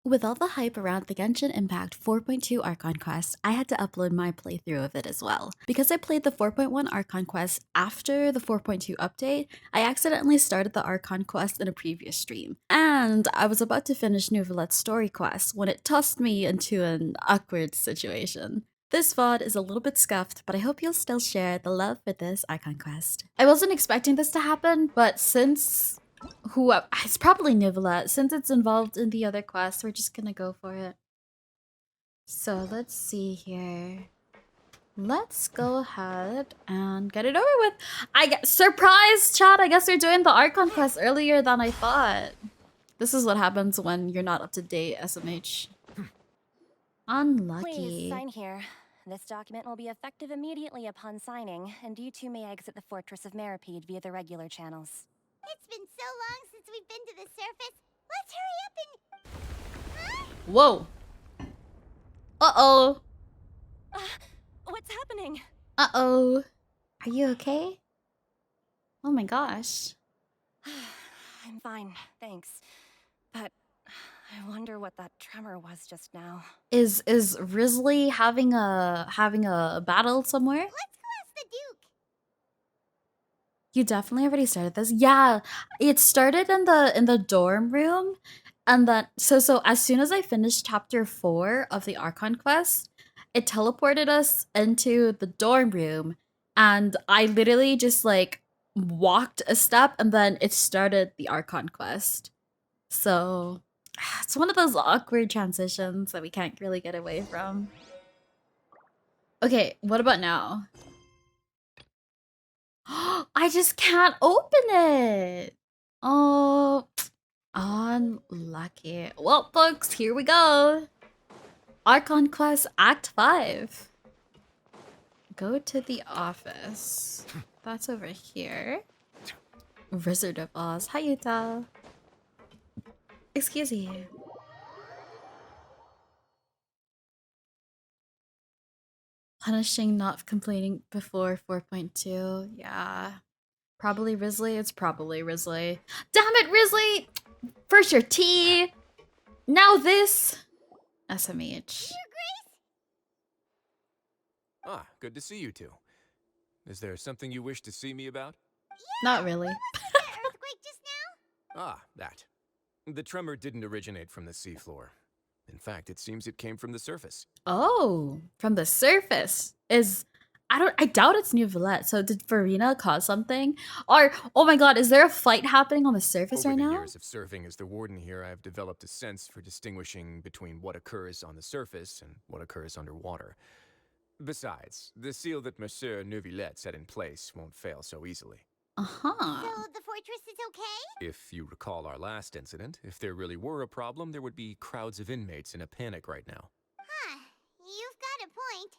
With all the hype around the Genshin Impact 4.2 Archon Quest, I had to upload my playthrough of it as well. Because I played the 4.1 Archon Quest after the 4.2 update, I accidentally started the Archon Quest in a previous stream. And I was about to finish Neuvillette's story quest when it tossed me into an awkward situation. This VOD is a little bit scuffed, but I hope you'll still share the love for this Archon Quest. I wasn't expecting this to happen, but since it's probably Neuvillette. Since it's involved in the other quest, we're just gonna go for it. So let's see here. Let's go ahead and get it over with. I get surprise, chat. I guess we're doing the Archon quest earlier than I thought. This is what happens when you're not up to date, SMH. Unlucky. Please sign here. This document will be effective immediately upon signing, and you two may exit the Fortress of Meripede via the regular channels. It's been so long since we've been to the surface. Let's hurry up and... Huh? Whoa. Uh-oh. What's happening? Uh-oh. Are you okay? Oh my gosh. I'm fine, thanks. But I wonder what that tremor was just now. Is Risley having a battle somewhere? Let's go ask the Duke. You definitely already started this. Yeah, it started in the dorm room, and then so as soon as I finished chapter 4 of the Archon quest, it teleported us into the dorm room, and I literally just like walked a step, and then it started the Archon quest. So it's one of those awkward transitions that we can't really get away from. Okay, what about now? I just can't open it. Oh, unlucky. Well, folks, here we go. Archon Quest Act 5. Go to the office. That's over here. Wizard of Oz. Hi, Yuta. Excuse me. Punishing not completing before 4.2. Yeah. Probably Risley. It's probably Risley. Damn it, Risley! First your tea. Now this. SMH. Your Grace? Ah, good to see you two. Is there something you wish to see me about? Yeah, Not really. what was that earthquake just now? Ah, that. The tremor didn't originate from the seafloor. In fact, it seems it came from the surface. Oh, from the surface. I doubt it's Neuvillette. So did Furina cause something? Or, oh my god, is there a fight happening on the surface Over right the now? years of serving as the warden here, I've developed a sense for distinguishing between what occurs on the surface and what occurs underwater. Besides, the seal that Monsieur Neuvillette set in place won't fail so easily. Uh-huh. So the fortress is okay? If you recall our last incident, if there really were a problem, there would be crowds of inmates in a panic right now. Huh, you've got a point.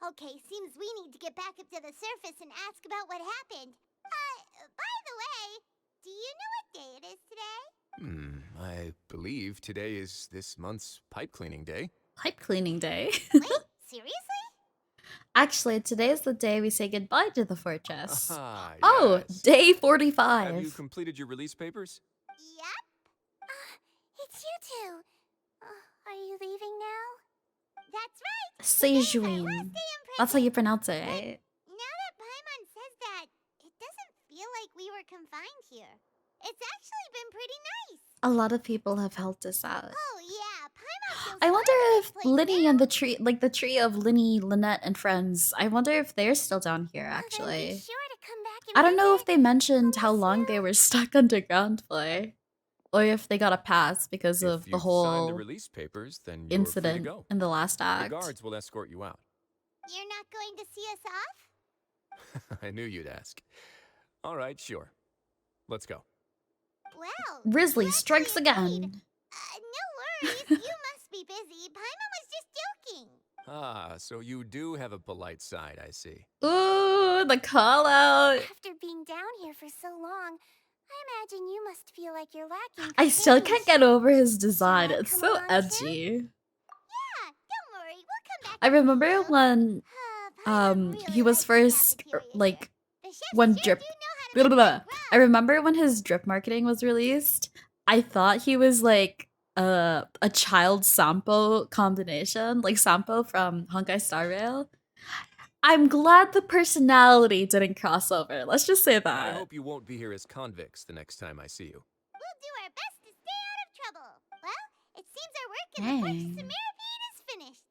Okay, seems we need to get back up to the surface and ask about what happened. By the way, do you know what day it is today? I believe today is this month's pipe cleaning day. Pipe cleaning day. Wait, seriously? Actually, today is the day we say goodbye to the fortress. Ah, Oh, yes. day Have you 45. completed your release papers? Yep. It's you two. Are you leaving now? That's right. Today's our last Sejuin. day in That's how prison. you pronounce it, right? Now that Paimon says that, it doesn't feel like we were confined here. It's actually been pretty nice. A lot of people have helped us out. Oh yeah, Paimon feels I wonder fine in if this place Linny now. and the tree, like the tree of Linny, Lynette, and friends, I wonder if they're still down here, Well, then be actually. sure to come back and I don't know if visit. they mentioned how Miss long you. they were stuck underground for. Or if they got a pass because of If the you've signed the whole release papers, then you're free to incident go. in the last The act. guards will escort you out. You're not going to see us off? I knew you'd ask. All right, sure. Let's go. Well, Risley glad we strikes agreed. again. No worries, you must be busy. Paimon was just joking. Ah, so you do have a polite side, I see. Ooh, the call out. After being down here for so long, I imagine you must feel like you're lacking. I still can't get over his design. Shall I It's come so along too? edgy. Yeah, don't worry, we'll come back. I and see remember you. when Paimon he really was likes the first cafeteria like here. The chefs when sure drip do know how to blah, make blah, that blah. crowd. I remember when his drip marketing was released, I thought he was like a child Sampo combination, like Sampo from Honkai Star Rail. I'm glad the personality didn't cross over. Let's just say I that. hope you won't be here as convicts the next time I see you. We'll do our best to stay out of trouble. Well, it seems our work in the Fortress of Dang. Meripede is finished.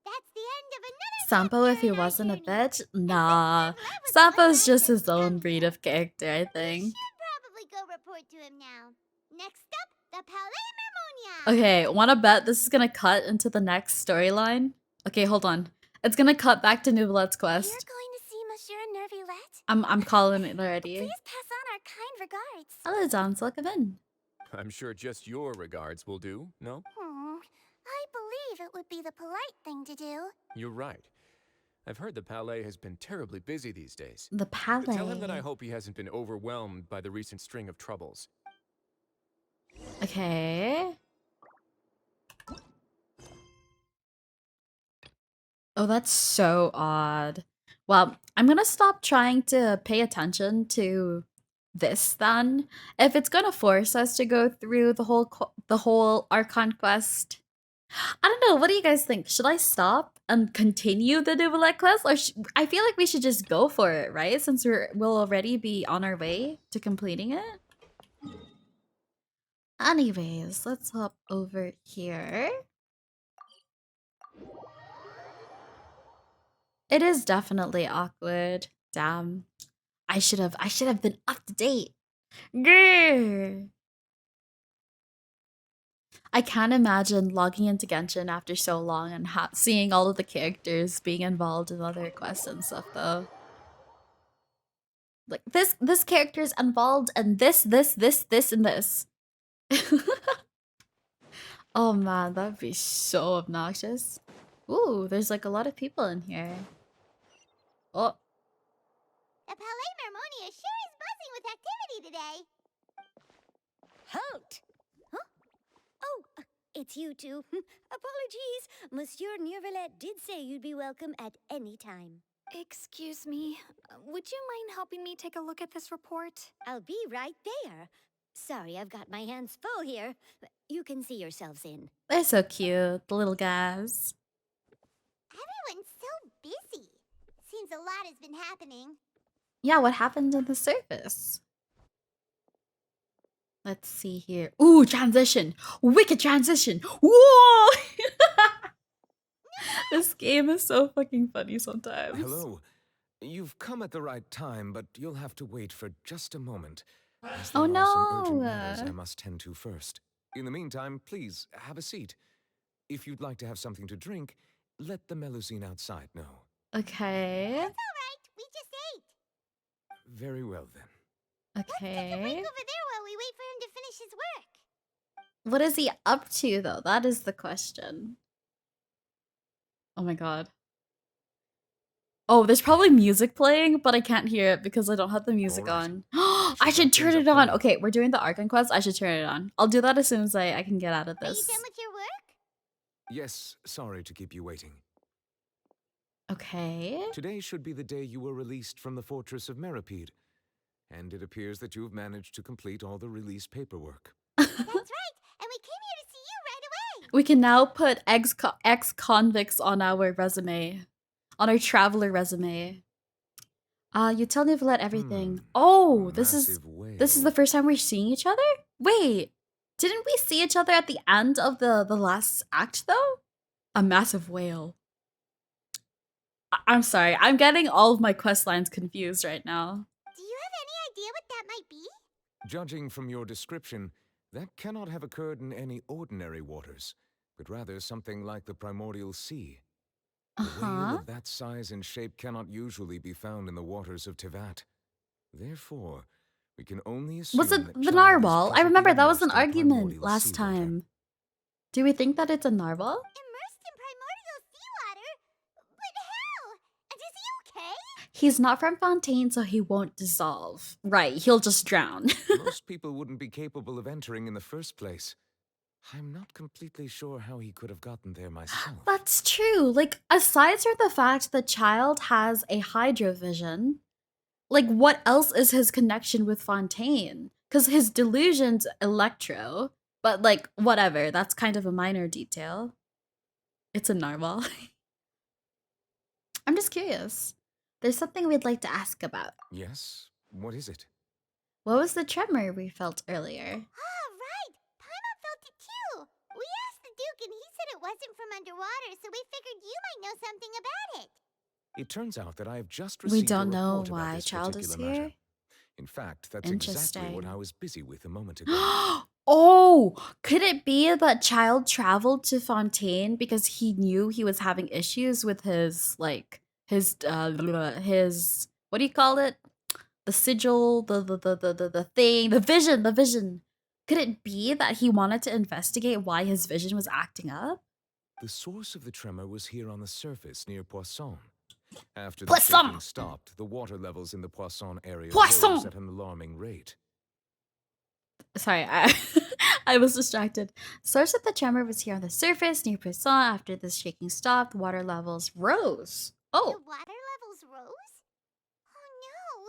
That's the end of another Sampo, if chapter he in our wasn't a journey. bitch, And since nah. we've met with the Sampo's one just his master, own breed of character, I we think. should probably go report to him now. Next up, the Palais Mermonia. Okay, wanna bet this is gonna cut into the next storyline? Okay, hold on. It's gonna cut back to Neuvillette's You're quest. going to see Monsieur Neuvillette? I'm calling it already. Please pass on our kind regards. Hello, Dance, welcome in. I'm sure just your regards will do, no? I believe it would be the polite thing to do. You're right. I've heard the Palais has been terribly busy these days. The Palais. Tell him that I hope he hasn't been overwhelmed by the recent string of troubles. Okay. Oh, that's so odd. Well, I'm gonna stop trying to pay attention to this then. If it's gonna force us to go through the whole Archon Quest, I don't know. What do you guys think? Should I stop and continue the Neuvillette quest, or I feel like we should just go for it, right? Since we'll already be on our way to completing it. Anyways, let's hop over here. It is definitely awkward. Damn. I should have been up to date. Grr. I can't imagine logging into Genshin after so long and seeing all of the characters being involved in other quests and stuff though. Like this character's involved in this, and this. Oh man, that'd be so obnoxious. Ooh, there's like a lot of people in here. Oh. The Palais Mermonia sure is buzzing with activity today. Halt! Huh? Oh, it's you two. Apologies. Monsieur Neuvillette did say you'd be welcome at any time. Excuse me. Would you mind helping me take a look at this report? I'll be right there. Sorry, I've got my hands full here. You can see yourselves in. They're so cute, the little guys. Everyone's so busy. Seems a lot has been happening. Yeah, what happened on the surface? Let's see here. Ooh, transition. Wicked transition. Whoa! This game is so fucking funny sometimes. Hello. You've come at the right time, but you'll have to wait for just a moment. As Oh there are some urgent no! matters I must tend to first. In the meantime, please, have a seat. If you'd like to have something to drink, let the Melusine outside know. Okay. That's all right. We just ate. Very well, then. Let's take a break Okay. over there while we wait for him to finish his work. What is he up to though? That is the question. Oh my god. Oh, there's probably music playing, but I can't hear it because I don't have the music Alright. on. I should wrap turn things it up on. now. Okay, we're doing the Archon Quest. I should turn it on. I'll do that as soon as I can get out of Are you this. done with your work? Yes, sorry to keep you waiting. Okay. Today should be the day you were released from the Fortress of Meripede. And it appears that you've managed to complete all the release paperwork. That's right. And we came here to see you right away. We can now put ex-convicts on our resume. On our traveler resume. You tell Neuvillette everything. Oh, this is Massive the whale. first time we're seeing each other? Wait, didn't we see each other at the end of the last act though? A massive whale. I'm sorry, I'm getting all of my quest lines confused right now. Do you have any idea what that might be? Judging from your description, that cannot have occurred in any ordinary waters, but rather something like the primordial sea. A whale of that size and shape cannot usually be found in the waters of Tevat. Therefore, we can only assume Was it that the Chad is narwhal? I remember that was presently an immersed in argument primordial last seawater. time. Do we think that it's a narwhal? Immersed in primordial seawater? But how? And is he okay? He's not from Fontaine, so he won't dissolve. Right, he'll just drown. Most people wouldn't be capable of entering in the first place. I'm not completely sure how he could have gotten there myself. That's true. Like, aside from the fact the child has a hydrovision, like, what else is his connection with Fontaine? Because his delusion's electro. But like, whatever. That's kind of a minor detail. It's a narwhal. I'm just curious. There's something we'd like to ask about. Yes? What is it? What was the tremor we felt earlier? Ah, right! Paimon felt it too! We asked the Duke and he said it wasn't from underwater, so we figured you might know something about it. It turns out that I have just We received don't a know report about why this Child is particular matter. here? In fact, that's exactly what Interesting. I was busy with a moment ago. Oh, could it be that Child traveled to Fontaine because he knew he was having issues with his, like, his what do you call it? The sigil, the thing, the vision. Could it be that he wanted to investigate why his vision was acting up? The source of the tremor was here on the surface near Poisson. After the Poisson! shaking stopped, the water levels in the Poisson area Poisson! rose at an alarming rate. Sorry, I was distracted. Source of the tremor was here on the surface near Poisson. After the shaking stopped, water levels rose. Oh, The water levels rose? Oh no!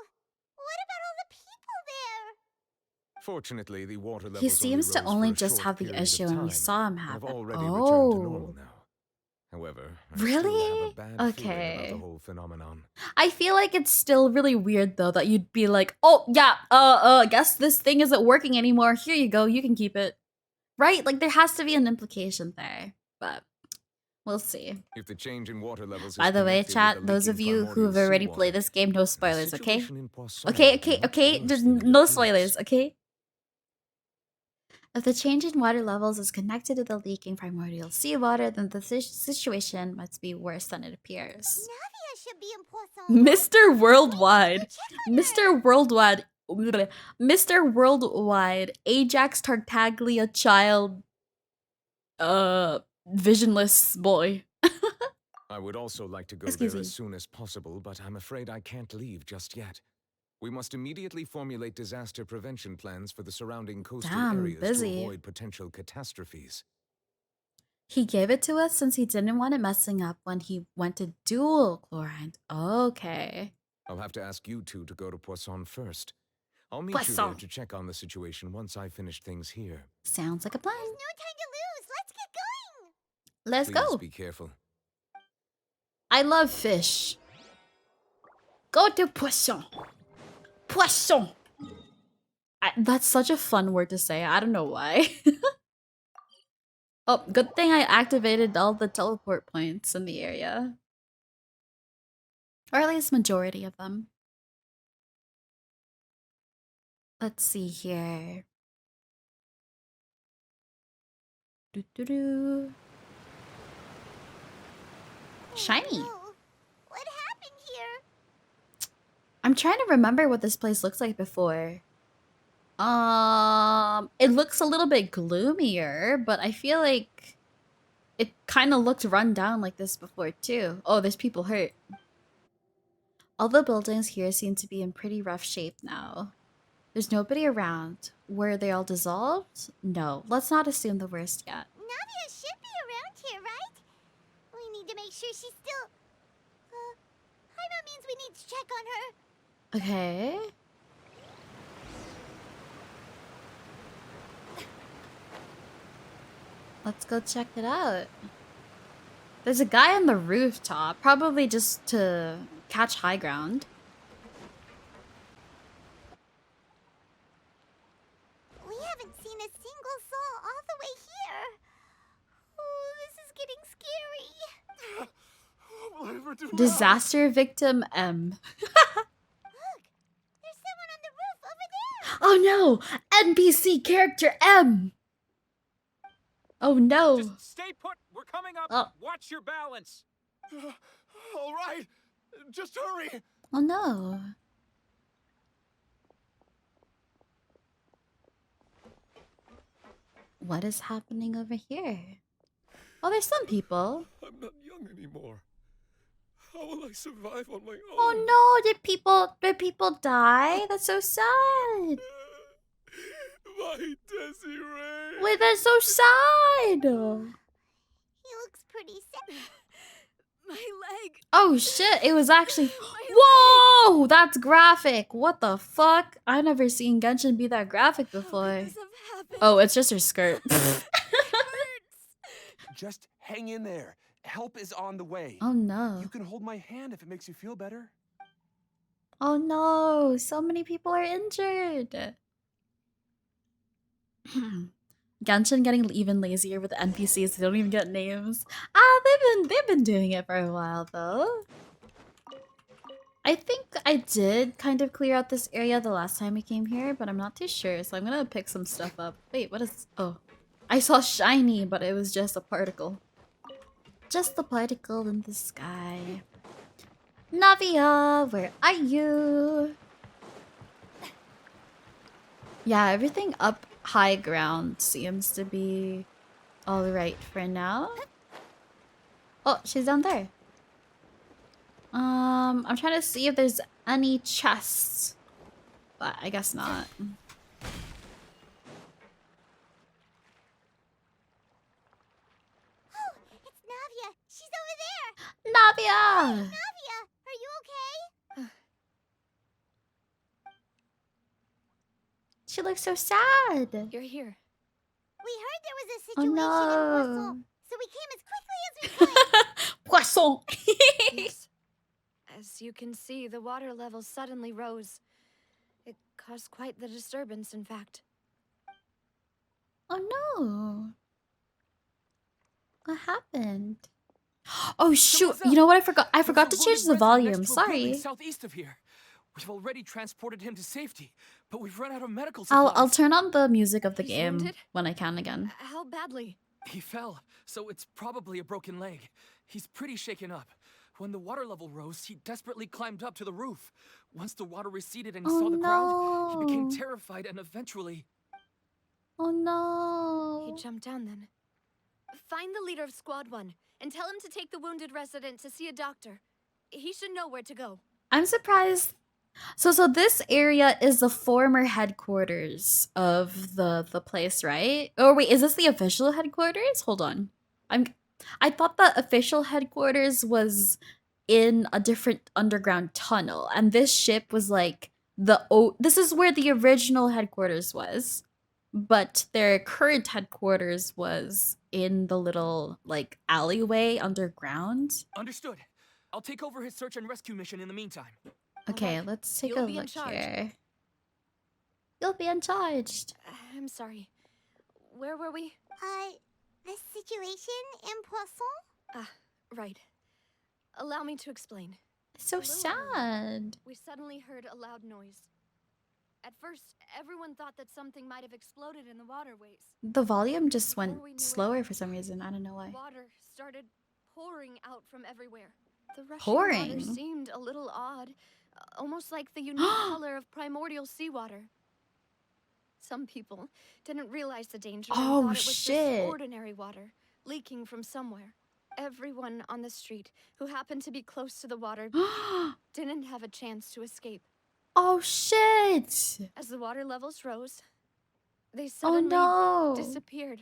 What about all the people there? Fortunately, the water levels he seems to rose only for a just short have the period of issue and we time, saw him and have have it. already returned to normal Oh, now. However, I still have a really? bad feeling about the Okay. whole phenomenon. I feel like it's still really weird though that you'd be like, oh yeah, I guess this thing isn't working anymore. Here you go, you can keep it. Right? Like there has to be an implication there, but we'll see. If the change in water levels By is the way, connected with chat, the those of leaking you who have primordial already seawater, played this game, no then the spoilers, okay? situation in Poisson Okay, would be much okay, worse just than it no appears. spoilers, okay? If the change in water levels is connected to the leaking primordial seawater, then the situation must be worse than it appears. Navia should be in Poisson. Mr. Worldwide. Check on her. Mr. Worldwide. Mr. Worldwide. Ajax Tartaglia child. Visionless boy. I would also like to go Excuse there me. as soon as possible, but I'm afraid I can't leave just yet. We must immediately formulate disaster prevention plans for the surrounding coastal Damn, areas busy. to avoid potential catastrophes. He gave it to us since he didn't want it messing up when he went to dual chloride. Okay. I'll have to ask you two to go to Poisson first. I'll meet you there to check on the situation once I finish things here. Sounds like a plan. There's no time to lose. Let's get going. Let's Please go. be careful. I love fish. Go to Poisson. Poisson. That's such a fun word to say. I don't know why. Oh, good thing I activated all the teleport points in the area. Or at least majority of them. Let's see here. Doo-doo-doo. Shiny. Oh, no. What happened here? I'm trying to remember what this place looks like before. It looks a little bit gloomier, but I feel like it kind of looked run down like this before too. Oh, there's people hurt. All the buildings here seem to be in pretty rough shape now. There's nobody around. Were they all dissolved? No, let's not assume the worst yet. Navia should be around here, right? We need to make sure she's still... Paimon means we need to check on her. Okay. Let's go check it out. There's a guy on the rooftop, probably just to catch high ground. We haven't seen a single soul all the way here. Oh, this is getting scary. What will I ever do now? Disaster victim M. Look, there's someone on the roof over there. Oh no! NPC character M! Oh no! Just stay put. We're coming up. Oh. Watch your balance. All right. Just hurry. Oh no. What is happening over here? Oh, there's some people. I'm not young anymore. How will I survive on my own? Oh no, did people die? That's so sad. My Desiree. Wait, that's so sad. He looks pretty sad. My leg. Oh shit, it was actually. My Whoa! That's graphic. What the fuck? I've never seen Genshin be that graphic How before. could this have happened? Oh, it's just her skirt. It hurts. Just hang in there. Help is on the way. Oh no. You can hold my hand if it makes you feel better. Oh no, so many people are injured. Genshin getting even lazier with the NPCs. They don't even get names. Ah, they've been doing it for a while though. I think I did kind of clear out this area the last time we came here, but I'm not too sure, so I'm gonna pick some stuff up. Wait, what is... Oh. I saw shiny, but it was just a particle. Just a particle in the sky. Navia, where are you? Yeah, everything up high ground seems to be alright for now. Oh, she's down there. I'm trying to see if there's any chests, but I guess not. Oh, it's Navia. She's over there. Navia! Navia, are you okay? She looks so sad. You're here. We heard there was a Oh situation in no. Poisson, so we came as quickly as we could. Poisson! Yes. As you can see, the water level suddenly rose. It caused quite the disturbance, in fact. Oh no. What happened? Oh shoot! You know what I forgot? I forgot to change the volume. Sorry. Southeast of here. We've already transported him to safety, but we've run out of medical supplies. I'll turn on the music of the He's game wounded? when I can again. How badly? He fell, so it's probably a broken leg. He's pretty shaken up. When the water level rose, he desperately climbed up to the roof. Once the water receded and he Oh saw the ground, he became no. terrified and eventually... Oh no. He jumped down then. Find the leader of Squad 1 and tell him to take the wounded resident to see a doctor. He should know where to go. I'm surprised. So this area is the former headquarters of the place, right? Or wait, is this the official headquarters? Hold on. I thought the official headquarters was in a different underground tunnel, and this ship was like this is where the original headquarters was, but their current headquarters was in the little like alleyway underground. Understood. I'll take over his search and rescue mission in the meantime. Okay, Alright, let's take you'll a be in look charge. here. You'll be uncharged. I'm sorry. Where were we? The situation in Poisson? Ah, right. Allow me to explain. So A little earlier, sad. We suddenly heard a loud noise. At first, everyone thought that something might have exploded in the waterways. The volume just Before went we knew it, slower for some reason. I don't know why. Water started pouring out from everywhere. The rushing Pouring? water seemed a little odd, almost like the unique color of primordial seawater. Some people didn't realize the danger and Oh, thought it was shit. just ordinary water leaking from somewhere. Everyone on the street who happened to be close to the water didn't have a chance to escape. Oh shit! As the water levels rose, they Oh suddenly no! disappeared.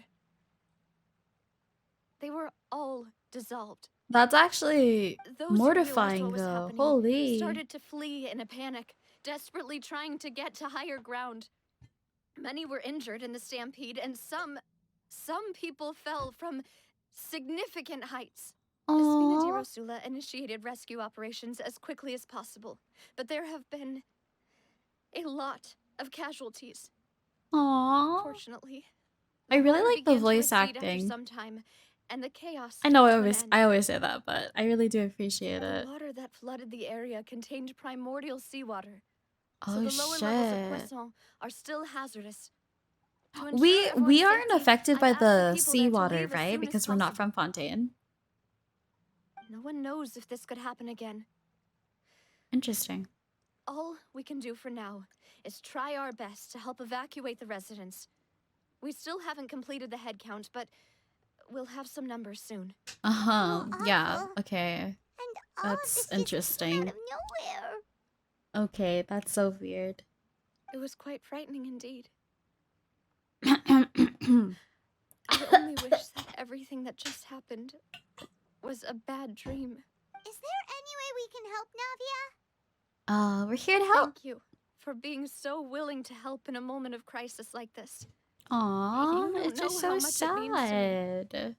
They were all dissolved. That's actually Those who realized mortifying what was though. happening Holy. started to flee in a panic, desperately trying to get to higher ground. Many were injured in the stampede, and some people fell from significant heights. Espina di Aww. Rosula initiated rescue operations as quickly as possible, but there have been a lot of casualties. Aww. Fortunately, I really water like the began to voice recede after acting. some time, and the chaos I know came to an end. I always say that, but I really do appreciate The it. water that flooded the area contained primordial seawater. So Oh the lower levels of shit. Poisson are still hazardous. To We ensure everyone's aren't safety, affected I've by asked the people there to seawater, leave as right? soon as Because we're not possible. from Fontaine. No one knows if this could happen again. Interesting. All we can do for now is try our best to help evacuate the residents. We still haven't completed the head count, but we'll have some numbers soon. Uh-huh. Oh, Yeah. awful. Okay. And all of That's this just came interesting. out of nowhere. Okay, that's so weird. It was quite frightening indeed. Oh I only wish that everything that just happened was a bad dream. Is there any way we can help, Navia? We're here to help. Thank you for being so willing to help in a moment of crisis like this. Aww, You don't it's just know so how much it means to me. sad.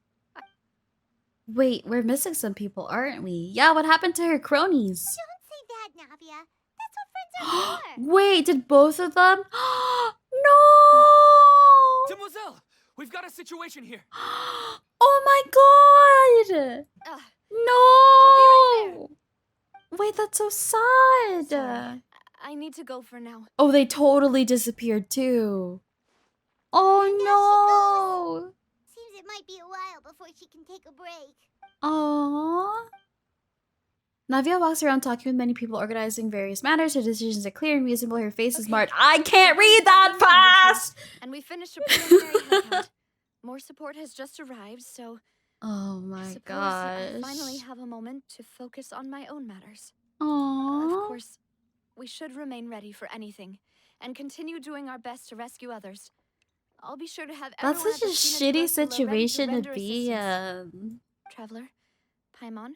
Wait, we're missing some people, aren't we? Yeah, what happened to her cronies? Don't say that, Navia. That's what friends are for. Wait, did both of them? No! Demoiselle, we've got a situation here. Oh my god! Ugh, No! Wait, that's so sad. sorry. I need to go for now. Oh, they totally disappeared too. Oh no! Seems it might be a while before she can take a break. Aww. Navia walks around talking with many people, organizing various matters. Her decisions are clear and reasonable. Her face is marked. I can't read that fast! And we finished a preliminary head count. More support has just arrived, so Oh I my suppose gosh. I finally have a moment to focus on my own matters. Aww. Of course, we should remain ready for anything and continue doing our best to rescue others. I'll be sure to have That's everyone such a at the Phoenix shitty Peninsula ready situation to render be assistance. in. Traveler, Paimon,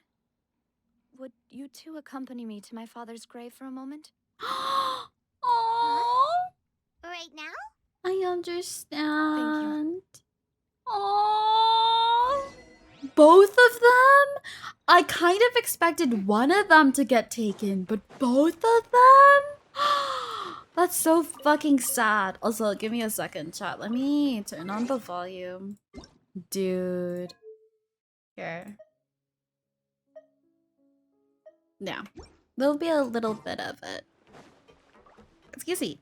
would you two accompany me to my father's grave for a moment? Aww. Right now? I understand. Aww. Both of them? I kind of expected one of them to get taken, but both of them? That's so fucking sad. Also, give me a second, chat. Let me turn on the volume. Dude. Here. Yeah. There'll be a little bit of it. Excuse me.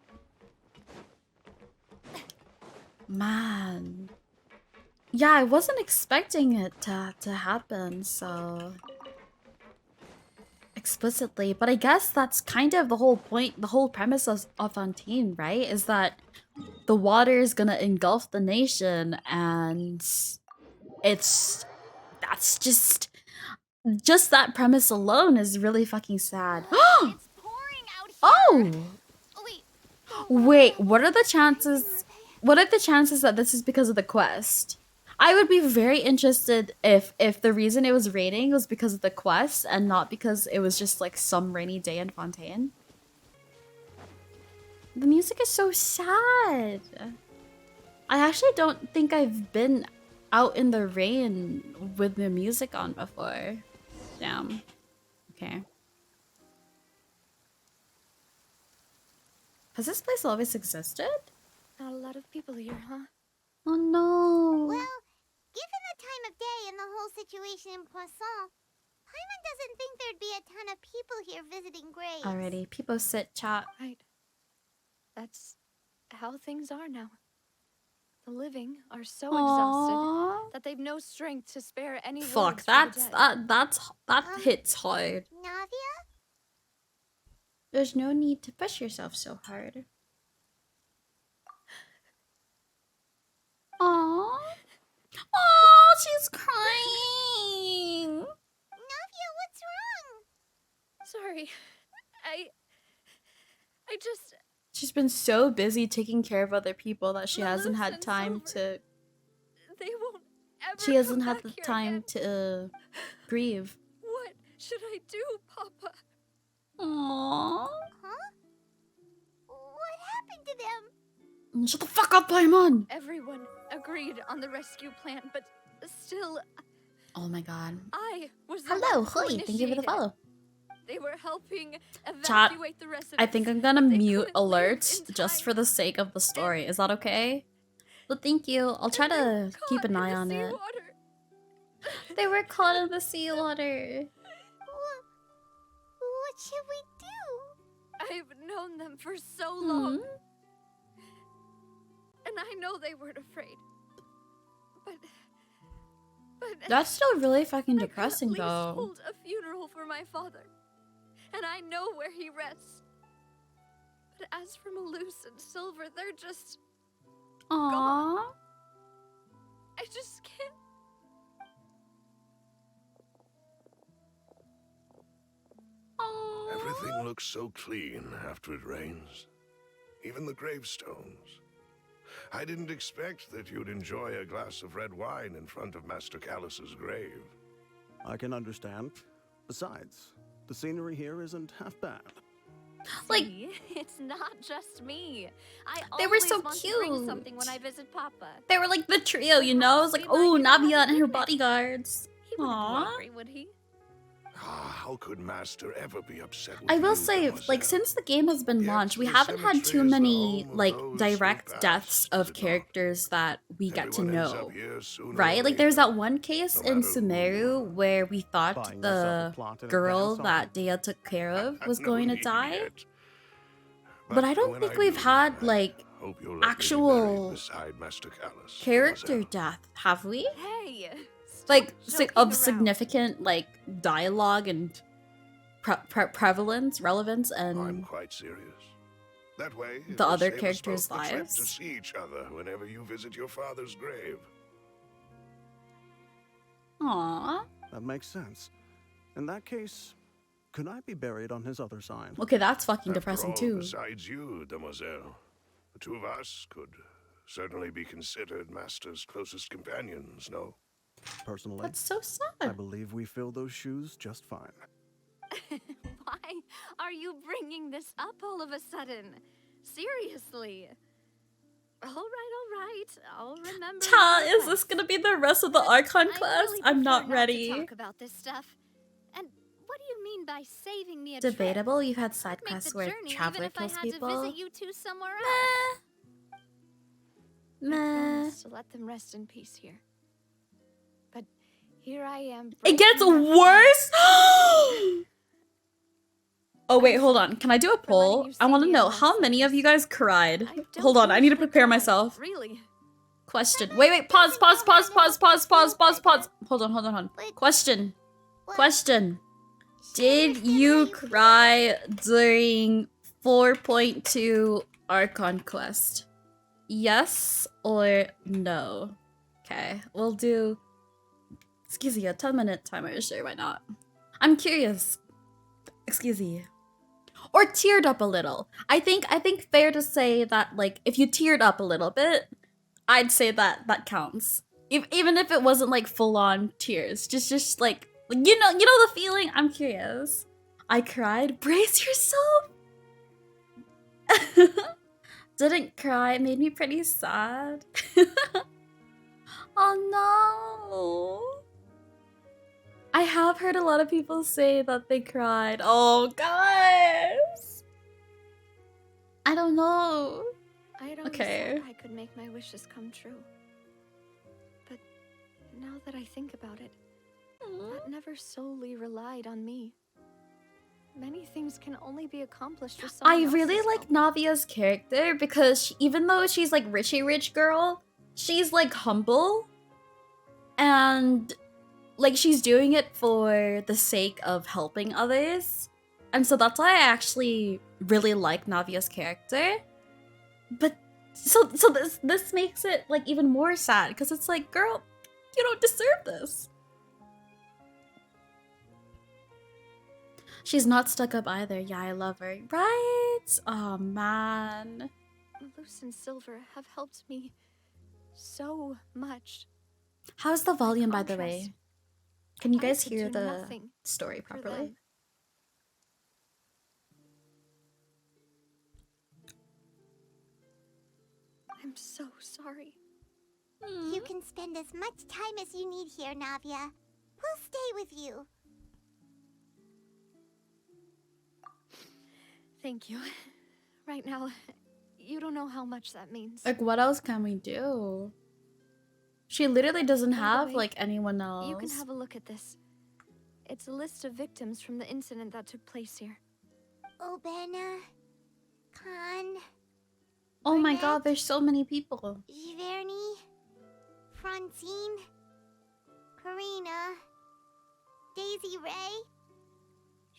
Man. Yeah, I wasn't expecting it to happen so explicitly, but I guess that's kind of the whole point, the whole premise of Fontaine, right? Is that the water is gonna engulf the nation, and that's just that premise alone is really fucking sad. It's pouring out here. Oh! Oh, wait. Wait, what are the chances? What are the chances that this is because of the quest? I would be very interested if the reason it was raining was because of the quest and not because it was just like some rainy day in Fontaine. The music is so sad. I actually don't think I've been out in the rain with the music on before. Damn. Okay. Has this place always existed? Not a lot of people here, huh? Oh no. Well, given the time of day and the whole situation in Poisson, Paimon doesn't think there'd be a ton of people here visiting graves. Alrighty, people sit, chat. Right. That's how things are now. The living are so exhausted that they've no strength to spare any Fuck, words for the dead. that hits hard. Navia? There's no need to push yourself so hard. Aww. Oh, she's crying. Navia, what's wrong? Sorry. I just... She's been so busy taking care of other people that she hasn't Malus had and time Silver, to... They won't ever She hasn't come had back the here time again. to grieve. What should I do, Papa? Aww. Huh? What happened to them? Shut the fuck up, Paimon! Everyone agreed on the rescue plan, but still, Oh my god. I was the Hello, one who Hui, thank you for the initiated it. follow. They were helping Chat, evacuate the residents. I think I'm gonna They mute couldn't leave alerts in just time. for the sake of the story. Is that okay? But thank you. I'll try to keep an eye on it. They were caught in the seawater. What should we do? I've known them for so long. And I know they weren't afraid. But That's still really fucking I could depressing at least though. hold a funeral for my father. And I know where he rests. But as for Malus and Silver, they're just... Aww. I just can't... Everything looks so clean after it rains. Even the gravestones. I didn't expect that you'd enjoy a glass of red wine in front of Master Callus's grave. I can understand. Besides, the scenery here isn't half bad. Like, See? It's not just me. I they were so always want to bring cute. something when I visit Papa. They were like the trio, you know? It was like, Perhaps we oh, might even have Navia a and her picnic. bodyguards. He wouldn't be Aww. angry, would he? How could Master ever be upset with I will you, say, like, Mademoiselle? since the game has been Yet launched, we the haven't had cemetery too is the many, home of like, those who direct passed, deaths is of it not? characters that we get to Everyone ends know. up here sooner or Right? Like, there's that later, one case no in matter who you Sumeru are. where we thought Buying yourself a the plot in girl advance, that Dea took care of was No going to need die. yet. But I don't when think I we've do, had, I like, hope you'll let me be actual buried beside Master Callus, character mademoiselle. death, have we? Hey, stop Like, joking of around. significant, like, dialogue and prevalence, relevance, I'm and quite serious. That way, the it'll other save us characters' both the trip to lives. see each other whenever you visit your father's grave. Aww. That makes sense. In that case, could I be buried on his other side? Okay, that's fucking After depressing all, too. besides you, demoiselle, the two of us could certainly be considered Master's closest companions, no? Personally, That's so I sad. believe we fill those shoes just fine. Why are you bringing this up all of a sudden? Seriously. All right. I'll remember. Ta, your is this request. gonna be the rest of the But Archon I quest? really I'm prefer not to ready. talk about this stuff. And what do you mean by saving me a Debatable. trip? You've had side I'd make quests the where journey Traveler even if I kills had people. to visit you two somewhere else. I Meh. promised to let them rest in peace here. But here I am. It gets breaking that worse. Oh wait, I'm hold sorry on. Can I do a for letting poll? you I see want to me know on that how many of you surface. guys cried. I don't Hold on, I need to usually prepare cry, myself. Really. Question. Wait, pause. Hold on. Question. What? Did you cry during 4.2 Archon Quest? Yes or no? Okay, we'll do... Excuse me, a 10-minute timer. Sure, why not? I'm curious. Excuse me. Or teared up a little. I think fair to say that, like, if you teared up a little bit, I'd say that counts. Even if it wasn't like full-on tears, just like you know the feeling. I'm curious. I cried. Brace yourself. Didn't cry. It made me pretty sad. Oh no. I have heard a lot of people say that they cried. Oh guys. I don't know. I'd always Okay. thought I could make my wishes come true. But now that I think about it, that never solely relied on me. Many things can only be accomplished with someone I really else's like help. Navia's character because even though she's like rich girl, she's like humble. And like she's doing it for the sake of helping others. And so that's why I actually really like Navia's character. But so this makes it like even more sad because it's like, girl, you don't deserve this. She's not stuck up either. Yeah, I love her. Right? Oh man. Luce and Silver have helped me so much. How's the volume, by the contrast, way? Can you I guys could hear do the nothing story for properly? them. I'm so sorry. You can spend as much time as you need here, Navia. We'll stay with you. Thank you. Right now, you don't know how much that means. Like, what else can we do? She literally doesn't By the have way, like anyone else. You can have a look at this. It's a list of victims from the incident that took place here. Obena, Khan, Oh my Burnett? god, there's so many people. Giverny, Francine, Karina, Daisy Ray,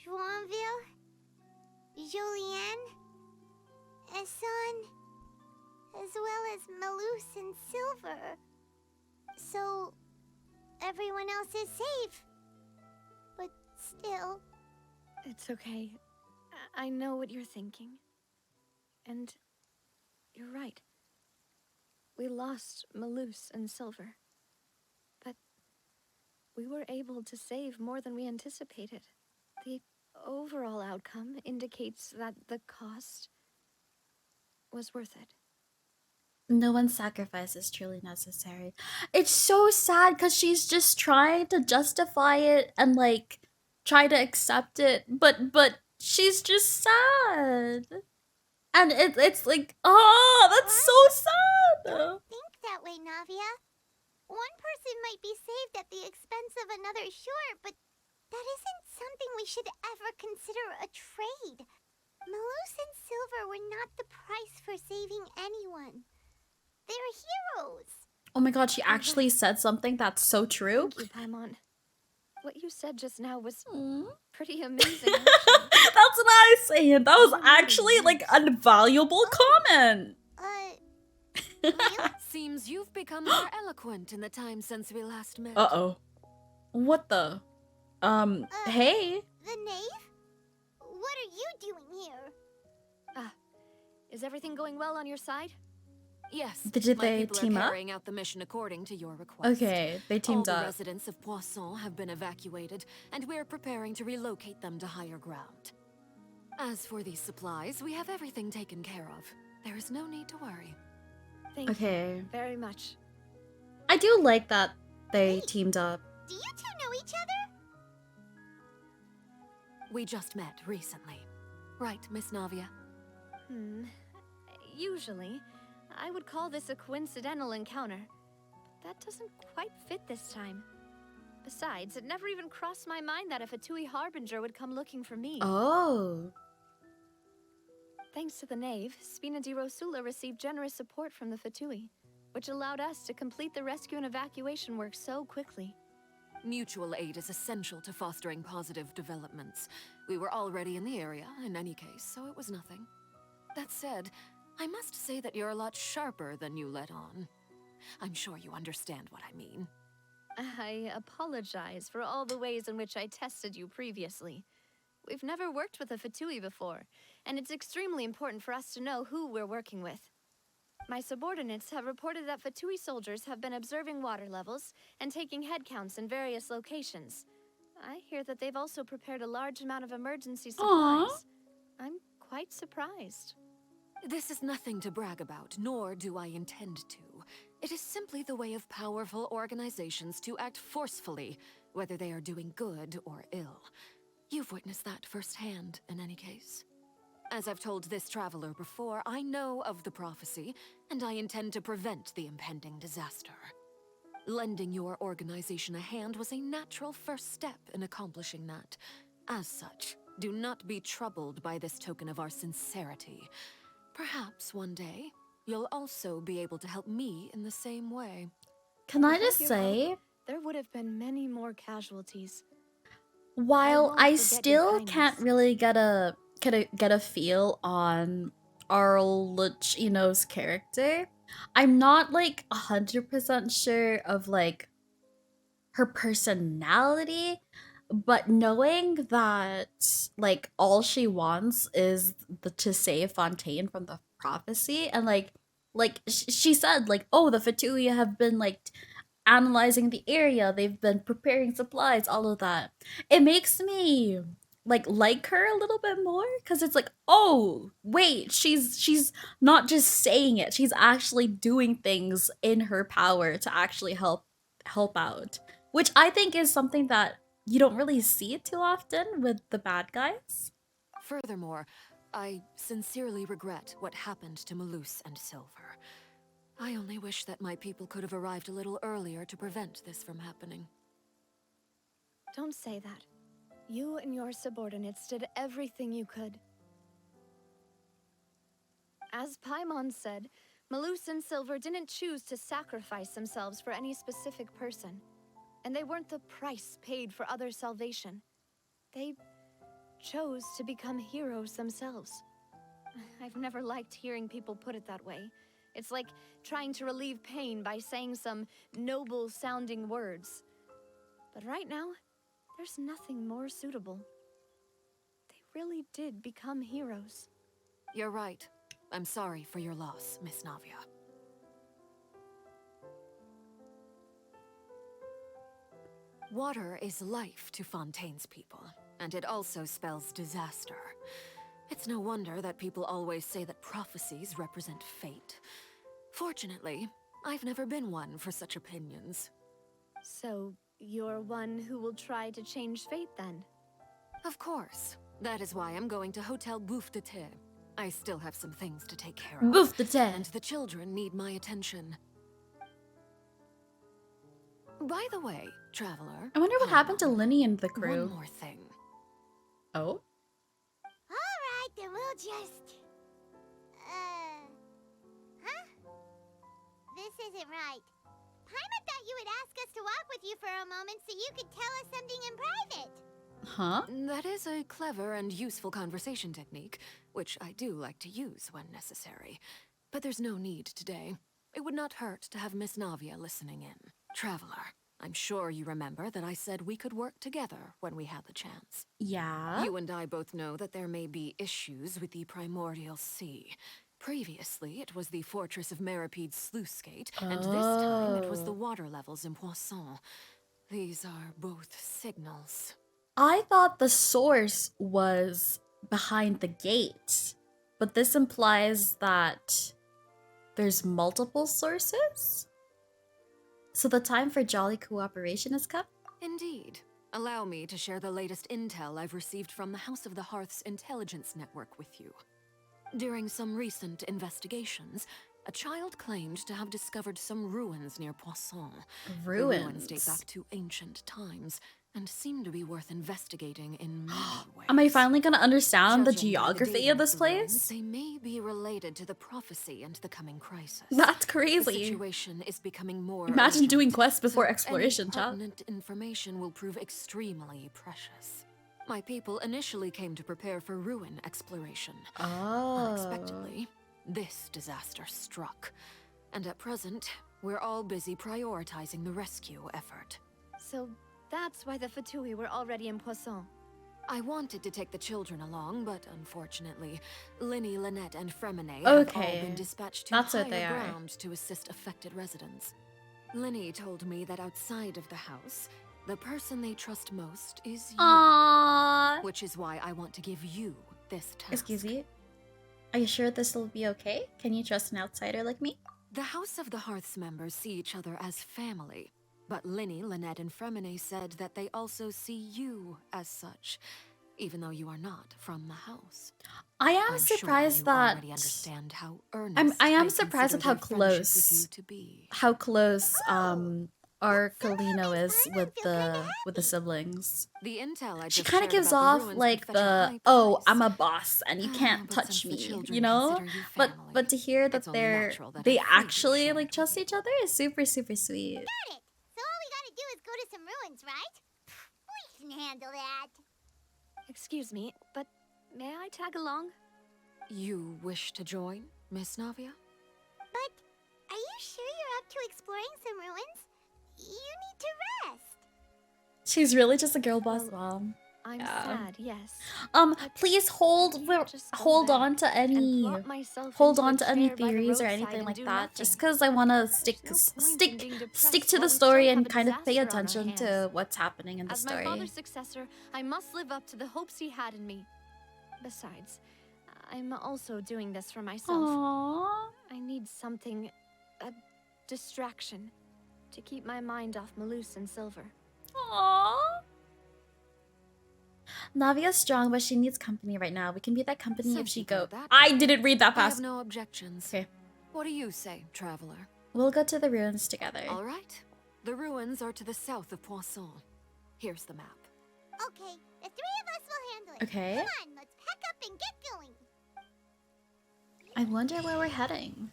Joinville, Julianne, Esson, as well as Malus and Silver. So, everyone else is safe. But still... It's okay. I know what you're thinking. And you're right. We lost Malus and Silver. But we were able to save more than we anticipated. The overall outcome indicates that the cost was worth it. No one's sacrifice is truly necessary. It's so sad because she's just trying to justify it and like try to accept it, but she's just sad. And it's like, oh, that's so sad. Don't think that way, Navia. One person might be saved at the expense of another, sure, but that isn't something we should ever consider a trade. Malus and Silver were not the price for saving anyone. They're heroes. Oh my god, she actually said something that's so true. Thank you, Paimon. What you said just now was Mm. pretty amazing. That's what I was saying. That was actually like a valuable comment. Really? Seems you've become more eloquent in the time since we last met. Uh-oh. What the? Hey. The knave? What are you doing here? Is everything going well on your side? Yes. Did my they people team are up? carrying out the mission according to your request. Okay, they teamed All up. the residents of Poisson have been evacuated, and we're preparing to relocate them to higher ground. As for these supplies, we have everything taken care of. There is no need to worry. Thank Okay. you very much. I do like that they teamed up. Do you two know each other? We just met recently. Right, Miss Navia? Usually, I would call this a coincidental encounter. But that doesn't quite fit this time. Besides, it never even crossed my mind that a Fatui harbinger would come looking for me. Oh. Thanks to the Knave, Spina di Rosula received generous support from the Fatui, which allowed us to complete the rescue and evacuation work so quickly. Mutual aid is essential to fostering positive developments. We were already in the area, in any case, so it was nothing. That said, I must say that you're a lot sharper than you let on. I'm sure you understand what I mean. I apologize for all the ways in which I tested you previously. We've never worked with a Fatui before, and it's extremely important for us to know who we're working with. My subordinates have reported that Fatui soldiers have been observing water levels and taking head counts in various locations. I hear that they've also prepared a large amount of emergency supplies. I'm quite surprised. This is nothing to brag about, nor do I intend to. It is simply the way of powerful organizations to act forcefully, whether they are doing good or ill. You've witnessed that firsthand, in any case. As I've told this traveler before, I know of the prophecy, and I intend to prevent the impending disaster. Lending your organization a hand was a natural first step in accomplishing that. As such, do not be troubled by this token of our sincerity. Perhaps one day, you'll also be able to help me in the same way. Can I Without just your say, help, there would have been many more casualties. while won't I forget your still kindness. can't really get a feel on Arlecchino's character, I'm not like 100% sure of like her personality, but knowing that like all she wants is to save Fontaine from the prophecy, and she said like, oh, the Fatui have been like analyzing the area, they've been preparing supplies, all of that. It makes me like her a little bit more, because it's like, oh wait, she's not just saying it, she's actually doing things in her power to actually help out, which I think is something that you don't really see too often with the bad guys. Furthermore, I sincerely regret what happened to Malus and Silver. I only wish that my people could have arrived a little earlier to prevent this from happening. Don't say that. You and your subordinates did everything you could. As Paimon said, Malus and Silver didn't choose to sacrifice themselves for any specific person. And they weren't the price paid for other salvation. They chose to become heroes themselves. I've never liked hearing people put it that way. It's like trying to relieve pain by saying some noble-sounding words. But right now, there's nothing more suitable. They really did become heroes. You're right. I'm sorry for your loss, Miss Navia. Water is life to Fontaine's people, and it also spells disaster. It's no wonder that people always say that prophecies represent fate. Fortunately, I've never been one for such opinions. So, you're one who will try to change fate then? Of course. That is why I'm going to Hotel Bouffe de Thé. I still have some things to take care of. Bouffe de Thé. And the children need my attention. By the way, Traveler... I wonder what happened to Linny and the crew. One more thing. Oh? Alright, then we'll just... Huh? This isn't right. Paimon thought you would ask us to walk with you for a moment so you could tell us something in private. Huh? That is a clever and useful conversation technique, which I do like to use when necessary. But there's no need today. It would not hurt to have Miss Navia listening in. Traveler, I'm sure you remember that I said we could work together when we had the chance. Yeah? You and I both know that there may be issues with the Primordial Sea. Previously, it was the Fortress of Meripede's sluice gate, and this time it was the water levels in Poisson. These are both signals. I thought the source was behind the gate, but this implies that there's multiple sources? So the time for jolly cooperation has come? Indeed. Allow me to share the latest intel I've received from the House of the Hearth's intelligence network with you. During some recent investigations, a child claimed to have discovered some ruins near Poisson. Ruins? The ruins date back to ancient times and seem to be worth investigating in many ways. Am I finally gonna understand the Judging by geography dating of this the ruins, place? they may be related to the prophecy and the coming crisis. That's The crazy. situation is becoming more Imagine doing urgent, quests before so exploration, any child. pertinent information will prove extremely precious. My people initially came to prepare for ruin exploration. Oh. Unexpectedly, this disaster struck. And at present, we're all busy prioritizing the rescue effort. So, that's why the Fatui were already in Poisson. I wanted to take the children along, but unfortunately, Linny, Lynette, and Fremine have all Okay. been dispatched to That's higher what they are. ground to assist affected residents. Linny told me that outside of the house, the person they trust most is you. Aww. Which is why I want to give you this task. Excuse me? Are you sure this will be okay? Can you trust an outsider like me? The House of the Hearth's members see each other as family, but Linny, Lynette, and Fremine said that they also see you as such, even though you are not from the house. I am I'm surprised sure you that already understand how earnest I am they surprised with how consider their friendship with close you to be. Arcolino is with the siblings. The intel I She just kind of shared gives about the off ruins like would fetch a the high oh, price. I'm a boss and you can't But touch since the me, children you know? consider you But family, to hear that it's only natural that they a freebie actually shared like with trust you. each other is super sweet. Got it! So all we gotta do is go to some ruins, right? We can handle that. Excuse me, but may I tag along? You wish to join, Miss Navia? But are you sure you're up to exploring some ruins? You need to rest. She's really just a girl boss mom. I'm Yeah. sad, yes. Please hold Just go hold there on to any and plop myself hold into a on to any chair by the theories or roadside anything and like do that. Just nothing. because I want to stick There's no point in stick being stick depressed to while the we story still have and a kind of pay disaster on our attention to hands. what's happening in the As my story. father's successor, I must live up to the hopes he had in me. Besides, I'm also doing this for myself. Aww. I need something, a distraction, to keep my mind off Malus and Silver. Aww. Navia's strong, but she needs company right now. We can be that company if Since she you go go. that I way, didn't read that I have past. no objections. Okay. What do you say, traveler? We'll go to the ruins together. All right. The ruins are to the south of Poisson. Here's the map. Okay, the three of us will handle it. Okay. Come on, let's pack up and get going. I wonder where we're heading.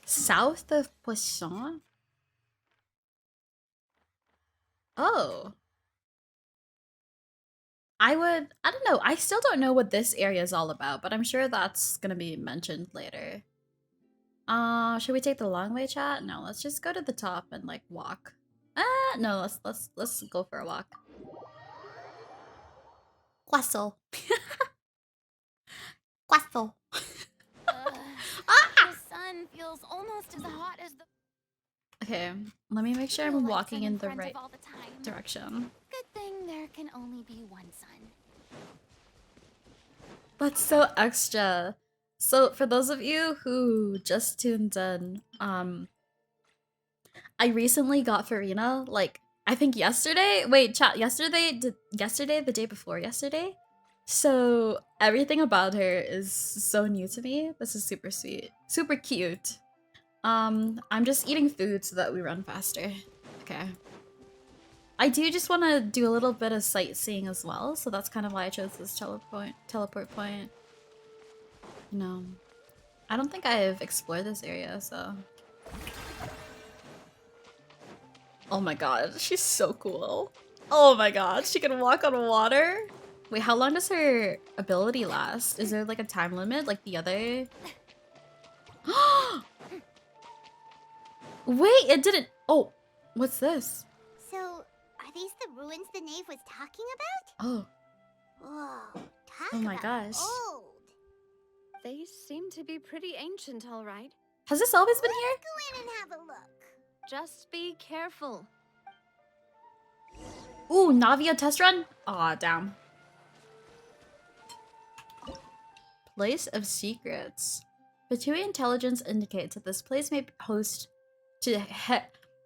South of Poisson? Oh. I don't know. I still don't know what this area is all about, but I'm sure that's gonna be mentioned later. Should we take the long way, chat? No, let's just go to the top and like walk. No, let's go for a walk. Quassel. Quassel. The sun feels almost as hot as the Okay, let me make sure I'm walking in the right all the time. direction. Good thing there can only be one sun. That's so extra. So for those of you who just tuned in, I recently got Furina, like, I think yesterday? Wait, chat, yesterday? Yesterday? The day before yesterday? So everything about her is so new to me. This is super sweet. Super cute. I'm just eating food so that we run faster. Okay. I do just want to do a little bit of sightseeing as well, so that's kind of why I chose this teleport point. No. I don't think I've explored this area, so... Oh my god, she's so cool. Oh my god, she can walk on water? Wait, how long does her ability last? Is there like a time limit like the other? Wait, it didn't. Oh, what's this? So, are these the ruins the knave was talking about? Oh. Whoa, talk Oh my about gosh. old. They seem to be pretty ancient, all right. Has this always been here? Let's go in and have a look. Just be careful. Ooh, Navia test run? Aw, damn. Place of Secrets. Fatui intelligence indicates that this place may host to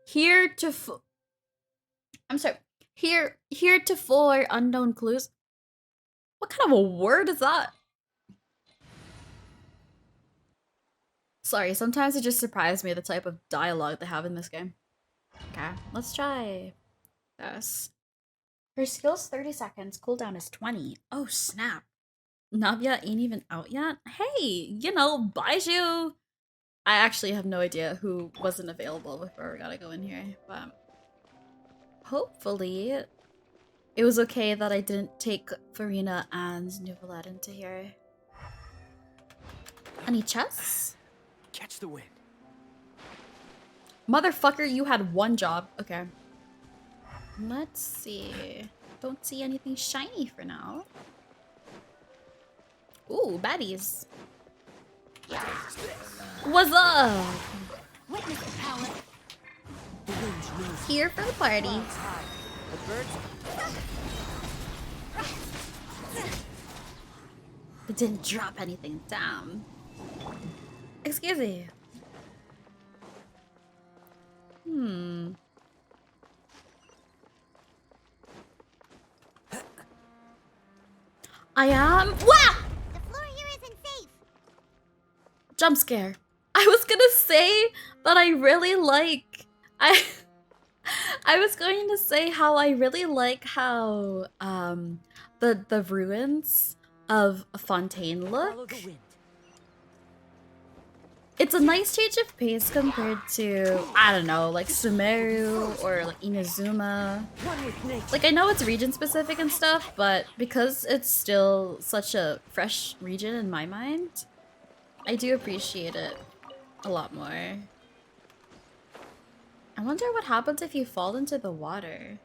heretofore unknown clues. What kind of a word is that? Sorry, sometimes it just surprises me the type of dialogue they have in this game. Okay, let's try this. Her skill's 30 seconds, cooldown is 20. Oh snap. Navia ain't even out yet? Hey, you know, Baiju! I actually have no idea who wasn't available before we gotta go in here, but... Hopefully, it was okay that I didn't take Furina and Neuvillette into here. Any chests? Catch the wind. Motherfucker, you had one job. Okay. Let's see. Don't see anything shiny for now. Ooh, baddies. What's up? Here for the party. But didn't drop anything down. Excuse me. I am. Wah! The floor here isn't safe. Jump scare. I was gonna say that I really like. I was going to say how I really like how the ruins of Fontaine look. It's a nice change of pace compared to, I don't know, like Sumeru or like Inazuma. Like, I know it's region specific and stuff, but because it's still such a fresh region in my mind, I do appreciate it a lot more. I wonder what happens if you fall into the water.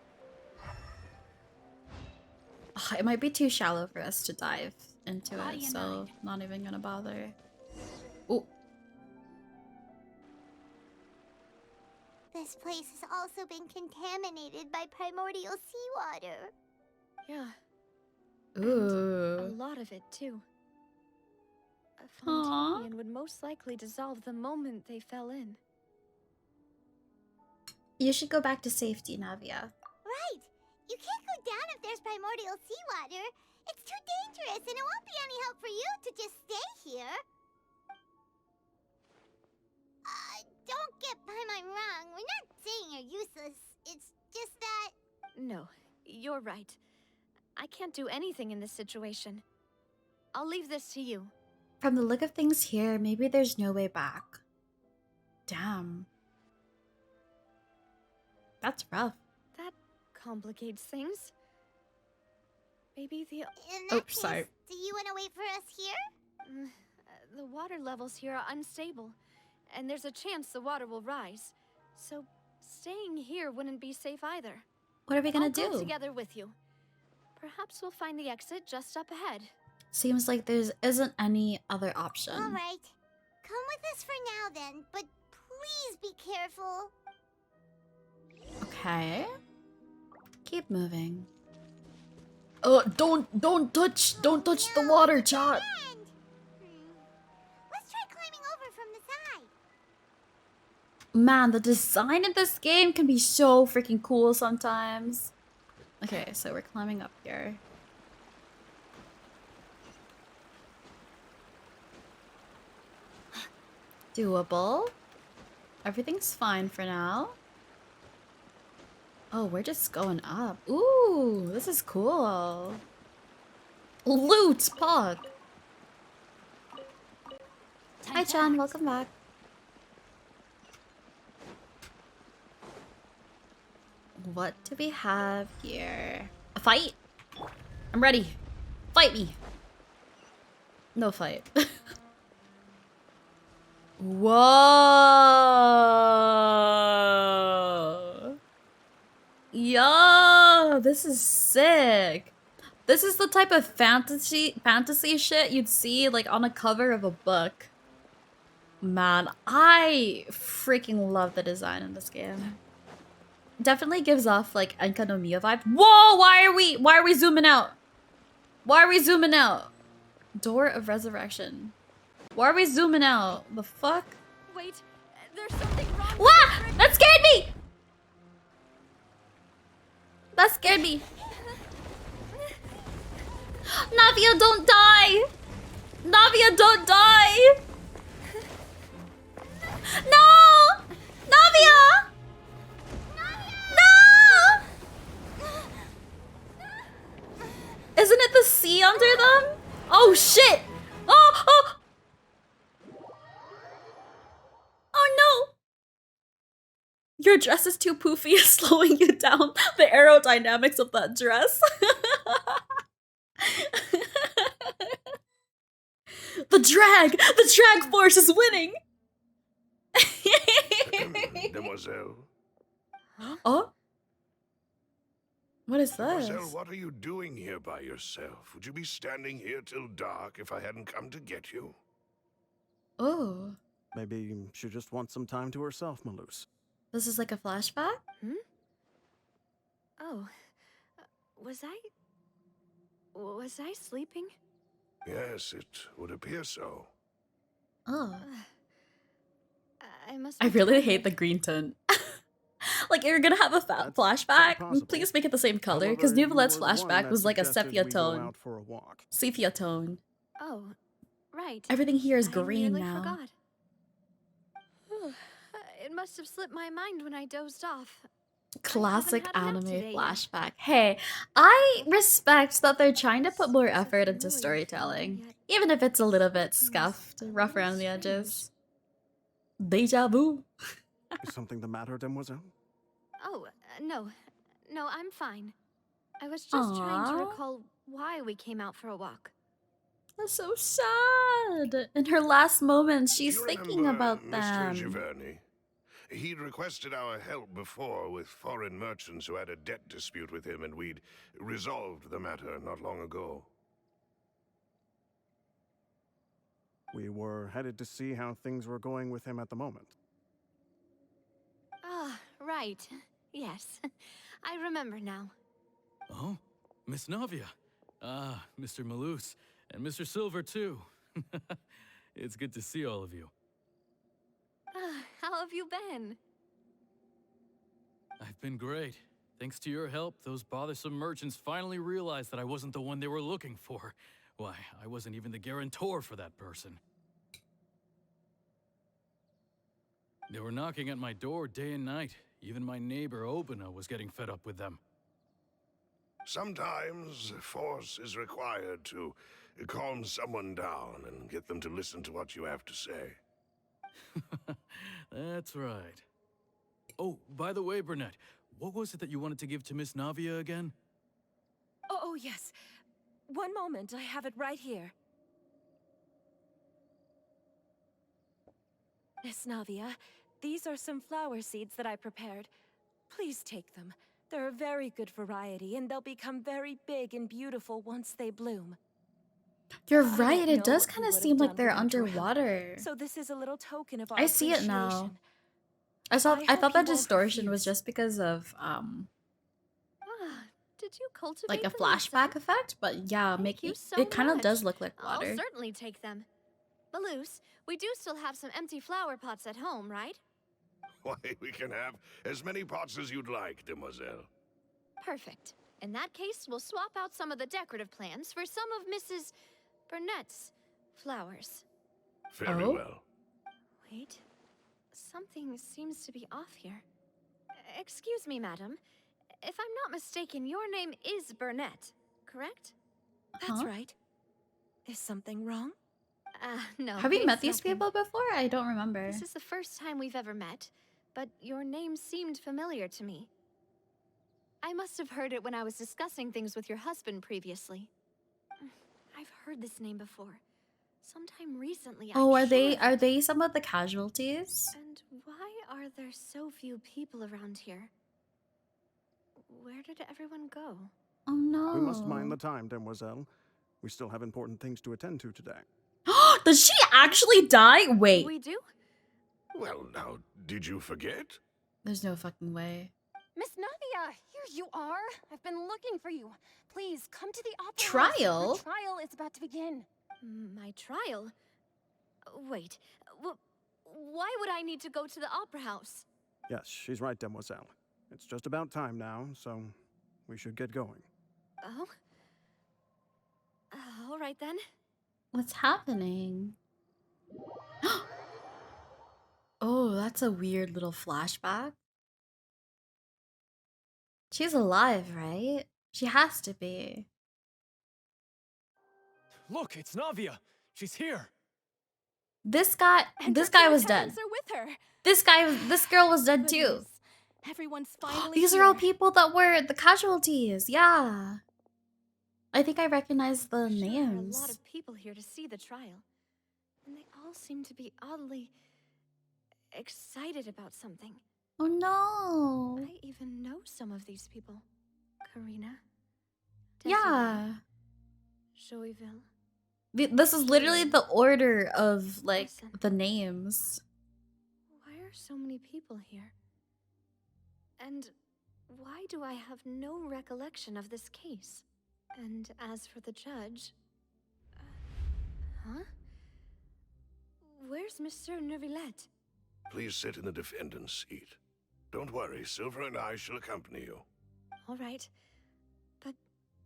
Ugh, it might be too shallow for us to dive into it, so not even gonna bother. Ooh. This place has also been contaminated by primordial seawater. Yeah. Ooh. And a lot of it, too. A Fontanian would most likely dissolve the moment they fell in. You should go back to safety, Navia. Right! You can't go down if there's primordial seawater. It's too dangerous, and it won't be any help for you to just stay here. Don't get Paimon wrong. We're not saying you're useless. It's just that... No, you're right. I can't do anything in this situation. I'll leave this to you. From the look of things here, maybe there's no way back. Damn. That's rough. That complicates things. Maybe the... In that case, sorry. do you want to wait for us here? The water levels here are unstable, and there's a chance the water will rise. So staying here wouldn't be safe either. What are we gonna I'll do? go together with you. Perhaps we'll find the exit just up ahead. Seems like there isn't any other option. All right. Come with us for now then, but please be careful. Okay. Keep moving. Don't touch the water, chat. Let's try climbing over from the side. Man, the design in this game can be so freaking cool sometimes. Okay, so we're climbing up here. Doable. Everything's fine for now. Oh, we're just going up. Ooh, this is cool. Loot pod. Hi, Chan. Welcome back. What do we have here? A fight? I'm ready. Fight me. No fight. Whoa. Yo, this is sick. This is the type of fantasy shit you'd see like on a cover of a book. Man, I freaking love the design in this game. Definitely gives off like Enka no Miya vibes. Whoa, why are we zooming out? Why are we zooming out? Door of Resurrection. Why are we zooming out? The fuck? Wait, there's something wrong. Wah! That scared me! That scared me. Navia, don't die! Navia, don't die! No! Navia! No! Isn't it the sea under them? Oh shit! Oh! Oh! Oh no! Your dress is too poofy, it's slowing you down. The aerodynamics of that dress. The drag force is winning. Demoiselle. Oh? What is this? Demoiselle, what are you doing here by yourself? Would you be standing here till dark if I hadn't come to get you? Oh. Maybe she just wants some time to herself, Maloose. This is like a flashback? Hmm? Oh. Was I sleeping? Yes, it would appear so. Oh. I must. I really hate the green tint. Like, you're gonna have a flashback? Please make it the same color, because Neuvillette's flashback was like a sepia tone. Sepia tone. Oh, right. Everything here is I green nearly now. Forgot. It must have slipped my mind when I dozed off. Classic I haven't had anime enough today flashback. Hey, I respect that they're trying to put more effort into storytelling, even if it's a little bit scuffed, rough around the edges. Deja vu. Is something the matter, Demoiselle? Oh, no. No, I'm fine. I was just trying to Aww. recall why we came out for a walk. That's so sad. In her last moments, she's Do you thinking remember about Mr. them. Giverny? He'd requested our help before with foreign merchants who had a debt dispute with him, and we'd resolved the matter not long ago. We were headed to see how things were going with him at the moment. Ah, right. Yes. I remember now. Oh, Miss Navia. Ah, Mr. Maloose. And Mr. Silver, too. It's good to see all of you. How have you been? I've been great. Thanks to your help, those bothersome merchants finally realized that I wasn't the one they were looking for. Why, I wasn't even the guarantor for that person. They were knocking at my door day and night. Even my neighbor, Obina, was getting fed up with them. Sometimes force is required to calm someone down and get them to listen to what you have to say. That's right. Oh, by the way, Burnett, what was it that you wanted to give to Miss Navia again? Oh, yes. One moment, I have it right here. Miss Navia, these are some flower seeds that I prepared. Please take them. They're a very good variety, and they'll become very big and beautiful once they bloom. You're I right, don't it know does what we kind of would have seem like done they're without your help. underwater. So this is a little token of our I see it now. appreciation. I I thought hope that you won't distortion was refuse. just because of did you cultivate like a them flashback yourself? effect, but yeah, Thank you so it kind of much. does look like I'll water. certainly take them. Balloose, we do still have some empty flower pots at home, right? Why, we can have as many pots as you'd like, demoiselle. Perfect. In that case, we'll swap out some of the decorative plants for some of Mrs. Burnett's flowers. Very well. Wait. Something seems to be off here. Excuse me, madam. If I'm not mistaken, your name is Burnett, correct? That's right. Is something wrong? No. Have you met it's these nothing. people before? I don't remember. This is the first time we've ever met, but your name seemed familiar to me. I must have heard it when I was discussing things with your husband previously. I've heard this name before. Sometime recently, Oh, I'm sure. are they some of the casualties? And why are there so few people around here? Where did everyone go? Oh no. We must mind the time, demoiselle. We still have important things to attend to today. Does she actually die? Wait. We do? Well, now, did you forget? There's no fucking way. Miss Navia, here you are. I've been looking for you. Please come to the opera house. Trial? Your trial is about to begin. My trial? Wait, why would I need to go to the opera house? Yes, she's right, demoiselle. It's just about time now, so we should get going. Oh? All right then. What's happening? Oh, that's a weird little flashback. She's alive, right? She has to be. Look, it's Navia. She's here. This guy was dead. Are with her. This girl was dead too. Goodness. Everyone's finally These are all people that were the casualties. Yeah. I think I recognize the names. There are a lot of people here to see the trial, and they all seem to be oddly excited about something. Oh no. I even know some of these people. Karina. Yeah. Joyville. This is literally the order of like the names. Why are so many people here? And why do I have no recollection of this case? And as for the judge... huh? Where's Monsieur Neuvillette? Please sit in the defendant's seat. Don't worry, Silver and I shall accompany you. All right. But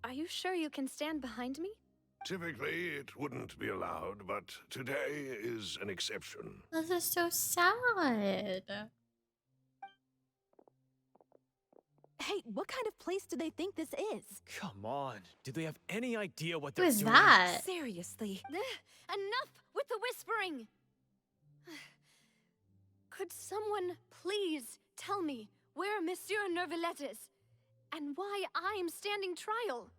are you sure you can stand behind me? Typically, it wouldn't be allowed, but today is an exception. This is so sad. Hey, what kind of place do they think this is? Come on. Do they have any idea what Who they're is doing? that? Seriously. Enough with the whispering! Could someone please tell me where Monsieur Neuvillette is? And why I'm standing trial?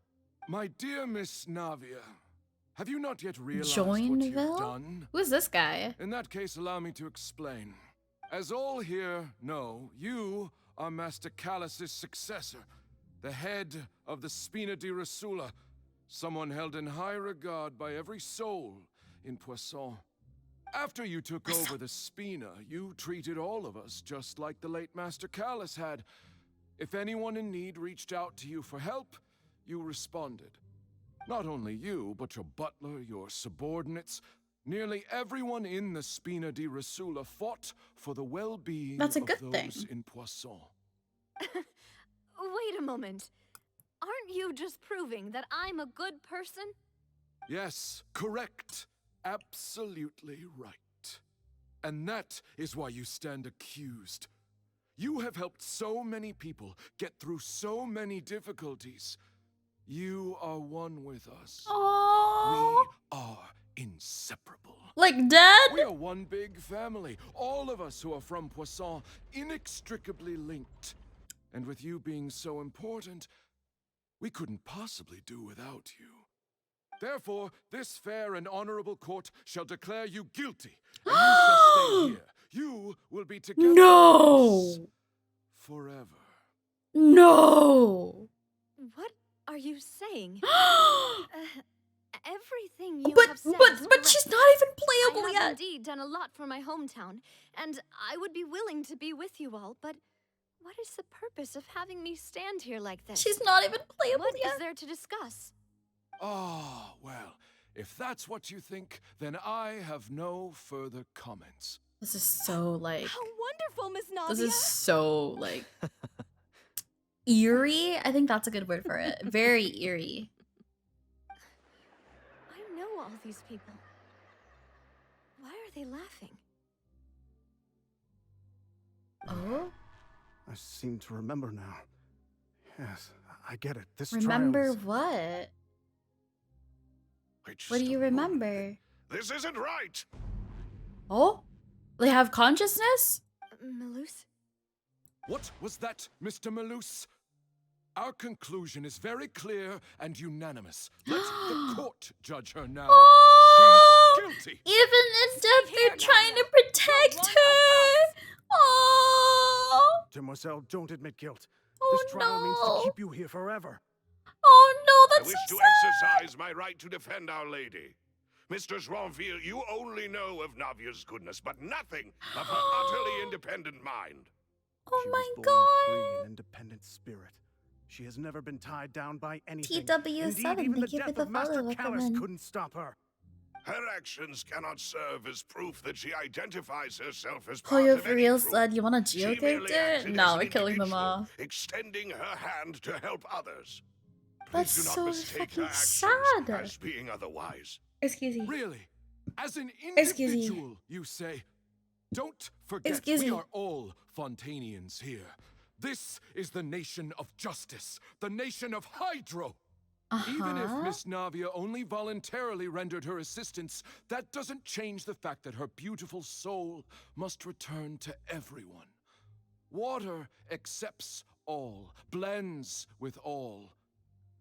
My dear Miss Navia, have you not yet realized what you've Joinville? done? Who is this guy? In that case, allow me to explain. As all here know, you are Master Callus's successor, the head of the Spina di Rasula, someone held in high regard by every soul in Poisson. After you took over the Spina, you treated all of us just like the late Master Callus had. If anyone in need reached out to you for help, you responded. Not only you, but your butler, your subordinates, nearly everyone in the Spina di Rasula fought for the well-being of those in Poisson. Wait a moment. Aren't you just proving that I'm a good person? Yes, correct. Absolutely right. And that is why you stand accused. You have helped so many people get through so many difficulties. You are one with us. Aww. We are inseparable. Like dead? We are one big family. All of us who are from Poisson, inextricably linked. And with you being so important, we couldn't possibly do without you. Therefore, this fair and honorable court shall declare you guilty, and you shall stay here. You will be together with us forever. No. What are you saying? Everything you But have said is but she's correct. not even playable I have yet. indeed done a lot for my hometown, and I would be willing to be with you all, but What is the purpose of having me stand here like this? She's not even playable What yet. is there to discuss? Ah, well, if that's what you think, then I have no further comments. This is so like. How wonderful, Miss Navia! This is so like. Eerie? I think that's a good word for it. Very eerie. I know all these people. Why are they laughing? Oh? I seem to remember now. Yes, I get it. This Remember trial is... what? Wait, What do you remember? This isn't right! Oh? They have consciousness? Malus? What was that, Mr. Malus? Our conclusion is very clear and unanimous. Let the court judge her now. Oh! She's guilty. Even in death, they're trying to protect her! Oh! Demoiselle, don't admit guilt. Oh, This trial means no. to keep you here forever. Oh no, I that's wish so to sad! exercise my right to defend Our Lady. Mr. Joinville, you only know of Navia's goodness, but nothing of her utterly independent mind. Oh She my was born a free god! and independent spirit. She has never been tied down by anything. Indeed, TW7, even the thank you for death the of Master follow, Callus Wickerman. couldn't stop her. Her actions cannot serve as proof that she identifies herself as Oh, part you of for any real group. said you want a She geo merely character? acted No, as we're an killing them individual, off. extending her hand to help others. That's Please do so not mistake her fucking actions sad. as being otherwise. Excuse me. Really? As an Excuse me. individual, you say? Don't forget, Excuse we me. are all Fontanians here. This is the nation of justice, the nation of Hydro. Even if Miss Navia only voluntarily rendered her assistance, that doesn't change the fact that her beautiful soul must return to everyone. Water accepts all, blends with all.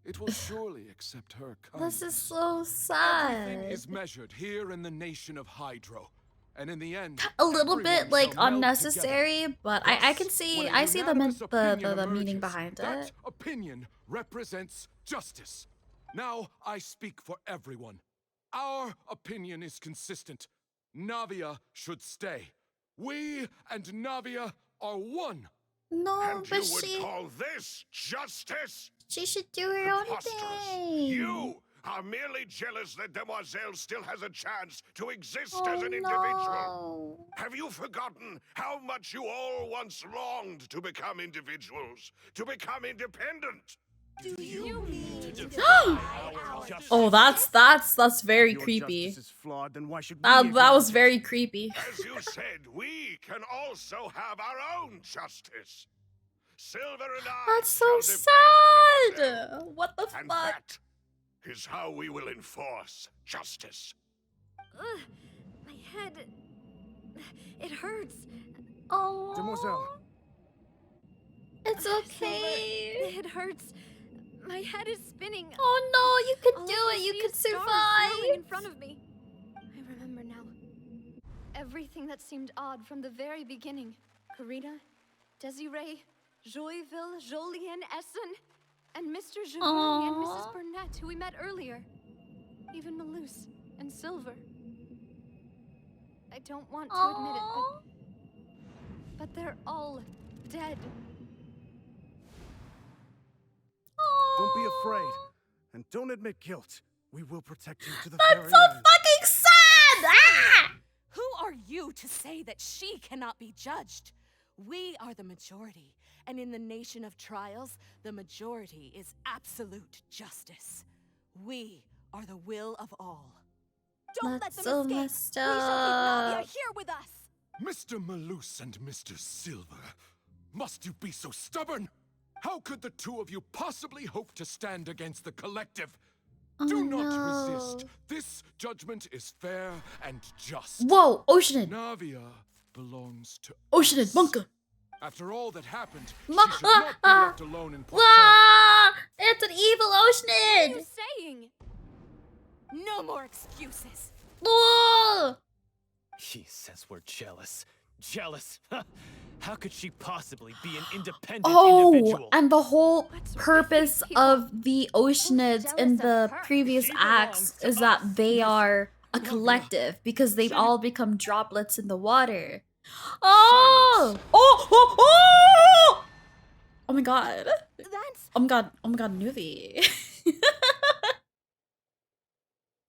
It will surely accept her kindness. This is so Everything sad. is measured here in the nation of Hydro. And in the end, A little bit everyone like shall meld unnecessary, together. but I can Thus, see when a I see the unanimous opinion the meaning emerges, behind that it. opinion represents justice. Now I speak for everyone. Our opinion is consistent. Navia should stay. We and Navia are one. No, And but you would she call this justice? should do her own Preposterous. thing. You are merely jealous that Demoiselle still has a chance to exist Oh, as an individual. no. Have you forgotten how much you all once longed to become individuals, to become independent? Do you mean to Oh, that's very Your creepy. justice is flawed, then why should we That was acknowledge it? very creepy. As you said, we can also have our own justice. Silver and I That's so shall defend Demoiselle. sad. What the And fuck? that is how we will enforce justice. Ugh, my head. It hurts. Oh, Demoiselle, it's okay. It hurts. My head is spinning. Oh no, you could All do I it. can You see could is stars swirling in survive. front of me. I remember now. Everything that seemed odd from the very beginning. Karina, Desiree, Joyville, Jolien, Essen, and Mr. Giovanni and Mrs. Aw. Burnett, who we met earlier. Even Malus and Silver. I don't want to admit Aw. it, but they're all dead. don't be afraid. And don't admit guilt. We will protect you to the That's very so end. fucking sad. Ah! Who are you to say that she cannot be judged? We are the majority, and in the nation of trials, the majority is absolute justice. We are the will of all. Don't That's let so them escape. messed We shall keep Navia up. here with us. Mr. Malus and Mr. Silver, must you be so stubborn? How could the two of you possibly hope to stand against the collective? Oh, Do not no. resist. This judgment is fair and just. Whoa, Oceanid. Navia belongs to Oceanid, us. Monka. After all that happened, Ma- she should not be left alone in Poisson. Ah, it's an evil What are Oceanid. you saying? No more excuses. Oh, She says we're jealous. Jealous? How could she possibly be an independent oh, individual? and the whole What's with purpose these people? of the Oceanids in jealous the of her? previous She acts belongs to is that us, they Miss are a Navia. collective because they've She- all become droplets in the water. Oh, oh, oh, oh! Oh my god. That's... Oh my god. Oh my god, Neuvie.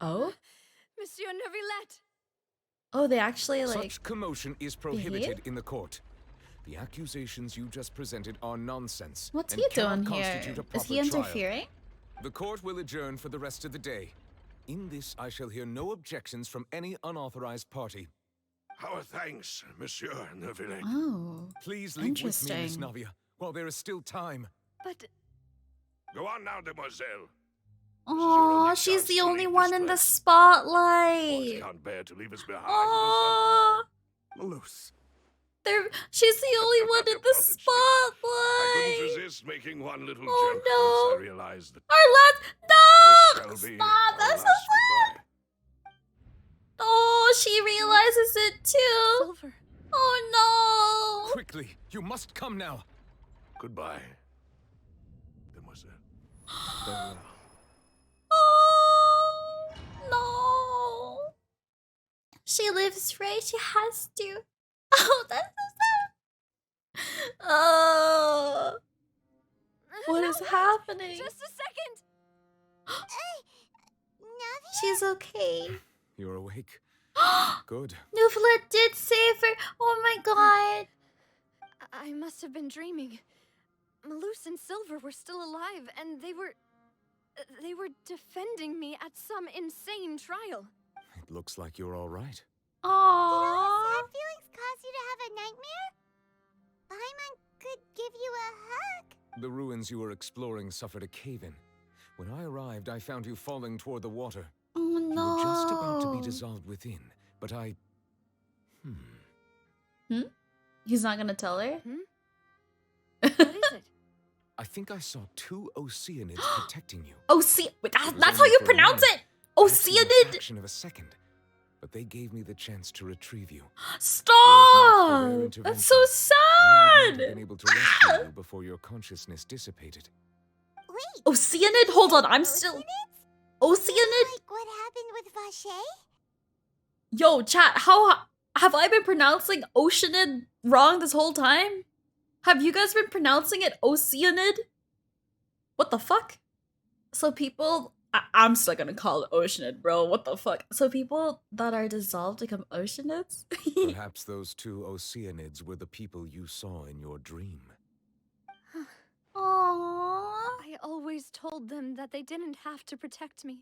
Oh? Monsieur Neuvillette! Oh, they actually, like... Such commotion is prohibited in the court. The accusations you just presented are nonsense. What's and he cannot doing here? constitute a Is proper he interfering? trial. The court will adjourn for the rest of the day. In this, I shall hear no objections from any unauthorized party. Our thanks, Monsieur Neuvillette. Oh, Please leave with me, Miss interesting. Navia, while there is still time. But... Go on now, demoiselle. Aw, she's the only one in the Boys spotlight. can't bear to leave us behind. Aw, Malus. she's the only one in the I spotlight. couldn't resist making one little Oh, joke no. once I realized that Our last... this No! shall be Stop, our that's so last sad. goodbye. Oh, she realizes it too. Silver. Oh, no. Quickly, you must come now. Goodbye, demoiselle. Oh, no. She lives right. She has to. Oh, that's so sad. Oh. What is happening? Just a second! Navia? She's okay. You're awake. Good. Neuvillette did save her. Oh my god. I must have been dreaming. Malus and Silver were still alive, and they were defending me at some insane trial. It looks like you're all right. Did all the Aww. sad feelings cause you to have a nightmare? Paimon could give you a hug. The ruins you were exploring suffered a cave-in. When I arrived, I found you falling toward the water. Oh You no. were just about to be dissolved within, but I... He's not gonna tell her? What is it? I think I saw two Oceanids protecting you. Wait, It was that's how only you for a pronounce moment, it! actually a Oceanid! fraction of a second. But they gave me the chance to retrieve you. Stop! Were it not for their That's so intervention, I wouldn't have sad! been able to rescue you before your consciousness dissipated. Wait. Oceanid? Hold on, I'm still... Oceanids? Oceanid? Like what happened with Vache? Yo, chat, how... Have I been pronouncing Oceanid wrong this whole time? Have you guys been pronouncing it Oceanid? What the fuck? So people... I'm still gonna call it Oceanid, bro. What the fuck? So people that are dissolved become Oceanids? Perhaps those two Oceanids were the people you saw in your dream. Aww. I always told them that they didn't have to protect me.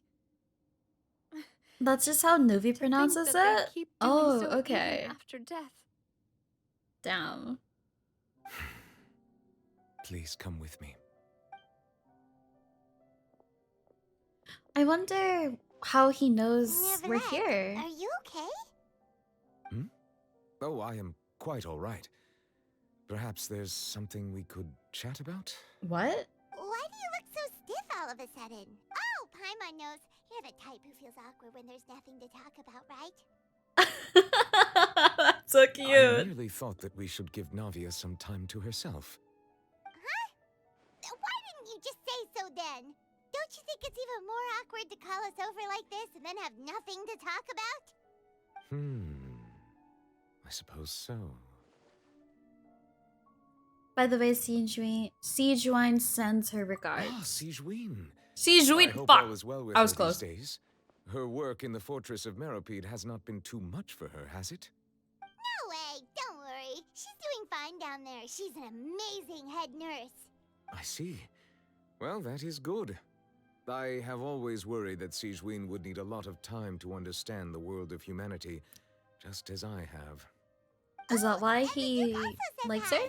That's just how Neuvie pronounces that it? they keep doing Oh, so okay. even after death. Damn. Please come with me. I wonder how he knows we're Neuvillette, here. Are you okay? Oh, I am quite all right. Perhaps there's something we could chat about? What? Why do you look so stiff all of a sudden? Oh, Paimon knows. You're the type who feels awkward when there's nothing to talk about, right? That's so I cute. merely thought that we should give Navia some time to herself. Huh? Why didn't you just say so then? Don't you think it's even more awkward to call us over like this and then have nothing to talk about? I suppose so. By the way, Sijuine sends her regards. Ah, Sijuine. I Sijuine, hope fuck! all is well with I was her close. these days. Her work in the fortress of Meropide has not been too much for her, has it? No way, don't worry. She's doing fine down there. She's an amazing head nurse. I see. Well, that is good. I have always worried that Sijuine would need a lot of time to understand the world of humanity, just as I have. Is that why And the he Duke also said likes hi. her?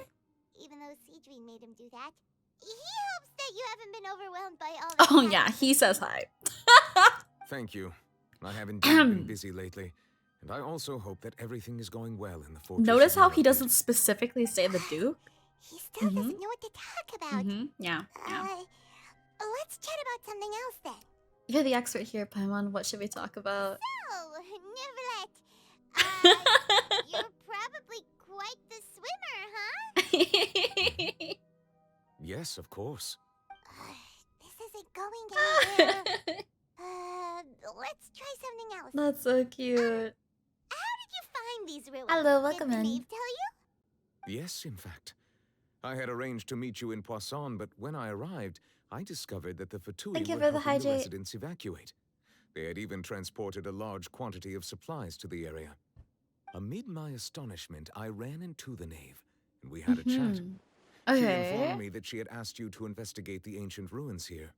Even though Sijuine made him do that. He hopes that you haven't been overwhelmed by all Oh the yeah, he says hi. Thank you. I have indeed been busy lately, and I also hope that everything is going well in the fortress. Notice of how he Meropide. doesn't specifically say the Duke? He still doesn't know what to talk about. Yeah, yeah. Let's chat about something else then. You're the expert here, Paimon. What should we talk about? Oh, Neuvillette. You're probably quite the swimmer, huh? Yes, of course. This isn't going anywhere. Let's try something else. That's so cute. How did you find these ruins? Hello, welcome Did the in. knave tell you? Yes, in fact. I had arranged to meet you in Poisson, but when I arrived, I discovered that the Fatui Thank you were for the helping the hydrate. residents evacuate. They had even transported a large quantity of supplies to the area. Amid my astonishment, I ran into the knave, and we had a chat. She informed me that she had asked you to investigate the ancient ruins here.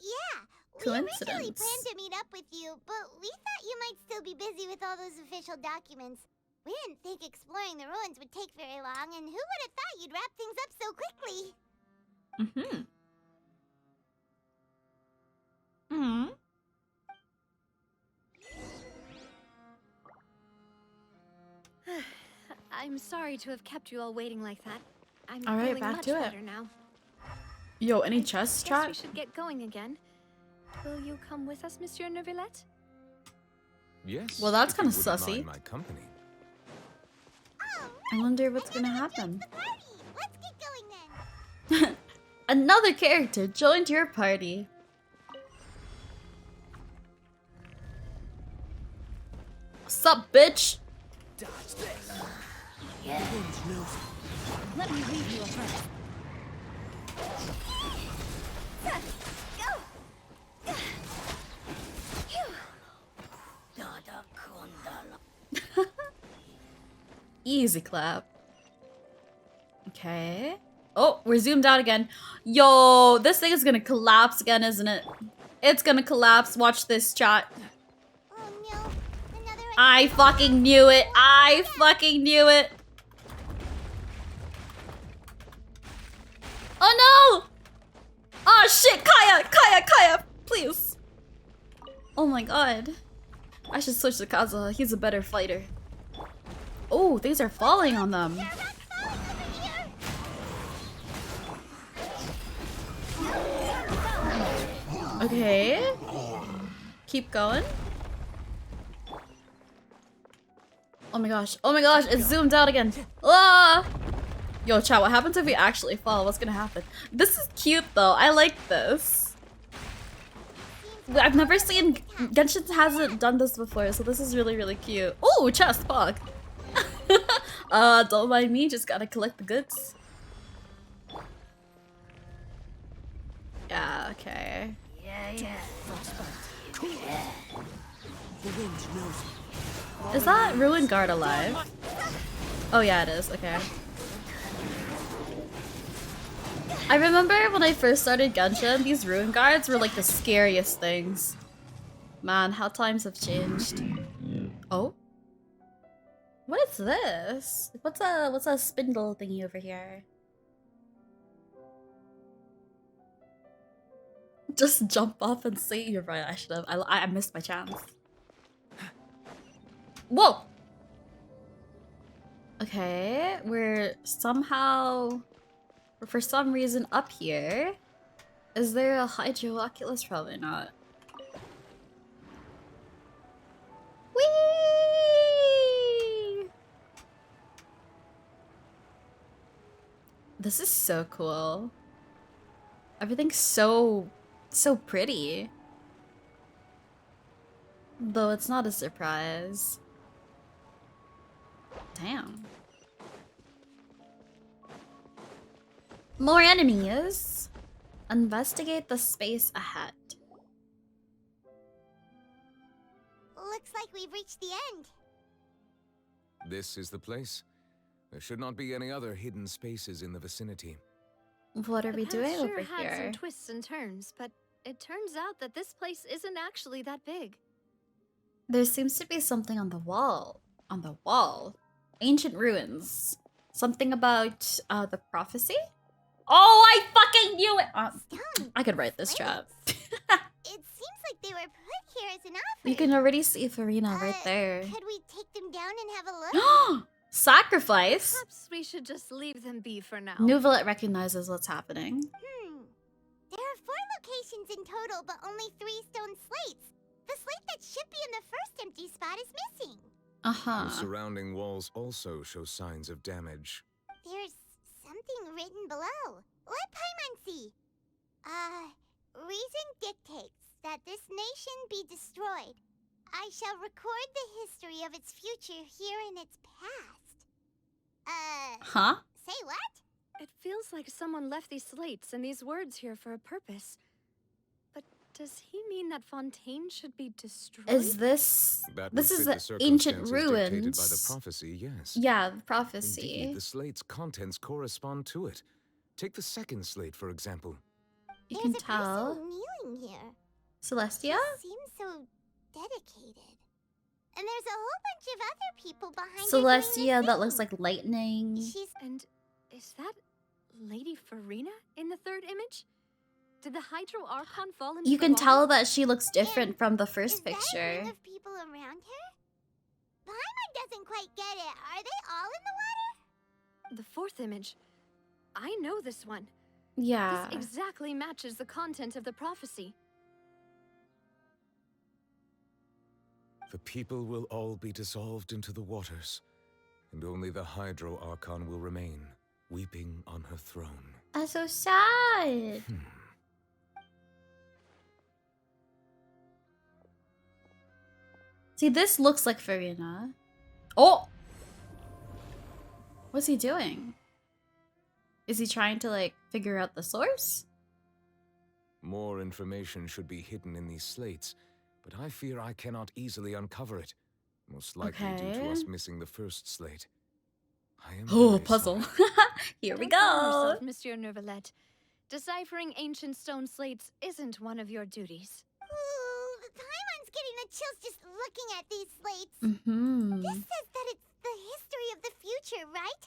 Yeah, we originally planned to meet up with you, but we thought you might still be busy with all those official documents. We didn't think exploring the ruins would take very long, and who would have thought you'd wrap things up so quickly? I'm sorry to have kept you all waiting like that. I'm All right, feeling back much to it. better now. Yo, any chest Guess we trap? should get going again. Will you come with us, Monsieur Neuvillette? Yes. Well, that's if you kind of wouldn't sussy. mind my company. I wonder what's gonna happen. Let's get going then. Another character joined your party. What's up, bitch? Dodge this. Yeah. Let me read you a verse. Easy clap. Okay. Oh, we're zoomed out again. Yo, this thing is gonna collapse again, isn't it? It's gonna collapse. Watch this, chat. I fucking knew it. I fucking knew it. Oh no! Oh shit, Kaya, please. Oh my god. I should switch to Kazuha. He's a better fighter. Oh, things are falling on them. Okay. Keep going. Oh my gosh, it's zoomed out again. Ah! Yo, chat, what happens if we actually fall? What's gonna happen? This is cute though. I like this. I've never seen... Genshin hasn't done this before, so this is really, really cute. Oh, chest, fuck. Don't mind me, just gotta collect the goods. Yeah, okay. Yeah. The wind knows. Is that Ruined Guard alive? Oh yeah, it is, okay. I remember when I first started Genshin, these Ruined Guards were like the scariest things. Man, how times have changed. Oh? What is this? What's a spindle thingy over here? Just jump off and say you're right. I should have. I missed my chance. Whoa! Okay, we're somehow, for some reason, up here. Is there a Hydro-Oculus? Probably not. Whee! This is so cool. Everything's so pretty. Though it's not a surprise. Damn. More enemies. Investigate the space ahead. Looks like we've reached the end. This is the place. There should not be any other hidden spaces in the vicinity. What are we doing Sure over had here? some twists and turns, but it turns out that this place isn't actually that big. There seems to be something on the wall. On the wall. Ancient ruins. Something about the prophecy? Oh, I fucking knew it! I could write this chat. It seems like they were put here as an offering. You can already see Furina right there. Could we take them down and have a look? Sacrifice? Perhaps we should just leave them be for now. Neuvillette recognizes what's happening. There are 4 locations in total, but only 3 stone slates. The slate that should be in the first empty spot is missing. The surrounding walls also show signs of damage. There's something written below. Let Paimon see. Reason dictates that this nation be destroyed. I shall record the history of its future here in its past. Huh? Say what? It feels like someone left these slates and these words here for a purpose. But does he mean that Fontaine should be destroyed? Is this... That This would is fit the the ancient circumstances dictated by the ruins. prophecy, yes. Yeah, the Indeed, prophecy. the slate's contents correspond to it. Take the second slate, for example. You can There's a tell. person kneeling here. Celestia? She seems so dedicated. And there's a whole bunch of other people behind her Celestia, doing the that looks same. like lightning. And is that Lady Furina in the third image? Did the Hydro Archon fall into You the can water? tell that she looks different from the first Is that a picture. ring of people around her? Paimon doesn't quite get it. Are they all in the water? The fourth image. I know this one. Yeah. This exactly matches the content of the prophecy. The people will all be dissolved into the waters, and only the Hydro Archon will remain, weeping on her throne. That's so sad. See, this looks like Furina. Oh! What's he doing? Is he trying to, like, figure out the source? More information should be hidden in these slates, but I fear I cannot easily uncover it. Most likely due to us missing the first slate. I am very puzzle. sorry. Here we Don't harm go. yourself, Monsieur Neuvillette. Deciphering ancient stone slates isn't one of your duties. Ooh, Paimon's getting the chills just looking at these slates. Mm-hmm. This says that it's the history of the future, right?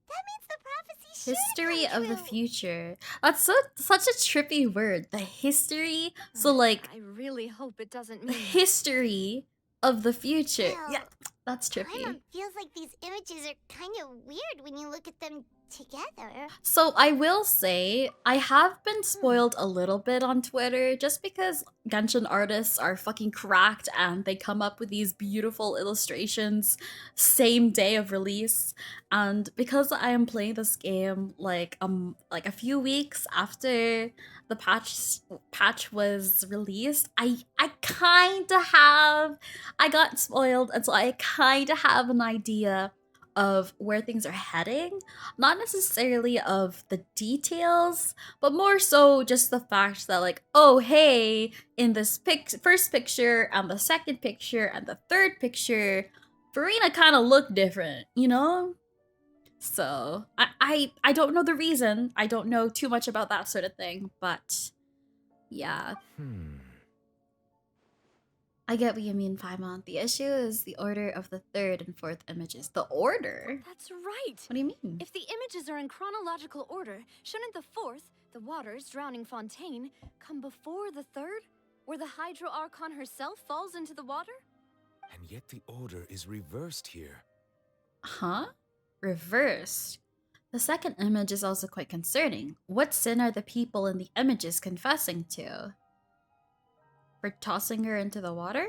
That means the prophecy should History come of the true. future. That's such a trippy word. The history. So, like, I really hope it doesn't the mean history of the future. Well, Yeah, that's trippy. Paimon feels like these images are kind of weird when you look at them together. So I will say, I have been spoiled a little bit on Twitter just because Genshin artists are fucking cracked and they come up with these beautiful illustrations same day of release. And because I am playing this game like a few weeks after the patch was released, I got spoiled, and so I kinda have an idea of where things are heading, not necessarily of the details, but more so just the fact that, like, oh hey, in this first picture and the second picture and the third picture, Furina kind of looked different, you know? So I don't know the reason. I don't know too much about that sort of thing, but yeah. I get what you mean, Paimon. The issue is the order of the third and fourth images. The order? That's right. What do you mean? If the images are in chronological order, shouldn't the fourth, the waters drowning Fontaine, come before the third, where the Hydro Archon herself falls into the water? And yet the order is reversed here. Huh? Reversed? The second image is also quite concerning. What sin are the people in the images confessing to? For tossing her into the water?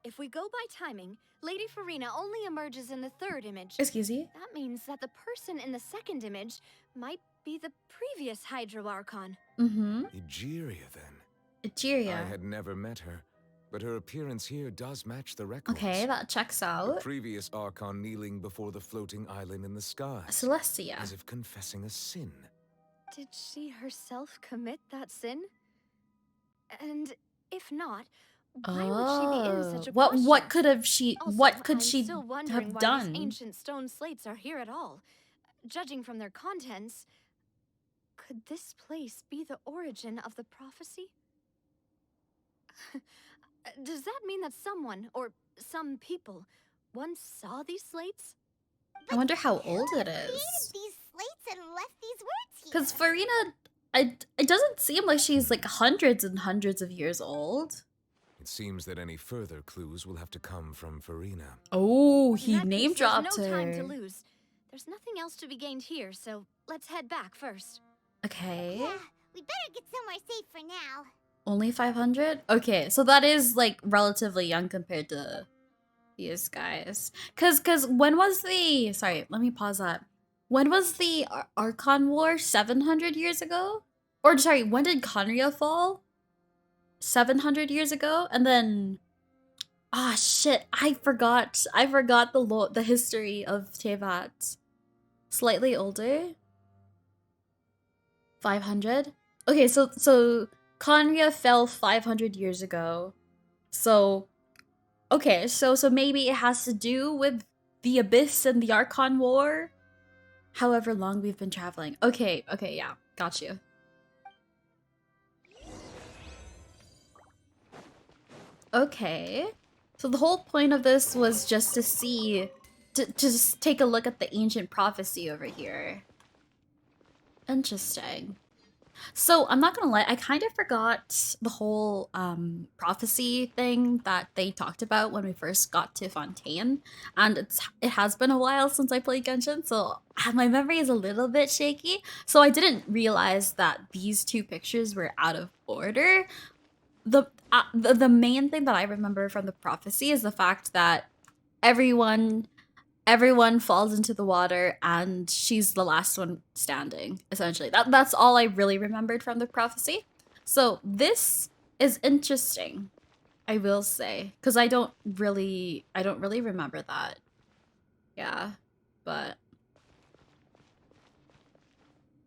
If we go by timing, Lady Furina only emerges in the third image. Excuse me? That means that the person in the second image might be the previous Hydro Archon. Mm-hmm. Egeria, then. Egeria. I had never met her, but her appearance here does match the records. Okay, that checks The out. previous Archon kneeling before the floating island in the sky. Celestia. As if confessing a sin. Did she herself commit that sin? And if not, why would she be in such a posture? What could have she Also, what could I'm she still wondering have why done? these ancient stone slates are here at all. Judging from their contents, could this place be the origin of the prophecy? Does that mean that someone, or some people, once saw these slates? I wonder how old it Created is. these slates and left these words here. Because Furina, it doesn't seem like she's like hundreds and hundreds of years old. It seems that any further clues will have to come from Furina. Oh, he In that name case, there's dropped no her. time to lose. There's nothing else to be gained here, so let's head back first. Okay. Yeah, we better get somewhere safe for now. Only 500? Okay, so that is like relatively young compared to these guys. Cause when was the, sorry, let me pause that. When was the Archon War? 700 years ago? Or sorry, when did Conria fall? 700 years ago? And then, shit, I forgot the history of Tevat. Slightly older? 500? Okay, so Conria fell 500 years ago. So okay, so maybe it has to do with the Abyss and the Archon War. However long we've been traveling. Okay, yeah, got you. Okay. So the whole point of this was just to see, to just take a look at the ancient prophecy over here. Interesting. So I'm not gonna lie, I kind of forgot the whole prophecy thing that they talked about when we first got to Fontaine, and it has been a while since I played Genshin, so my memory is a little bit shaky. So I didn't realize that these two pictures were out of order. The main thing that I remember from the prophecy is the fact that everyone falls into the water and she's the last one standing, essentially. That's all I really remembered from the prophecy. So this is interesting, I will say, because I don't really remember that. Yeah, but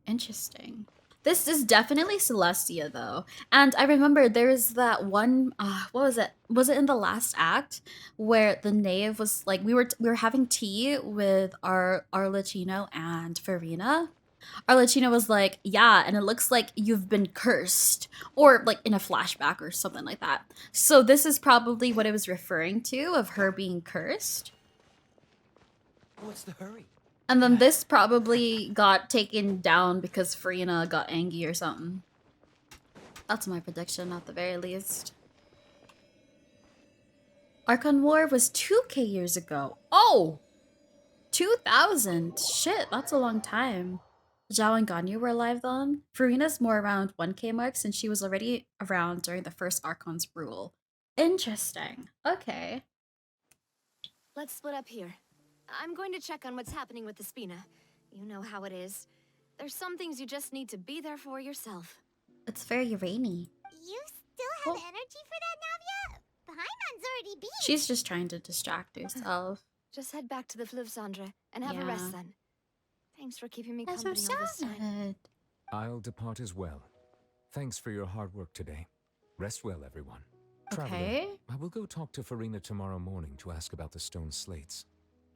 interesting. This is definitely Celestia, though. And I remember there was that one, what was it? Was it in the last act where the knave was like, we were having tea with our Arlecchino and Furina. Arlecchino was like, yeah, and it looks like you've been cursed, or like in a flashback or something like that. So this is probably what it was referring to, of her being cursed. What's the hurry? And then this probably got taken down because Furina got angry or something. That's my prediction at the very least. Archon War was 2k years ago. Oh! 2000. Shit, that's a long time. Zhao and Ganyu were alive then. Furina's more around 1k mark since she was already around during the first Archon's rule. Interesting. Okay. Let's split up here. I'm going to check on what's happening with the Spina. You know how it is. There's some things you just need to be there for yourself. It's very rainy. You still have energy for that, Navia? Paimon's already beat. She's just trying to distract herself. Just head back to the Fleuve Cendre and have a rest then. Thanks for keeping me That's company so all this time. I'll depart as well. Thanks for your hard work today. Rest well, everyone. Okay. Traveler, I will go talk to Furina tomorrow morning to ask about the stone slates.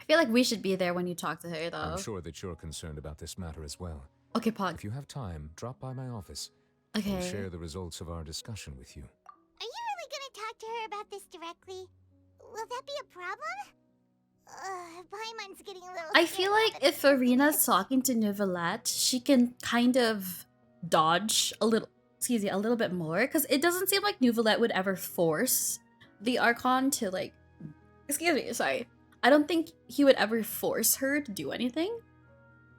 I feel like we should be there when you talk to her, though. I'm sure that you're concerned about this matter as well. Okay, Pog. If you have time, drop by my office. Okay. I'll share the results of our discussion with you. Are you really gonna talk to her about this directly? Will that be a problem? Paimon's getting a little I feel like if Furina's talking to Neuvillette, she can kind of dodge a little bit more, because it doesn't seem like Neuvillette would ever force the Archon to, like, sorry. I don't think he would ever force her to do anything.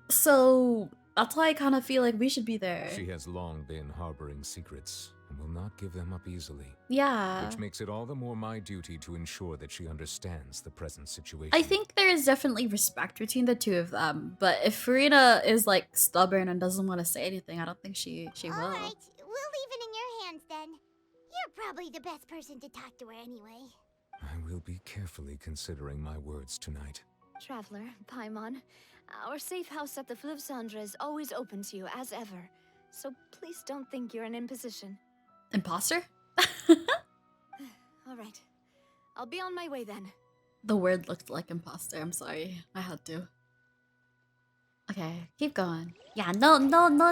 So that's why I kind of feel like we should be there. She has long been harboring secrets and will not give them up easily. Yeah. Which makes it all the more my duty to ensure that she understands the present situation. I think there is definitely respect between the two of them, but if Furina is like stubborn and doesn't want to say anything, I don't think she will. Alright, we'll leave it in your hands then. You're probably the best person to talk to her anyway. I will be carefully considering my words tonight. Traveler, Paimon, our safe house at the Fleuve Cendre is always open to you as ever. So please don't think you're an imposition. Imposter? All right. I'll be on my way then. The word looked like imposter. I'm sorry. I had to. Okay, keep going. Yeah, no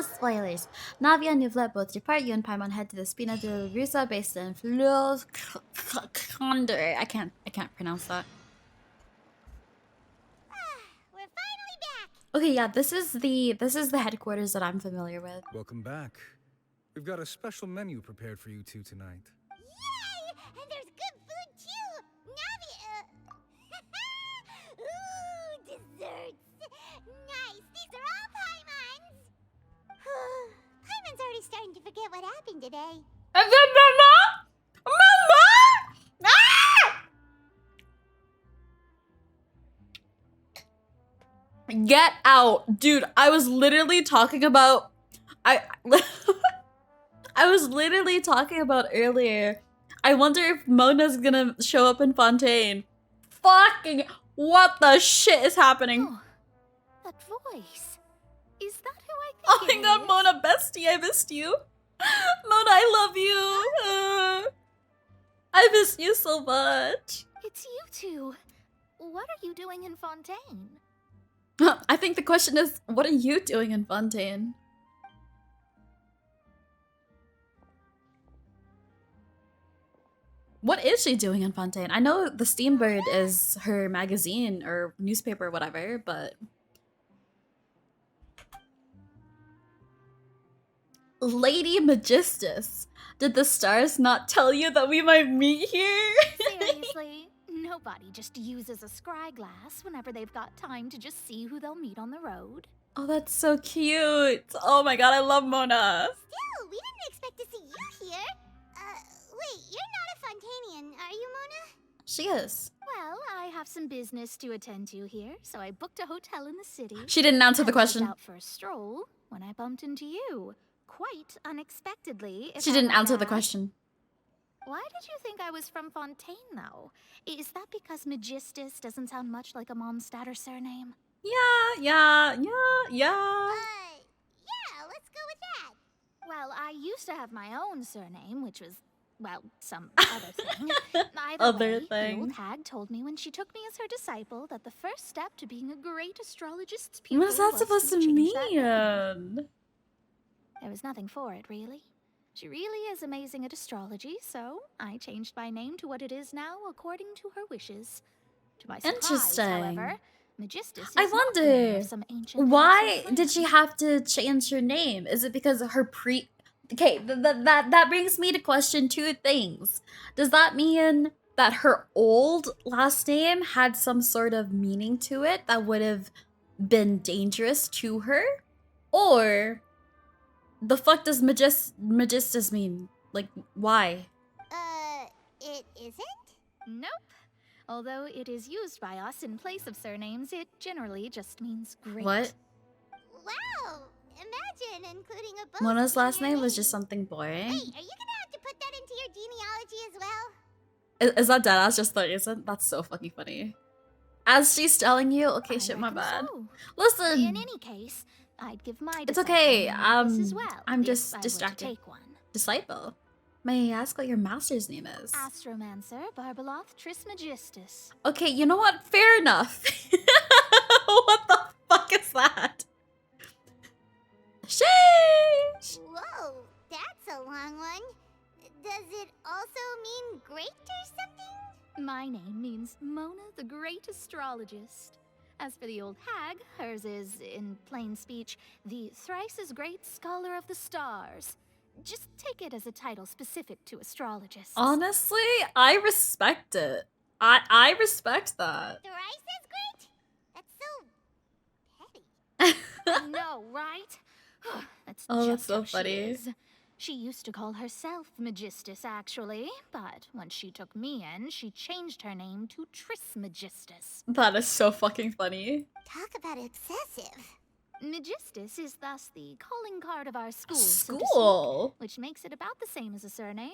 spoilers. Navia and Neuvillette both depart. You and Paimon head to the Spina de Rusa based in Fleuve Conder. I can't pronounce that. We're finally back. Okay, yeah, this is the headquarters that I'm familiar with. Welcome back. We've got a special menu prepared for you two tonight. Yay! And there's good food too. Navia. Ooh, desserts. Nice. These are all Paimon's. Paimon's already starting to forget what happened today. And then Mama! Ah! Get out. Dude, I was literally talking about I was literally talking about earlier. I wonder if Mona's gonna show up in Fontaine. Fucking what the shit is happening? Oh, that voice. Is that who I Oh think my god, Mona, bestie, I missed you. Mona, I love you. I miss you so much. It's you two. What are you doing in Fontaine? I think the question is, what are you doing in Fontaine? What is she doing in Fontaine? I know the Steambird is her magazine or newspaper or whatever, but... Lady Magistus, did the stars not tell you that we might meet here? Seriously, nobody just uses a scry glass whenever they've got time to just see who they'll meet on the road. Oh, that's so cute. Oh my god, I love Mona. Still, we didn't expect to see you here. Wait, you're not a Fontanian, are you, Mona? She is. Well, I have some business to attend to here, so I booked a hotel in the city. She didn't answer the I was question. out for a stroll when I bumped into you. Quite unexpectedly. She didn't answer the question. Why did you think I was from Fontaine, though? Is that because Magistus doesn't sound much like a Mondstadter surname? Yeah. Yeah, let's go with that. Well, I used to have my own surname, which was, well, some other thing. Other The thing. old hag told me when she took me as her disciple that the first step to being a great astrologist's pupil What is that was supposed to change that name. mean? There was nothing for it, really. She really is amazing at astrology, so I changed my name to what it is now according to her wishes. To my surprise, Interesting. however, Magistus is I not the name wonder, of some ancient why house or did she have to change her name? Is it because of her Okay, that brings me to question two things. Does that mean that her old last name had some sort of meaning to it that would have been dangerous to her? Or the fuck does Magistus mean? Like, why? It isn't? Nope. Although it is used by us in place of surnames, it generally just means great. What? Wow! Imagine including a both Mona's in last your name was just something boring. Wait, are you gonna have to put that into your genealogy as well? Is that deadass just the reason? That's so fucking funny. As she's telling you, okay, shit, my bad. So. Listen, In any case, I'd give my it's okay. disciple this as well, I'm if just I were to distracted. take one. Disciple. May I ask what your master's name is? Astromancer Barbeloth Trismegistus. Okay, you know what? Fair enough. What the fuck is that? Sheesh! Whoa, that's a long one. Does it also mean great or something? My name means Mona the Great Astrologist. As for the old hag, hers is, in plain speech, the thrice as great scholar of the stars. Just take it as a title specific to astrologists. Honestly, I respect it. I respect that. Thrice as great? That's so petty. I know, right? That's Oh, that's just so how she funny. is. She used to call herself Magistus, actually, but when she took me in, she changed her name to Trismegistus. That is so fucking funny. Talk about excessive. Magistus is thus the calling card of our school, so to School? speak, which makes it about the same as a surname.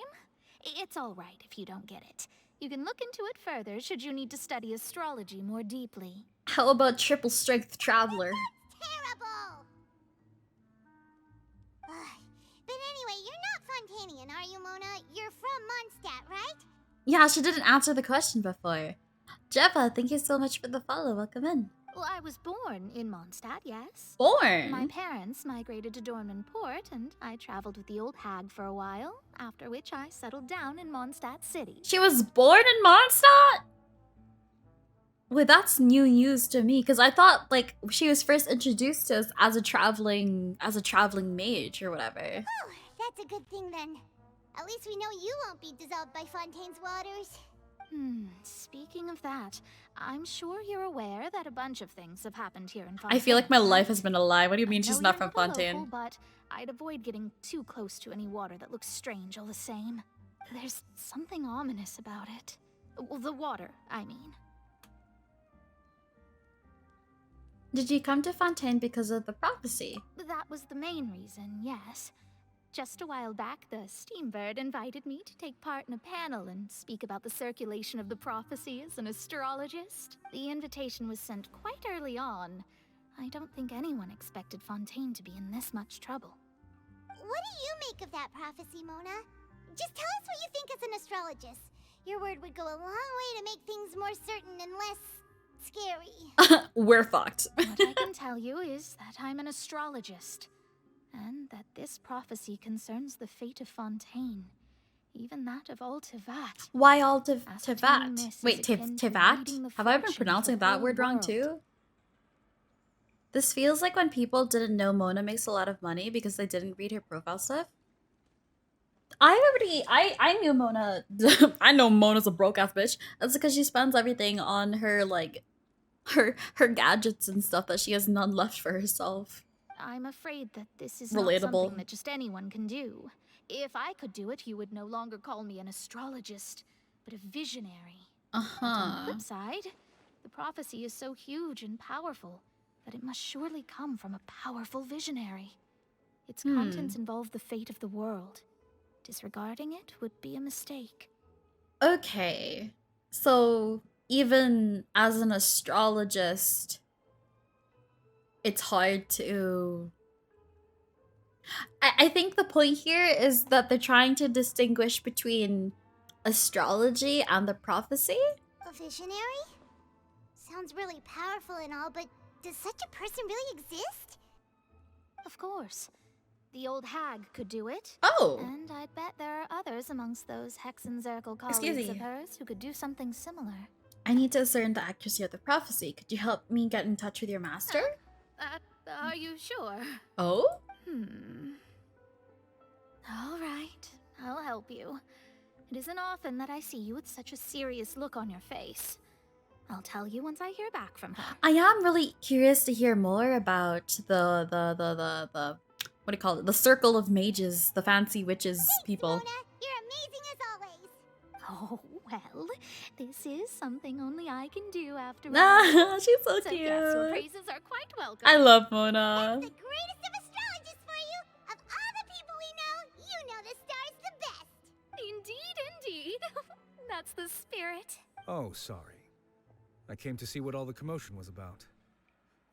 It's all right if you don't get it. You can look into it further should you need to study astrology more deeply. How about triple strength traveler? Terrible! But anyway, you're not Fontanian, are you, Mona? You're from Mondstadt, right? Yeah, she didn't answer the question before. Jeva, thank you so much for the follow. Welcome in. Well, I was born in Mondstadt, yes. Born? My parents migrated to Dornman Port, and I traveled with the old hag for a while, after which I settled down in Mondstadt City. She was born in Mondstadt? Wait, that's new news to me, because I thought, like, she was first introduced to us as a traveling mage or whatever. Oh, that's a good thing then. At least we know you won't be dissolved by Fontaine's waters. Speaking of that, I'm sure you're aware that a bunch of things have happened here in Fontaine. I feel like my life has been a lie. What do you mean I she's know not you're from not a local, Fontaine? but I'd avoid getting too close to any water that looks strange all the same. There's something ominous about it. Well, the water, I mean. Did you come to Fontaine because of the prophecy? That was the main reason, yes. Just a while back, the Steambird invited me to take part in a panel and speak about the circulation of the prophecy as an astrologist. The invitation was sent quite early on. I don't think anyone expected Fontaine to be in this much trouble. What do you make of that prophecy, Mona? Just tell us what you think as an astrologist. Your word would go a long way to make things more certain and less scary. We're fucked. What I can tell you is that I'm an astrologist, and that this prophecy concerns the fate of Fontaine, even that of all Tevat. Why all Ascertaining Tevat? this is Wait, akin to Tevat? reading the Have I been fortunes of pronouncing the that whole word wrong world. too? This feels like when people didn't know Mona makes a lot of money because they didn't read her profile stuff. I knew Mona. I know Mona's a broke ass bitch. That's because she spends everything on her like her gadgets and stuff that she has none left for herself. I'm afraid that this is not Relatable. something that just anyone can do. If I could do it, you would no longer call me an astrologist, but a visionary. But on the flip side, the prophecy is so huge and powerful that it must surely come from a powerful visionary. Its contents involve the fate of the world. Disregarding it would be a mistake. Okay, so even as an astrologist, it's hard to... I think the point here is that they're trying to distinguish between astrology and the prophecy. A visionary? Sounds really powerful and all, but does such a person really exist? Of course. The old hag could do it. Oh! And I bet there are others amongst those Hexenzirkel Excuse colleagues me. of hers who could do something similar. I need to discern the accuracy of the prophecy. Could you help me get in touch with your master? Are you sure? Oh? All right, I'll help you. It isn't often that I see you with such a serious look on your face. I'll tell you once I hear back from her. I am really curious to hear more about the what do you call it? The circle of mages, the fancy witches people. Mona, you're amazing as always. Oh, well, this is something only I can do after all. Ah, she's so So yes, your cute. praises are quite welcome. I love Mona. The greatest of astrologists for you. Of all the people we know, you know the star's the best. Indeed. That's the spirit. Oh, sorry. I came to see what all the commotion was about.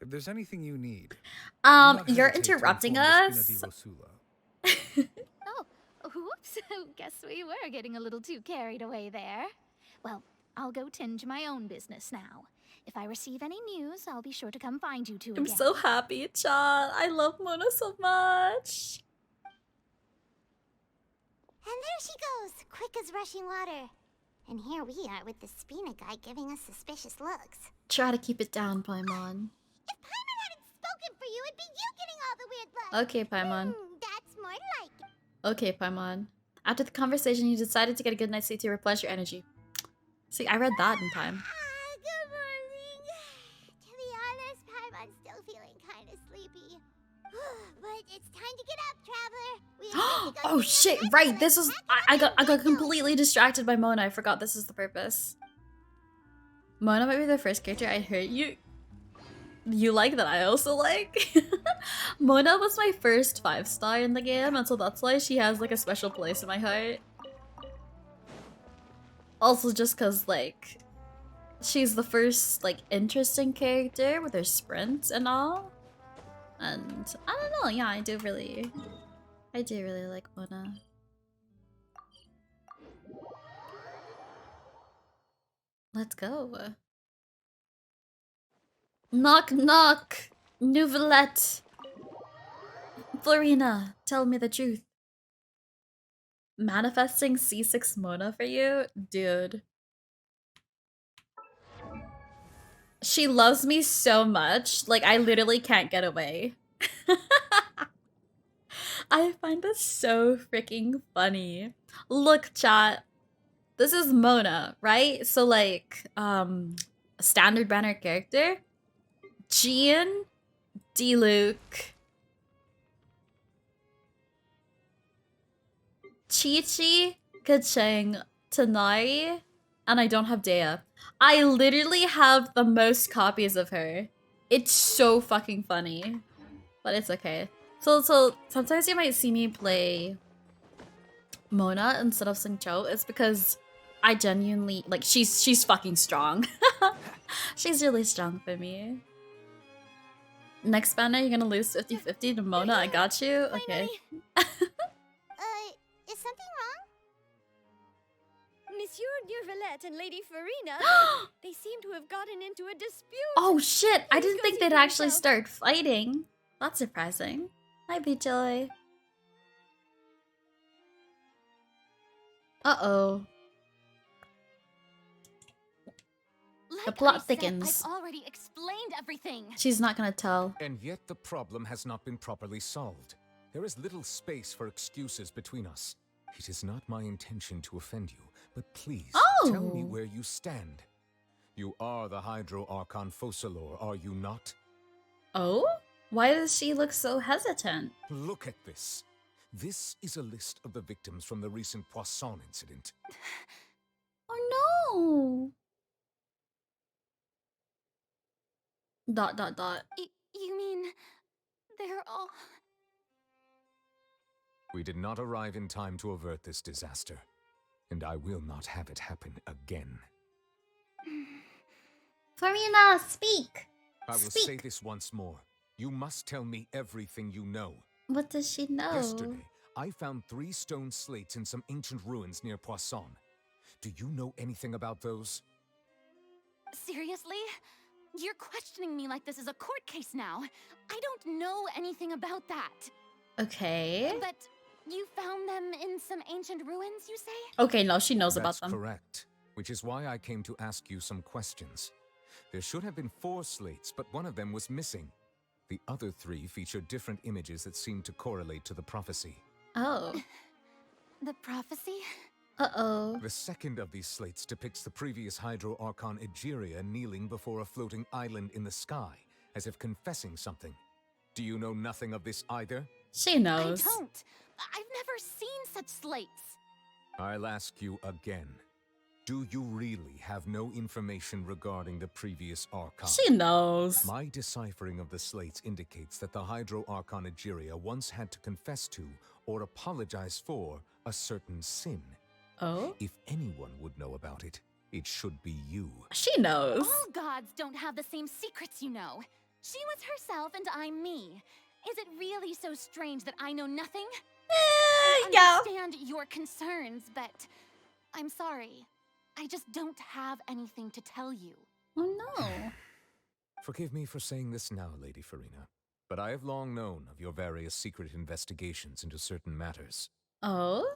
If there's anything you need, do not You're hesitate to interrupting inform the us. Spina di Rosula. Oh, whoops. Guess we were getting a little too carried away there. Well, I'll go tend to my own business now. If I receive any news, I'll be sure to come find you two I'm again. so happy, Chan. I love Mona so much. And there she goes, quick as rushing water. And here we are with the Spina guy giving us suspicious looks. Try to keep it down, Paimon. If Paimon hadn't spoken for you, it'd be you getting all the weird looks. Okay, Paimon. That's more like it. Okay, Paimon. After the conversation, you decided to get a good night's sleep to replenish your energy. See, I read that in time. Good morning. To be honest, Paimon's still feeling kind of sleepy. But it's time to get up, traveler. We have to go Oh see shit! our Right, festival. this was I got completely distracted by Mona. I forgot this is the purpose. Mona might be the first character I heard you like that I also like. Mona was my first 5-star in the game, and so that's why she has like a special place in my heart. Also, just cause like she's the first like interesting character with her sprints and all. And I don't know, yeah, I do really like Mona. Let's go. Knock knock! Neuvillette! Furina, tell me the truth. Manifesting C6 Mona for you? Dude. She loves me so much, like I literally can't get away. I find this so freaking funny. Look, chat. This is Mona, right? So like, a standard banner character. Gian, Diluc, Chi-Chi, Kacheng, Tanari, and I don't have Dea. I literally have the most copies of her. It's so fucking funny. But it's okay. So sometimes you might see me play Mona instead of Xingqiu. It's because I genuinely like she's fucking strong. She's really strong for me. Next banner, you're gonna lose 50-50 to Mona. I got you. Okay. Is something wrong? Monsieur Neuvillette and Lady Furina, they seem to have gotten into a dispute. Oh shit! I Please didn't go think see they'd for actually yourself. start fighting. That's surprising. Hi, Bejoy. Uh-oh. The plot thickens. I've already explained everything. She's not gonna tell. And yet the problem has not been properly solved. There is little space for excuses between us. It is not my intention to offend you, but please tell me where you stand. You are the Hydro Archon Focalor, are you not? Oh? Why does she look so hesitant? Look at this. This is a list of the victims from the recent Poisson incident. Oh no! Dot. You mean they're all... We did not arrive in time to avert this disaster, and I will not have it happen again. Furina, speak! I will say this once more. You must tell me everything you know. What does she know? Yesterday, I found 3 stone slates in some ancient ruins near Poisson. Do you know anything about those? Seriously? You're questioning me like this is a court case now. I don't know anything about that. Okay. But you found them in some ancient ruins, you say? Okay, no, she knows about them. That's correct, which is why I came to ask you some questions. There should have been 4 slates, but one of them was missing. The other 3 featured different images that seemed to correlate to the prophecy. Oh. The prophecy? Uh-oh. The second of these slates depicts the previous Hydro Archon Egeria kneeling before a floating island in the sky, as if confessing something. Do you know nothing of this either? She knows. I don't. I've never seen such slates. I'll ask you again. Do you really have no information regarding the previous Archon? She knows. My deciphering of the slates indicates that the Hydro Archon Egeria once had to confess to, or apologize for, a certain sin. Oh? If anyone would know about it, it should be you. She knows. All gods don't have the same secrets, you know. She was herself and I'm me. Is it really so strange that I know nothing? I understand your concerns, but I'm sorry. I just don't have anything to tell you. Oh no. Forgive me for saying this now, Lady Furina, but I have long known of your various secret investigations into certain matters. Oh?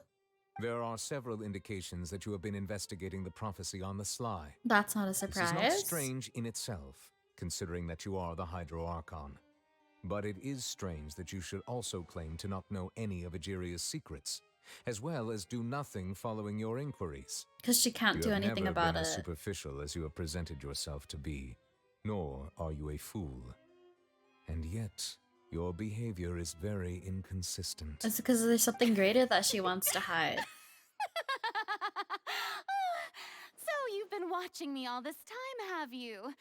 There are several indications that you have been investigating the prophecy on the sly. That's not a surprise. This is not strange in itself, considering that you are the Hydro Archon. But it is strange that you should also claim to not know any of Egeria's secrets, as well as do nothing following your inquiries. Because she can't do anything about You have never been as it. superficial as you have presented yourself to be, nor are you a fool. And yet, your behavior is very inconsistent. It's because there's something greater that she wants to hide. So you've been watching me all this time, have you?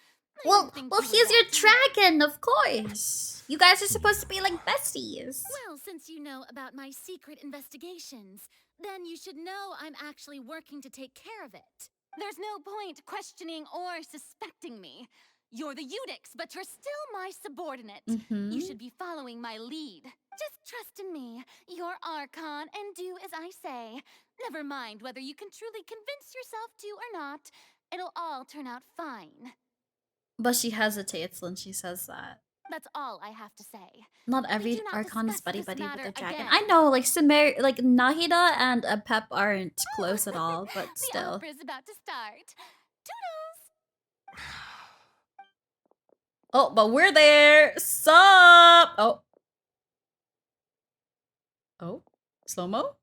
Well, he's your dragon, of course. You guys are supposed to be like besties. Well, since you know about my secret investigations, then you should know I'm actually working to take care of it. There's no point questioning or suspecting me. You're the Eudix, but you're still my subordinate. You should be following my lead. Just trust in me, your Archon, and do as I say. Never mind whether you can truly convince yourself to or not. It'll all turn out fine. But she hesitates when she says that. That's all I have to say. Not every do not Archon is discuss this buddy with a matter dragon. again. I know, like Nahida and Pep aren't close at all, but The still. opera's about to start. Toodles! Oh, but we're there. Sup? Oh. Oh? Slow-mo?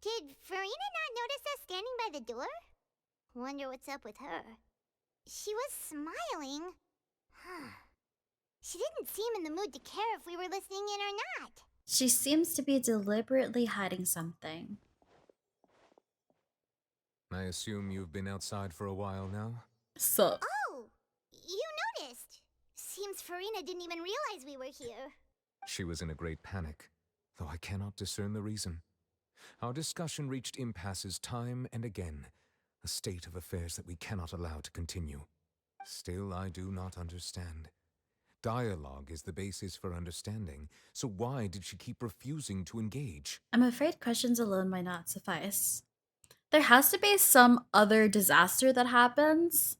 Did Furina not notice us standing by the door? Wonder what's up with her. She was smiling. She didn't seem in the mood to care if we were listening in or not. She seems to be deliberately hiding something. I assume you've been outside for a while now? Sup? Oh, you noticed. Seems Furina didn't even realize we were here. She was in a great panic, though I cannot discern the reason. Our discussion reached impasses time and again, a state of affairs that we cannot allow to continue. Still, I do not understand. Dialogue is the basis for understanding, so why did she keep refusing to engage? I'm afraid questions alone might not suffice. There has to be some other disaster that happens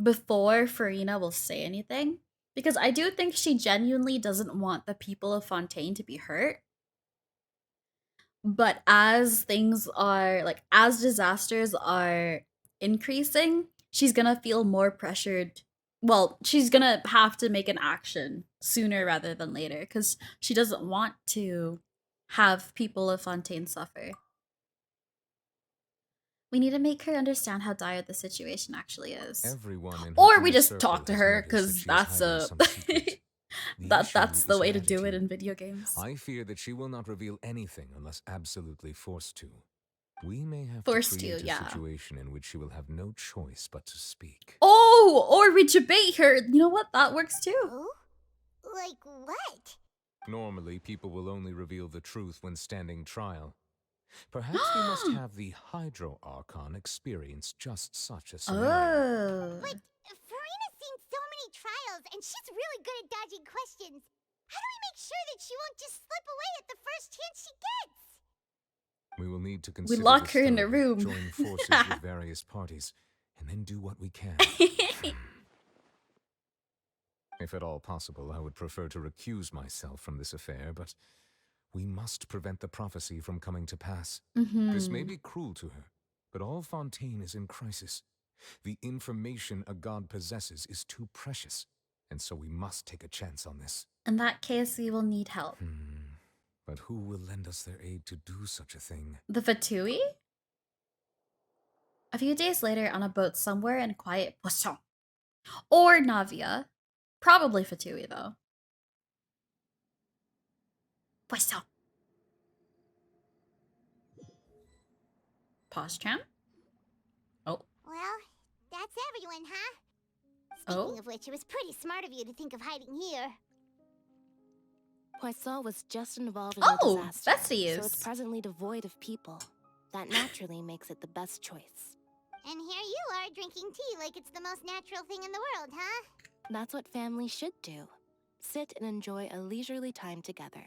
before Furina will say anything. Because I do think she genuinely doesn't want the people of Fontaine to be hurt. But as things are, like, as disasters are increasing, she's gonna feel more pressured. Well, she's gonna have to make an action sooner rather than later because she doesn't want to have people of Fontaine suffer. We need to make her understand how dire the situation actually is. Everyone in her Or we inner just circle talk to has her noticed because she is that's hiding a some secret. The that's issue the is way her to do it in attitude. video games. I fear that she will not reveal anything unless absolutely forced to. We may have Forced to to, create a yeah. situation in which she will have no choice but to speak. Oh, or we debate her. You know what? That works too. Oh? Like what? Normally, people will only reveal the truth when standing trial. Perhaps we must have the Hydro Archon experience just such a scenario. Oh. But Furina's seen so many trials, and she's really good at dodging questions. How do we make sure that she won't just slip away at the first chance she gets? We will need to consider lock this her in a thoroughly, room. join forces with various parties, and then do what we can. If at all possible, I would prefer to recuse myself from this affair, but we must prevent the prophecy from coming to pass. This may be cruel to her, but all Fontaine is in crisis. The information a god possesses is too precious, and so we must take a chance on this. In that case, we will need help. But who will lend us their aid to do such a thing? The Fatui? A few days later, on a boat somewhere in quiet Poisson. Or Navia. Probably Fatui, though. Poisson. Pause chan? Oh. Well, that's everyone, huh? Oh. Speaking of which, it was pretty smart of you to think of hiding here. Poisson was just involved in a disaster, besties. so it's presently devoid of people. That naturally makes it the best choice. And here you are drinking tea like it's the most natural thing in the world, huh? That's what families should do. Sit and enjoy a leisurely time together.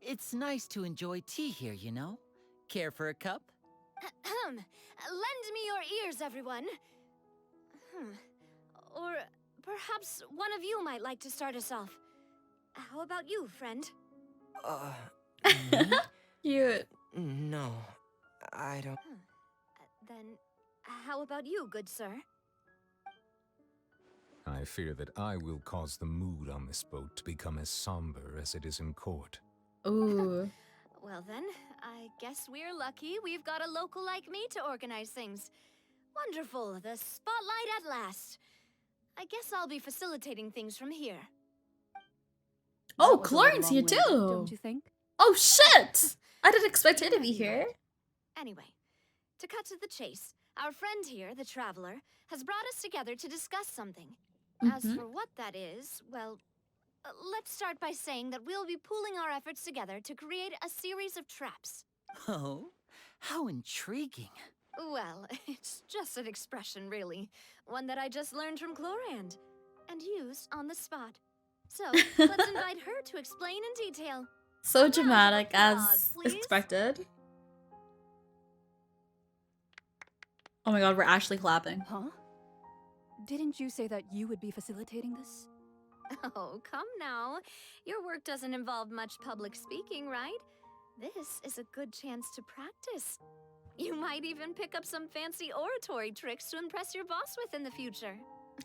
It's nice to enjoy tea here, you know? Care for a cup? Lend me your ears, everyone. Or perhaps one of you might like to start us off. How about you, friend? Cute. No, I don't. Then, how about you, good sir? I fear that I will cause the mood on this boat to become as somber as it is in court. Ooh. Well then, I guess we're lucky we've got a local like me to organize things. Wonderful, the spotlight at last. I guess I'll be facilitating things from here. Oh, Chlorine's here too. Don't you think? Oh shit! I didn't expect her to be here. Anyway, to cut to the chase, our friend here, the Traveler, has brought us together to discuss something. As for what that is, well, let's start by saying that we'll be pooling our efforts together to create a series of traps. Oh, how intriguing. Well, it's just an expression, really. One that I just learned from Chlorand and used on the spot. So, let's invite her to explain in detail. So dramatic applause, as please. expected. Oh my god, we're actually clapping. Huh? Didn't you say that you would be facilitating this? Oh, come now. Your work doesn't involve much public speaking, right? This is a good chance to practice. You might even pick up some fancy oratory tricks to impress your boss with in the future.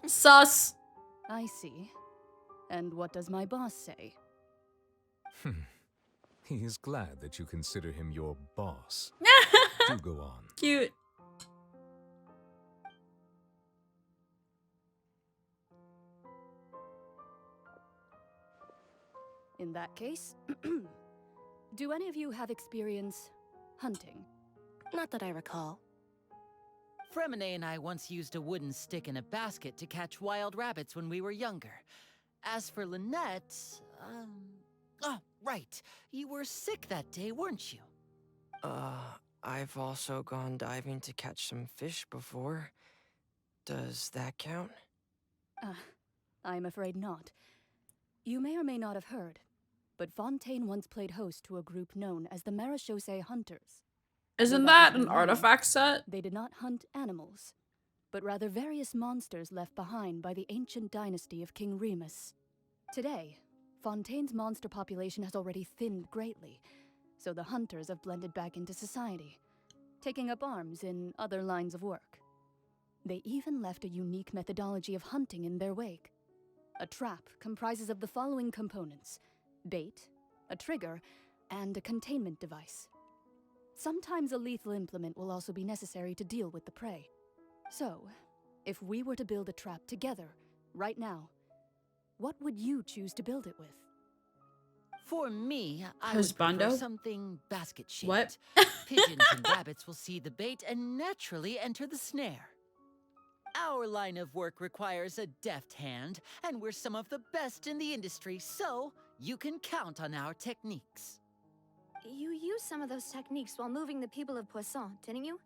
Sus. I see. And what does my boss say? He is glad that you consider him your boss. Do go on. Cute. In that case, do any of you have experience hunting? Not that I recall. Fremine and I once used a wooden stick in a basket to catch wild rabbits when we were younger. As for Lynette, oh, right. You were sick that day, weren't you? I've also gone diving to catch some fish before. Does that count? I'm afraid not. You may or may not have heard, but Fontaine once played host to a group known as the Marechaussee Hunters. Isn't Though that was an their name, artifact set? They did not hunt animals, but rather various monsters left behind by the ancient dynasty of King Remus. Today, Fontaine's monster population has already thinned greatly, so the hunters have blended back into society, taking up arms in other lines of work. They even left a unique methodology of hunting in their wake. A trap comprises of the following components: bait, a trigger, and a containment device. Sometimes a lethal implement will also be necessary to deal with the prey. So, if we were to build a trap together, right now, what would you choose to build it with? For me, I would prefer Husbando? something basket-shaped. What? Pigeons and rabbits will see the bait and naturally enter the snare. Our line of work requires a deft hand, and we're some of the best in the industry, so you can count on our techniques. You used some of those techniques while moving the people of Poisson, didn't you?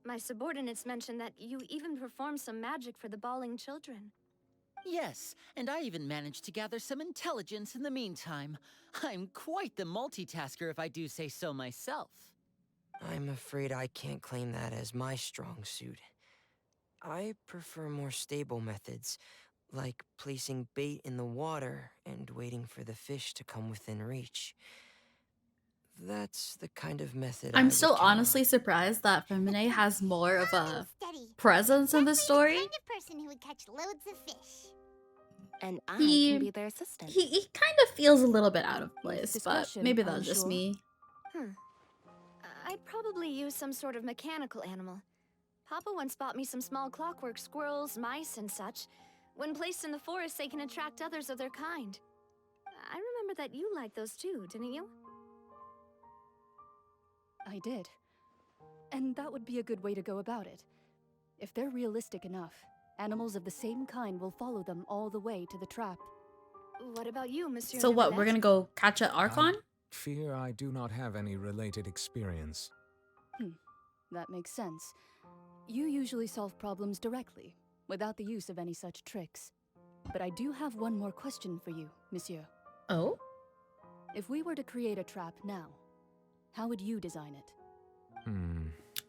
My subordinates mentioned that you even performed some magic for the bawling children. Yes, and I even managed to gather some intelligence in the meantime. I'm quite the multitasker if I do say so myself. I'm afraid I can't claim that as my strong suit. I prefer more stable methods, like placing bait in the water and waiting for the fish to come within reach. That's the kind of method I I'm would still count on. honestly surprised that Femine has more of a presence in the story. The kind of person who would catch loads of fish. And I He- can be their assistant. He kind of feels a little bit out of place, but Discussion, maybe I'm that's just sure. me. I'd probably use some sort of mechanical animal. Papa once bought me some small clockwork squirrels, mice, and such. When placed in the forest, they can attract others of their kind. I remember that you liked those too, didn't you? I did. And that would be a good way to go about it. If they're realistic enough, animals of the same kind will follow them all the way to the trap. What about you, Monsieur So what, we're Neuvillette? gonna go catch an Archon? Fear I do not have any related experience. That makes sense. You usually solve problems directly, without the use of any such tricks. But I do have one more question for you, Monsieur. Oh? If we were to create a trap now, how would you design it?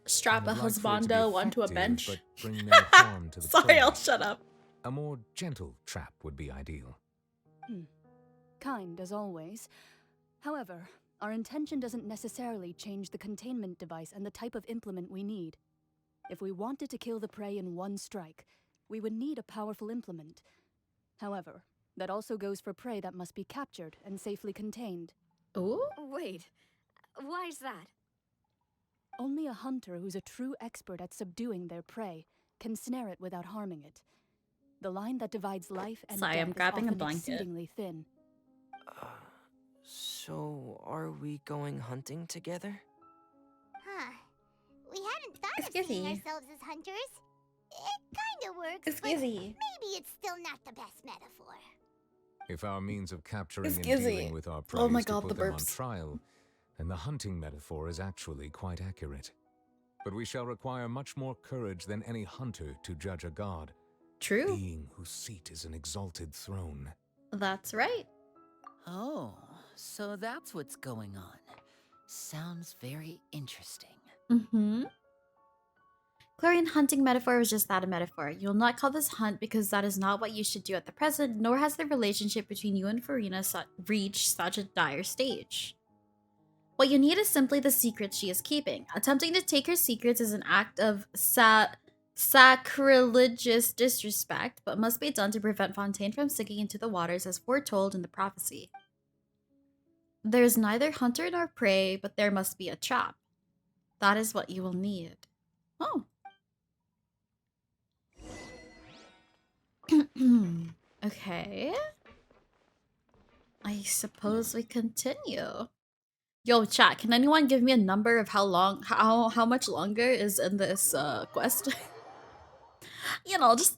Strap a I would like for it to be husbando onto a effective, bench. but bring no harm to the Sorry, prey. I'll shut up. A more gentle trap would be ideal. Kind as always. However, our intention doesn't necessarily change the containment device and the type of implement we need. If we wanted to kill the prey in one strike, we would need a powerful implement. However, that also goes for prey that must be captured and safely contained. Ooh? Wait, why's that? Only a hunter who's a true expert at subduing their prey can snare it without harming it. The line that divides life and Sorry, death I'm is grabbing a often blanket. exceedingly thin. So, are we going hunting together? Huh. We hadn't thought of Excuse seeing me. ourselves as hunters. It kind of works, Excuse but me. maybe it's still not the best metaphor. If our means of capturing and Excuse me. dealing with our prey Oh my is to God, put the them on burps. trial, then the hunting metaphor is actually quite accurate. But we shall require much more courage than any hunter to judge a god. True. Being whose seat is an exalted throne. That's right. Oh, so that's what's going on. Sounds very interesting. Mm-hmm. Clarion hunting metaphor was just that, a metaphor. You'll not call this hunt because that is not what you should do at the present, nor has the relationship between you and Furina reached such a dire stage. What you need is simply the secrets she is keeping. Attempting to take her secrets is an act of sacrilegious disrespect, but must be done to prevent Fontaine from sinking into the waters as foretold in the prophecy. There is neither hunter nor prey, but there must be a trap. That is what you will need. Oh. Okay. I suppose we continue. Yo, chat, can anyone give me a number of how much longer is in this quest? You know, just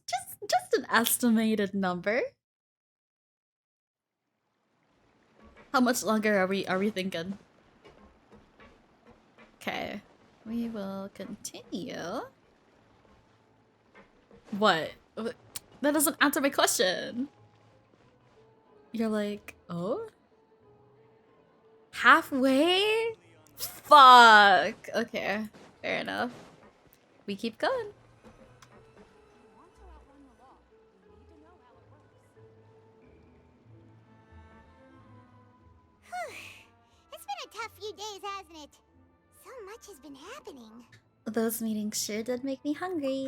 an estimated number. How much longer are we thinking? Okay. We will continue. What? That doesn't answer my question. You're like, oh? Halfway? Fuck. Okay, fair enough. We keep going. It's been a tough few days, hasn't it? So much has been happening. Those meetings sure did make me hungry.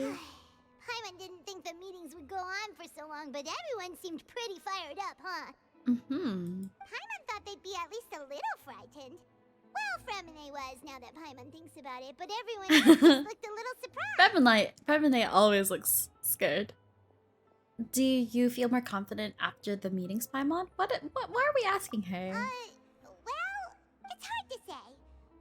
Paimon didn't think the meetings would go on for so long, but everyone seemed pretty fired up, huh? Mm-hmm. Paimon thought they'd be at least a little frightened. Well, Fremine was, now that Paimon thinks about it, but everyone else just looked a little surprised. Femini always looks scared. Do you feel more confident after the meetings, Paimon? What are we asking her? Well, it's hard to say.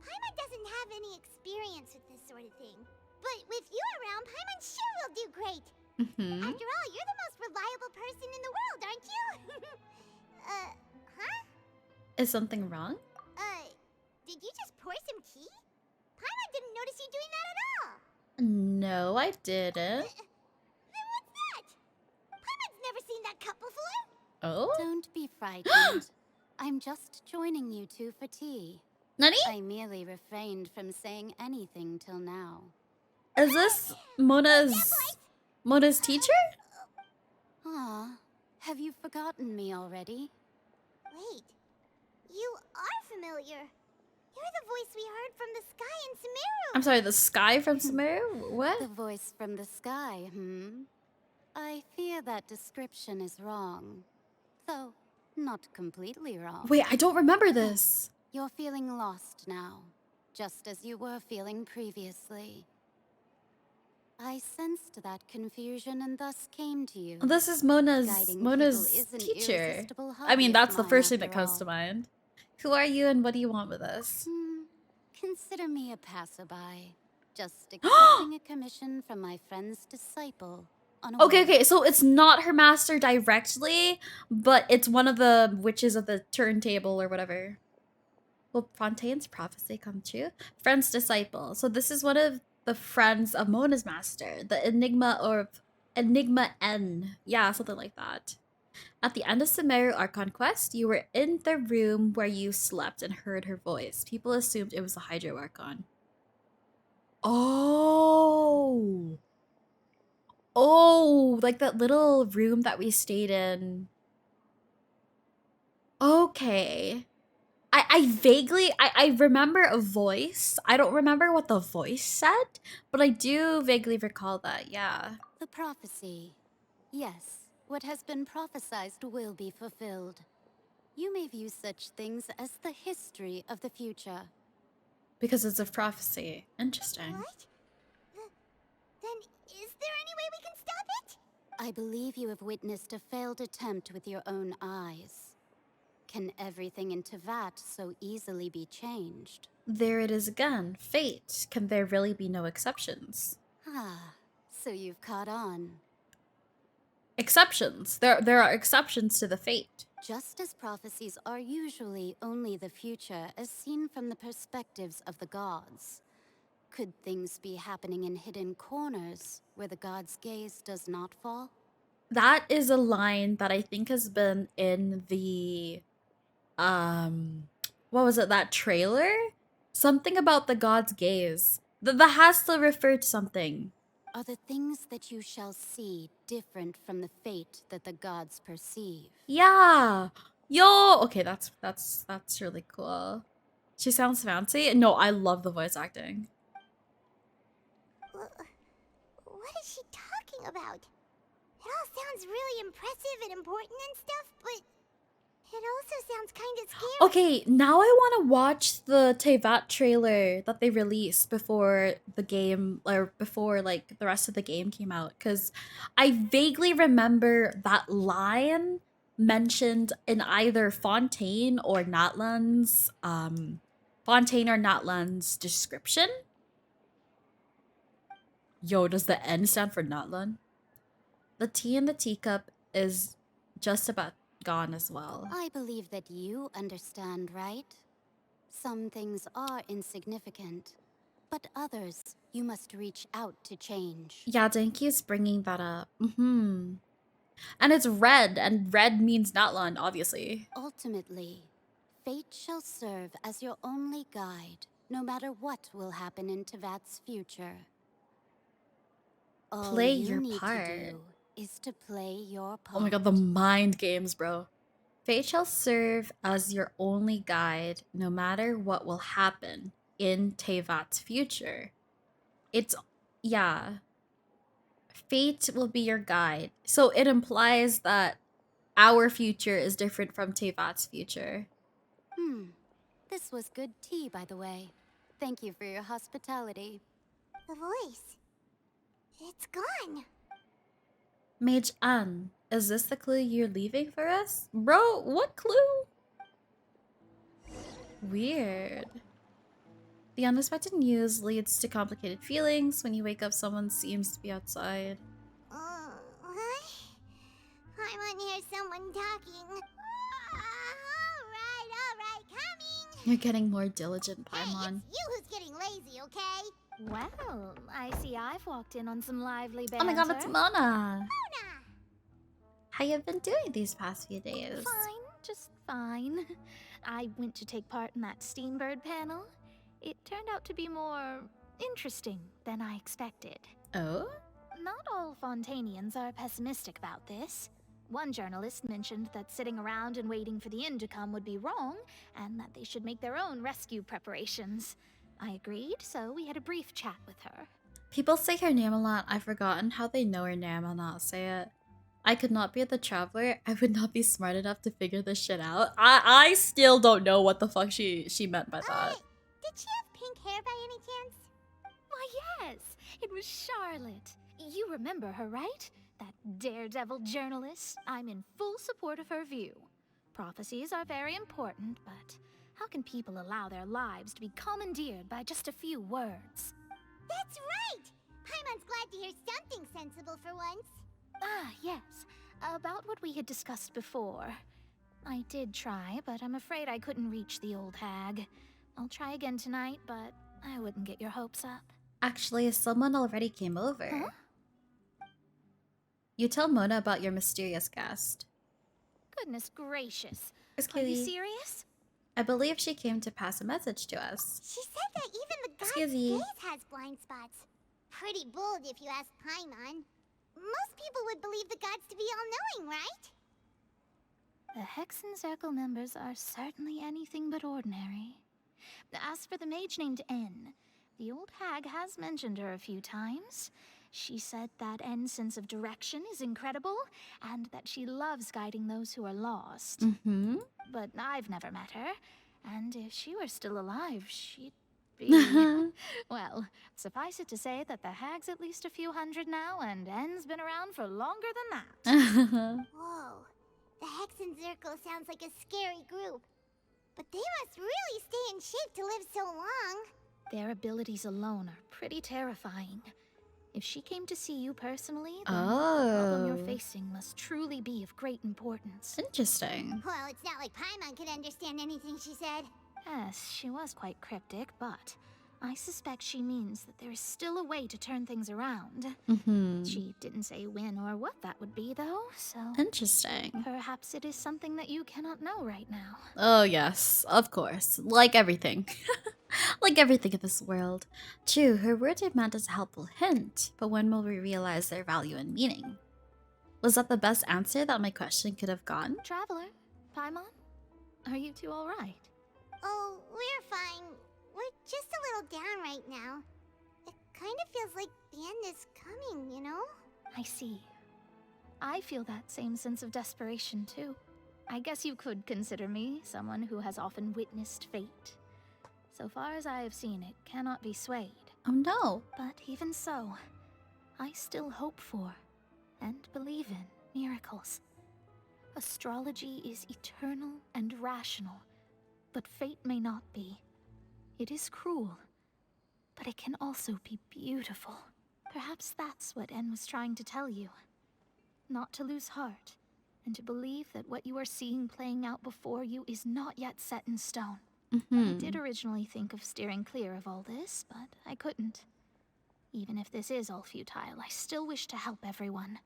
Paimon doesn't have any experience with this sort of thing. But with you around, Paimon sure will do great. Mm-hmm. After all, you're the most reliable person in the world, aren't you? Huh? Is something wrong? Did you just pour some tea? Paimon didn't notice you doing that at all. No, I didn't. Then what's that? Paimon's never seen that cup before. Oh? Don't be frightened. I'm just joining you two for tea. Nani? I merely refrained from saying anything till now. Is this Mona's teacher? Ah, have you forgotten me already? Wait, you are familiar. You're the voice we heard from the sky in Sumeru. I'm sorry, the sky from Sumeru? What? The voice from the sky, I fear that description is wrong. Though, not completely wrong. Wait, I don't remember this. You're feeling lost now, just as you were feeling previously. I sensed that confusion and thus came to you. This is Mona's teacher. I mean, that's the first thing that comes to mind. Who are you and what do you want with us? Consider me a passerby, just accepting a commission from my friend's disciple. On a Okay, so it's not her master directly, but it's one of the witches of the turntable or whatever. Will Fontaine's prophecy come true? Friend's disciple. So this is one of the friends of Mona's master, the Enigma N. Yeah, something like that. At the end of Sumeru Archon Quest, you were in the room where you slept and heard her voice. People assumed it was the Hydro Archon. Oh, like that little room that we stayed in. Okay. I vaguely remember a voice. I don't remember what the voice said, but I do vaguely recall that, yeah. The prophecy. Yes, what has been prophesized will be fulfilled. You may view such things as the history of the future. Because it's a prophecy. Interesting. What? Then is there any way we can stop it? I believe you have witnessed a failed attempt with your own eyes. Can everything in Tevat so easily be changed? There it is again. Fate. Can there really be no exceptions? Ah, so you've caught on. Exceptions. There are exceptions to the fate. Just as prophecies are usually only the future as seen from the perspectives of the gods, could things be happening in hidden corners where the gods' gaze does not fall? That is a line that I think has been in the what was it, that trailer? Something about the god's gaze. That has to refer to something. Are the things that you shall see different from the fate that the gods perceive? Yeah. Yo, okay, that's really cool. She sounds fancy. No, I love the voice acting. What is she talking about? It all sounds really impressive and important and stuff, but it also sounds kind of scary. Okay, now I want to watch the Tevat trailer that they released before the game, or before like the rest of the game came out, because I vaguely remember that line mentioned in either Fontaine or Natlan's description. Yo, does the N stand for Natlan? The tea in the teacup is just about gone as well. I believe that you understand, right? Some things are insignificant, but others you must reach out to change. Yeah, Denki is bringing that up. And it's red, and red means Natlan, obviously. Ultimately, fate shall serve as your only guide, no matter what will happen in Tevat's future. All Play you your need part. to do is to play your part. Oh my god, the mind games, bro. Fate shall serve as your only guide, no matter what will happen in Tevat's future. It's, yeah. Fate will be your guide. So it implies that our future is different from Tevat's future. This was good tea, by the way. Thank you for your hospitality. The voice. It's gone. Mage Anne, is this the clue you're leaving for us? Bro, what clue? Weird. The unexpected news leads to complicated feelings. When you wake up, someone seems to be outside. What? I want to hear someone talking. Alright, coming. You're getting more diligent, Paimon. Hey, it's you who's getting lazy, okay? Well, I see I've walked in on some lively Oh banter. my god, it's Mona! How you been doing these past few days? Fine, just fine. I went to take part in that Steambird panel. It turned out to be more interesting than I expected. Oh? Not all Fontanians are pessimistic about this. One journalist mentioned that sitting around and waiting for the end to come would be wrong, and that they should make their own rescue preparations. I agreed, so we had a brief chat with her. People say her name a lot. I've forgotten how they know her name and not say it. I could not be the traveler. I would not be smart enough to figure this shit out. I still don't know what the fuck she meant by that. Did she have pink hair by any chance? Why, yes! It was Charlotte. You remember her, right? That daredevil journalist. I'm in full support of her view. Prophecies are very important, but how can people allow their lives to be commandeered by just a few words? That's right! Paimon's glad to hear something sensible for once. Ah, yes. About what we had discussed before. I did try, but I'm afraid I couldn't reach the old hag. I'll try again tonight, but I wouldn't get your hopes up. Actually, someone already came over. Huh? You tell Mona about your mysterious guest. Goodness gracious. Excuse Are you me. serious? I believe she came to pass a message to us. She said that even the god's Excuse me. gaze has blind spots. Pretty bold if you ask Paimon. Most people would believe the gods to be all-knowing, right? The Hexen Circle members are certainly anything but ordinary. As for the mage named N, the old hag has mentioned her a few times. She said that N's sense of direction is incredible, and that she loves guiding those who are lost. Mm-hmm. But I've never met her, and if she were still alive, she'd be... Well, suffice it to say that the hag's at least a few hundred now, and N's been around for longer than that. Whoa. The Hexen Circle sounds like a scary group. But they must really stay in shape to live so long. Their abilities alone are pretty terrifying. If she came to see you personally, then the problem you're facing must truly be of great importance. Interesting. Well, it's not like Paimon could understand anything she said. Yes, she was quite cryptic, but I suspect she means that there is still a way to turn things around. Mm-hmm. She didn't say when or what that would be, though, so... Interesting. Perhaps it is something that you cannot know right now. Oh, yes. Of course. Like everything. Like everything in this world. True, her words are meant as a helpful hint, but when will we realize their value and meaning? Was that the best answer that my question could have gotten? Traveler, Paimon, are you two all right? Oh, we're fine. We're just a little down right now. It kind of feels like the end is coming, you know? I see. I feel that same sense of desperation, too. I guess you could consider me someone who has often witnessed fate. So far as I have seen, it cannot be swayed. Oh no. But even so, I still hope for and believe in miracles. Astrology is eternal and rational, but fate may not be. It is cruel, but it can also be beautiful. Perhaps that's what N was trying to tell you. Not to lose heart, and to believe that what you are seeing playing out before you is not yet set in stone. I did originally think of steering clear of all this, but I couldn't. Even if this is all futile, I still wish to help everyone.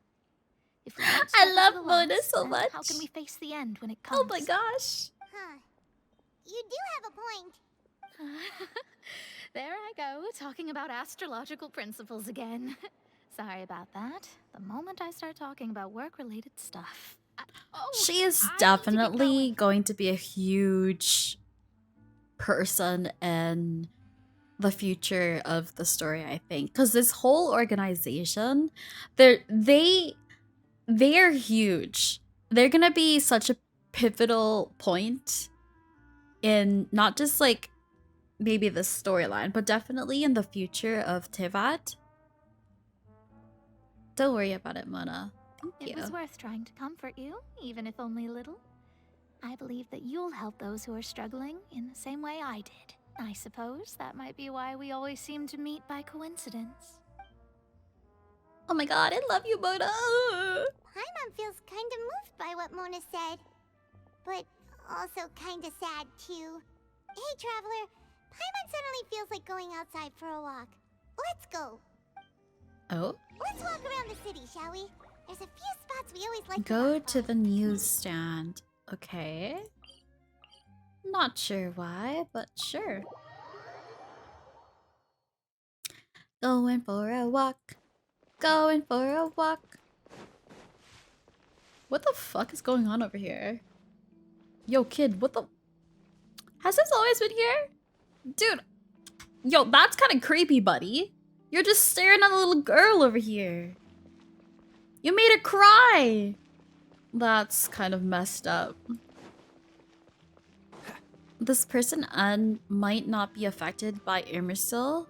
If we don't I step love into the Mona loss, so then much. how can we face the end when it comes? Oh my gosh. Huh. You do have a point. There I go, talking about astrological principles again. Sorry about that. The moment I start talking about work-related stuff. She is definitely going to be a huge person in the future of the story, I think. Because this whole organization, they are huge. They're gonna be such a pivotal point in not just like maybe the storyline, but definitely in the future of Teyvat. Don't worry about it, Mona. Thank you. It was worth trying to comfort you, even if only a little. I believe that you'll help those who are struggling in the same way I did. I suppose that might be why we always seem to meet by coincidence. Oh my god, I love you, Mona! Paimon feels kind of moved by what Mona said. But also kind of sad, too. Hey, Traveler. Paimon suddenly feels like going outside for a walk. Let's go. Oh? Let's walk around the city, shall we? There's a few spots we always like Go to the newsstand. Okay. Not sure why, but sure. Going for a walk. Going for a walk. What the fuck is going on over here? Yo, kid, what the... Has this always been here? Dude. Yo, that's kind of creepy, buddy. You're just staring at a little girl over here. You made her cry. That's kind of messed up. This person might not be affected by Irmisil.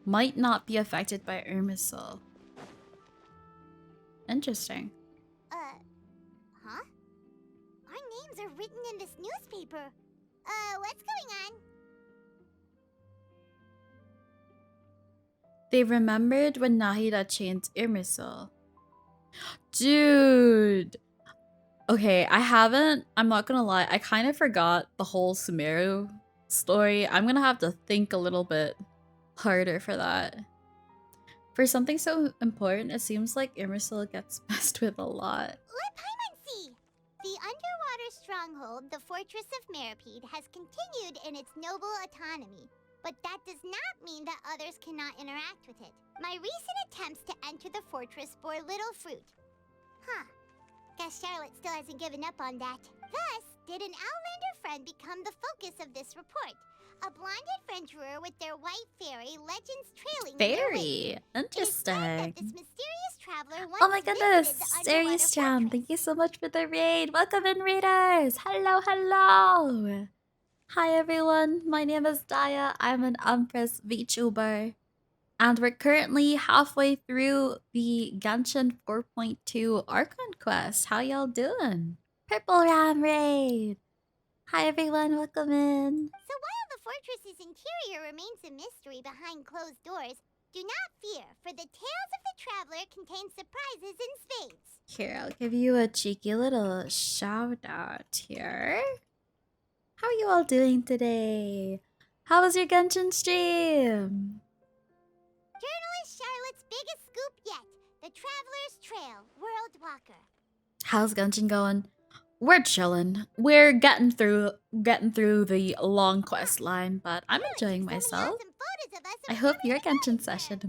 Might not be affected by Irmisil. Interesting. Huh? Our names are written in this newspaper. What's going on? They remembered when Nahida chained Irmisil. Dude. Okay, I'm not gonna lie, I kind of forgot the whole Sumeru story. I'm gonna have to think a little bit harder for that. For something so important, it seems like Irmisil gets messed with a lot. Let Paimon see! The underwater stronghold, the Fortress of Meripede, has continued in its noble autonomy. But that does not mean that others cannot interact with it. My recent attempts to enter the fortress bore little fruit. Huh. Guess Charlotte still hasn't given up on that. Thus, did an Outlander friend become the focus of this report? A blonde adventurer with their white fairy, legends trailing in their wake. Fairy! Interesting. This mysterious traveler Oh my once goodness! visited the Darius Chan, thank you so much for the raid! Welcome in, raiders! Hello, hello! Hi everyone, my name is Daya. I'm an Empress VTuber. And we're currently halfway through the Genshin 4.2 Archon Quest. How y'all doing? Purple Ram Raid! Hi everyone, welcome in. So while the fortress's interior remains a mystery behind closed doors, do not fear, for the tales of the traveler contain surprises in spades. Here, I'll give you a cheeky little shout out here. How are you all doing today? How was your Genshin stream? Journalist Charlotte's biggest scoop yet, the Traveler's Trail, World Walker. How's Genshin going? We're chilling. We're getting through the long quest line, but I'm enjoying myself. I hope your Genshin session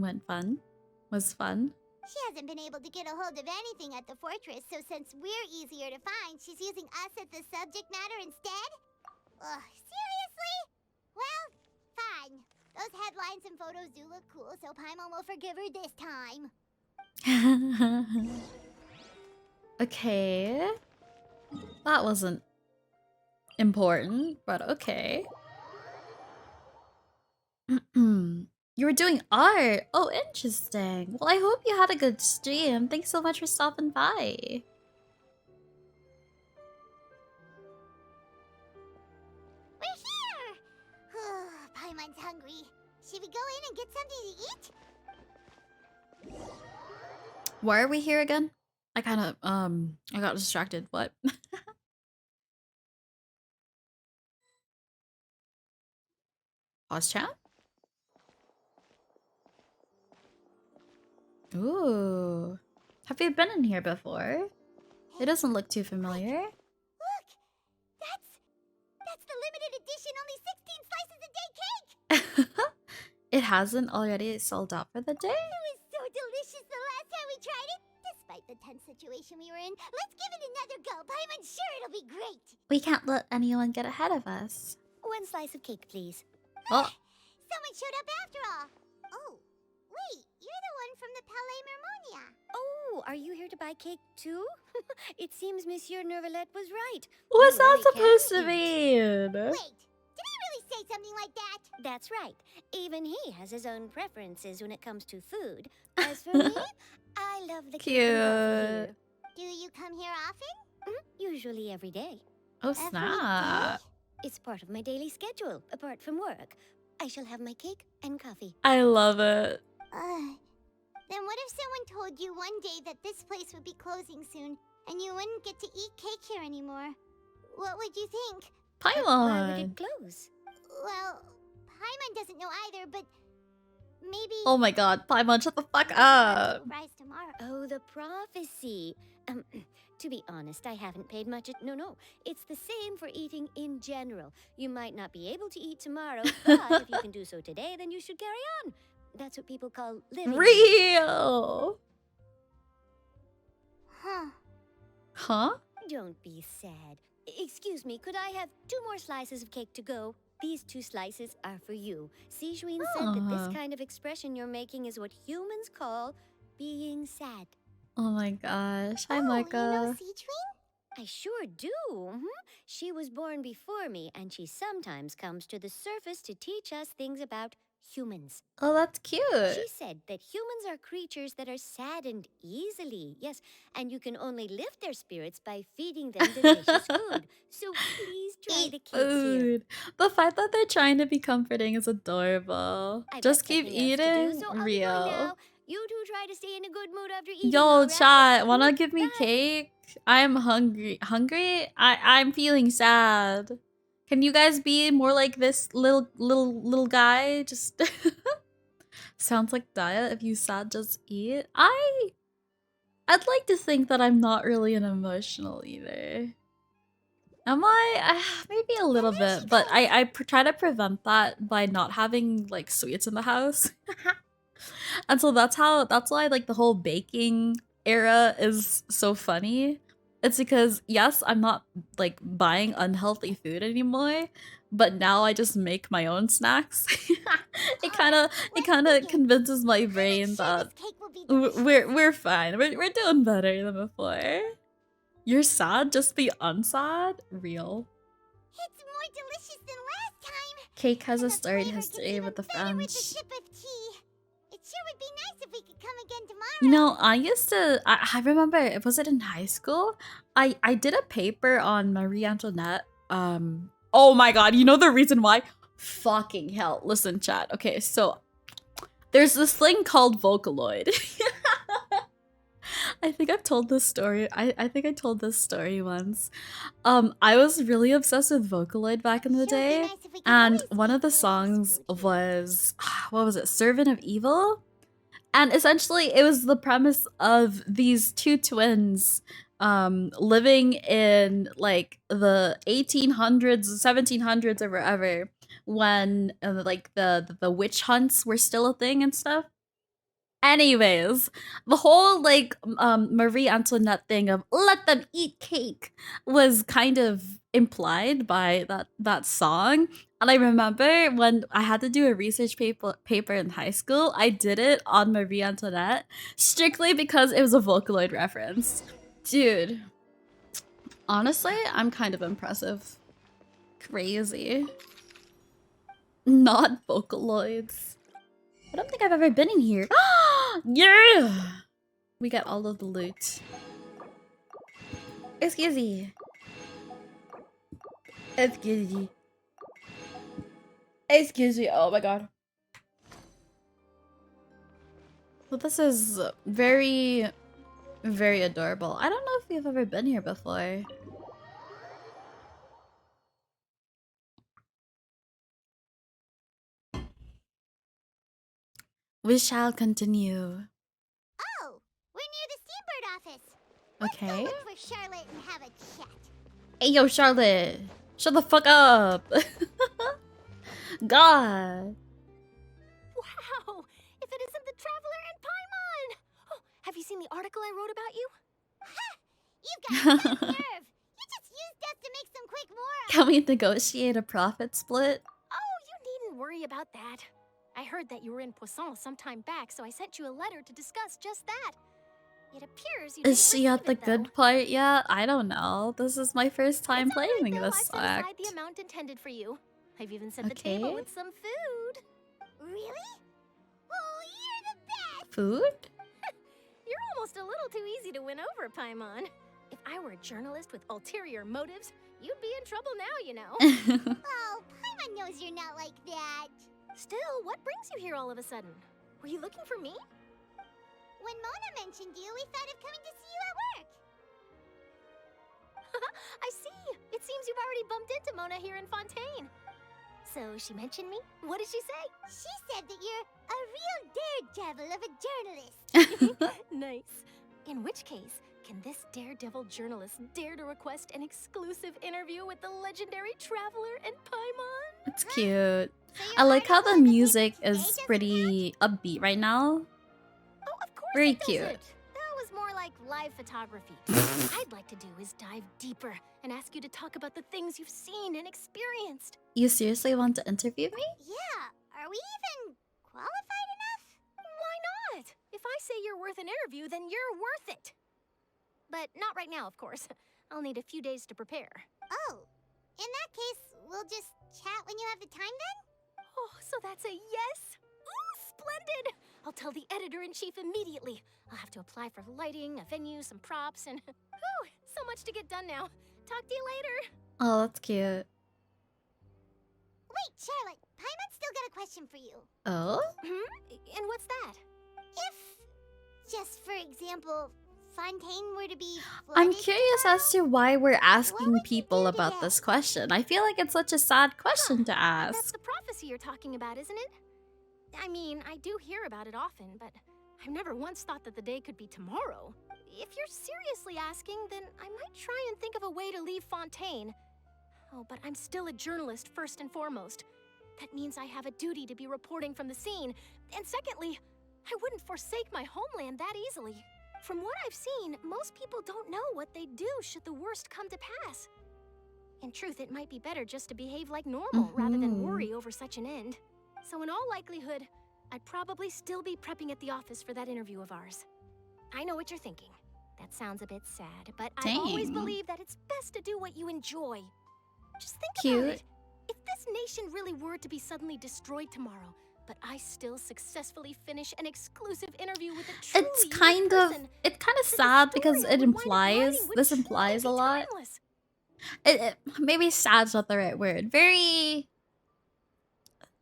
was fun. She hasn't been able to get a hold of anything at the fortress, so since we're easier to find, she's using us as the subject matter instead? Ugh, seriously? Well, fine. Those headlines and photos do look cool, so Paimon will forgive her this time. Okay. That wasn't important, but okay. You were doing art. Oh, interesting. Well, I hope you had a good stream. Thanks so much for stopping by. We're here! Paimon's hungry. Should we go in and get something to eat? Why are we here again? I kind of, I got distracted. What? Pause chat? Ooh. Have you been in here before? It doesn't look too familiar. Look! That's the limited edition only 16 slices a day cake! It hasn't already sold out for the day? It was so delicious the last time we tried it! Despite the tense situation we were in, let's give it another go. I'm sure it'll be great! We can't let anyone get ahead of us. One slice of cake, please. Oh. Someone showed up after all! Oh, wait, you're the one from the Palais Mermonia. Oh, are you here to buy cake too? It seems Monsieur Neuvillette was right. What's You that really supposed can to eat. mean? Wait, did he really say something like that? That's right. Even he has his own preferences when it comes to food. As for me, I love the cake and coffee here. Do you come here often? Usually every day. Oh, snap. It's part of my daily schedule, apart from work. I shall have my cake and coffee. I love it. Then what if someone told you one day that this place would be closing soon, and you wouldn't get to eat cake here anymore? What would you think? Paimon! Why would it close? Well, Paimon doesn't know either, but maybe... Oh my god, Paimon, shut the fuck up! Surprise tomorrow. Oh, the prophecy. To be honest, I haven't paid much No, it's the same for eating in general. You might not be able to eat tomorrow, but if you can do so today, then you should carry on. That's what people call living. Real! Huh? Don't be sad. Excuse me, could I have 2 more slices of cake to go? These 2 slices are for you. Sijuin said that this kind of expression you're making is what humans call being sad. Oh my gosh. Hi, Micah. You know Sijuin? I sure do. She was born before me, and she sometimes comes to the surface to teach us things about humans. Oh, that's cute. She said that humans are creatures that are saddened easily. Yes, and you can only lift their spirits by feeding them delicious food. So please try the cakes here. Food. The fact that they're trying to be comforting is adorable. I've Just got keep something else to do, eating. so I'll be going Real. now. You two try to stay in a good mood after eating. Yo, alright? chat, wanna give me cake? I'm hungry. Hungry? I'm feeling sad. Can you guys be more like this little guy? Just sounds like diet. If you sad, just eat. I'd like to think that I'm not really an emotional eater. Am I? Maybe a little bit, but I try to prevent that by not having like sweets in the house. And so that's why like the whole baking era is so funny. It's because yes, I'm not like buying unhealthy food anymore, but now I just make my own snacks. it kind of convinces my brain that we're fine. We're doing better than before. You're sad, just be unsad? Real. It's more delicious than last time. Cake has a storied history with the With French. a sip of tea. It sure would be nice if we could come again tomorrow. You know, I used to, I remember, was it in high school? I did a paper on Marie Antoinette. Oh my god, you know the reason why? Fucking hell. Listen, chat. Okay, so there's this thing called Vocaloid. I think I've told this story. I think I told this story once. I was really obsessed with Vocaloid back in the day. And one of the songs was, what was it? Servant of Evil? And essentially it was the premise of these 2 twins living in like the 1800s, 1700s or wherever, when like the witch hunts were still a thing and stuff. Anyways, the whole like Marie Antoinette thing of let them eat cake was kind of implied by that song. And I remember when I had to do a research paper in high school, I did it on Marie Antoinette strictly because it was a Vocaloid reference. Dude, honestly, I'm kind of impressive. Crazy. Not Vocaloids. I don't think I've ever been in here. Yeah! We got all of the loot. Excuse me. Excuse me. Excuse me. Oh my god. Well, this is very, very adorable. I don't know if you've ever been here before. We shall continue. Oh, We're near the Steambird office. Let's go Okay. look for Charlotte and have a chat. Hey, yo, Charlotte. Shut the fuck up. God. Wow! If it isn't the Traveler and Paimon! Oh, have you seen the article I wrote about you? Ha! You've got some nerve. You just used us to make some quick morals. Can we negotiate a profit split? Oh, you needn't worry about that. I heard that you were in Poisson some time back, so I sent you a letter to discuss just that. It appears you Is didn't she at the receive it, though. good part yet? I don't know. This is my first time playing I've this set aside act. the amount intended for you. I've even set the Okay. table with some food. Really? Oh, you're the best! Food? You're almost a little too easy to win over, Paimon. If I were a journalist with ulterior motives, you'd be in trouble now, you know. Oh, Paimon knows you're not like that. Still, what brings you here all of a sudden? Were you looking for me? When Mona mentioned you, we thought of coming to see you at work. I see. It seems you've already bumped into Mona here in Fontaine. So she mentioned me? What did she say? She said that you're a real daredevil of a journalist. Nice. In which case, can this daredevil journalist dare to request an exclusive interview with the legendary Traveler and Paimon? It's cute. I like how the music is pretty upbeat right now. Oh, of course Very it cute. doesn't. That was more like live photography. What I'd like to do is dive deeper and ask you to talk about the things you've seen and experienced. You seriously want to interview me? Yeah, are we even qualified enough? Why not? If I say you're worth an interview, then you're worth it. But not right now, of course. I'll need a few days to prepare. Oh, in that case, we'll just chat when you have the time then? Oh, so that's a yes? Ooh, splendid! I'll tell the editor-in-chief immediately. I'll have to apply for lighting, a venue, some props, and... Whew, so much to get done now. Talk to you later. Oh, that's cute. Wait, Charlotte, Paimon's still got a question for you. Oh? And what's that? If, just for example, Fontaine were to be I'm flooded curious as to why we're asking people about this question. I feel like it's such a sad question to That's ask. the prophecy you're talking about, isn't it? I mean, I do hear about it often, but I've never once thought that the day could be tomorrow. If you're seriously asking, then I might try and think of a way to leave Fontaine. Oh, but I'm still a journalist first and foremost. That means I have a duty to be reporting from the scene. And secondly, I wouldn't forsake my homeland that easily. From what I've seen, most people don't know what they'd do should the worst come to pass. In truth, it might be better just to behave like normal rather than worry over such an end. So in all likelihood, I'd probably still be prepping at the office for that interview of ours. I know what you're thinking. That sounds a bit sad, but I always Dang. believe that it's best to do what you enjoy. Just think Cute. about it. If this nation really were to be suddenly destroyed tomorrow, but I still successfully finish an exclusive interview with a truly It's unique kind of person, sad because it implies this implies a lot. Maybe sad's not the right word. Very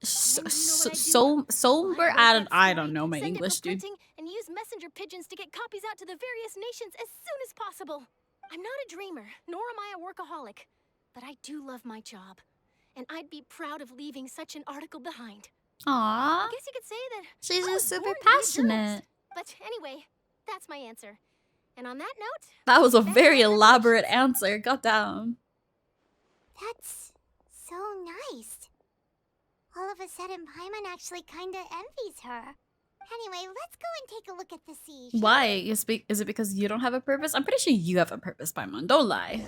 somber. I don't know my send it English, for dude. printing, and use messenger pigeons to get copies out to the various nations as soon as possible. I'm not a dreamer, nor am I a workaholic, but I do love my job, and I'd be proud of leaving such an article behind. Aww. I guess you could say that She's I was just super born to be a journalist. passionate. But anyway, that's my answer. And on that note, That was a very elaborate answer. God damn. That's so nice. All of a sudden, Paimon actually kinda envies her. Anyway, let's go and take a look at the sea. Why? Is it because you don't have a purpose? I'm pretty sure you have a purpose, Paimon. Don't lie.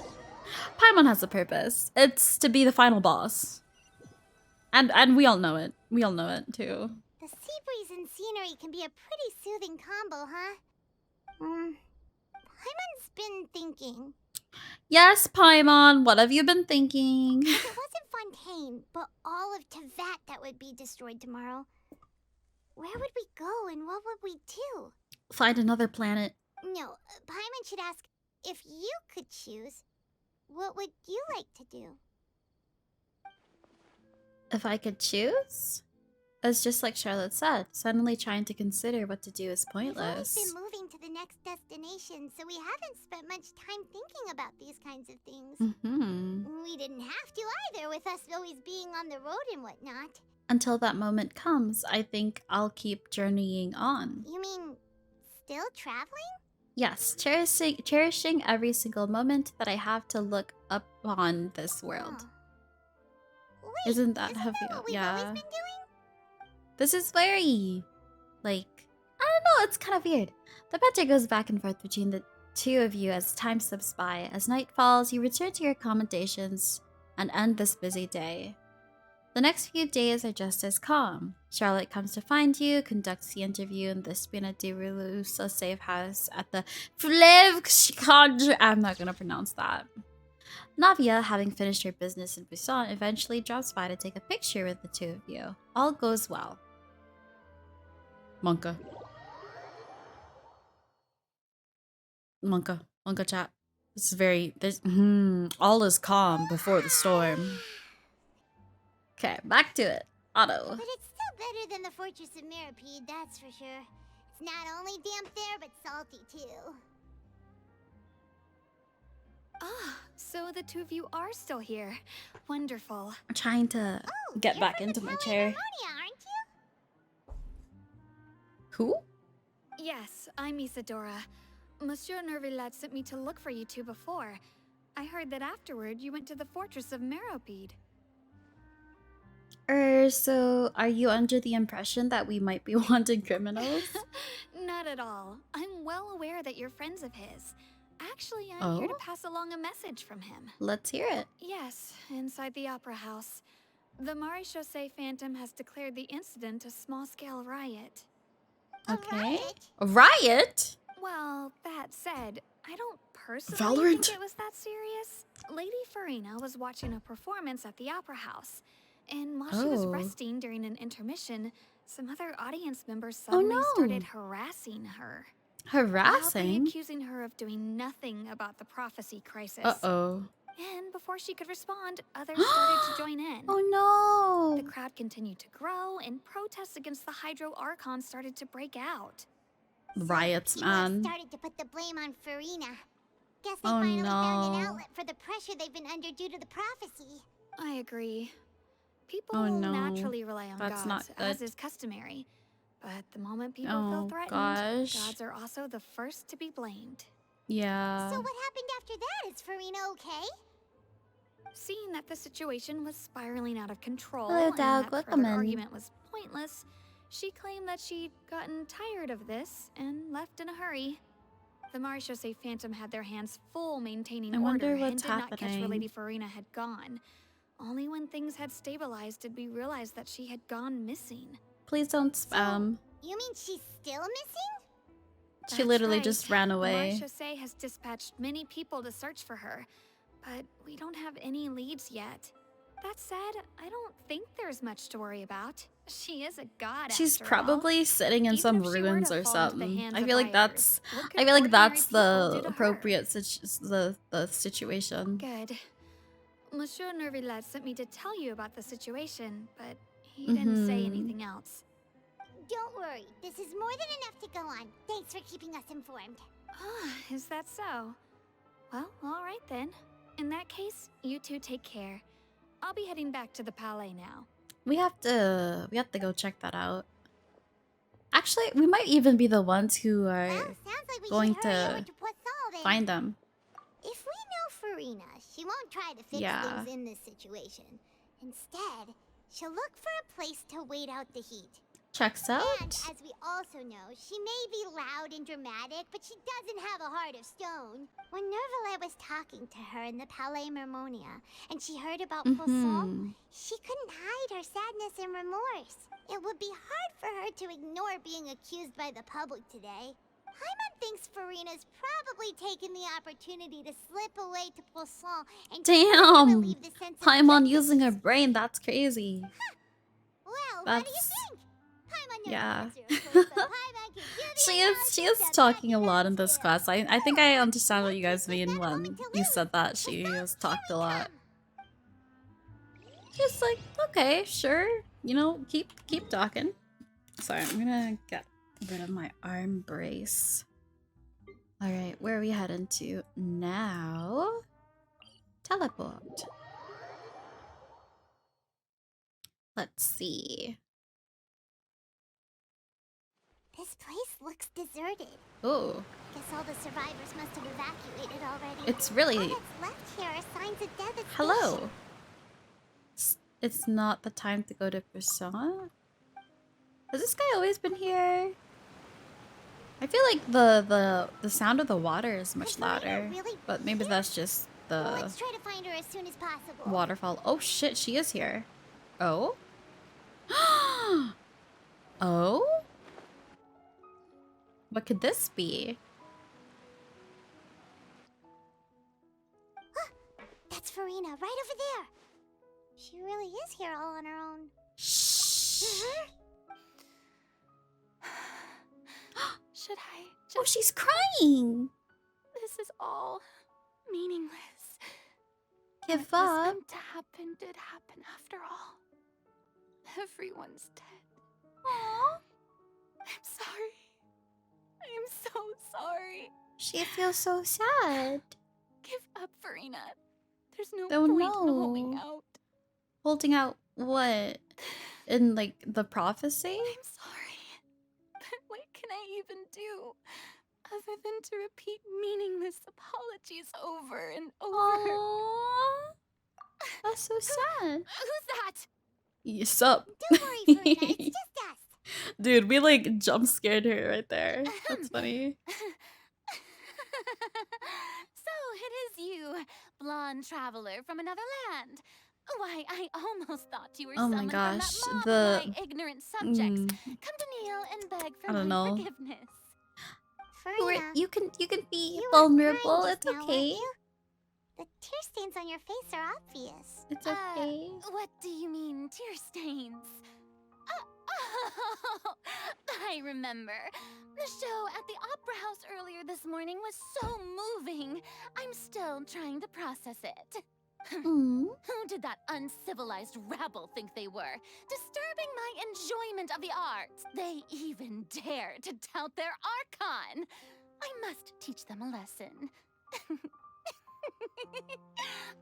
Paimon has a purpose. It's to be the final boss. And we all know it. We all know it too. The sea breeze and scenery can be a pretty soothing combo, huh? Paimon's been thinking. Yes, Paimon, what have you been thinking? If it wasn't Fontaine, but all of Teyvat that would be destroyed tomorrow, where would we go and what would we do? Find another planet. No, Paimon should ask, if you could choose, what would you like to do? If I could choose? It's just like Charlotte said, suddenly trying to consider what to do is pointless. We've been moving to the next destination, so we haven't spent much time thinking about these kinds of things. We didn't have to either, with us always being on the road and whatnot. Until that moment comes, I think I'll keep journeying on. You mean, still traveling? Yes, cherishing every single moment that I have to look upon this world. Isn't that heavy? Yeah. This is very, like, I don't know, it's kind of weird. The banter goes back and forth between the two of you as time slips by. As night falls, you return to your accommodations and end this busy day. The next few days are just as calm. Charlotte comes to find you, conducts the interview in the Spina di Relusa safe house at the Flevkshkaj. I'm not gonna pronounce that. Navia, having finished her business in Poisson, eventually drops by to take a picture with the two of you. All goes well. Monka chat. This is very, all is calm before the storm. Okay, back to it. Otto. But it's still better than the Fortress of Meropide, that's for sure. It's not only damp there, but salty too. Ah, so the two of you are still here. Wonderful. I'm trying to get back into my chair. Aren't you? Who? Yes, I'm Isadora. Monsieur Neuvillette sent me to look for you two before. I heard that afterward you went to the Fortress of Meropide. So are you under the impression that we might be wanted criminals? Not at all. I'm well aware that you're friends of his. Actually, I'm here to pass along a message from him. Let's hear it. Yes, inside the Opera House. The Maréchaussée Phantom has declared the incident a small-scale riot. Okay. A riot? Well, that said, I don't personally Valorant? think it was that serious. Lady Furina was watching a performance at the Opera House, and while she was resting during an intermission, some other audience members suddenly started harassing her. Harassing? Loudly accusing her of doing nothing about the prophecy crisis. Uh-oh. And before she could respond, others started to join in. Oh no! The crowd continued to grow, and protests against the Hydro Archon started to break out. Riots, man. Started to put the blame on Furina. Guess they finally found an outlet for the pressure they've been under due to the prophecy. I agree. People naturally rely on gods, as is customary. But the moment people feel threatened, gods are also the first to be blamed. Yeah. So what happened after that? Is Furina okay? Seeing that the situation was spiraling out of control Hello, and Doug. that Welcome further in. argument was pointless, she claimed that she'd gotten tired of this and left in a hurry. The Maréchaussée Phantom had their hands full maintaining order and did not catch where Lady Furina had gone. Only when things had stabilized did we realize that she had gone missing. Please don't spam. You mean she's still missing? She literally just ran away. The Maréchaussée has dispatched many people to search for her, but we don't have any leads yet. That said, I don't think there's much to worry about. She is a god. She's probably sitting in some ruins or something. I feel like that's the appropriate the situation. Good. Monsieur Neuvillette sent me to tell you about the situation, but he didn't say anything else. Don't worry, this is more than enough to go on. Thanks for keeping us informed. Ah, is that so? Well, all right then. In that case, you two take care. I'll be heading back to the Palais now. We have to go check that out. Actually, we might even be the ones who are going to find them. If we know Furina, she won't try to fix things in this situation. Instead, she'll look for a place to wait out the heat. Checks out. And as we also know, she may be loud and dramatic, but she doesn't have a heart of stone. When Neuvillette was talking to her in the Palais Mermonia, and she heard about Poisson, she couldn't hide her sadness and remorse. It would be hard for her to ignore being accused by the public today. Paimon thinks Furina's probably taken the opportunity to slip away to Poisson and damn, Paimon using her brain. That's crazy. Well, what do you think? Yeah. she is talking a lot in this class. I think I understand what you guys mean when you said that. She has talked a lot. Just like, okay, sure. You know, keep talking. Sorry, I'm gonna get rid of my arm brace. Alright, where are we heading to now? Teleport. Let's see. This place looks deserted. Oh. Guess all the survivors must have evacuated already. It's really... All that's left here are signs of devastation. Hello. It's not the time to go to Poisson. Has this guy always been here? I feel like the sound of the water is much louder, but maybe that's just the Let's try to find her as soon as possible. waterfall. Oh shit, she is here. Oh? Oh? What could this be? That's Furina, right over there. She really is here all on her own. Should I just... Oh, she's crying! This is all meaningless. Give what was up. meant to happen did happen after all. Everyone's dead. Aww. I'm sorry. I am so sorry. She feels so sad. Give up, Furina. There's no Oh point no. in holding out. Holding out what? In like the prophecy? I'm sorry. But what can I even do? Other than to repeat meaningless apologies over and over. Aww. That's so sad. Who's that? Yes, up. Don't worry, Furina. It's just us. Dude, we like jump scared her right there. That's funny. So it is you, blonde traveler from another land. Why, I almost thought you were Oh my summoned gosh, from that mob the- of my ignorant subjects. Come to kneel and beg for I don't my know. forgiveness. Furina, You can be you were vulnerable. crying It's just now, okay. weren't you? The tear stains on your face are obvious. It's okay. What do you mean, tear stains? Oh, I remember. The show at the Opera House earlier this morning was so moving. I'm still trying to process it. Who did that uncivilized rabble think they were? Disturbing my enjoyment of the arts. They even dare to tout their Archon. I must teach them a lesson.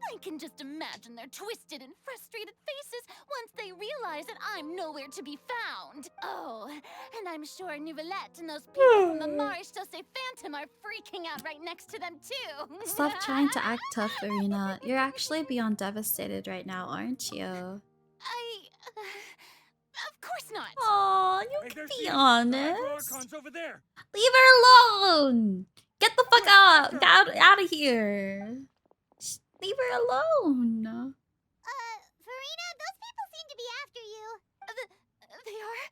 I can just imagine their twisted and frustrated faces once they realize that I'm nowhere to be found. Oh, and I'm sure Neuvillette and those people from the Marsh Chaussee Phantom are freaking out right next to them too. Stop trying to act tough, Furina. You're actually beyond devastated right now, aren't you? Of course not. Aw, you can be honest. Archon's over there. Leave her alone. Get the fuck out. Get out of here. Just leave her alone. Furina, those people seem to be after you. They are?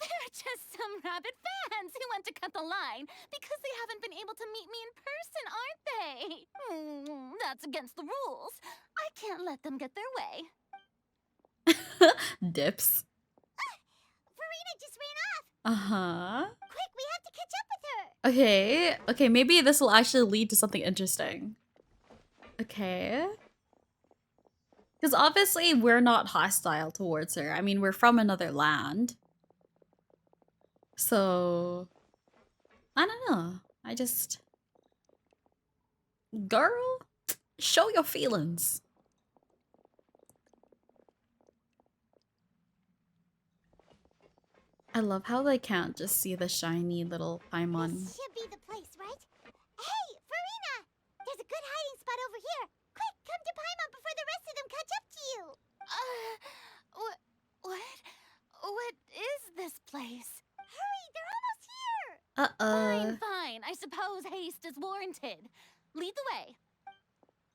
They're just some rabid fans who want to cut the line because they haven't been able to meet me in person, aren't they? That's against the rules. I can't let them get their way. Dips. Furina just ran off. Uh-huh. Quick, we have to catch up with her. Okay. Okay, maybe this will actually lead to something interesting. Okay. Because obviously we're not hostile towards her. I mean, we're from another land. So... I don't know. I just... Girl, show your feelings. I love how they can't just see the shiny little Paimon. This should be the place, right? Hey, Furina! There's a good hiding spot over here. Quick, come to Paimon before the rest of them catch up to you. What is this place? Hurry, they're almost here. Uh-oh. Fine. I suppose haste is warranted. Lead the way.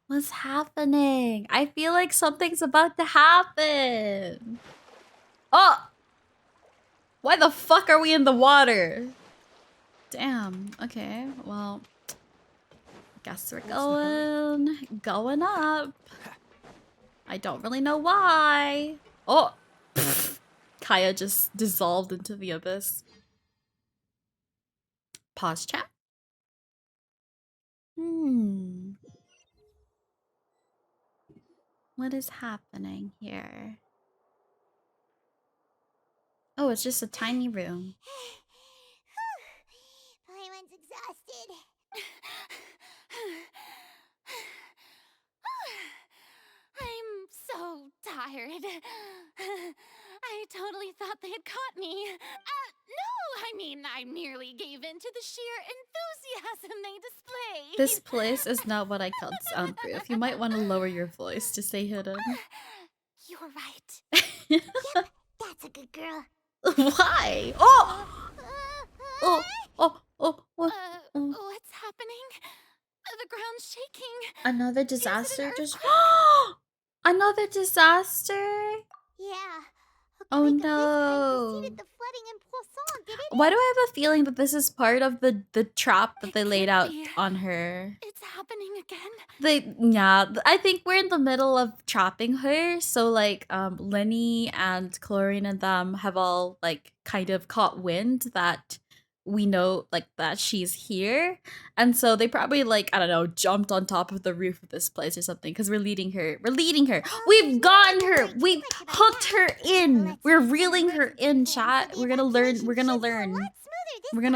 What's happening? I feel like something's about to happen. Oh! Why the fuck are we in the water? Damn. Okay, well... Guess we're going up. I don't really know why. Oh! Pfft. Kaya just dissolved into the abyss. Pause chat. What is happening here? Oh, it's just a tiny room. Paimon's exhausted. I'm so tired. I totally thought they had caught me. No, I mean, I nearly gave in to the sheer enthusiasm they displayed. This place is not what I called soundproof. You might want to lower your voice to stay hidden. You're right. Yep, that's a good girl. Why? Oh! What? What's happening? The ground's shaking. Another disaster just. Another disaster? Yeah. Oh no. Preceded the flooding in Poisson, didn't it? Why do I have a feeling that this is part of the trap that they laid out on her? It's happening again. I think we're in the middle of trapping her. So like Lenny and Chlorine and them have all like kind of caught wind that we know like that she's here. And so they probably like, I don't know, jumped on top of the roof of this place or something because we're leading her. We've gotten her. We've hooked her in. We're reeling her in, chat. We're gonna learn. We're gonna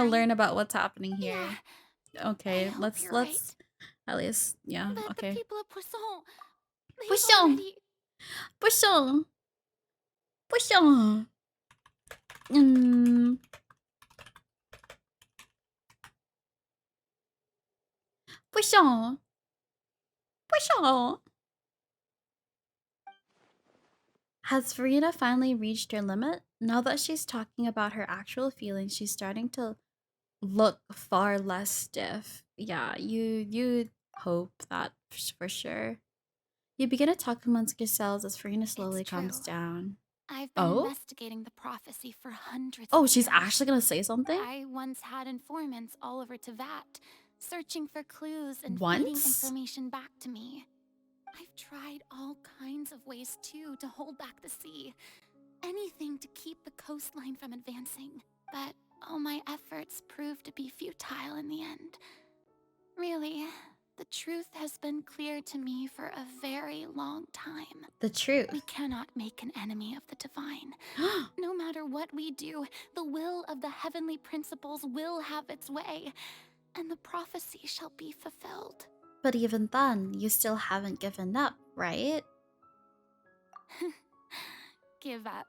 learn about what's happening here. Okay, let's at least, yeah, But okay. the people of Poisson, Poisson. Poisson. Poisson. Has Furina finally reached her limit? Now that she's talking about her actual feelings, she's starting to look far less stiff. Yeah, you hope that for sure. You begin to talk amongst yourselves as Furina slowly calms down. I've been investigating the prophecy for hundreds Oh, of she's years. actually gonna say something? I once had informants all over Teyvat, searching for clues and feeding information back to me. I've tried all kinds of ways, too, to hold back the sea. Anything to keep the coastline from advancing. But all my efforts proved to be futile in the end. Really, the truth has been clear to me for a very long time. The truth. We cannot make an enemy of the divine. No matter what we do, the will of the heavenly principles will have its way, and the prophecy shall be fulfilled. But even then, you still haven't given up, right? Give up.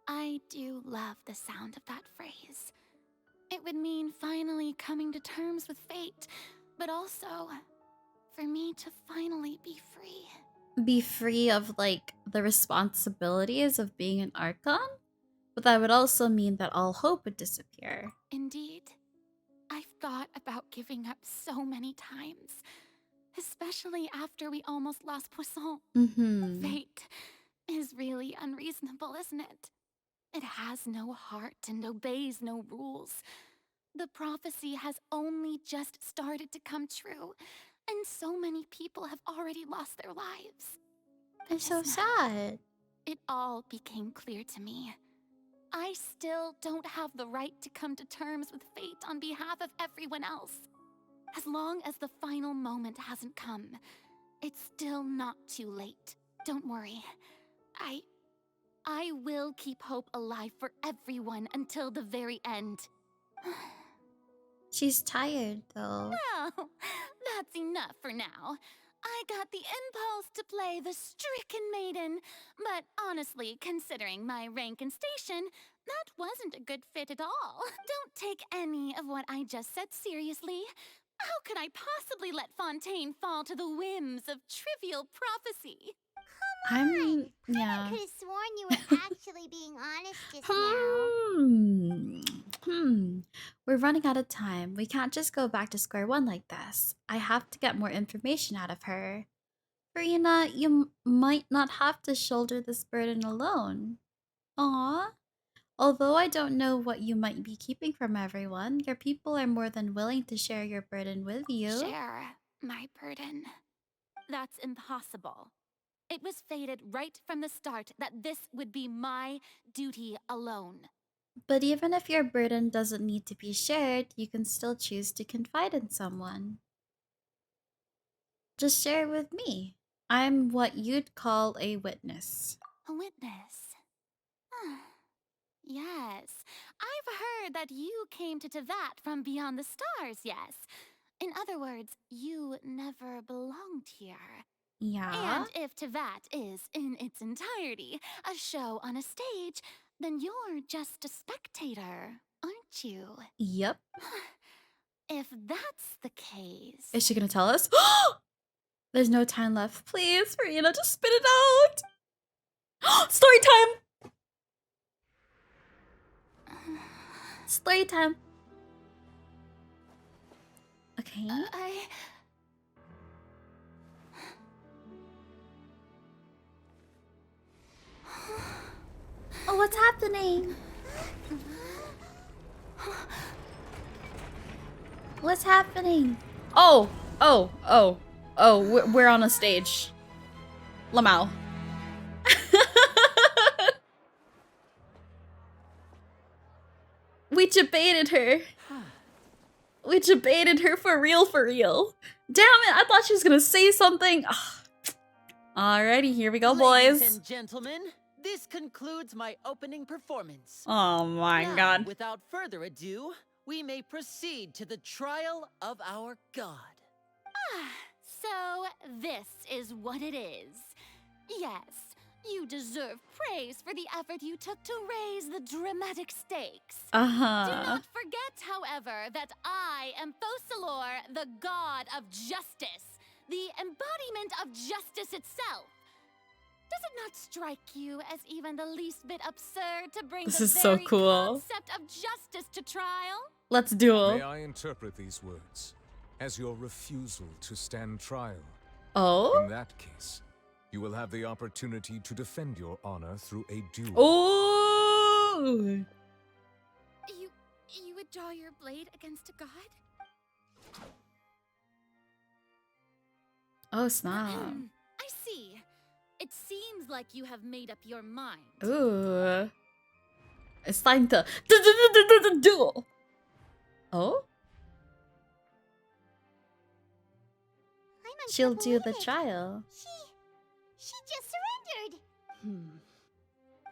I do love the sound of that phrase. It would mean finally coming to terms with fate, but also for me to finally be free. Be free of, like, the responsibilities of being an Archon? But that would also mean that all hope would disappear. Indeed. I've thought about giving up so many times, especially after we almost lost Poisson. Fate is really unreasonable, isn't it? It has no heart and obeys no rules. The prophecy has only just started to come true, and so many people have already lost their lives. It's so sad. It all became clear to me. I still don't have the right to come to terms with fate on behalf of everyone else. As long as the final moment hasn't come, it's still not too late. Don't worry. I will keep hope alive for everyone until the very end. She's tired, though. Well, that's enough for now. I got the impulse to play the stricken maiden, but honestly, considering my rank and station, that wasn't a good fit at all. Don't take any of what I just said seriously. How could I possibly let Fontaine fall to the whims of trivial prophecy? Yeah. I could have sworn you were actually being honest just now. We're running out of time. We can't just go back to square one like this. I have to get more information out of her. Furina, you might not have to shoulder this burden alone. Aww. Although I don't know what you might be keeping from everyone, your people are more than willing to share your burden with you. Share my burden? That's impossible. It was fated right from the start that this would be my duty alone. But even if your burden doesn't need to be shared, you can still choose to confide in someone. Just share it with me. I'm what you'd call a witness. A witness? Yes. I've heard that you came to Teyvat from beyond the stars, yes. In other words, you never belonged here. Yeah. And if Teyvat is, in its entirety, a show on a stage, then you're just a spectator, aren't you? Yep. If that's the case... Is she gonna tell us? There's no time left. Please, Furina, just spit it out. Story time! Story time. Okay. Oh, what's happening? What's happening? Oh, we're on a stage. Lamau. We debated her. We debated her for real, for real. Damn it, I thought she was gonna say something. Alrighty, here we go, boys. Ladies and gentlemen, this concludes my opening performance. Oh my Now, god. Without further ado, we may proceed to the trial of our god. So this is what it is. Yes, you deserve praise for the effort you took to raise the dramatic stakes. Do not forget, however, that I am Focalor, the god of justice, the embodiment of justice itself. Does it not strike you as even the least bit absurd to bring This the is so very cool. concept of justice to trial? Let's duel. May I interpret these words as your refusal to stand trial? Oh? In that case, you will have the opportunity to defend your honor through a duel. Oh! You would draw your blade against a god? Oh, snap. I see. It seems like you have made up your mind. Ooh. It's time to duel. Oh? She'll do the trial. She just surrendered.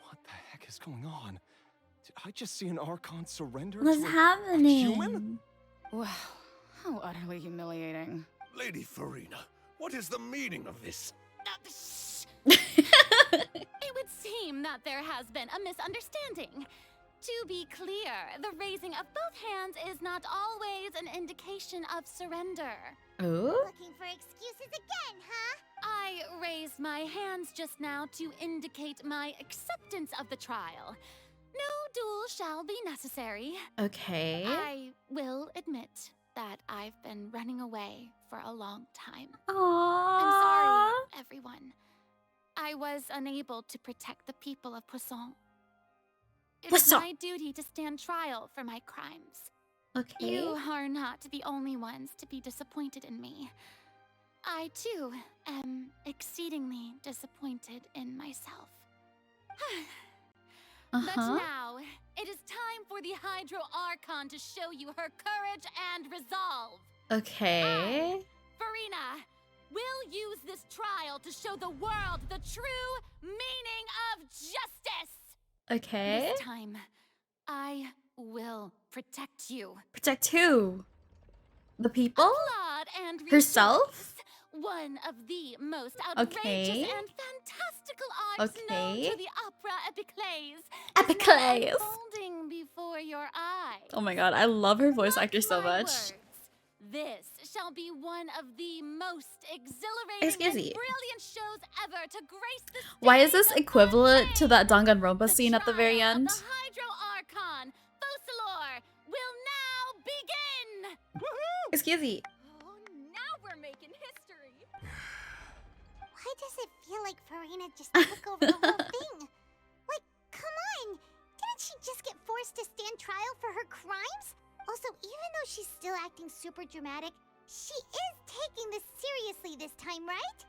What the heck is going on? Did I just see an Archon surrender What's to a happening? human? Wow, how utterly humiliating. Lady Furina, what is the meaning of this? It would seem that there has been a misunderstanding. To be clear, the raising of both hands is not always an indication of surrender. Oh? Looking for excuses again, huh? I raised my hands just now to indicate my acceptance of the trial. No duel shall be necessary. Okay. I will admit that I've been running away for a long time. Aww. I'm sorry, everyone. I was unable to protect the people of Poisson. It is Poisson. my duty to stand trial for my crimes. Okay. You are not the only ones to be disappointed in me. I, too, am exceedingly disappointed in myself. But now, it is time for the Hydro Archon to show you her courage and resolve. Okay. Furina, will use this trial to show the world the true meaning of justice. Okay. This time, I will protect you. Protect who? The people? Applaud and Herself? One of the most outrageous Okay. and fantastical arts known to the opera epiclese. Epiclese. Unfolding before your eyes. Oh my god, I love her voice actor so much. This shall be one of the most exhilarating Excuse and me. brilliant shows ever to grace the Why is this equivalent to that Danganronpa scene at the very end? The Hydro Archon, Focalor, will now begin! Excuse me. Now we're making history. Why does it feel like Furina just took over the whole thing? Like, come on! Didn't she just get forced to stand trial for her crimes? Also, even though she's still acting super dramatic, she is taking this seriously this time, right?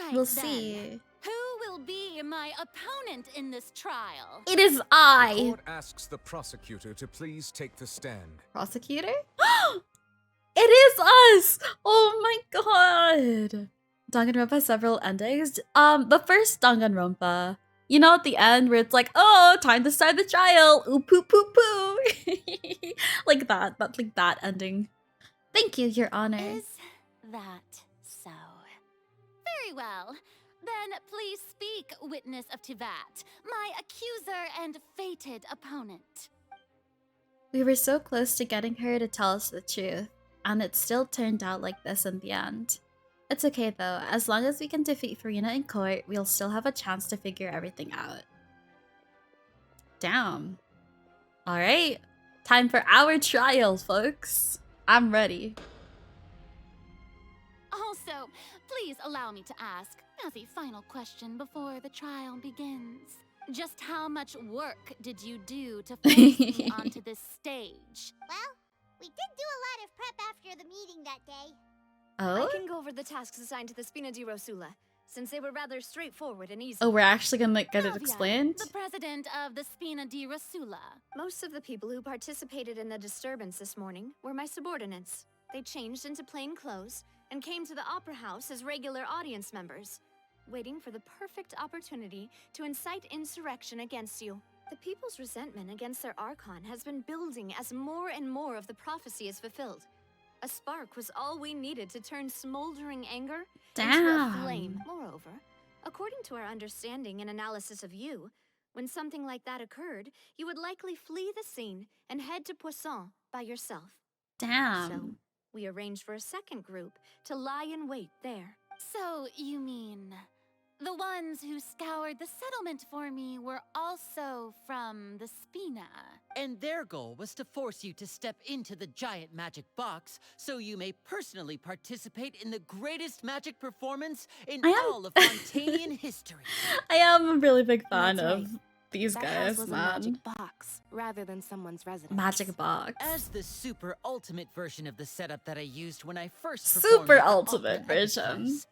Alright, We'll then. see. Who will be my opponent in this trial? It is The I. court asks the prosecutor to please take the stand. Prosecutor? It is us! Oh my god! Danganronpa has several endings. The first Danganronpa, you know, at the end where it's like, oh, time to start the trial. Ooh, poo, poo, poo. Like that ending. Thank you, Your Honor. Is that so? Very well. Then please speak, witness of Teyvat, my accuser and fated opponent. We were so close to getting her to tell us the truth, and it still turned out like this in the end. It's okay though, as long as we can defeat Furina in court, we'll still have a chance to figure everything out. Damn. Alright, time for our trial, folks. I'm ready. Also, please allow me to ask, as a final question before the trial begins, just how much work did you do to force me onto this stage? Well, we did do a lot of prep after the meeting that day. Oh? I can go over the tasks assigned to the Spina di Rosula, since they were rather straightforward and easy. Oh, we're actually gonna get it Navia, explained? the president of the Spina di Rosula. Most of the people who participated in the disturbance this morning were my subordinates. They changed into plain clothes and came to the Opera House as regular audience members, waiting for the perfect opportunity to incite insurrection against you. The people's resentment against their Archon has been building as more and more of the prophecy is fulfilled. A spark was all we needed to turn smoldering anger into a flame. Moreover, according to our understanding and analysis of you, when something like that occurred, you would likely flee the scene and head to Poisson by yourself. Damn. So, we arranged for a second group to lie in wait there. So, you mean, the ones who scoured the settlement for me were also from the Spina? And their goal was to force you to step into the giant magic box so you may personally participate in the greatest magic performance in all of Fontanian history. I am a really big fan That's of these That guys, house was a man. magic box rather than someone's residence. Magic box. As the super ultimate version of the setup that I used when I first Super performed the ultimate opera version. Accusations,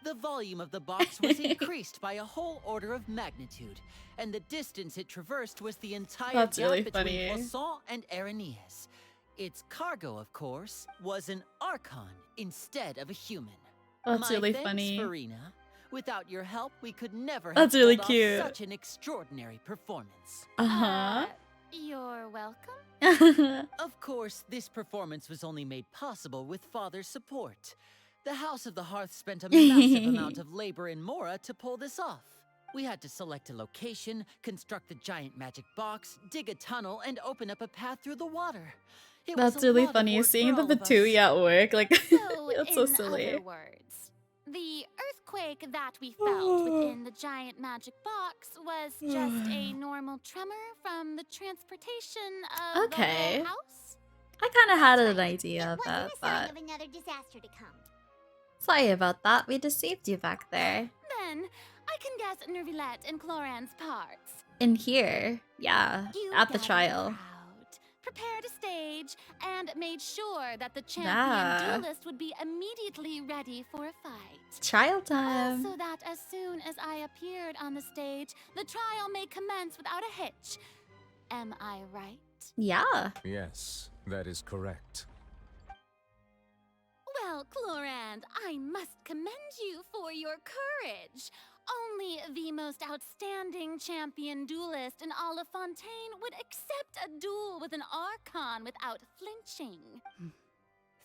the volume of the box was increased by a whole order of magnitude, and the distance it traversed was the entire That's gap really between funny. Poisson and Aranias. Its cargo, of course, was an Archon instead of a human. That's My really thanks, funny. Farina. Without your help, we could never That's have really pulled cute. off such an extraordinary performance. Uh-huh. You're welcome. Of course, this performance was only made possible with Father's support. The House of the Hearth spent a massive amount of labor in Mora to pull this off. We had to select a location, construct the giant magic box, dig a tunnel, and open up a path through the water. It was That's a really lot of funny. work Seeing for the all of us. Fatui at work, like, So, it's so in silly. other words, the earthquake that we felt within the giant magic box was just a normal tremor from the transportation of the Okay. whole house? I kind of had an idea of Wasn't that, a sign but of another disaster to come. sorry about that. We deceived you back there. Then, I can guess Neuvillette and Cloran's parts. In here, yeah, You at the gathered trial. a crowd, prepared a stage, and made sure that the champion Yeah. duelist would be immediately ready for a fight. Trial time. So that as soon as I appeared on the stage, the trial may commence without a hitch. Am I right? Yeah. Yes, that is correct. Well, Clorand, I must commend you for your courage. Only the most outstanding champion duelist in all of Fontaine would accept a duel with an Archon without flinching.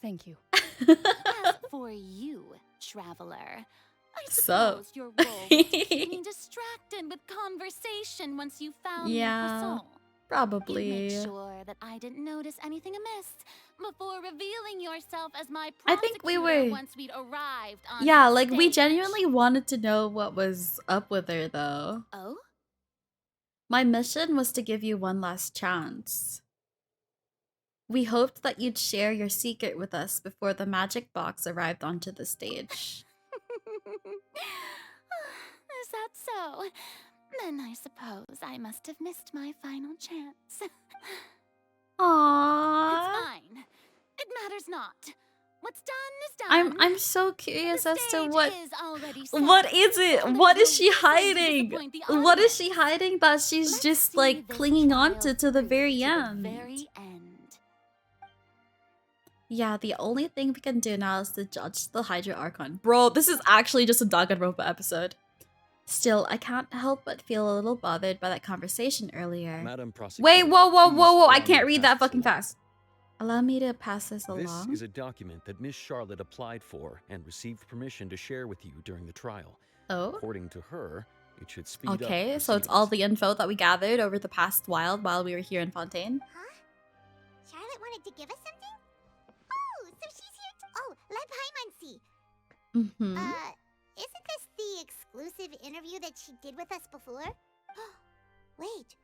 Thank you. As for you, traveler, I suppose your role was to keep me distracted with conversation once you found me at Yeah, Poisson. probably. You made sure that I didn't notice anything amiss before revealing yourself as my I think we prosecutor were. once we'd arrived on Yeah, the like we stage. genuinely wanted to know what was up with her, though. Oh? My mission was to give you one last chance. We hoped that you'd share your secret with us before the magic box arrived onto the stage. Is that so? Then I suppose I must have missed my final chance. Aww. It's fine. It matters not. What's done is done. I'm so curious as to what is already set. what is it? So What there's is no she reason to hiding? disappoint the What is audience. she hiding that she's Let's just see like this clinging on trial to the through very to end? The very end. Yeah, the only thing we can do now is to judge the Hydra Archon. Bro, this is actually just a Danganronpa episode. Still, I can't help but feel a little bothered by that conversation earlier. Madam Prosecutor, Wait, whoa, whoa, please whoa, whoa! I allow me can't to read pass that this fucking along. fast. Allow me to pass this This along. is a document that Miss Charlotte applied for and received permission to share with you during the trial. Oh. According to her, it should speed up Okay, so it's all the info that we gathered over the past while we were here in Fontaine. Huh? Charlotte wanted to give us something? Oh, so she's here oh, let Paimon see. Mm-hmm. Isn't this the exclusive interview that she did with us before? Wait,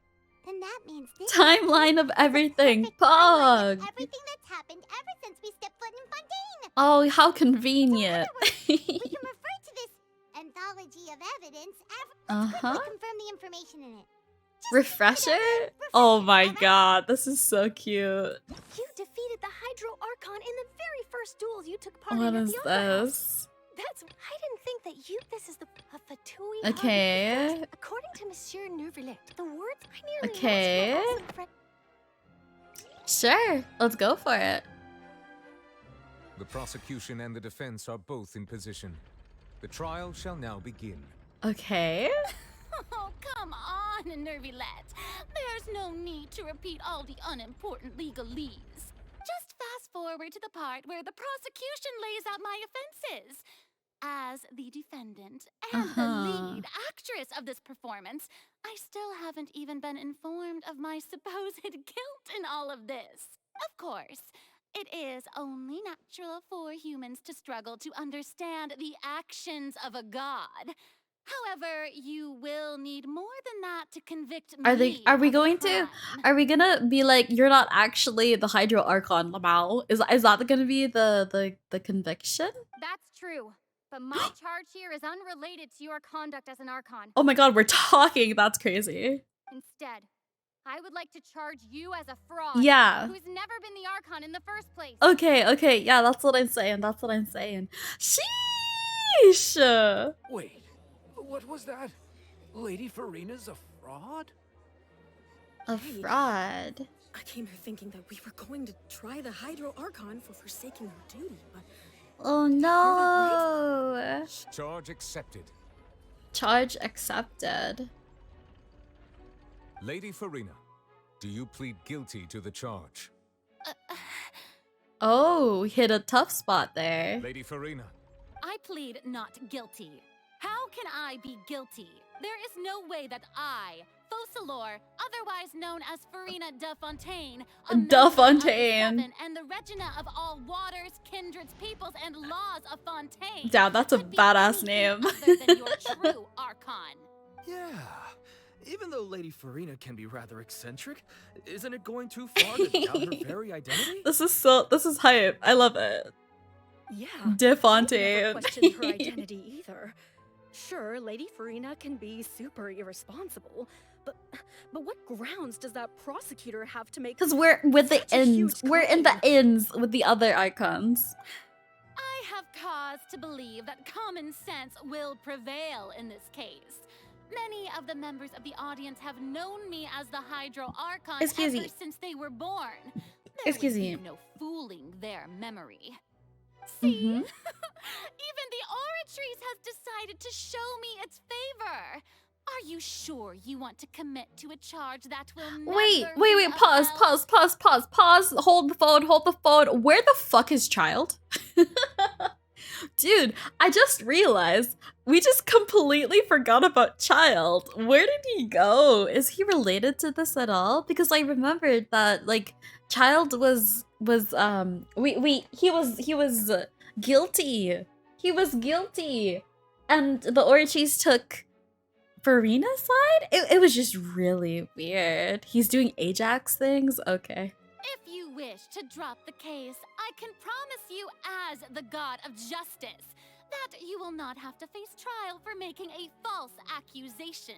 then that means this Timeline of everything. Pog. everything that's happened ever since we stepped foot in Fontaine. Oh, how convenient. We can refer to this anthology of evidence. Let's quickly confirm the information in it. Refresher? Oh my god, this is so cute. You defeated the Hydro Archon in the very first duel you took part What in at is the Opera House. this? I didn't think that this is the Fatui. Okay. According to Monsieur Neuvillette, the words I nearly Okay. lost were also Sure, let's go for it. The prosecution and the defense are both in position. The trial shall now begin. Okay. Oh, come on, Neuvillette. There's no need to repeat all the unimportant legalese. Just fast forward to the part where the prosecution lays out my offenses. As the defendant and the lead actress of this performance, I still haven't even been informed of my supposed guilt in all of this. Of course, it is only natural for humans to struggle to understand the actions of a god. However, you will need more than that to convict me. Are we gonna be like, you're not actually the Hydro Archon, Lamau? Is that gonna be the conviction? That's true. But my charge here is unrelated to your conduct as an Archon. Oh my god, we're talking. That's crazy. Instead, I would like to charge you as a fraud. Yeah. Who's never been the Archon in the first place. Okay, yeah, that's what I'm saying. Sheesh. Wait, what was that? Lady Furina's a fraud? A fraud. I came here thinking that we were going to try the Hydro Archon for forsaking our duty, but Oh no. Charge accepted. Charge accepted. Lady Furina, do you plead guilty to the charge? Oh, hit a tough spot there. Lady Furina. I plead not guilty. How can I be guilty? There is no way that I, Faucilor, otherwise known as Furina de Fontaine, a member of the Seven and the Regina of all waters, kindreds, peoples, and laws of Fontaine. Damn, that's a badass name. Other than your true Archon. Yeah. Even though Lady Furina can be rather eccentric, isn't it going too far to doubt her very identity? This is hype. I love it. Yeah. De I Fontaine. never questioned her identity either. Sure, Lady Furina can be super irresponsible, but what grounds does that prosecutor have to make? Because we're with the such a huge ends. We're in the ends with the other icons. I have cause to believe that common sense will prevail in this case. Many of the members of the audience have known me as the Hydro Archon Excuse ever me. since they were born. There Excuse would me. be no fooling their memory. See? Mhm. Even the Oratrice has decided to show me its favor. Are you sure you want to commit to a charge that will never Wait. be Pause. Hold the phone. Where the fuck is Child? Dude, I just realized we just completely forgot about Child. Where did he go? Is he related to this at all? Because I remembered that like Child was he was guilty. He was guilty. And the Orchis took Furina's side? It was just really weird. He's doing Ajax things? Okay. If you wish to drop the case, I can promise you as the god of justice that you will not have to face trial for making a false accusation.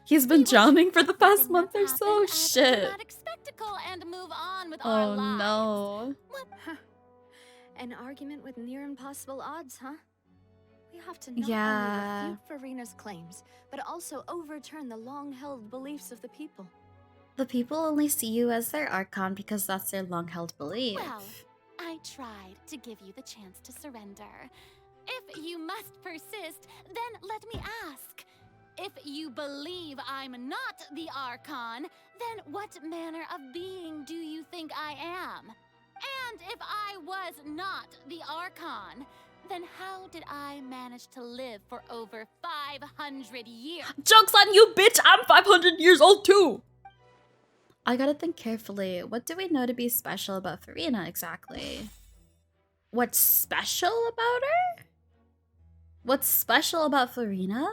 He's been drowning for the past month or so? Shit. Dramatic spectacle and move on with our Oh lives. no. An argument with near impossible odds, huh? We have to not Yeah. only refute Furina's claims, but also overturn the long-held beliefs of the people. The people only see you as their Archon because that's their long-held belief. Well, I tried to give you the chance to surrender. If you must persist, then let me ask. If you believe I'm not the Archon, then what manner of being do you think I am? And if I was not the Archon, then how did I manage to live for over 500 years? Joke's on you, bitch! I'm 500 years old too! I gotta think carefully. What do we know to be special about Furina exactly? What's special about her? What's special about Furina?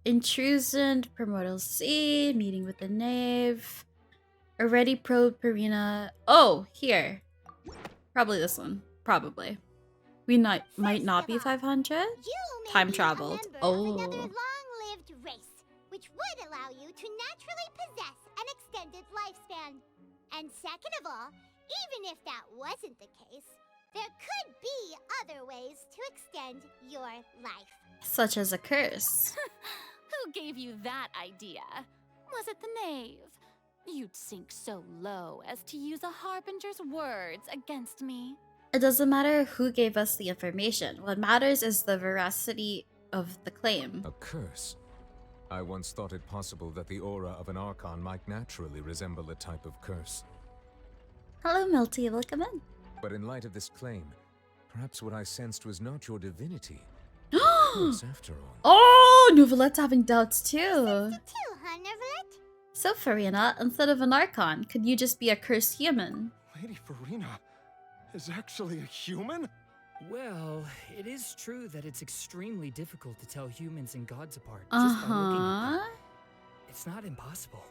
Intrusion, Primordial Sea, meeting with the Knave. Already probed Furina. Oh, here. Probably this one. Probably. We might not be 500. Time traveled. Oh. Another long-lived race, which would allow you to naturally possess an extended lifespan. And second of all, even if that wasn't the case, there could be other ways to extend your life. Such as a curse. Who gave you that idea? Was it the Knave? You'd sink so low as to use a harbinger's words against me. It doesn't matter who gave us the information. What matters is the veracity of the claim. A curse? I once thought it possible that the aura of an Archon might naturally resemble a type of curse. Hello, Milty. Welcome in. But in light of this claim, perhaps what I sensed was not your divinity. Curse, after all. Oh, Neuvillette's having doubts too. Too, huh, Neuvillette? So, Furina, instead of an Archon, could you just be a cursed human? Lady Furina is actually a human? Well, it is true that it's extremely difficult to tell humans and gods apart just by looking at them. It's not impossible.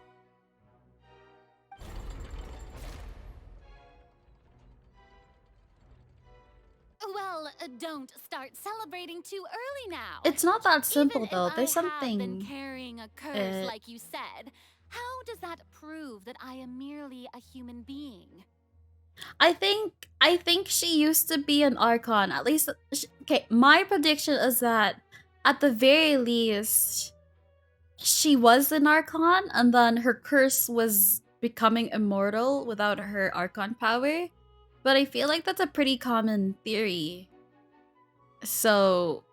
Well, don't start celebrating too early now. It's not that simple Even though. if There's I have something. been carrying a curse, like you said. How does that prove that I am merely a human being? I think she used to be an Archon. At least, okay. My prediction is that, at the very least, she was an Archon, and then her curse was becoming immortal without her Archon power. But I feel like that's a pretty common theory. So,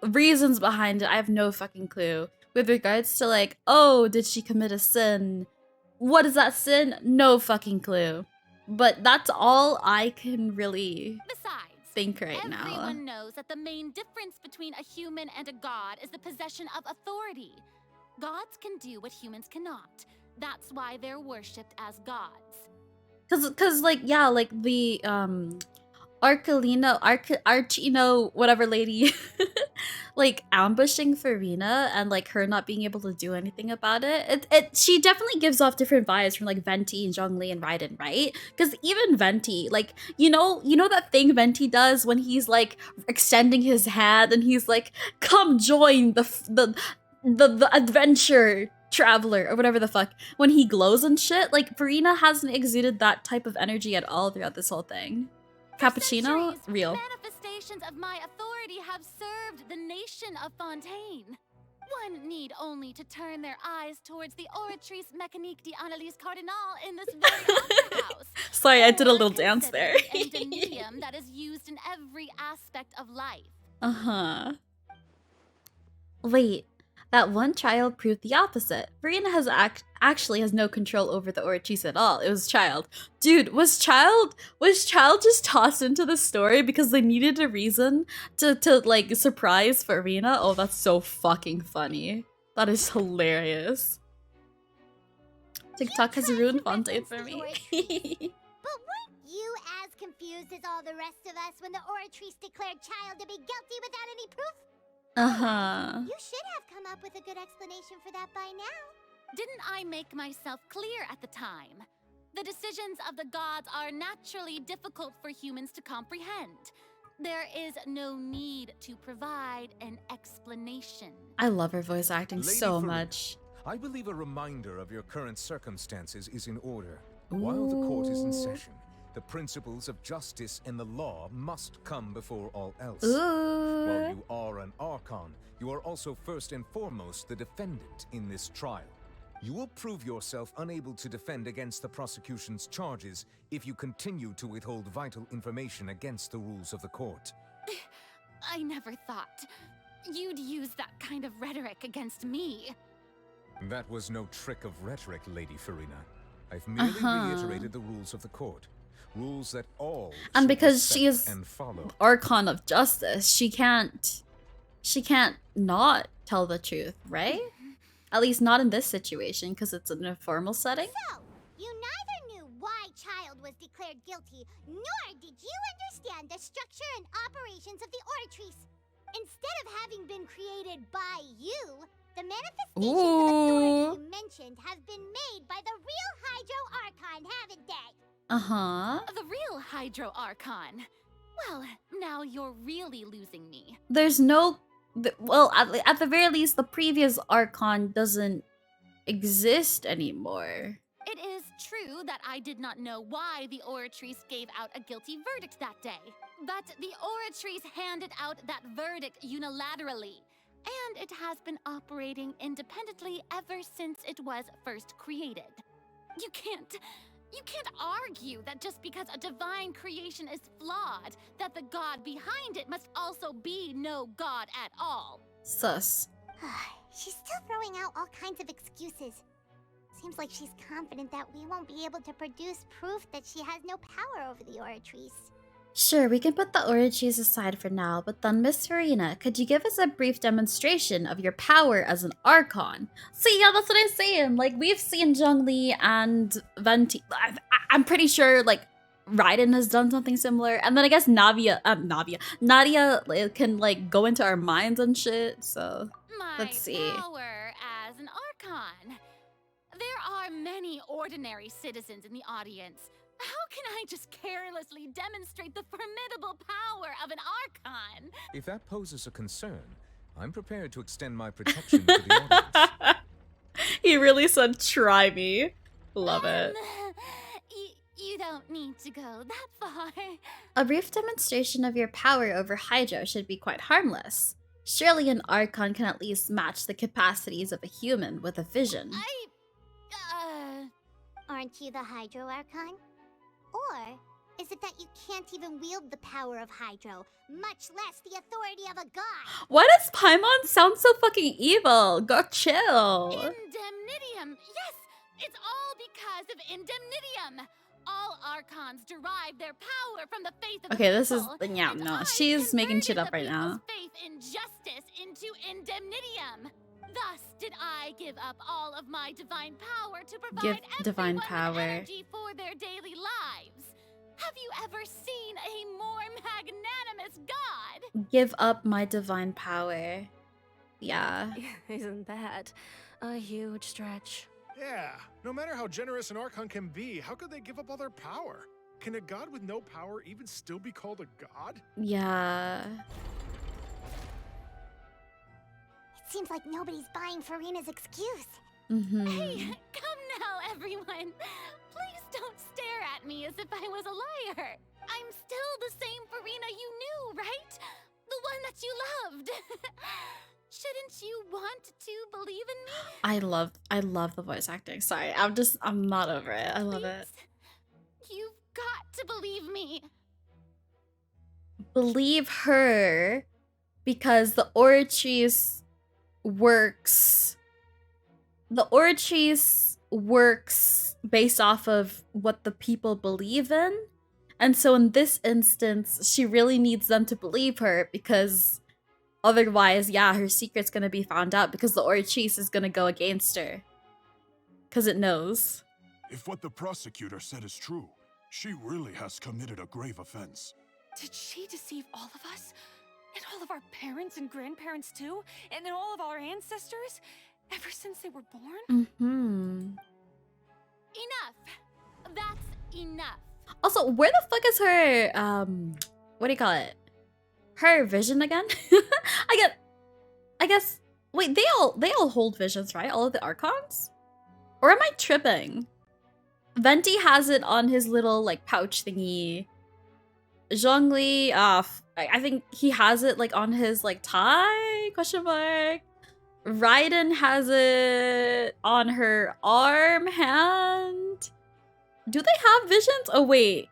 reasons behind it, I have no fucking clue. With regards to like, oh, did she commit a sin? What is that sin? No fucking clue. But that's all I can really think right now. Everyone knows that the main difference between a human and a god is the possession of authority. Gods can do what humans cannot. That's why they're worshipped as gods. Cause like, yeah, like the Archino, whatever lady, like ambushing Furina and like her not being able to do anything about it. She definitely gives off different vibes from like Venti and Zhongli and Raiden, right? Because even Venti, like you know that thing Venti does when he's like extending his hand and he's like, "Come join the adventure traveler," or whatever the fuck. When he glows and shit, like Furina hasn't exuded that type of energy at all throughout this whole thing. Cappuccino? Real. Manifestations of my authority have served the nation of Fontaine. One need only to turn their eyes towards the Oratrice Mécanique d'Analyse Cardinal in this very opera house. Sorry, I did a little dance there. A medium that is used in every aspect of life. Uh-huh. Wait, that one trial proved the opposite. Furina has actually has no control over the Oratrice at all. It was Child. Dude, was Child just tossed into the story because they needed a reason to like surprise Furina? Oh, that's so fucking funny. That is hilarious. TikTok has ruined Fontaine for me. But weren't you as confused as all the rest of us when the Oratrice declared Child to be guilty without any proof? Uh-huh. You should have come up with a good explanation for that by now. Didn't I make myself clear at the time? The decisions of the gods are naturally difficult for humans to comprehend. There is no need to provide an explanation. I love her voice acting Lady so Furina, much. I believe a reminder of your current circumstances is in order. While the court is in session, the principles of justice and the law must come before all else. While you are an Archon, you are also first and foremost the defendant in this trial. You will prove yourself unable to defend against the prosecution's charges if you continue to withhold vital information against the rules of the court. I never thought you'd use that kind of rhetoric against me. That was no trick of rhetoric, Lady Furina. I've merely reiterated the rules of the court. rules that all And should because respect she is and follow. Archon of Justice, she can't not tell the truth, right? At least not in this situation, because it's in a formal setting. So, you neither knew why Child was declared guilty, nor did you understand the structure and operations of the Oratrice. Instead of having been created by you, the manifestations of authority you mentioned have been made by the real Hydro Archon, haven't they? Uh-huh. The real Hydro Archon. Well, now you're really losing me. There's no... Well, at the very least, the previous Archon doesn't exist anymore. It is true that I did not know why the Oratrice gave out a guilty verdict that day. But the Oratrice handed out that verdict unilaterally. And it has been operating independently ever since it was first created. You can't argue that just because a divine creation is flawed, that the god behind it must also be no god at all. Sus. She's still throwing out all kinds of excuses. Seems like she's confident that we won't be able to produce proof that she has no power over the Oratrice. Sure, we can put the Oratrice aside for now, but then Miss Furina, could you give us a brief demonstration of your power as an Archon? See, yeah, that's what I'm saying. Like, we've seen Zhongli and Venti. I'm pretty sure, like, Raiden has done something similar. And then I guess Nadia like, can, like, go into our minds and shit, so let's see. Power as an Archon. There are many ordinary citizens in the audience. How can I just carelessly demonstrate the formidable power of an Archon? If that poses a concern, I'm prepared to extend my protection to the audience. He really said, try me. Love it. You don't need to go that far. A brief demonstration of your power over Hydro should be quite harmless. Surely an Archon can at least match the capacities of a human with a vision. Aren't you the Hydro Archon? Or is it that you can't even wield the power of Hydro, much less the authority of a god? Why does Paimon sound so fucking evil? Go chill. Indemnitium! Yes! It's all because of Indemnitium! All Archons derive their power from the faith of Okay, the this is... people, Yeah, no, she's making shit up right now. faith in justice into Indemnitium. Thus did I give up all of my divine power to provide divine everyone power. with energy for their daily lives. Have you ever seen a more magnanimous god? Give up my divine power. Yeah. Isn't that a huge stretch? Yeah, no matter how generous an Archon can be, how could they give up all their power? Can a god with no power even still be called a god? Yeah. It seems like nobody's buying Furina's excuse. Hey, come now, everyone. Please don't stare at me as if I was a liar. I'm still the same Furina you knew, right? The one that you loved. Shouldn't you want to believe in me? I love the voice acting. Sorry, I'm not over it. I love it. You've got to believe me. Believe her because the Oratrice works. The Oratrice works based off of what the people believe in. And so in this instance, she really needs them to believe her because otherwise, yeah, her secret's gonna be found out because the Oratrice is gonna go against her. Because it knows. If what the prosecutor said is true, she really has committed a grave offense. Did she deceive all of us? And all of our parents and grandparents too? And then all of our ancestors? Ever since they were born? Enough. That's enough. Also, where the fuck is her, what do you call it? Her vision again? I guess, wait, they all hold visions, right? All of the Archons? Or am I tripping? Venti has it on his little, like, pouch thingy. Zhongli, I think he has it, like, on his, like, tie? Question mark. Raiden has it on her arm, hand. Do they have visions? Oh, wait.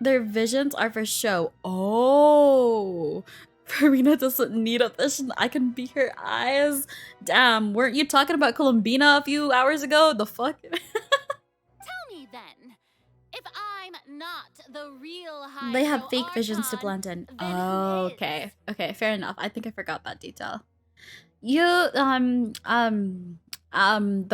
Their visions are for show. Oh. Furina doesn't need a vision. I can be her eyes. Damn, weren't you talking about Columbina a few hours ago? The fuck? Tell me then, If I'm not the real Hydro They have fake visions to Archon, blend in. then Oh, who is? okay. Okay, fair enough. I think I forgot that detail. You, the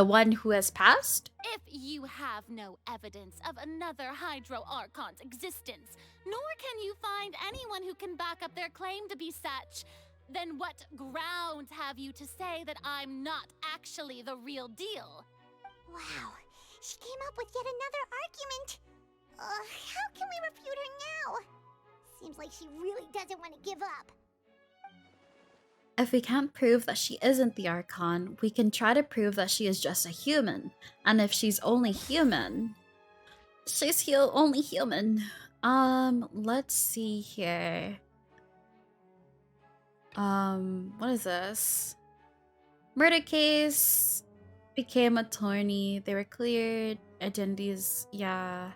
one who has passed? If you have no evidence of another Hydro Archon's existence, nor can you find anyone who can back up their claim to be such, then what grounds have you to say that I'm not actually the real deal? Wow, she came up with yet another argument. How can we refute her now? Seems like she really doesn't want to give up. If we can't prove that she isn't the Archon, we can try to prove that she is just a human. And if she's only human, she's only human. Let's see here. What is this? Murder case became attorney. They were cleared. Identities, yeah.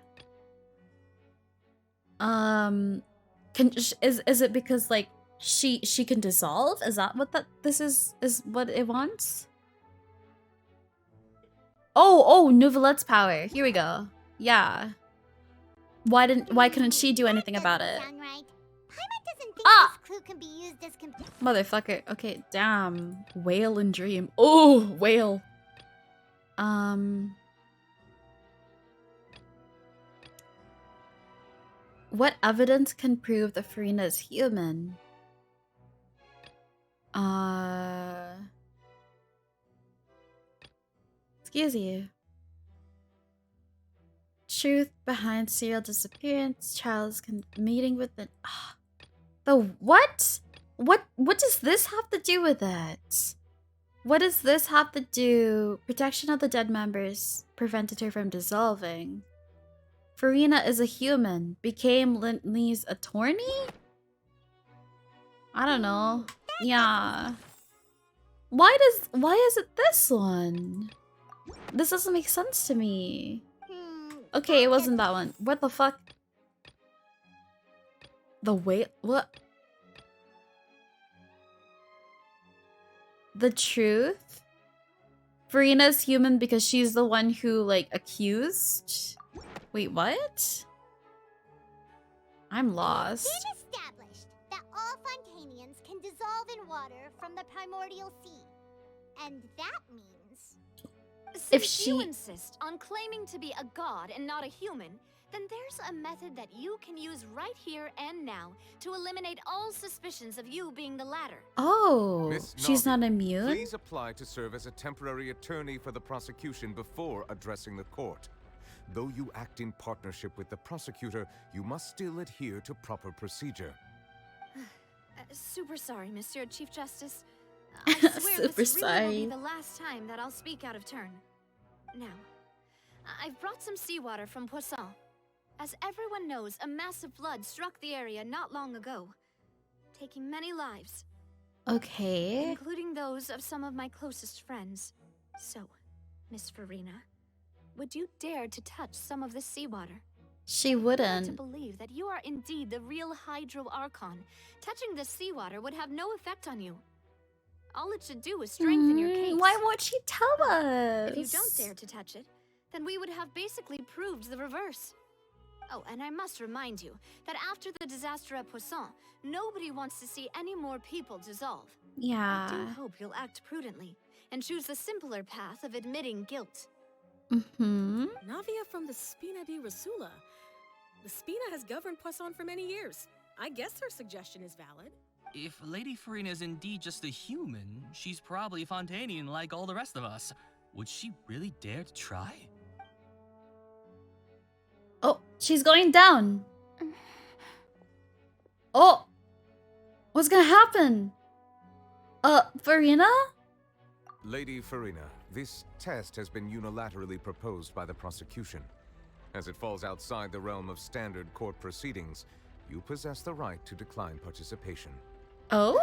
Is it because like she can dissolve? Is that what this is what it wants? Oh, Neuvillette's power. Here we go. Yeah. Why couldn't she do anything about it? Ah! This clue can be used as Motherfucker. Okay, damn. Whale and dream. Oh, whale. What evidence can prove that Furina is human? Excuse you. Truth behind serial disappearance. Child's meeting with the... The what? What does this have to do with it? What does this have to do? Protection of the dead members prevented her from dissolving. Furina is a human. Became Lindley's attorney? I don't know. Yeah. Why is it this one? This doesn't make sense to me. Okay, it wasn't that one. What the fuck? The wait, what? The truth? Furina's human because she's the one who, like, accused? Wait, what? I'm lost. It's been established that all Fontanians can dissolve in water from the primordial sea. And that means... Since you insist on claiming to be a god and not a human, then there's a method that you can use right here and now to eliminate all suspicions of you being the latter. Oh, Miss she's Navia, not immune? Please apply to serve as a temporary attorney for the prosecution before addressing the court. Though you act in partnership with the prosecutor, you must still adhere to proper procedure. Super sorry, Monsieur Chief Justice. I swear this really will be sorry. the last time that I'll speak out of turn. Now, I've brought some seawater from Poisson. As everyone knows, a massive flood struck the area not long ago, taking many lives. Okay. Including those of some of my closest friends. So, Miss Furina, would you dare to touch some of this seawater? She I want wouldn't. to believe that you are indeed the real Hydro Archon. Touching this seawater would have no effect on you. All it should do is strengthen your case. Why won't she tell us? If you don't dare to touch it, then we would have basically proved the reverse. Oh, and I must remind you that after the disaster at Poisson, nobody wants to see any more people dissolve. Yeah. I do hope you'll act prudently and choose the simpler path of admitting guilt. Mm-hmm. Navia from the Spina di Rasula. The Spina has governed Poisson for many years. I guess her suggestion is valid. If Lady Furina is indeed just a human, she's probably Fontanian like all the rest of us. Would she really dare to try? Oh, she's going down. Oh, what's gonna happen? Furina? Lady Furina, this test has been unilaterally proposed by the prosecution. As it falls outside the realm of standard court proceedings, you possess the right to decline participation. Oh?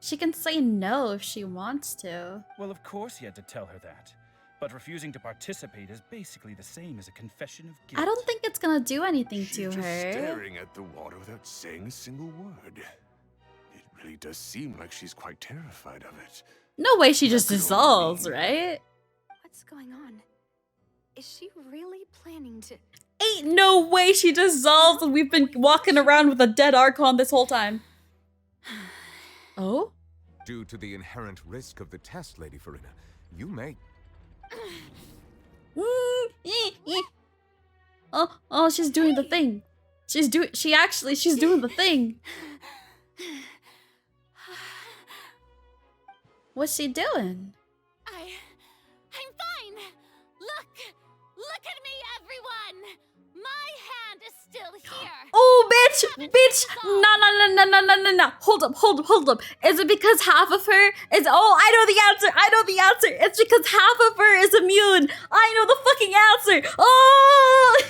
She can say no if she wants to. Well, of course he had to tell her that. But refusing to participate is basically the same as a confession of guilt. I don't think it's gonna do anything She's to just her. staring at the water without saying a single word. It really does seem like she's quite terrified of it. No way she just dissolves, right? What's going on? Is she really planning to... Ain't no way she dissolves and we've been walking around with a dead Archon this whole time. Oh? Due to the inherent risk of the test, Lady Furina, you may... Oh, she's doing the thing. She's doing the thing. What's she doing? I'm fine. Look at me, everyone. My hand is still here. Oh, bitch! No. Hold up. Is it because half of her is? Oh, I know the answer. It's because half of her is immune. I know the fucking answer. Oh,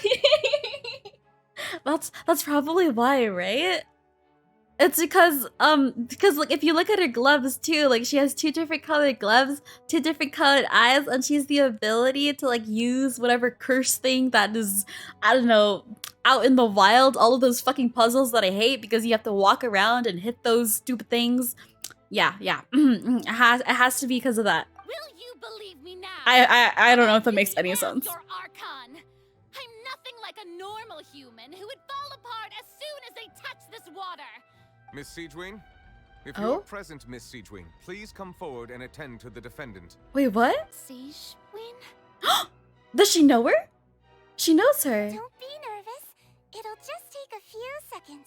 that's probably why, right? It's because like if you look at her gloves too, like she has 2 different colored gloves, 2 different colored eyes, and she has the ability to like use whatever curse thing that is, I don't know, out in the wild, all of those fucking puzzles that I hate because you have to walk around and hit those stupid things. Yeah. It has to be because of that. Will you believe me now? I don't know if that makes any sense. Your Archon. I'm nothing like a normal human who would fall apart as soon as they touch this water. Miss Siegewing? If you're present, Miss Siegewing, please come forward and attend to the defendant. Wait, what? Siegewing? Does she know her? She knows her. Don't be nervous. It'll just take a few seconds.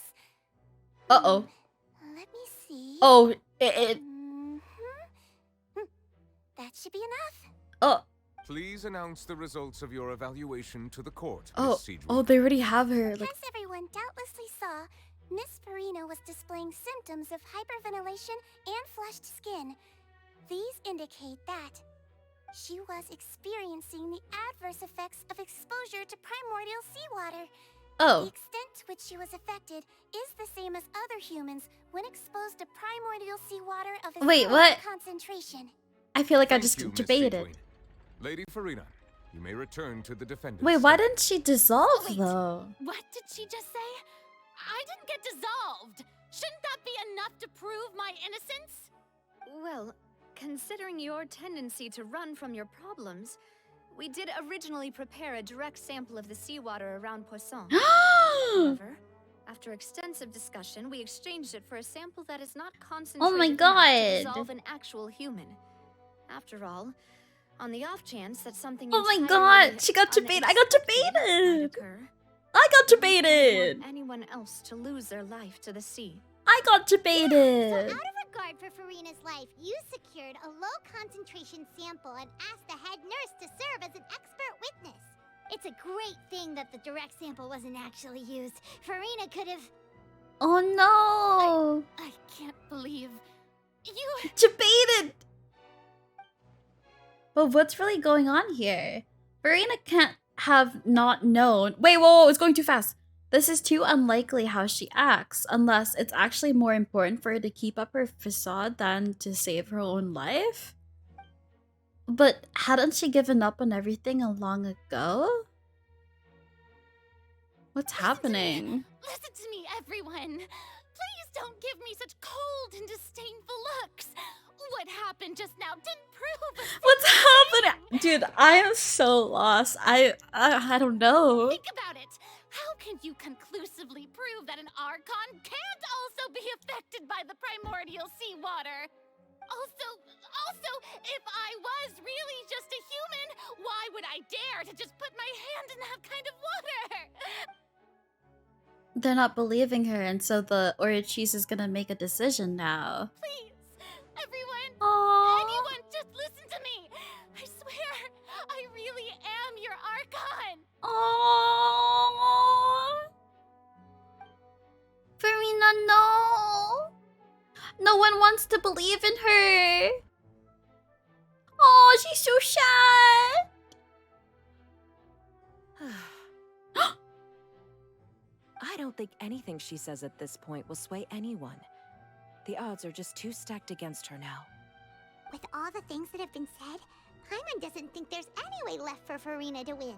Uh-oh. Let me see. Oh, That should be enough. Oh. Please announce the results of your evaluation to the court, Oh, Miss Siegewing. oh, they already have her. Like, As everyone doubtlessly saw, Miss Furina was displaying symptoms of hyperventilation and flushed skin. These indicate that she was experiencing the adverse effects of exposure to primordial seawater. Oh. The extent to which she was affected is the same as other humans when exposed to primordial seawater of a Wait, low what? concentration. I feel like I Thank just you, Miss debated. Siegewing. Lady Furina, you may return to the defendant. Wait, why didn't she dissolve though? What did she just say? I didn't get dissolved. Shouldn't that be enough to prove my innocence? Well, considering your tendency to run from your problems, we did originally prepare a direct sample of the seawater around Poisson. However, after extensive discussion, we exchanged it for a sample that is not concentrated Oh my enough God. to dissolve an actual human. After all, on the off chance that something Oh my entirely God, she got debated. I got might debated. occur, I got we don't debated. want anyone else to lose their life to the sea. I got So debated. out of regard for Furina's life, you secured a low concentration sample and asked the head nurse to serve as an expert witness. It's a great thing that the direct sample wasn't actually used. Furina could have... Oh no. I can't believe you Debated. But what's really going on here? Furina can't have not known. Wait, whoa, it's going too fast. This is too unlikely how she acts, unless it's actually more important for her to keep up her facade than to save her own life? But hadn't she given up on everything long ago? What's happening? Listen to me, everyone. Please don't give me such cold and disdainful looks. What happened just now didn't prove a What's happening? Dude, I am so lost. I don't know. Think about it. How can you conclusively prove that an Archon can't also be affected by the primordial seawater? Also, if I was really just a human, why would I dare to just put my hand in that kind of water? They're not believing her, and so the Orchis is gonna make a decision now. Please, everyone, Aww. anyone, just listen to me. I swear, I really am your Archon. Aww. Furina, no. No one wants to believe in her. Oh, she's so sad. I don't think anything she says at this point will sway anyone. The odds are just too stacked against her now. With all the things that have been said, Paimon doesn't think there's any way left for Furina to win.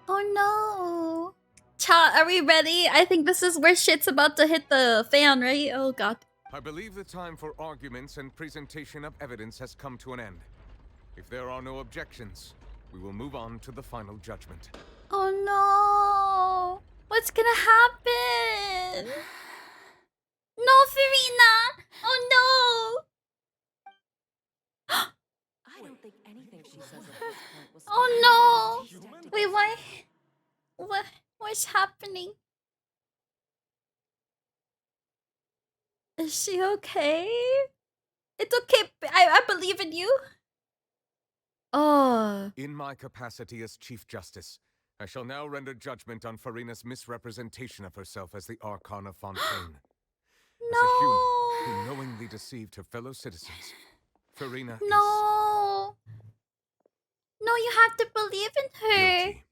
Oh no. Cha, are we ready? I think this is where shit's about to hit the fan, right? Oh god. I believe the time for arguments and presentation of evidence has come to an end. If there are no objections, we will move on to the final judgment. Oh no. What's gonna happen? No, Furina! Oh no! I don't think anything she says at this point will Oh no! Wait, why? What's happening? Is she okay? It's okay. I believe in you. Oh. In my capacity as Chief Justice, I shall now render judgment on Furina's misrepresentation of herself as the Archon of Fontaine. As a human who knowingly deceived her fellow citizens, Furina No. No, you have to believe in her. Guilty.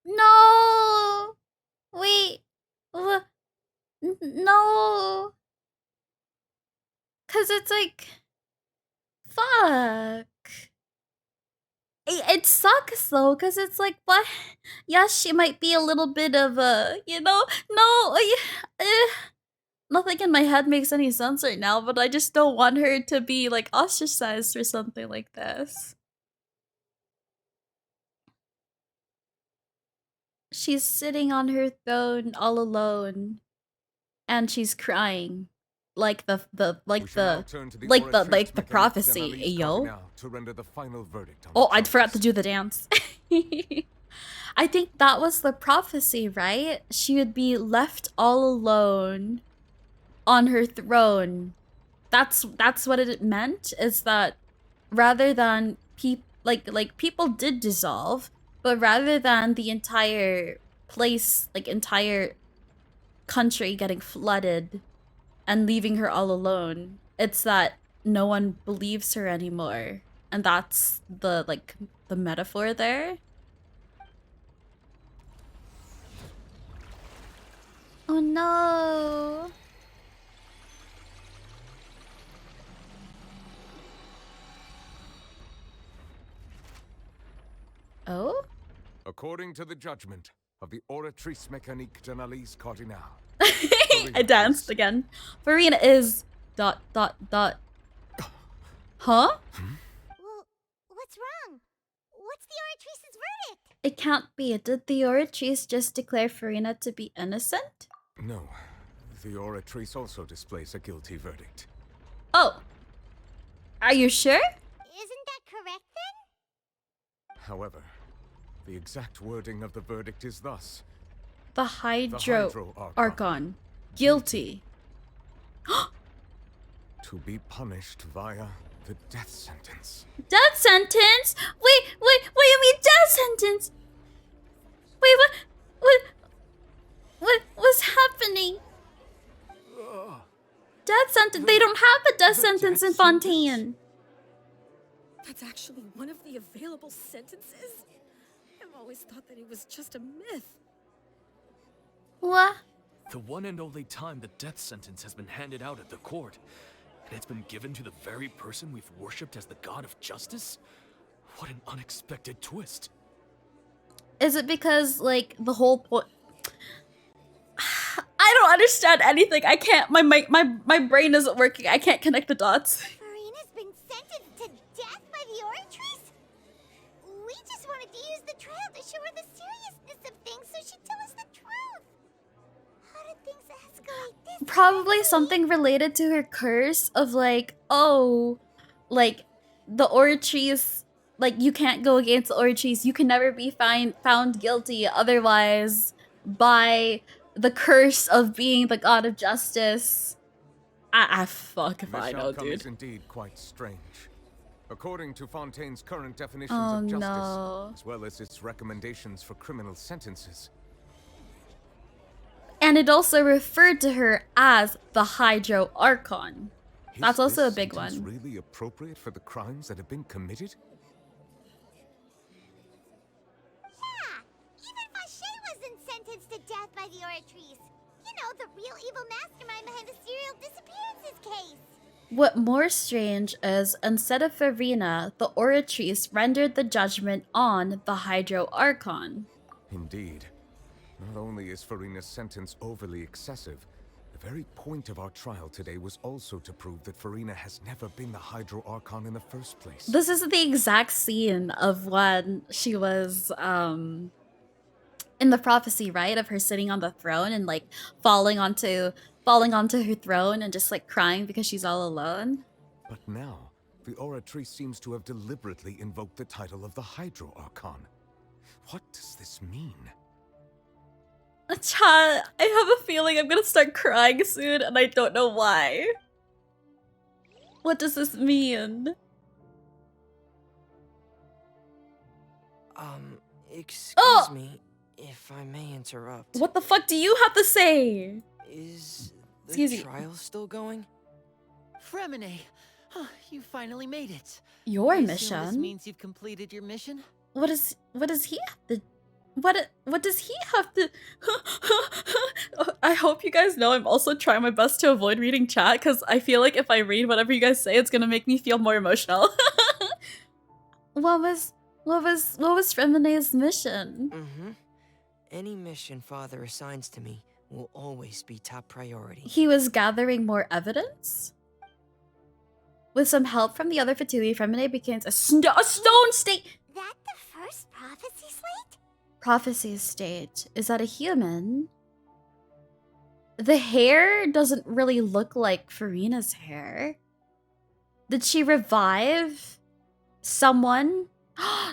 No. Wait. No. Cause it's like, fuck. It sucks though, cause it's like, what? Yes, she might be a little bit of a, no. Nothing in my head makes any sense right now, but I just don't want her to be like ostracized or something like this. She's sitting on her throne all alone, and she's crying, like the prophecy, yo. To render the final verdict on Oh, I forgot to do the dance. I think that was the prophecy, right? She would be left all alone on her throne. That's what it meant, is that rather than people did dissolve, but rather than the entire place, entire country getting flooded and leaving her all alone, it's that no one believes her anymore. And that's the metaphor there. Oh no. Oh? According to the judgment of the Oratrice Mécanique d'Analyse Cardinal. I danced again. Furina is ... Huh? Well, what's wrong? What's the Oratrice's verdict? It can't be. Did the Oratrice just declare Furina to be innocent? No. The Oratrice also displays a guilty verdict. Oh. Are you sure? Isn't that correct then? However, the exact wording of the verdict is thus. The Hydro Archon. Guilty. To be punished via the death sentence. Death sentence? Wait, what do you mean death sentence? Wait, what's happening? Death sentence? They don't have a death sentence in Fontaine. That's actually one of the available sentences? I've always thought that it was just a myth. What? The one and only time the death sentence has been handed out at the court, and it's been given to the very person we've worshipped as the god of justice? What an unexpected twist. Is it because, the whole point... I don't understand anything. I can't... My brain isn't working. I can't connect the dots. Furina's been sentenced to death by the Oratrice? We just wanted to use the trial to show her the seriousness of things so she'd tell us the truth. How did things escalate this? Probably something related to her curse of the Oratrice, you can't go against the Oratrice. You can never be found guilty otherwise by the curse of being the god of justice. Fuck if I know, dude. Is indeed quite strange. According to Fontaine's current definitions Oh, of justice, no. as well as its recommendations for criminal sentences. And it also referred to her as the Hydro Archon. That's also a big one. Is this really appropriate for the crimes that have been committed? Yeah, even Fache wasn't sentenced to death by the Oratrice. You know, the real evil mastermind behind the serial disappearances case. What more strange is, instead of Furina, the Oratrice rendered the judgment on the Hydro Archon. Indeed. Not only is Furina's sentence overly excessive, the very point of our trial today was also to prove that Furina has never been the Hydro Archon in the first place. This is the exact scene of when she was, in in the prophecy, right, of her sitting on the throne and like falling onto her throne and just like crying because she's all alone. But now, the oratrice seems to have deliberately invoked the title of the Hydro Archon. What does this mean? Chat, I have a feeling I'm gonna start crying soon and I don't know why. What does this mean? Excuse me if I may interrupt. What the fuck do you have to say? Is the Excuse me. trial still going? Fremine, you finally made it. Your I assume mission? This means you've completed your mission? What does he have to what does he have to I hope you guys know I'm also trying my best to avoid reading chat because I feel like if I read whatever you guys say, it's gonna make me feel more emotional. What was Fremine's mission? Any mission Father assigns to me will always be top priority. He was gathering more evidence? With some help from the other Fatui, Femine became a stone state. That the first prophecy slate? Prophecy state. Is that a human? The hair doesn't really look like Furina's hair. Did she revive someone?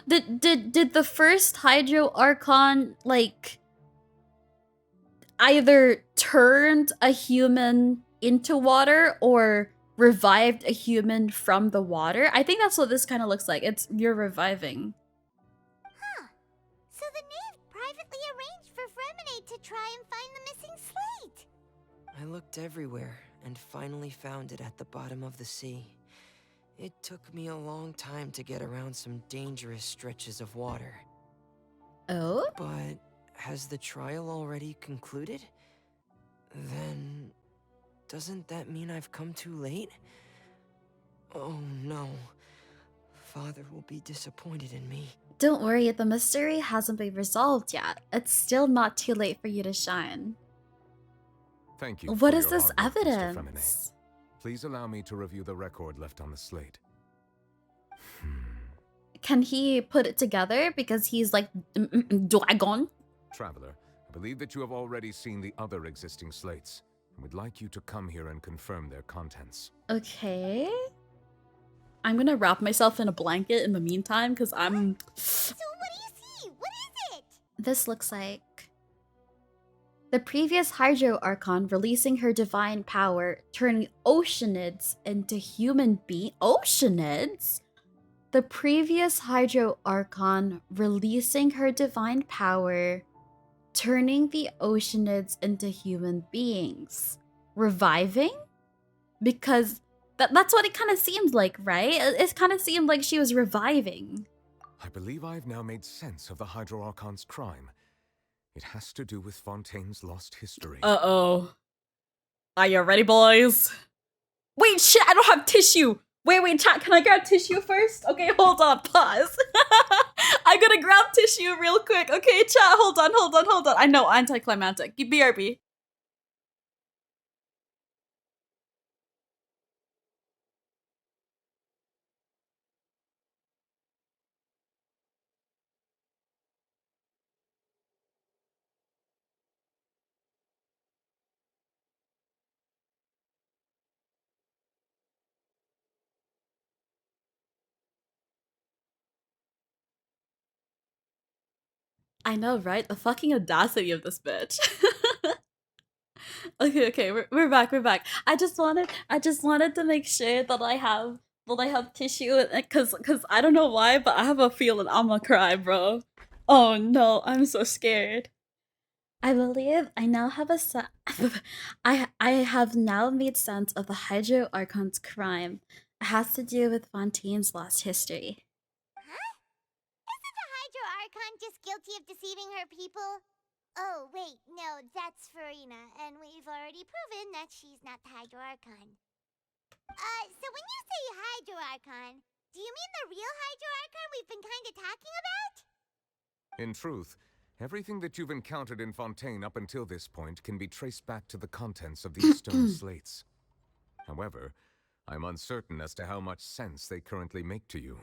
Did the first Hydro Archon like either turned a human into water or revived a human from the water? I think that's what this kind of looks like. You're reviving. Huh. So the knave privately arranged for Fremine to try and find the missing slate. I looked everywhere and finally found it at the bottom of the sea. It took me a long time to get around some dangerous stretches of water. Oh? But has the trial already concluded? Then doesn't that mean I've come too late? Oh no. Father will be disappointed in me. Don't worry, the mystery hasn't been resolved yet. It's still not too late for you to shine. Thank you. What for is your this hard work, Mr. evidence? Femine. Please allow me to review the record left on the slate. Can he put it together because he's like dragon? Traveler, I believe that you have already seen the other existing slates, and would like you to come here and confirm their contents. Okay. I'm gonna wrap myself in a blanket in the meantime because I'm... So what do you see? What is it? This looks like... The previous Hydro Archon releasing her divine power, turning oceanids into human beings. Oceanids? The previous Hydro Archon releasing her divine power, turning the oceanids into human beings. Reviving? Because that's what it kind of seemed like, right? It kind of seemed like she was reviving. I believe I've now made sense of the Hydro Archon's crime. It has to do with Fontaine's lost history. Uh-oh. Are you ready, boys? Wait, shit, I don't have tissue! Wait, chat, can I grab tissue first? Okay, hold on, pause. I'm gonna grab tissue real quick. Okay, chat, hold on. I know, anticlimactic. BRB. I know, right? The fucking audacity of this bitch. Okay, we're back. I just wanted to make sure that I have tissue, cause I don't know why, but I have a feeling I'm gonna cry, bro. Oh no, I'm so scared. I believe I now have I have now made sense of the Hydro Archon's crime. It has to do with Fontaine's lost history. Huh? Isn't the Hydro Archon just guilty of deceiving her people? Oh, wait, no, that's Furina, and we've already proven that she's not the Hydro Archon. So when you say Hydro Archon, do you mean the real Hydro Archon we've been kinda talking about? In truth, everything that you've encountered in Fontaine up until this point can be traced back to the contents of these stone slates. However, I'm uncertain as to how much sense they currently make to you.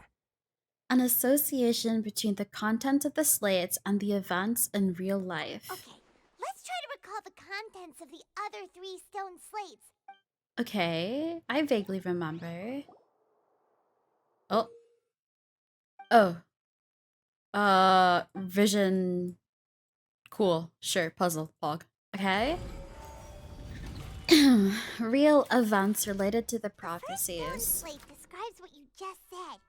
An association between the content of the slates and the events in real life. Okay, let's try to recall the contents of the other 3 stone slates. Okay, I vaguely remember. Oh. Oh. Vision. Cool. Sure. Puzzle. Fog. Okay. Real events related to the prophecies. The slate describes what you just said.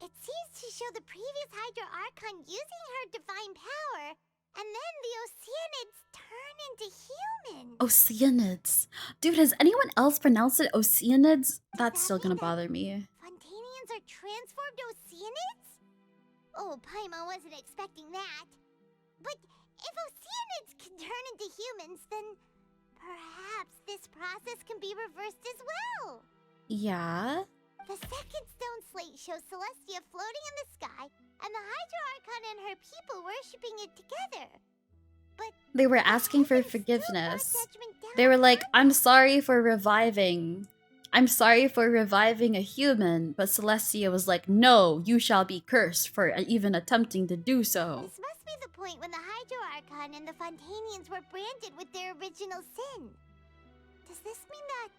It seems to show the previous Hydro Archon using her divine power, and then the Oceanids turn into humans. Oceanids. Dude, has anyone else pronounced it Oceanids? That's still gonna bother me. Fontanians are transformed Oceanids? Oh, Paimon wasn't expecting that. But if Oceanids can turn into humans, then perhaps this process can be reversed as well. Yeah. The second stone slate shows Celestia floating in the sky, and the Hydro Archon and her people worshipping it together. But They were asking for forgiveness. They were like, I'm sorry for reviving. I'm sorry for reviving a human. But Celestia was like, no, you shall be cursed for even attempting to do so. this must be the point when the Hydro Archon and the Fontanians were branded with their original sin. Does this mean that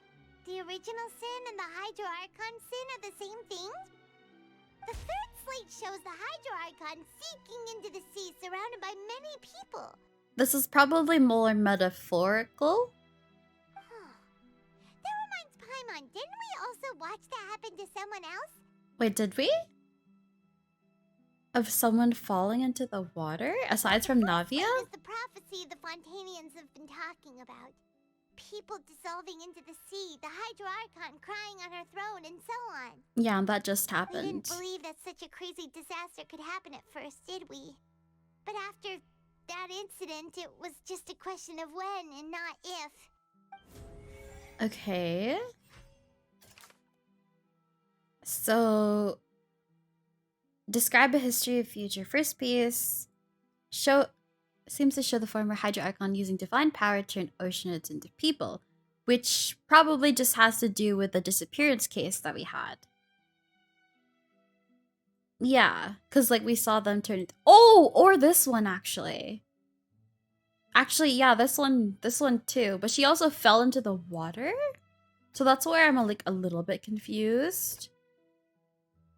the original sin and the Hydro Archon sin are the same thing? The third slate shows the Hydro Archon sinking into the sea surrounded by many people. This is probably more metaphorical. That reminds Paimon, didn't we also watch that happen to someone else? Wait, did we? Of someone falling into the water? Aside from Navia? Is the prophecy the Fontanians have been talking about. People dissolving into the sea, the Hydro Archon crying on her throne, and so on. Yeah, that just We happened. didn't believe that such a crazy disaster could happen at first, did we? But after that incident, it was just a question of when and not if. Okay. So, describe a history of future. First piece seems to show the former Hydro Archon using divine power to turn oceanids into people, which probably just has to do with the disappearance case that we had. Yeah, because like we saw them turn into— oh, or this one actually. Actually, yeah, this one too. But she also fell into the water, so that's where I'm like a little bit confused.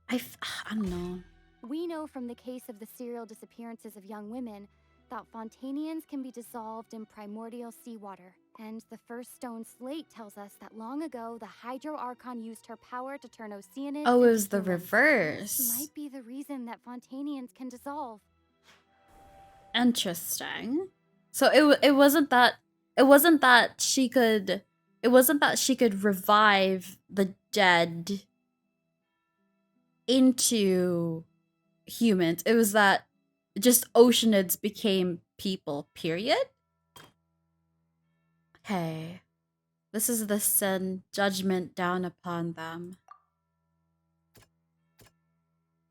I don't know. We know from the case of the serial disappearances of young women that Fontanians can be dissolved in primordial seawater. And the first stone slate tells us that long ago, the Hydro Archon used her power to turn Oceanids Oh, it into was the humans. reverse. This might be the reason that Fontanians can dissolve. Interesting. So it wasn't that she could revive the dead into humans. It was that just oceanids became people, period. Okay. This is the sin, judgment down upon them.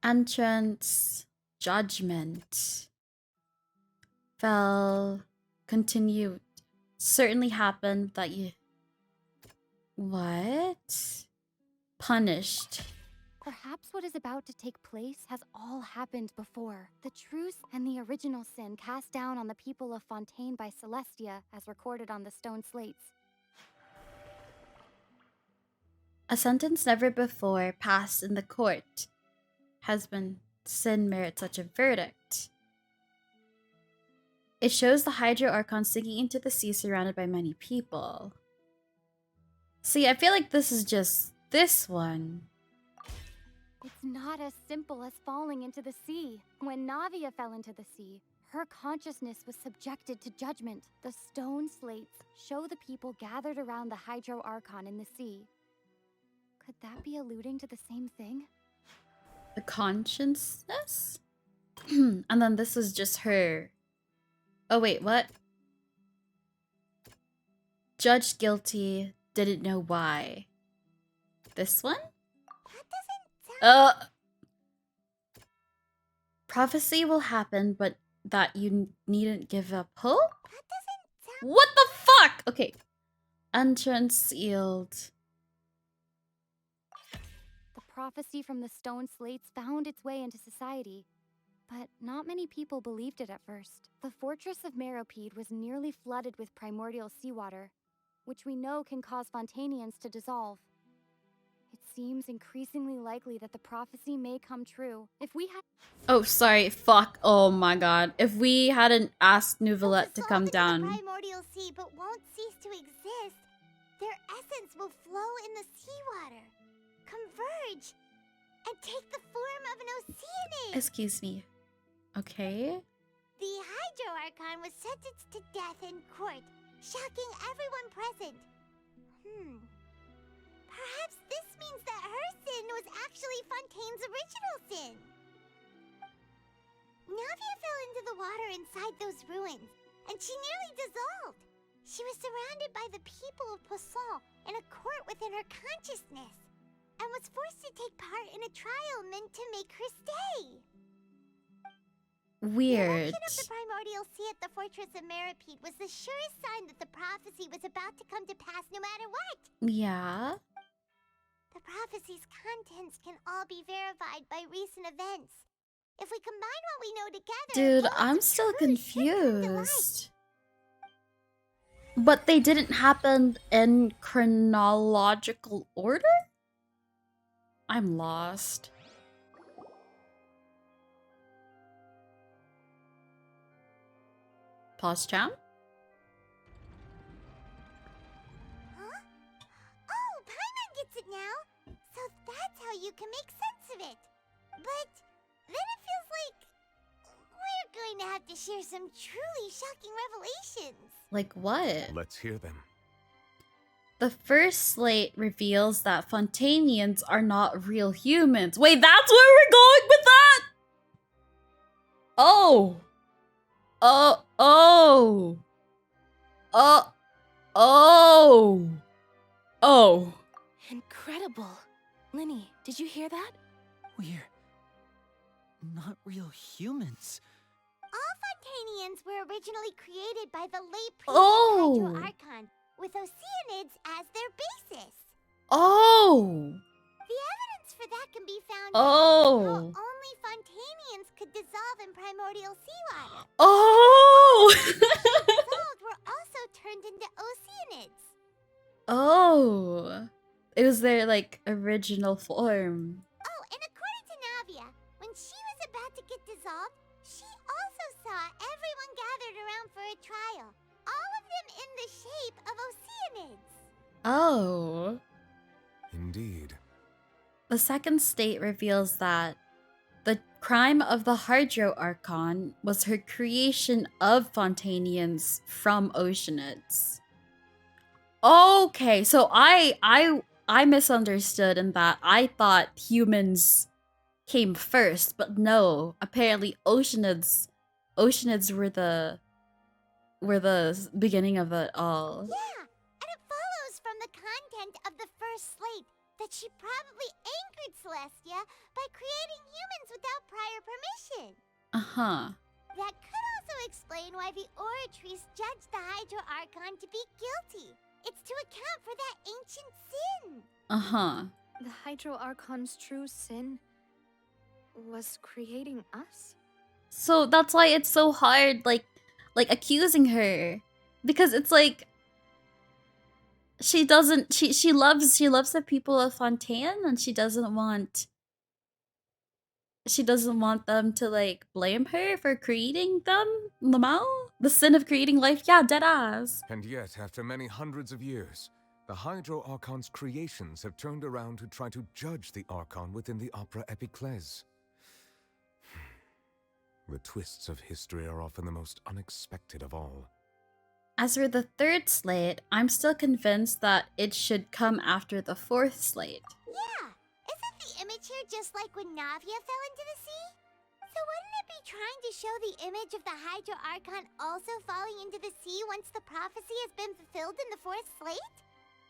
Entrance, judgment. Fell, continued. Certainly happened that you... What? Punished. Perhaps what is about to take place has all happened before. The truce and the original sin cast down on the people of Fontaine by Celestia, as recorded on the stone slates. A sentence never before passed in the court. Husband, sin merits such a verdict. It shows the Hydro Archon sinking into the sea surrounded by many people. See, I feel like this is just this one. It's not as simple as falling into the sea. When Navia fell into the sea, her consciousness was subjected to judgment. The stone slates show the people gathered around the Hydro Archon in the sea. Could that be alluding to the same thing? The consciousness? And then this is just her. Oh wait, what? Judged guilty, didn't know why. This one? Prophecy will happen, but that you needn't give up hope? What the fuck? Okay. Entrance sealed. prophecy from the stone slates found its way into society, but not many people believed it at first. The fortress of Meropide was nearly flooded with primordial seawater, which we know can cause Fontanians to dissolve. It seems increasingly likely that the prophecy may come true. If we had— Oh, sorry. Fuck. Oh my god. If we hadn't asked Neuvillette to come down. The primordial sea but won't cease to exist. Their essence will flow in the seawater, converge, and take the form of an Oceanid. Excuse me. Okay. The Hydro Archon was sentenced to death in court, shocking everyone present. Perhaps this means that her sin was actually Fontaine's original sin. Navia fell into the water inside those ruins, and she nearly dissolved. She was surrounded by the people of Poisson in a court within her consciousness, and was forced to take part in a trial meant to make her stay. Weird. The eruption of the primordial sea at the fortress of Meropide was the surest sign that the prophecy was about to come to pass no matter what. Yeah. The prophecy's contents can all be verified by recent events. If we combine what we know together... Dude, I'm still confused. But they didn't happen in chronological order? I'm lost. Pause champ? Huh? Oh, Paimon gets it now! So that's how you can make sense of it. But then it feels like we're going to have to share some truly shocking revelations. Like what? Let's hear them. The first slate reveals that Fontanians are not real humans. Wait, that's where we're going with that? Oh. Oh. Oh. Oh. Oh. Incredible. Linny, did you hear that? We're not real humans. All Fontanians were originally created by the late Oh. Hydro Archon, with Oceanids as their basis. Oh. The evidence for that can be found Oh. in how only Fontanians could dissolve in primordial seawater. Oh. Dissolved were also turned into Oceanids. Oh. It was their, like, original form. Oh, and according to Navia, when she was about to get dissolved, she also saw everyone gathered around for a trial. All of them in the shape of Oceanids. Oh. Indeed. The second state reveals that the crime of the Hydro Archon was her creation of Fontanians from Oceanids. Okay, so I misunderstood in that I thought humans came first, but no, apparently Oceanids were the beginning of it all. Yeah, and it follows from the content of the first slate that she probably angered Celestia by creating humans without prior permission. Uh-huh. That could also explain why the Oratrice judged the Hydro Archon to be guilty. It's to account for that ancient sin. Uh-huh. The Hydro Archon's true sin was creating us? So that's why it's so hard, like accusing her, because it's like she loves the people of Fontaine, and she doesn't want them to like blame her for creating them. Lamau, the sin of creating life. Yeah, deadass. And yet, after many hundreds of years, the Hydro Archon's creations have turned around to try to judge the Archon within the Opera Epiclese. The twists of history are often the most unexpected of all. As for the third slate, I'm still convinced that it should come after the fourth slate. Yeah, isn't the image here just like when Navia fell into the sea? So wouldn't it be trying to show the image of the Hydro Archon also falling into the sea once the prophecy has been fulfilled in the fourth slate?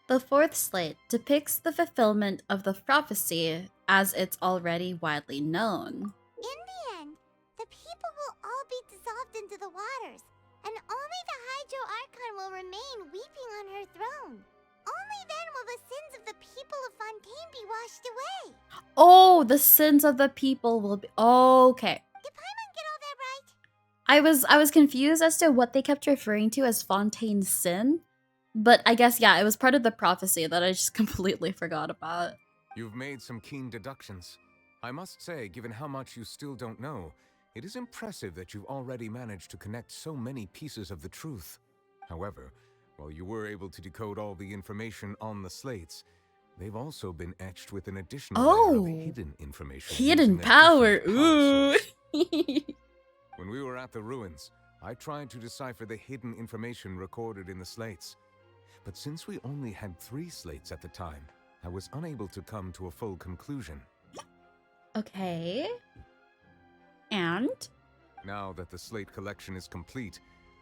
The fourth slate depicts the fulfillment of the prophecy as it's already widely known. In the end, the people will all be dissolved into the waters, and only the Hydro Archon will remain weeping on her throne. Only then all the sins of the people of Fontaine be washed away. Oh, the sins of the people will be okay. Did Paimon get all that right? I was confused as to what they kept referring to as Fontaine's sin, but I guess yeah, it was part of the prophecy that I just completely forgot about. You've made some keen deductions. I must say, given how much you still don't know, it is impressive that you've already managed to connect so many pieces of the truth. However, while you were able to decode all the information on the slates, they've also been etched with an additional layer of hidden information. Hidden power, ooh. When we were at the ruins, I tried to decipher the hidden information recorded in the slates. But since we only had 3 slates at the time, I was unable to come to a full conclusion. Okay. And? Now that the slate collection is complete,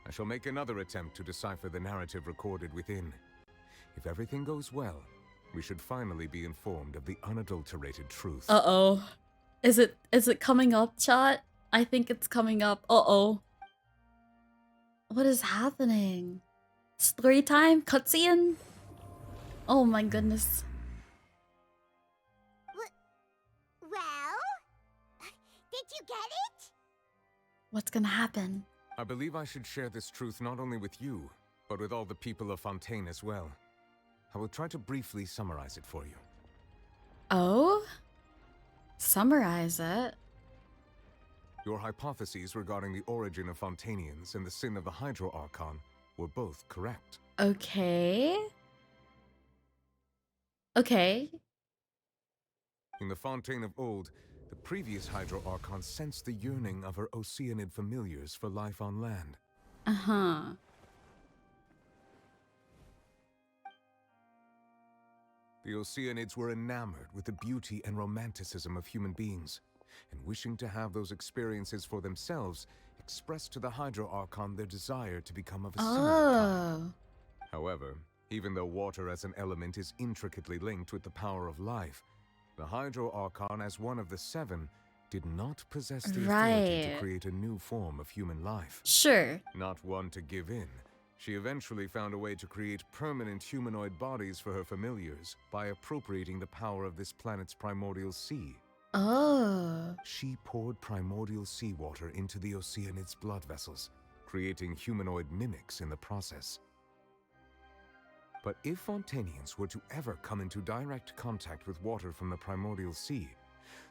I shall make another attempt to decipher the narrative recorded within. If everything goes well, we should finally be informed of the unadulterated truth. Uh-oh. Is it coming up, chat? I think it's coming up. Uh-oh. What is happening? Story time? Cutscene? Oh my goodness. Well? Did you get it? What's gonna happen? I believe I should share this truth not only with you, but with all the people of Fontaine as well. I will try to briefly summarize it for you. Oh? Summarize it? Your hypotheses regarding the origin of Fontanians and the sin of the Hydro Archon were both correct. Okay. Okay. In the Fontaine of old, the previous Hydro Archon sensed the yearning of her Oceanid familiars for life on land. Uh-huh. The Oceanids were enamored with the beauty and romanticism of human beings, and wishing to have those experiences for themselves, expressed to the Hydro Archon their desire to become of a similar kind. However, even though water as an element is intricately linked with the power of life, the Hydro Archon, as one of the 7, did not possess the authority to create a new form of human life. Sure. Not one to give in, she eventually found a way to create permanent humanoid bodies for her familiars by appropriating the power of this planet's primordial sea. Oh. She poured primordial seawater into the Oceanids' blood vessels, creating humanoid mimics in the process. But if Fontanians were to ever come into direct contact with water from the primordial sea,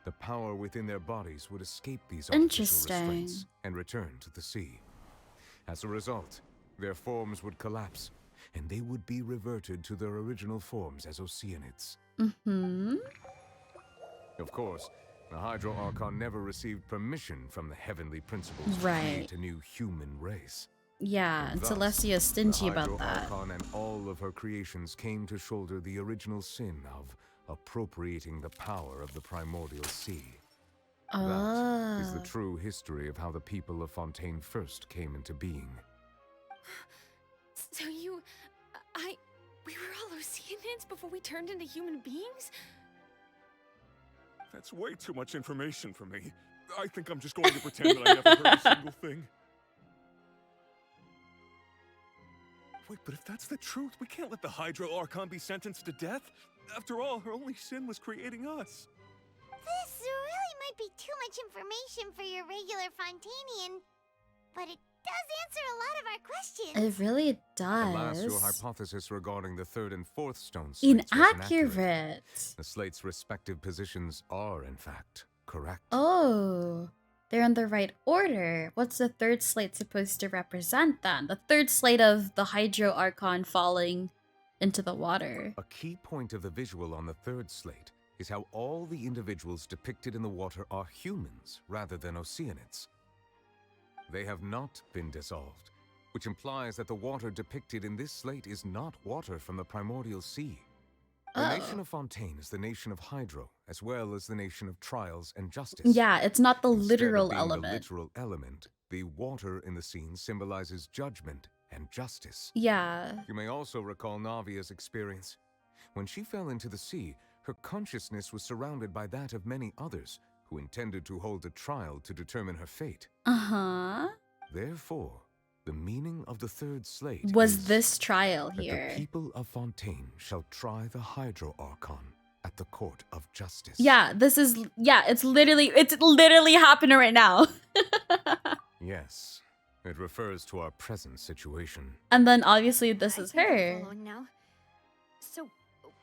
the power within their bodies would escape these artificial restraints and return to the sea. As a result, their forms would collapse, and they would be reverted to their original forms as Oceanids. Mm-hmm. Of course, the Hydro Archon never received permission from the heavenly principles to create a new human race. Yeah, and Celestia's stingy about that. The Hydro Archon and all of her creations came to shoulder the original sin of appropriating the power of the primordial sea. That is the true history of how the people of Fontaine first came into being. So we were all Oceanids before we turned into human beings? That's way too much information for me. I think I'm just going to pretend that I never heard a single thing. Wait, but if that's the truth, we can't let the Hydro Archon be sentenced to death. After all, her only sin was creating us. This really might be too much information for your regular Fontanian, but it does answer a lot of our questions. It really does. Alas, your hypothesis regarding the 3rd and 4th stone slates was inaccurate. The slates' respective positions are, in fact, correct. Oh, they're in the right order. What's the 3rd slate supposed to represent then? The 3rd slate of the Hydro Archon falling into the water. A key point of the visual on the 3rd slate is how all the individuals depicted in the water are humans rather than Oceanids. They have not been dissolved, which implies that the water depicted in this slate is not water from the primordial sea. The nation of Fontaine is the nation of Hydro, as well as the nation of trials and justice. Yeah, it's not the literal Instead of being element. the literal element, the water in the scene symbolizes judgment and justice. Yeah. You may also recall Navia's experience. When she fell into the sea, her consciousness was surrounded by that of many others who intended to hold a trial to determine her fate. Uh-huh. Therefore, The meaning of the third slate was this trial that here. the people of Fontaine shall try the Hydro Archon at the court of justice. Yeah, this is, yeah, it's literally happening right now. Yes, it refers to our present situation. And then obviously this is I'm her. following now. So,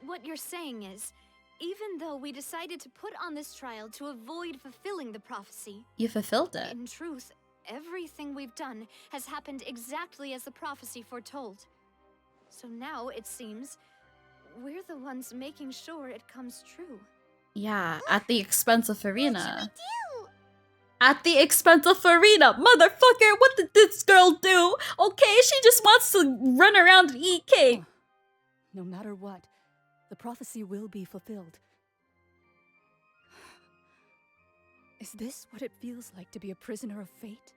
what you're saying is, even though we decided to put on this trial to avoid fulfilling the prophecy, You fulfilled it. in truth, everything we've done has happened exactly as the prophecy foretold. So now, it seems, we're the ones making sure it comes true. Yeah, at the expense of Furina. At the expense of Furina! Motherfucker, what did this girl do? Okay, she just wants to run around and eat cake. No matter what, the prophecy will be fulfilled. Is this what it feels like to be a prisoner of fate?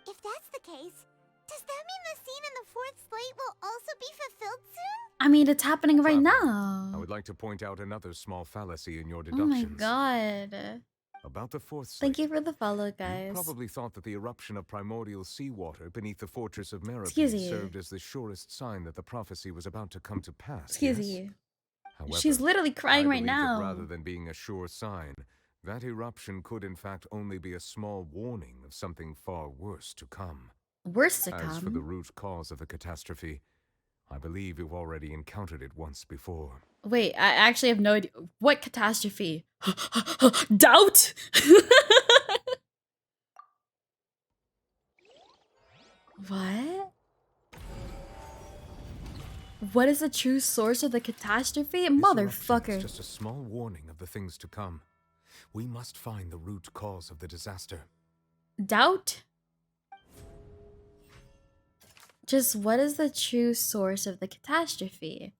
If that's the case, does that mean the scene in the fourth slate will also be fulfilled soon? I mean, it's happening right I now. would like to point out another small fallacy in your Oh my deductions. god. About the fourth slate. Thank you for the follow, You guys. probably thought that the eruption of primordial seawater beneath the fortress of Excuse Meripede you. served as the surest sign that the prophecy was about to come to pass. Excuse yes? you. However, She's literally crying I right believe that now. rather than being a sure sign, that eruption could in fact only be a small warning of something far worse to come. Worse to As for the come? root cause of the catastrophe, I believe you've already encountered it once before. Wait, I actually have no idea. What catastrophe? Doubt? What? What is the true source of the catastrophe? This eruption is Motherfucker. just a small warning of the things to come. We must find the root cause of the disaster. Doubt? Just what is the true source of the catastrophe?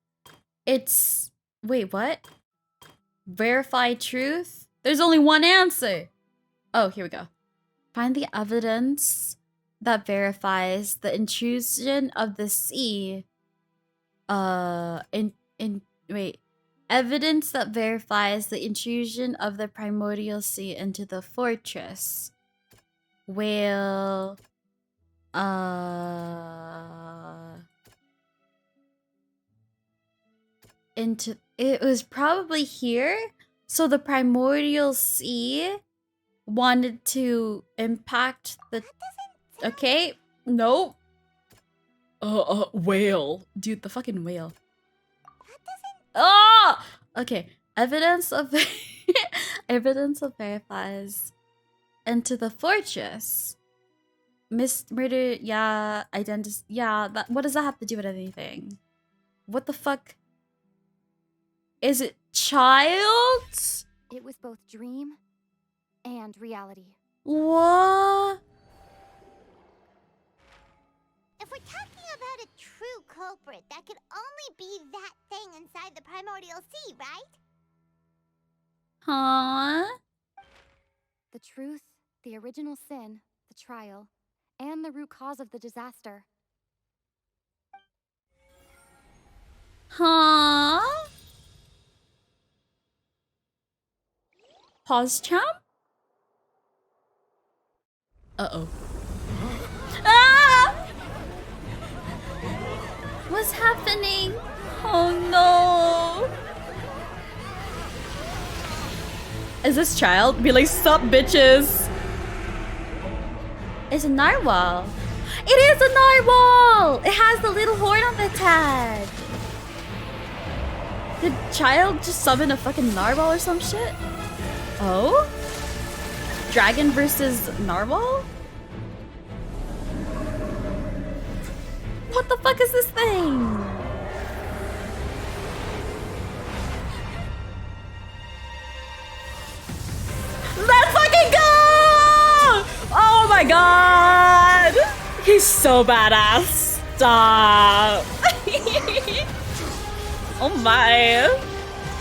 It's... Wait, what? Verify truth? There's only one answer! Oh, here we go. Find the evidence that verifies the intrusion of the sea. Wait. Evidence that verifies the intrusion of the primordial sea into the fortress. Will... Into... It was probably here. So the primordial sea wanted to impact the... Okay. Nope. Whale. Dude, the fucking whale. Oh! Okay. Evidence of... Evidence of verifies into the fortress. Murder, yeah, yeah, that, what does that have to do with anything? What the fuck? Is it child? It was both dream and reality. What? If we're talking about a true culprit, that could only be that thing inside the primordial sea, right? Huh? The truth, the original sin, the trial, and the root cause of the disaster. Huh? Pause champ? Uh-oh. Ah! What's happening? Oh no! Is this child? Be like, sup bitches! It's a narwhal. It is a narwhal! It has the little horn on the tag. Did child just summon a fucking narwhal or some shit? Oh? Dragon versus narwhal? What the fuck is this thing? Let's fucking go! Oh my god! He's so badass. Stop. Oh my.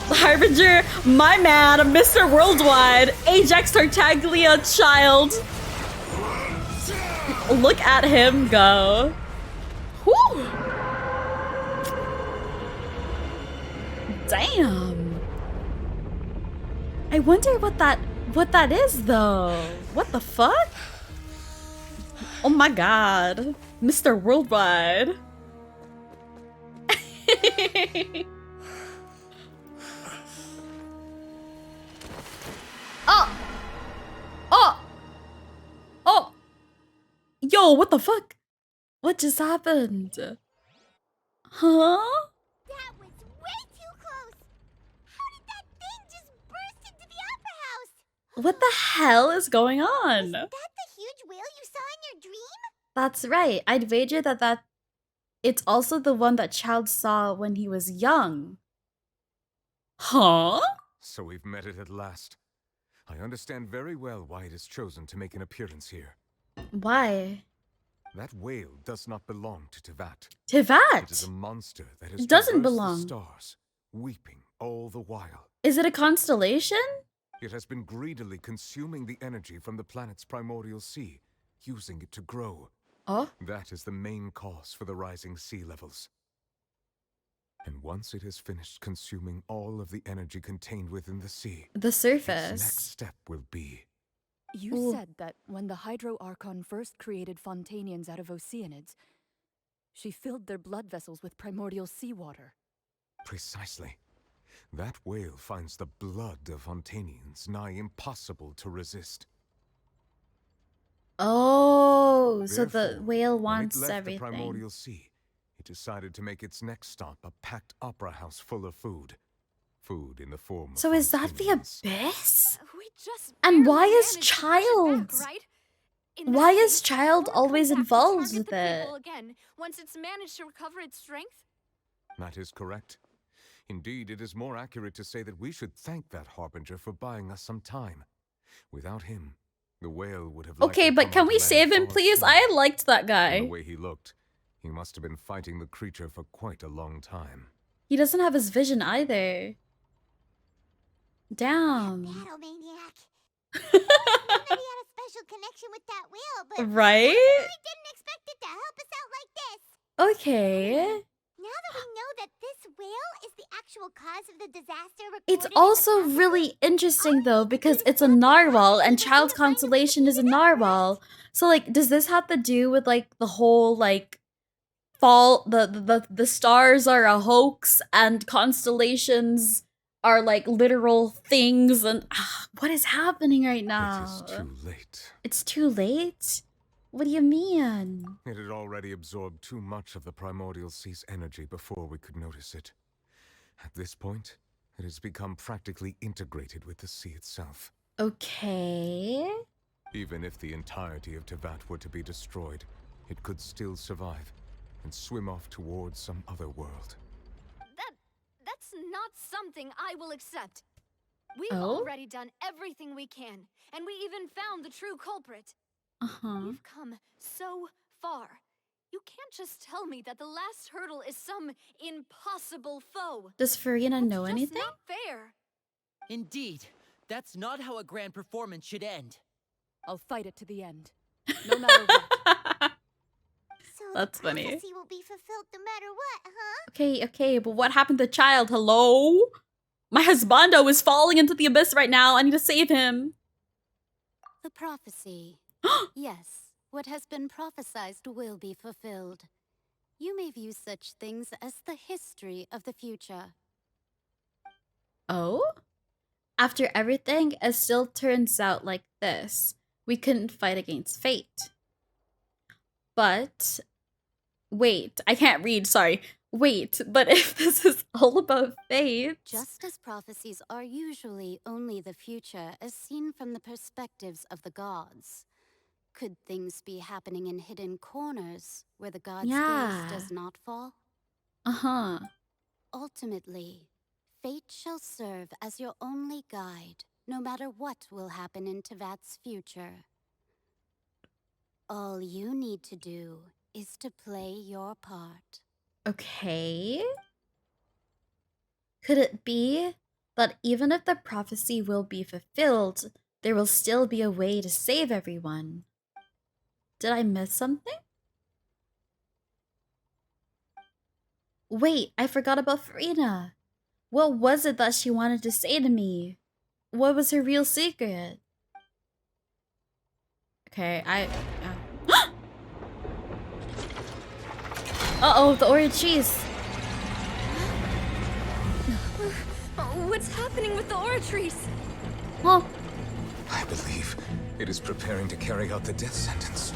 Harbinger, my man, Mr. Worldwide, Ajax Tartaglia child. Look at him go. Whew. Damn. I wonder what that is though. What the fuck? Oh my god. Mr. Worldwide. Oh! Oh! Oh! Yo, what the fuck? What just happened? Huh? That was way too close! How did that thing just burst into the opera house? What the hell is going on? That the huge whale you saw in your dream? That's right. I'd wager that it's also the one that Child saw when he was young. Huh? So we've met it at last. I understand very well why it has chosen to make an appearance here. Why? That whale does not belong to Tevat. Tevat? It is a monster that has It doesn't traversed belong. the stars, weeping all the while. Is it a constellation? It has been greedily consuming the energy from the planet's primordial sea, using it to grow. Oh? That is the main cause for the rising sea levels. And once it has finished consuming all of the energy contained within the sea, The surface. its next step will be... You said that when the Hydro Archon first created Fontanians out of Oceanids, she filled their blood vessels with primordial seawater. Precisely. That whale finds the blood of Fontanians nigh impossible to resist. Oh, so the Therefore, whale when wants it left everything. the primordial sea, it decided to make its next stop a packed opera house full of food. Food in the form of So is that the Fontanians. abyss? We just And why barely is managed to push it Child? back, right? In Why that is case, Child won't always come back to involved target with the it? people again once it's managed to recover its strength? That is correct. Indeed, it is more accurate to say that we should thank that Harbinger for buying us some time. Without him, the whale would have Okay, likely but come can onto we land save him, far please? sooner. I liked that From guy. the way he looked, he must have been fighting the creature for quite a long time. He doesn't have his vision either. Damn. Battle maniac. I always knew that he had a special connection with that whale, but Right? I didn't expect it to help us out like this. Okay. Now that we know that this whale is the actual cause of the disaster recorded It's in the also prophecy, really interesting though because it's a narwhal and Child's constellation is a narwhal. So like, does this have to do with like the whole like fall the stars are a hoax and constellations are like literal things and what is happening right now? It is too late. It's too late? What do you mean? It had already absorbed too much of the primordial sea's energy before we could notice it. At this point, it has become practically integrated with the sea itself. Okay. Even if the entirety of Tevat were to be destroyed, it could still survive and swim off towards some other world. That's not something I will accept. We've Oh? already done everything we can, and we even found the true culprit. Uh-huh. We've come so far. You can't just tell me that the last hurdle is some impossible foe. Does Furina know Just anything? not fair. Indeed, that's not how a grand performance should end. I'll fight it to the end. No matter what. So That's the funny. prophecy will be fulfilled no matter what, huh? Okay, but what happened to Child? Hello? My husbando is falling into the abyss right now. I need to save him. The prophecy. Yes, what has been prophesied will be fulfilled. You may view such things as the history of the future. Oh? After everything, it still turns out like this. We couldn't fight against fate. But... Wait, I can't read, sorry. Wait, but if this is all about fate... Just as prophecies are usually only the future as seen from the perspectives of the gods, could things be happening in hidden corners where the god's Yeah. gaze does not fall? Uh-huh. Ultimately, fate shall serve as your only guide, no matter what will happen in Tevat's future. All you need to do is to play your part. Okay. Could it be that even if the prophecy will be fulfilled, there will still be a way to save everyone? Did I miss something? Wait, I forgot about Furina. What was it that she wanted to say to me? What was her real secret? Okay, Uh-oh, the orange cheese. What's happening with the aura trees? Oh. I believe it is preparing to carry out the death sentence.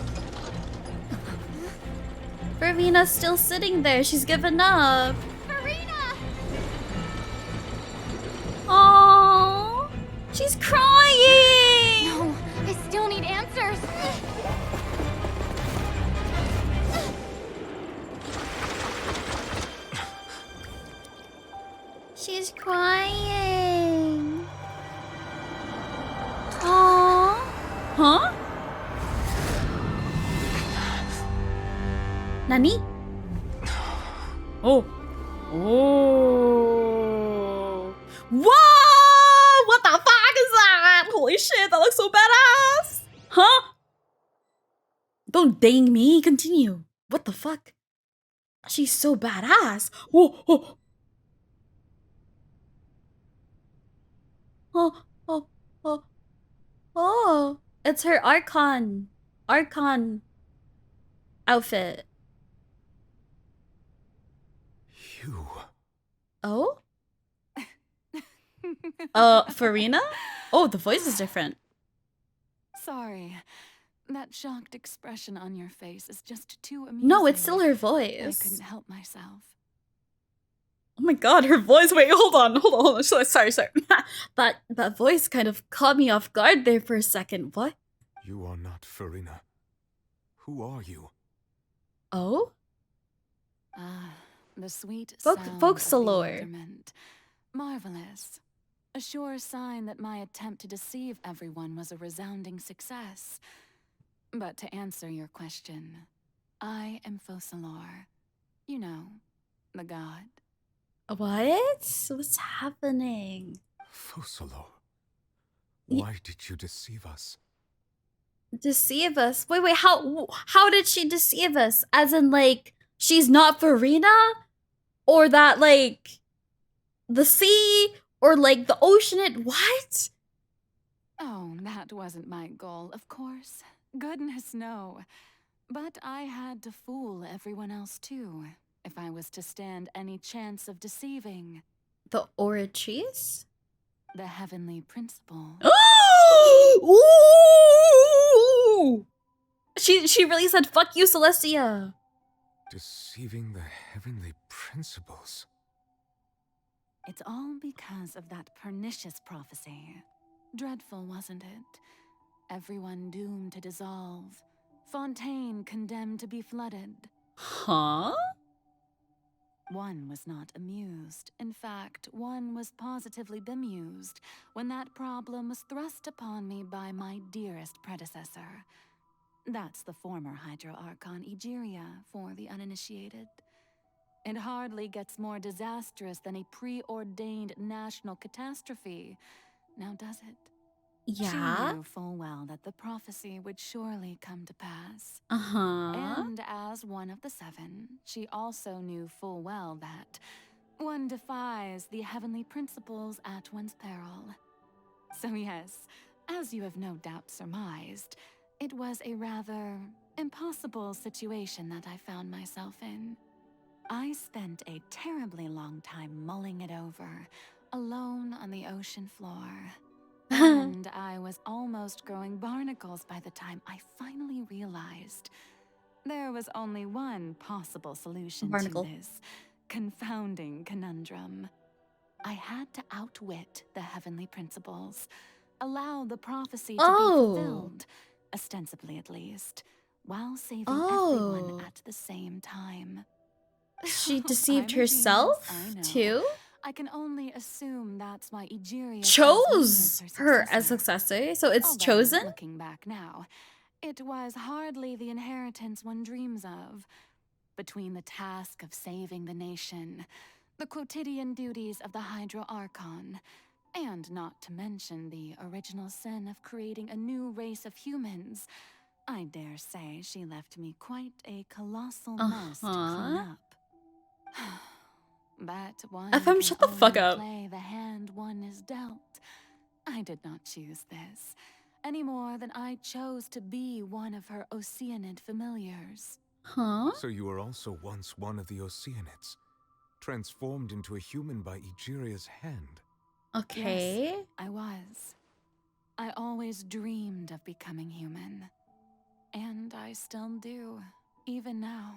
Furina's still sitting there. She's given up. Furina! Oh, she's crying. No, I still need answers. She's crying. Aww. Huh? Nani? Oh. Oh. Whoa! What the fuck is that? Holy shit, that looks so badass. Huh? Don't dang me. Continue. What the fuck? She's so badass. Whoa. Oh. Oh. Oh. Oh. Oh. It's her Archon outfit. You. Oh? Furina? Oh, the voice is different. Sorry. That shocked expression on your face is just too amusing. No, it's still her I voice. couldn't help myself. Oh my god, her voice. Wait, hold on. Sorry. that voice kind of caught me off guard there for a second. What? You are not Furina. Who are you? Oh? The sweet Folk sound of lore. bewilderment. Marvelous. A sure sign that my attempt to deceive everyone was a resounding success. But to answer your question, I am Focalor. You know, the god. What? What's happening? Focalor. Why did you deceive us? Deceive us? Wait, how did she deceive us? As in, like, she's not Furina? Or that, like, the sea? Or, like, the ocean? What? Oh, that wasn't my goal, of course. Goodness, no. But I had to fool everyone else, too, if I was to stand any chance of deceiving. The Orachis? The heavenly principle. Ooh! She really said, fuck you, Celestia. Deceiving the heavenly principles. It's all because of that pernicious prophecy. Dreadful, wasn't it? Everyone doomed to dissolve. Fontaine condemned to be flooded. Huh? One was not amused. In fact, one was positively bemused when that problem was thrust upon me by my dearest predecessor. That's the former Hydro Archon Egeria for the uninitiated. It hardly gets more disastrous than a preordained national catastrophe, now does it? Yeah? She knew full well that the prophecy would surely come to pass. Uh-huh. And as one of the seven, she also knew full well that one defies the heavenly principles at one's peril. So yes, as you have no doubt surmised, it was a rather impossible situation that I found myself in. I spent a terribly long time mulling it over, alone on the ocean floor. And I was almost growing barnacles by the time I finally realized there was only one possible solution Barnacle. to this confounding conundrum. I had to outwit the heavenly principles, allow the prophecy to be fulfilled, ostensibly at least, while saving everyone at the same time. She deceived I'm a herself, genius, I know. too? I can only assume that's why Egeria Chose her as successor, so it's Although, chosen? Looking back now, it was hardly the inheritance one dreams of. Between the task of saving the nation, the quotidian duties of the Hydro Archon, and not to mention the original sin of creating a new race of humans, I dare say she left me quite a colossal mess to clean up. But one FM, shut the fuck up. play the hand one is dealt. I did not choose this, any more than I chose to be one of her Oceanid familiars. Huh? So you were also once one of the Oceanids, transformed into a human by Egeria's hand. Okay. Yes, I was. I always dreamed of becoming human. And I still do, even now.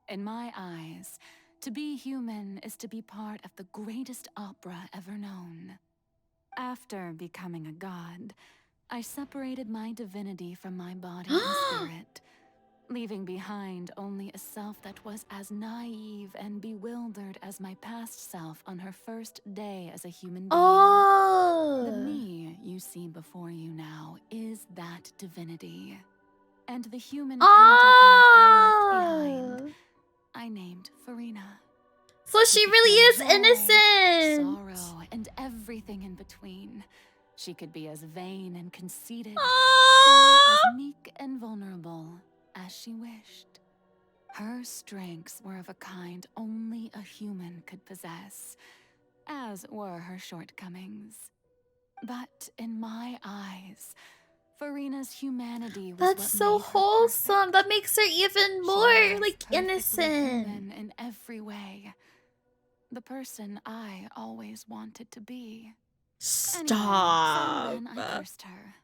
In my eyes, to be human is to be part of the greatest opera ever known. After becoming a god, I separated my divinity from my body and spirit, leaving behind only a self that was as naive and bewildered as my past self on her first day as a human being. Oh! The me you see before you now is that divinity. And the human counterpart I left behind, I named Furina. So she really is innocent! Sorrow, and everything in between. She could be as vain and conceited, or as meek and vulnerable as she wished. Her strengths were of a kind only a human could possess, as were her shortcomings. But in my eyes, Furina's humanity was That's what so made her wholesome. That makes her even more was like perfectly innocent. human in every way. The person I always wanted to be. Stop. Anyway, so then I cursed her.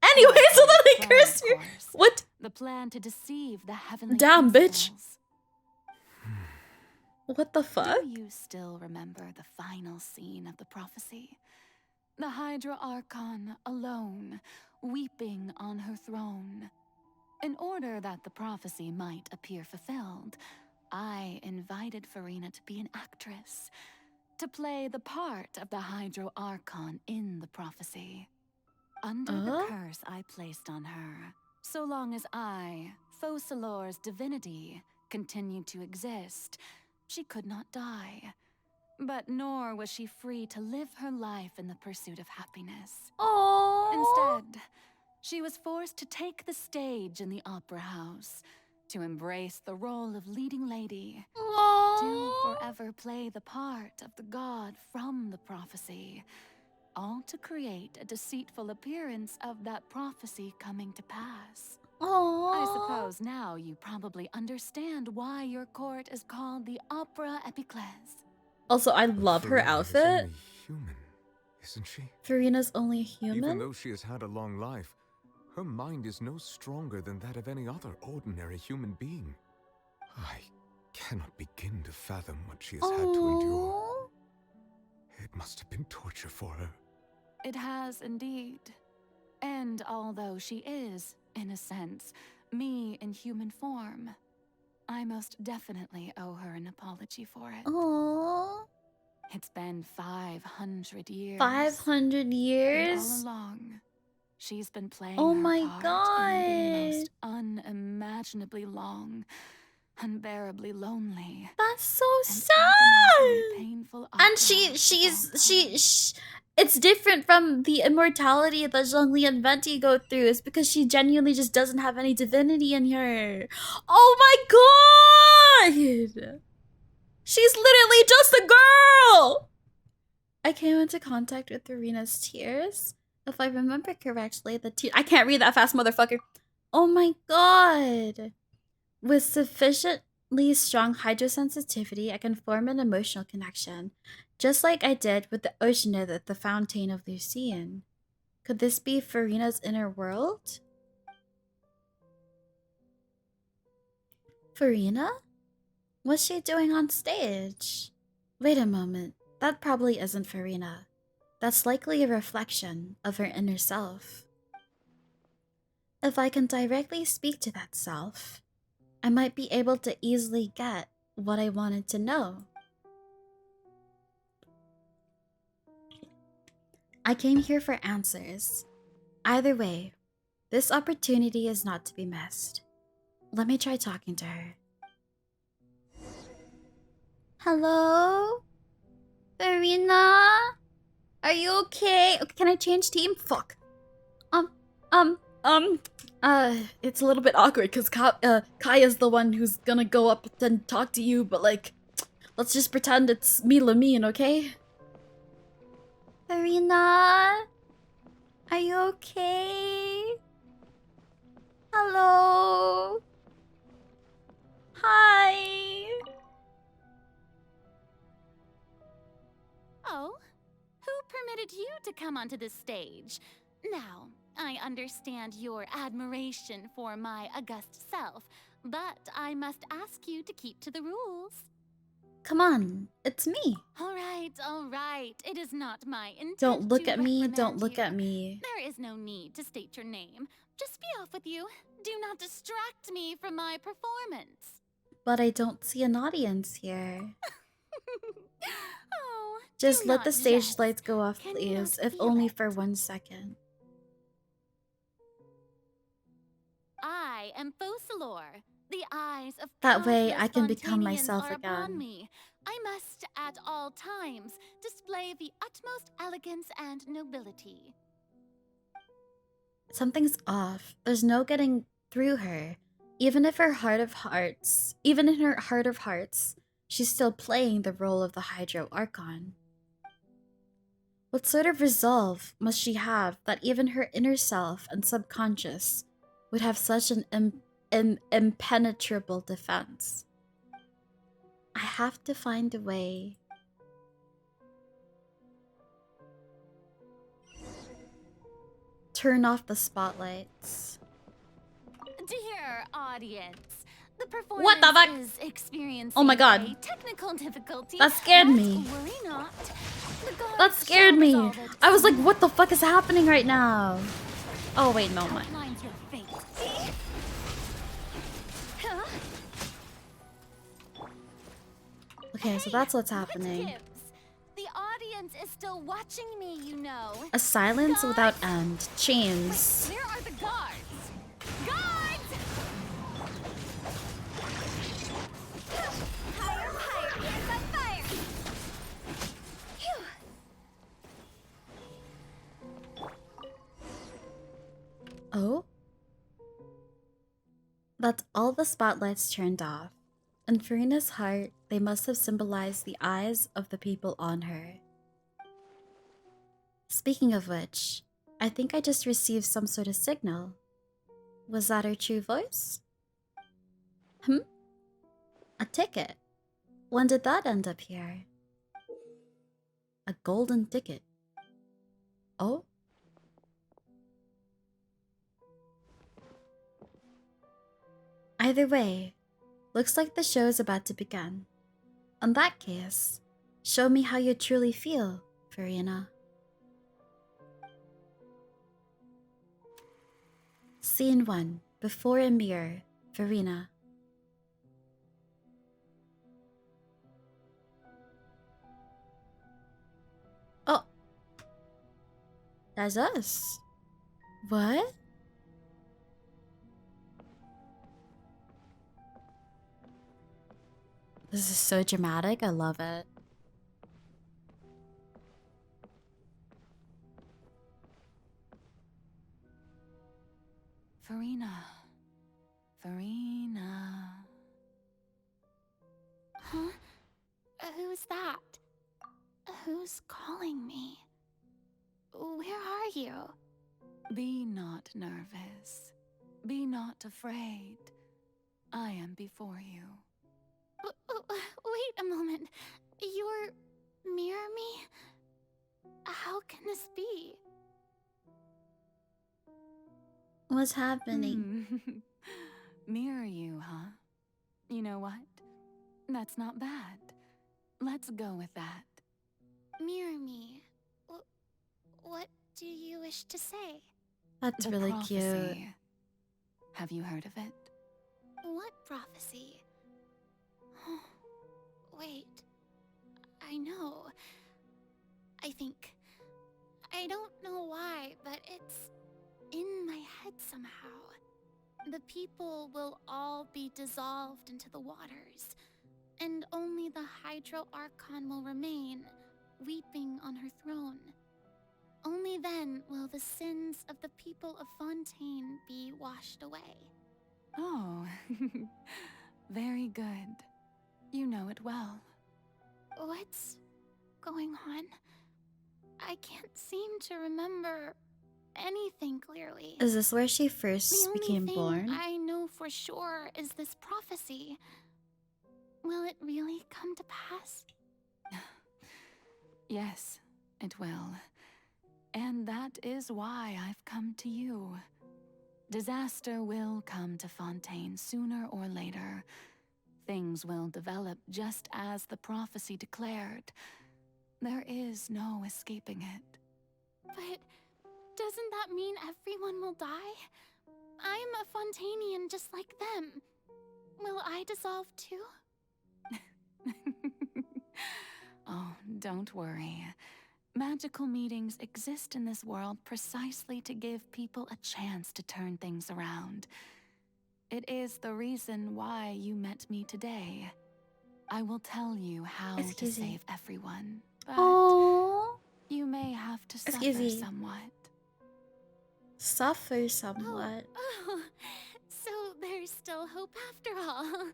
Anyway, so then I Plan, cursed of her. course. What? The plan to deceive the heavenly Damn, bitch. principles. What the fuck? Do you still remember the final scene of the prophecy? The Hydra Archon alone, weeping on her throne. In order that the prophecy might appear fulfilled, I invited Furina to be an actress, to play the part of the Hydro Archon in the prophecy. Under the curse I placed on her, so long as I, Focalor's divinity, continued to exist, she could not die. But nor was she free to live her life in the pursuit of happiness. Instead, she was forced to take the stage in the opera house, to embrace the role of leading lady, to forever play the part of the god from the prophecy, all to create a deceitful appearance of that prophecy coming to pass. I suppose now you probably understand why your court is called the Opera Epiclese. Also, I love her Furina is outfit. only human, isn't she? Furina's only human? Even though she has had a long life, her mind is no stronger than that of any other ordinary human being. I cannot begin to fathom what she has had to endure. It must have been torture for her. It has indeed. And although she is, in a sense, me in human form, I most definitely owe her an apology for it. Aww. It's been 500 years. 500 years? And all along, she's been playing Oh her my part in the god. most unimaginably long, unbearably lonely. That's so and sad. agonizingly painful And she's it's different from the immortality that Zhongli and Venti go through. It's because she genuinely just doesn't have any divinity in her. Oh my god! She's literally just a girl! I came into contact with Furina's tears. If I remember correctly, I can't read that fast, motherfucker. Oh my god. With sufficiently strong hydrosensitivity, I can form an emotional connection, just like I did with the Oceanid at the Fountain of Lucian. Could this be Furina's inner world? Furina? What's she doing on stage? Wait a moment, that probably isn't Furina. That's likely a reflection of her inner self. If I can directly speak to that self, I might be able to easily get what I wanted to know. I came here for answers. Either way, this opportunity is not to be missed. Let me try talking to her. Hello? Furina? Are you okay? Can I change team? Fuck. It's a little bit awkward because Kaya's the one who's gonna go up and talk to you, but like, let's just pretend it's me, Lamine, okay? Furina? Are you okay? Hello? invited you to come onto the stage. Now, I understand your admiration for my august self, but I must ask you to keep to the rules. Come on, it's me. All right. It is not my intent Don't look to at me, don't reprimand look you. at me. There is no need to state your name. Just be off with you. Do not distract me from my performance. But I don't see an audience here. Oh, Just do let the not stage jest. lights go off, Can you please, not if feel only it? for 1 second. I am Focalor. The eyes of That way I countless can become Fontanians myself are upon again. me. I must, at all times, display the utmost elegance and nobility. Something's off. There's no getting through her. Even in her heart of hearts, she's still playing the role of the Hydro Archon. What sort of resolve must she have that even her inner self and subconscious would have such an impenetrable defense? I have to find a way. Turn off the spotlights. Dear audience, the performance What the fuck? is experiencing Oh my god. a technical difficulty. That scared but me. Worry not. The gods That scared shall me. resolve it I was like, soon. what the fuck is happening right now? Oh wait, no, my. Outlines your fate. See? Huh? Okay, so that's what's What happening. gives? The audience is still watching me, you know. A silence Guards! without end. Chains. Where are the guards? Guards! Higher, higher! It's on fire! Phew. Oh? That's all the spotlights turned off. In Furina's heart, they must have symbolized the eyes of the people on her. Speaking of which, I think I just received some sort of signal. Was that her true voice? A ticket. When did that end up here? A golden ticket. Oh? Either way, looks like the show is about to begin. In that case, show me how you truly feel, Furina. Scene 1. Before a mirror, Furina. Oh. That's us. What? This is so dramatic, I love it. Furina. Furina. Huh? Who's that? Who's calling me? Where are you? Be not nervous. Be not afraid. I am before you. Wait a moment. You're mirror me? How can this be? What's happening? Mirror you, huh? You know what? That's not bad. Let's go with that. Mirror me. What do you wish to say? That's The really prophecy. cute. Have you heard of it? What prophecy? Wait. I know. I think. I don't know why, but it's in my head somehow. The people will all be dissolved into the waters, and only the Hydro Archon will remain, weeping on her throne. Only then will the sins of the people of Fontaine be washed away. Oh, very good. You know it well. What's going on? I can't seem to remember anything clearly. Is this where she first The only became thing born? I know for sure is this prophecy. Will it really come to pass? Yes, it will. And that is why I've come to you. Disaster will come to Fontaine sooner or later. Things will develop just as the prophecy declared. There is no escaping it. But doesn't that mean everyone will die? I'm a Fontainian just like them. Will I dissolve too? Oh, don't worry. Magical meetings exist in this world precisely to give people a chance to turn things around. It is the reason why you met me today. I will tell you how to save everyone, but you may have to suffer somewhat. Suffer somewhat. Oh, so there's still hope after all.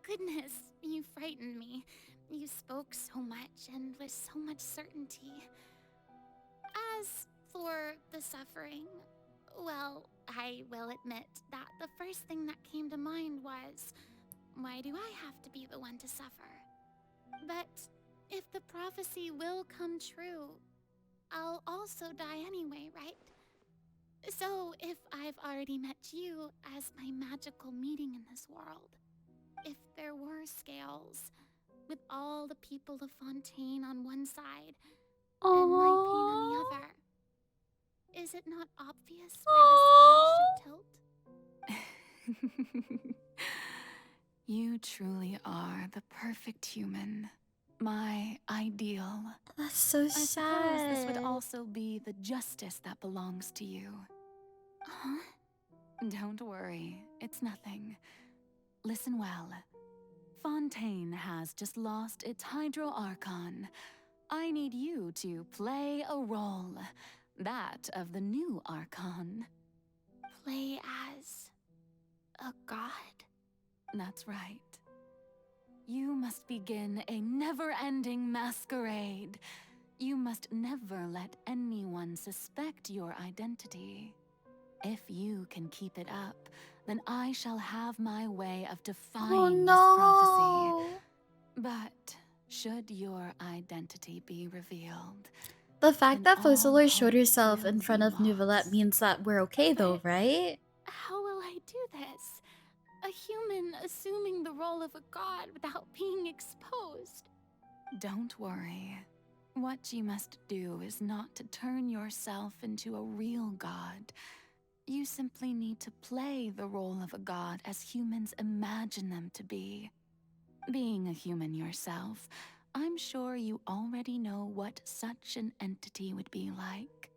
Goodness, you frightened me. You spoke so much and with so much certainty. As for the suffering, well, I will admit that the first thing that came to mind was, why do I have to be the one to suffer? But if the prophecy will come true, I'll also die anyway, right? So if I've already met you as my magical meeting in this world, if there were scales, with all the people of Fontaine on one side and my pain on the other, is it not obvious why the scales should tilt? You truly are the perfect human. My ideal. That's so sad. I suppose this would also be the justice that belongs to you. Huh? Don't worry, it's nothing. Listen well. Fontaine has just lost its Hydro Archon. I need you to play a role. That of the new Archon. Play as a god? That's right. You must begin a never-ending masquerade. You must never let anyone suspect your identity. If you can keep it up, then I shall have my way of defying this prophecy. But should your identity be revealed, the fact that Fusilier showed herself in front of Neuvillette means that we're okay though, right? How will I do this? A human assuming the role of a god without being exposed. Don't worry. What you must do is not to turn yourself into a real god. You simply need to play the role of a god as humans imagine them to be. Being a human yourself, I'm sure you already know what such an entity would be like.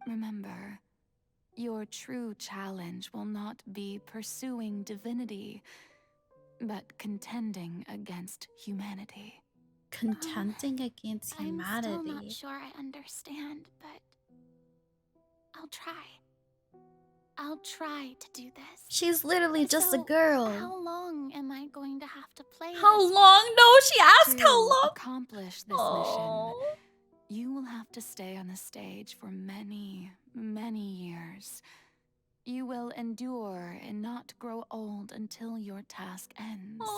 Remember, your true challenge will not be pursuing divinity, but contending against humanity. Contending against humanity. I'm still not sure I understand, but I'll try. I'll try to do this. She's literally just a girl. How long am I going to have to play How this long? No, she asked how long. To accomplish this mission, you will have to stay on the stage for many, many years. You will endure and not grow old until your task ends.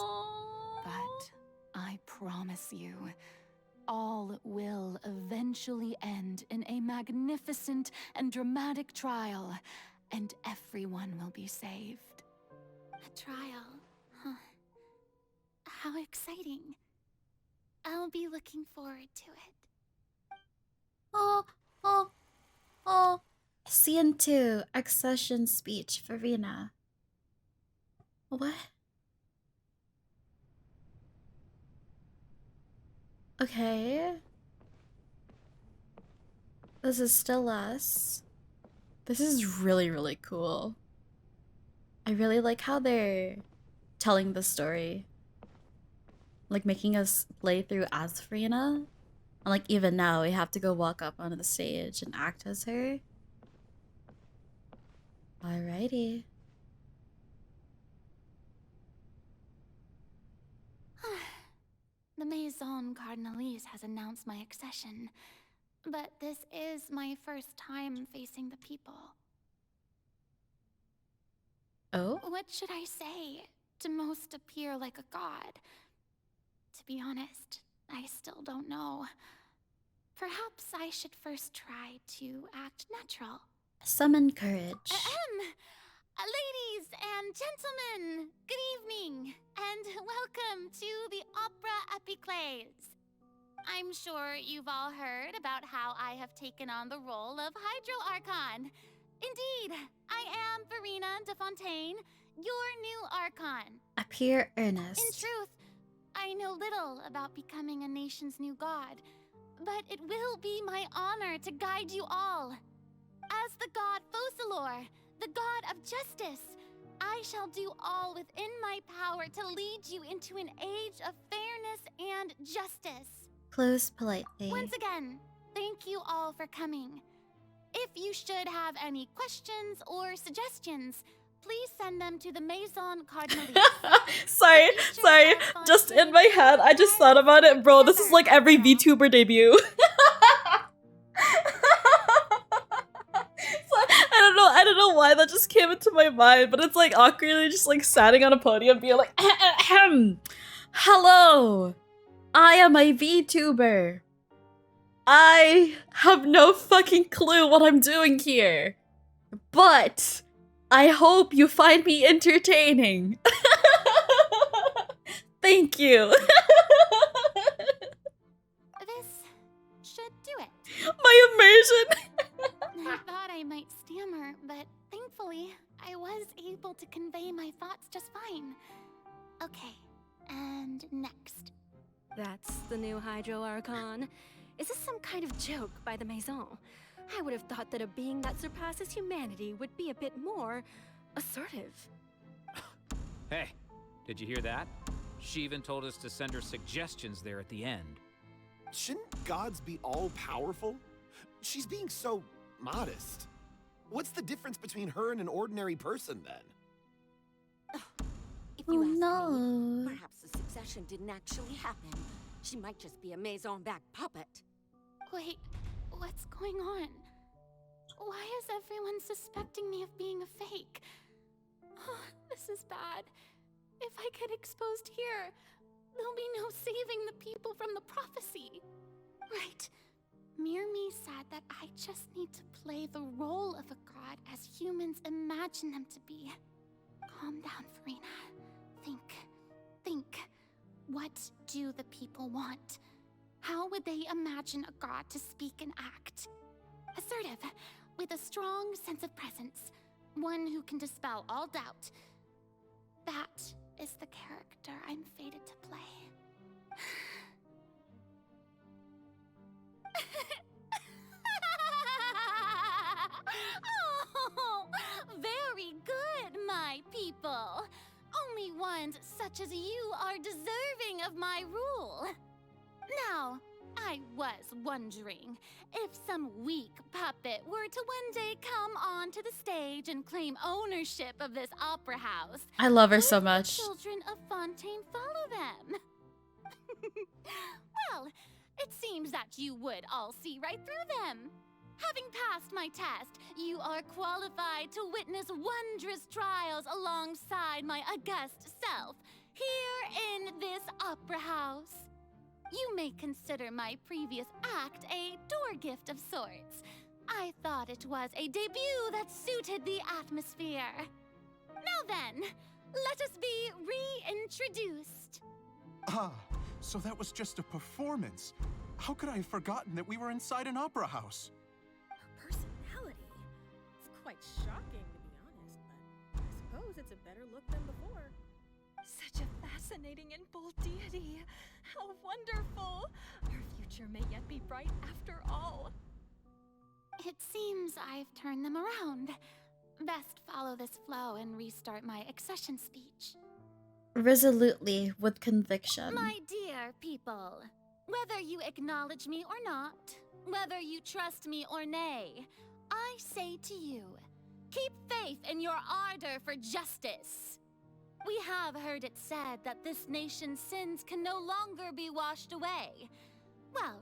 But I promise you, all will eventually end in a magnificent and dramatic trial, and everyone will be saved. A trial, huh? How exciting. I'll be looking forward to it. Oh. Scene 2, Accession Speech, Furina. What? Okay. This is still us. This is really, really cool. I really like how they're telling the story. Like making us play through as Furina. And like even now we have to go walk up onto the stage and act as her. Alrighty. The Maison Cardinalise has announced my accession, but this is my first time facing the people. Oh? What should I say to most appear like a god? To be honest, I still don't know. Perhaps I should first try to act natural. Summon courage. Ladies and gentlemen, good evening, and welcome to the Opera Epiclese. I'm sure you've all heard about how I have taken on the role of Hydro Archon. Indeed, I am Furina de Fontaine, your new Archon. Appear In earnest. truth, I know little about becoming a nation's new god, but it will be my honor to guide you all. As the god Focalor, the god of justice, I shall do all within my power to lead you into an age of fairness and justice. Close politely. Once again, thank you all for coming. If you should have any questions or suggestions, please send them to the Maison Cardinalise. sorry. Just in my head, I just thought about it. Bro, this is like every VTuber debut. I don't know why that just came into my mind, but it's like awkwardly just like standing on a podium being like, hello, I am a VTuber. I have no fucking clue what I'm doing here, but I hope you find me entertaining. Thank you. This should do it. My immersion. I thought I might stammer, but thankfully, I was able to convey my thoughts just fine. Okay, and next. That's the new Hydro Archon. Is this some kind of joke by the Maison? I would have thought that a being that surpasses humanity would be a bit more assertive. Hey, did you hear that? She even told us to send her suggestions there at the end. Shouldn't gods be all-powerful? She's being so modest. What's the difference between her and an ordinary person, then? If you ask me, perhaps the succession didn't actually happen. She might just be a Maison-backed puppet. Wait, what's going on? Why is everyone suspecting me of being a fake? Oh, this is bad. If I get exposed here, there'll be no saving the people from the prophecy. Right. Mirmi said that I just need to play the role of a god as humans imagine them to be. Calm down, Furina. Think. What do the people want? How would they imagine a god to speak and act? Assertive, with a strong sense of presence. One who can dispel all doubt. That is the character I'm fated to play. Oh, very good, my people. Only ones such as you are deserving of my rule. Now, I was wondering if some weak puppet were to one day come onto the stage and claim ownership of this opera house. I love her so would the much. Children of Fontaine follow them. Well, it seems that you would all see right through them. Having passed my test, you are qualified to witness wondrous trials alongside my august self, here in this opera house. You may consider my previous act a door gift of sorts. I thought it was a debut that suited the atmosphere. Now then, let us be reintroduced. Ah, so that was just a performance. How could I have forgotten that we were inside an opera house? Her personality. It's quite shocking, to be honest, but I suppose it's a better look than before. Such a fascinating and bold deity. How wonderful! Her future may yet be bright after all. It seems I've turned them around. Best follow this flow and restart my accession speech. Resolutely, with conviction. My dear people, whether you acknowledge me or not, whether you trust me or nay, I say to you, keep faith in your ardor for justice. We have heard it said that this nation's sins can no longer be washed away. Well,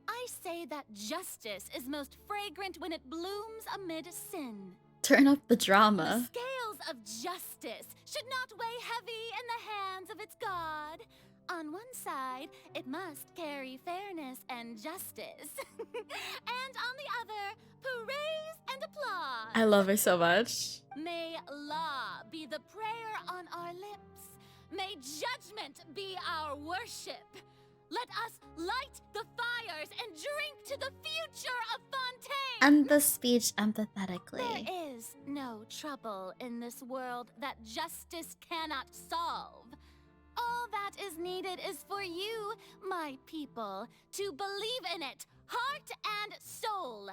I say that justice is most fragrant when it blooms amid sin. Turn up the The drama. scales of justice should not weigh heavy in the hands of its god. On one side, it must carry fairness and justice. And on the other, praise and applause. I love her so much. May law be the prayer on our lips. May judgment be our worship. Let us light the fires and drink to the future of Fontaine. And the speech empathetically. There is no trouble in this world that justice cannot solve. All that is needed is for you, my people, to believe in it, heart and soul.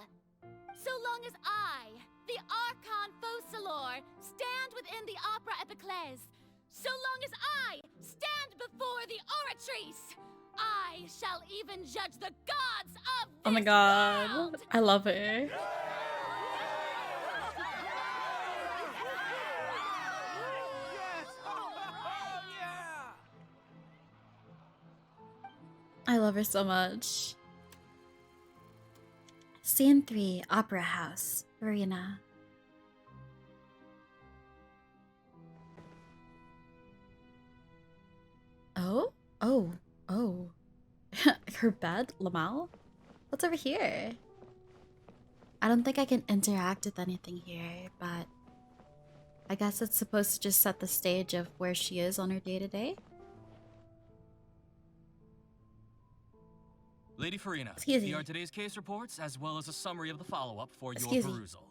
So long as I, the Archon Focalor, stand within the Opera Epiclese, so long as I stand before the Oratrice, I shall even judge the gods of this Oh my god. world. I love her. I love her so much. Scene 3, Opera House, Furina. Oh? Oh. Oh. Her bed? Lamal? What's over here? I don't think I can interact with anything here, but I guess it's supposed to just set the stage of where she is on her day-to-day. Lady Furina, Excuse me. here are today's case reports, as well as a summary of the follow-up for your Excuse me. perusal.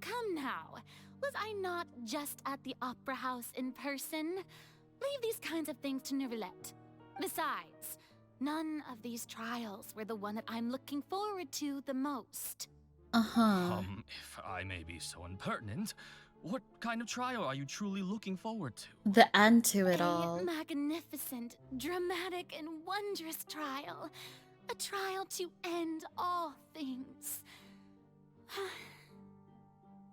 Come now. Was I not just at the Opera House in person? Leave these kinds of things to Neuvillette. Besides, none of these trials were the one that I'm looking forward to the most. If I may be so impertinent, what kind of trial are you truly looking forward to? The end to it all. A magnificent, dramatic, and wondrous trial. A trial to end all things.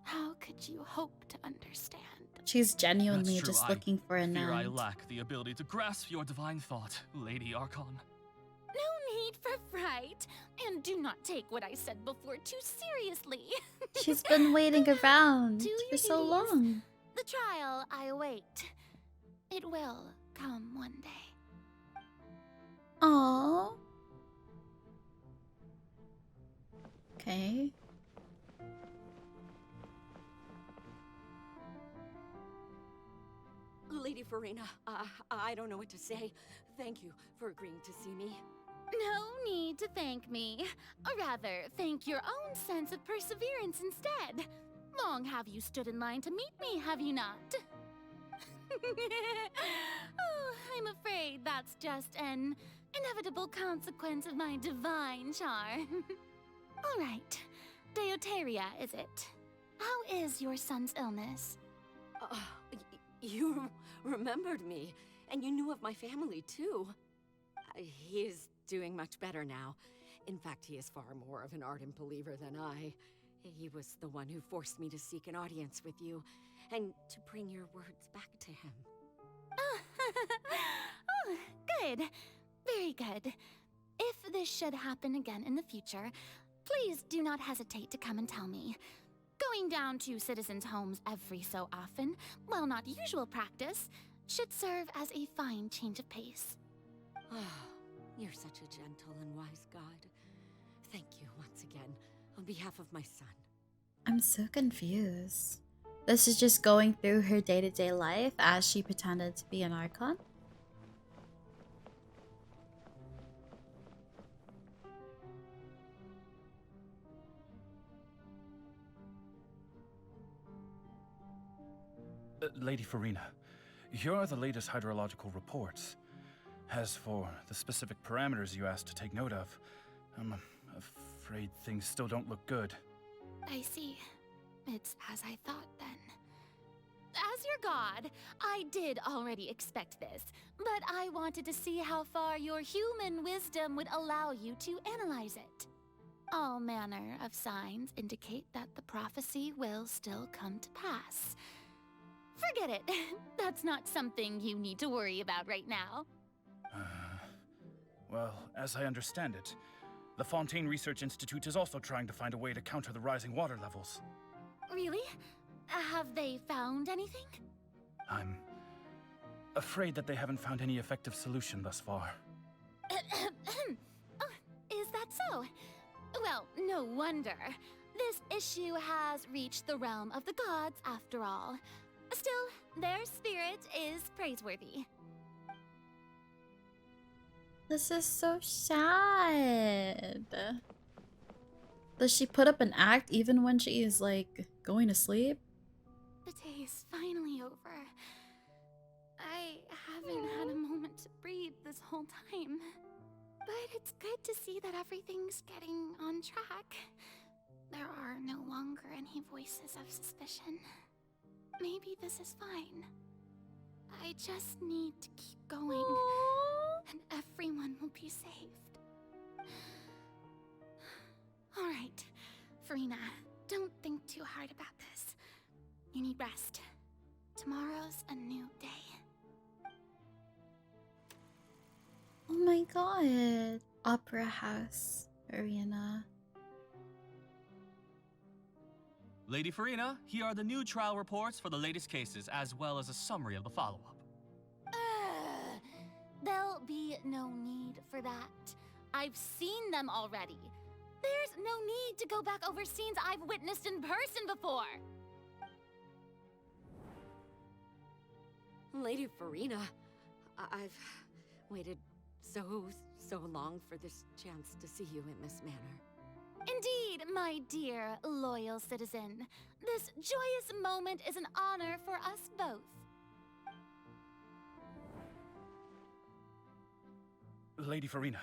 How could you hope to understand? She's genuinely That's true. just looking for an fear I end. lack the ability to grasp your divine thought, Lady Archon. No need for fright, and do not take what I said before too seriously. She's been waiting around Do for your so duties. long. The trial I await. It will come one day. Aww. Okay. Lady Furina, I don't know what to say. Thank you for agreeing to see me. No need to thank me. Or rather, thank your own sense of perseverance instead. Long have you stood in line to meet me, have you not? Oh, I'm afraid that's just an inevitable consequence of my divine charm. All right. Deoteria, is it? How is your son's illness? You remembered me, and you knew of my family, too. He is doing much better now. In fact, he is far more of an ardent believer than I. He was the one who forced me to seek an audience with you, and to bring your words back to him. Oh, good. Very good. If this should happen again in the future, please do not hesitate to come and tell me. Going down to citizens' homes every so often, while not usual practice, should serve as a fine change of pace. You're such a gentle and wise god. Thank you once again, on behalf of my son. I'm so confused. This is just going through her day-to-day life as she pretended to be an Archon? Lady Furina, here are the latest hydrological reports. As for the specific parameters you asked to take note of, I'm afraid things still don't look good. I see. It's as I thought, then. As your god, I did already expect this, but I wanted to see how far your human wisdom would allow you to analyze it. All manner of signs indicate that the prophecy will still come to pass. Forget it. That's not something you need to worry about right now. Well, as I understand it, the Fontaine Research Institute is also trying to find a way to counter the rising water levels. Really? Have they found anything? afraid that they haven't found any effective solution thus far. Oh, is that so? Well, no wonder. This issue has reached the realm of the gods, after all. Still, their spirit is praiseworthy. This is so sad. Does she put up an act even when she is like going to sleep? The day is finally over. I haven't had a moment to breathe this whole time. But it's good to see that everything's getting on track. There are no longer any voices of suspicion. Maybe this is fine. I just need to keep going, and everyone will be saved. All right, Furina, don't think too hard about this. You need rest. Tomorrow's a new day. Oh my god. Opera House Arena. Lady Furina, here are the new trial reports for the latest cases, as well as a summary of the follow-up. There'll be no need for that. I've seen them already. There's no need to go back over scenes I've witnessed in person before. Lady Furina, I've waited so long for this chance to see you in this manner. Indeed, my dear, loyal citizen. This joyous moment is an honor for us both. Lady Furina,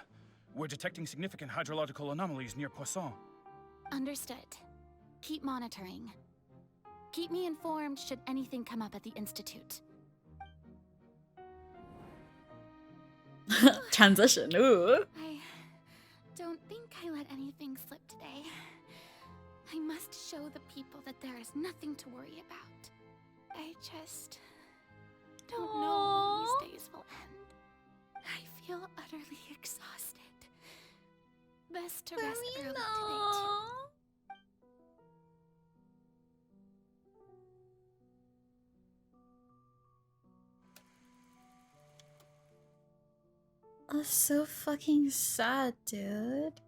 we're detecting significant hydrological anomalies near Poisson. Understood. Keep monitoring. Keep me informed should anything come up at the Institute. Transition, ooh. I don't think I let anything slip today. I must show the people that there is nothing to worry about. I just don't know when these days will end. I feel utterly exhausted. Best to rest early today, too. That's so fucking sad, dude.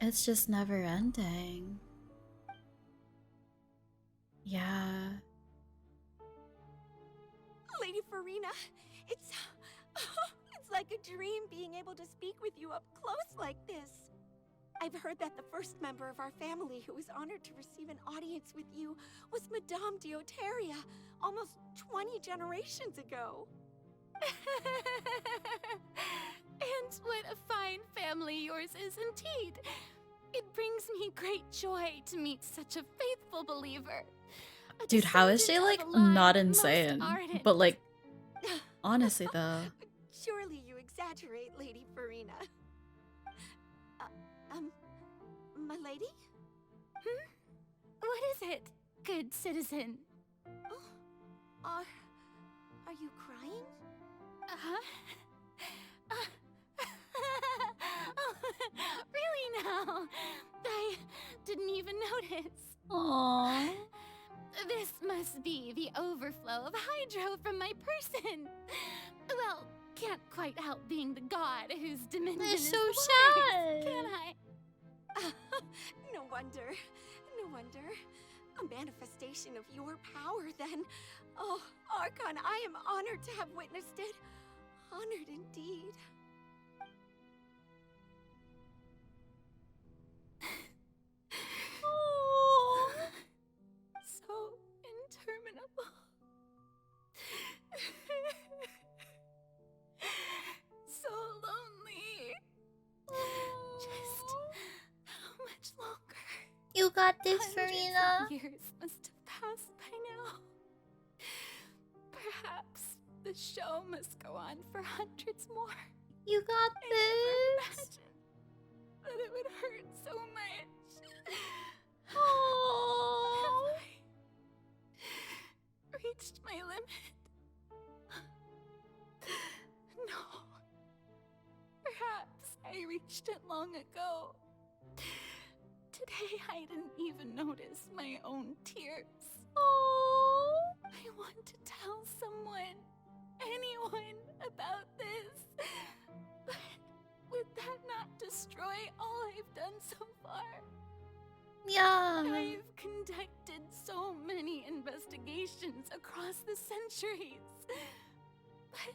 It's just never ending. Yeah. Lady Furina, it's like a dream being able to speak with you up close like this. I've heard that the first member of our family who was honored to receive an audience with you was Madame Dioteria, almost 20 generations ago. And what a fine family yours is indeed. It brings me great joy to meet such a faithful believer. Dude, how is she like not insane? But like, honestly though. Surely you exaggerate, Lady Furina. My lady? What is it, good citizen? Oh, are you crying? Really now? I didn't even notice. Aww. This must be the overflow of hydro from my person. Well, can't quite help being the god whose dimension is so the sad. worst, can I? No wonder. No wonder. A manifestation of your power, then. Oh, Archon, I am honored to have witnessed it. Honored indeed. Oh, so interminable. So lonely. Just how much longer? You got this, Hundreds Furina. of years must have passed by now. Perhaps the show must go on for hundreds more. You got this. That it would hurt so much. Oh. Have I reached my limit. No. Perhaps I reached it long ago. Today I didn't even notice my own tears. Oh, I want to tell someone, anyone, about this. But would that not destroy all I've done so far? Yeah. I've conducted so many investigations across the centuries. But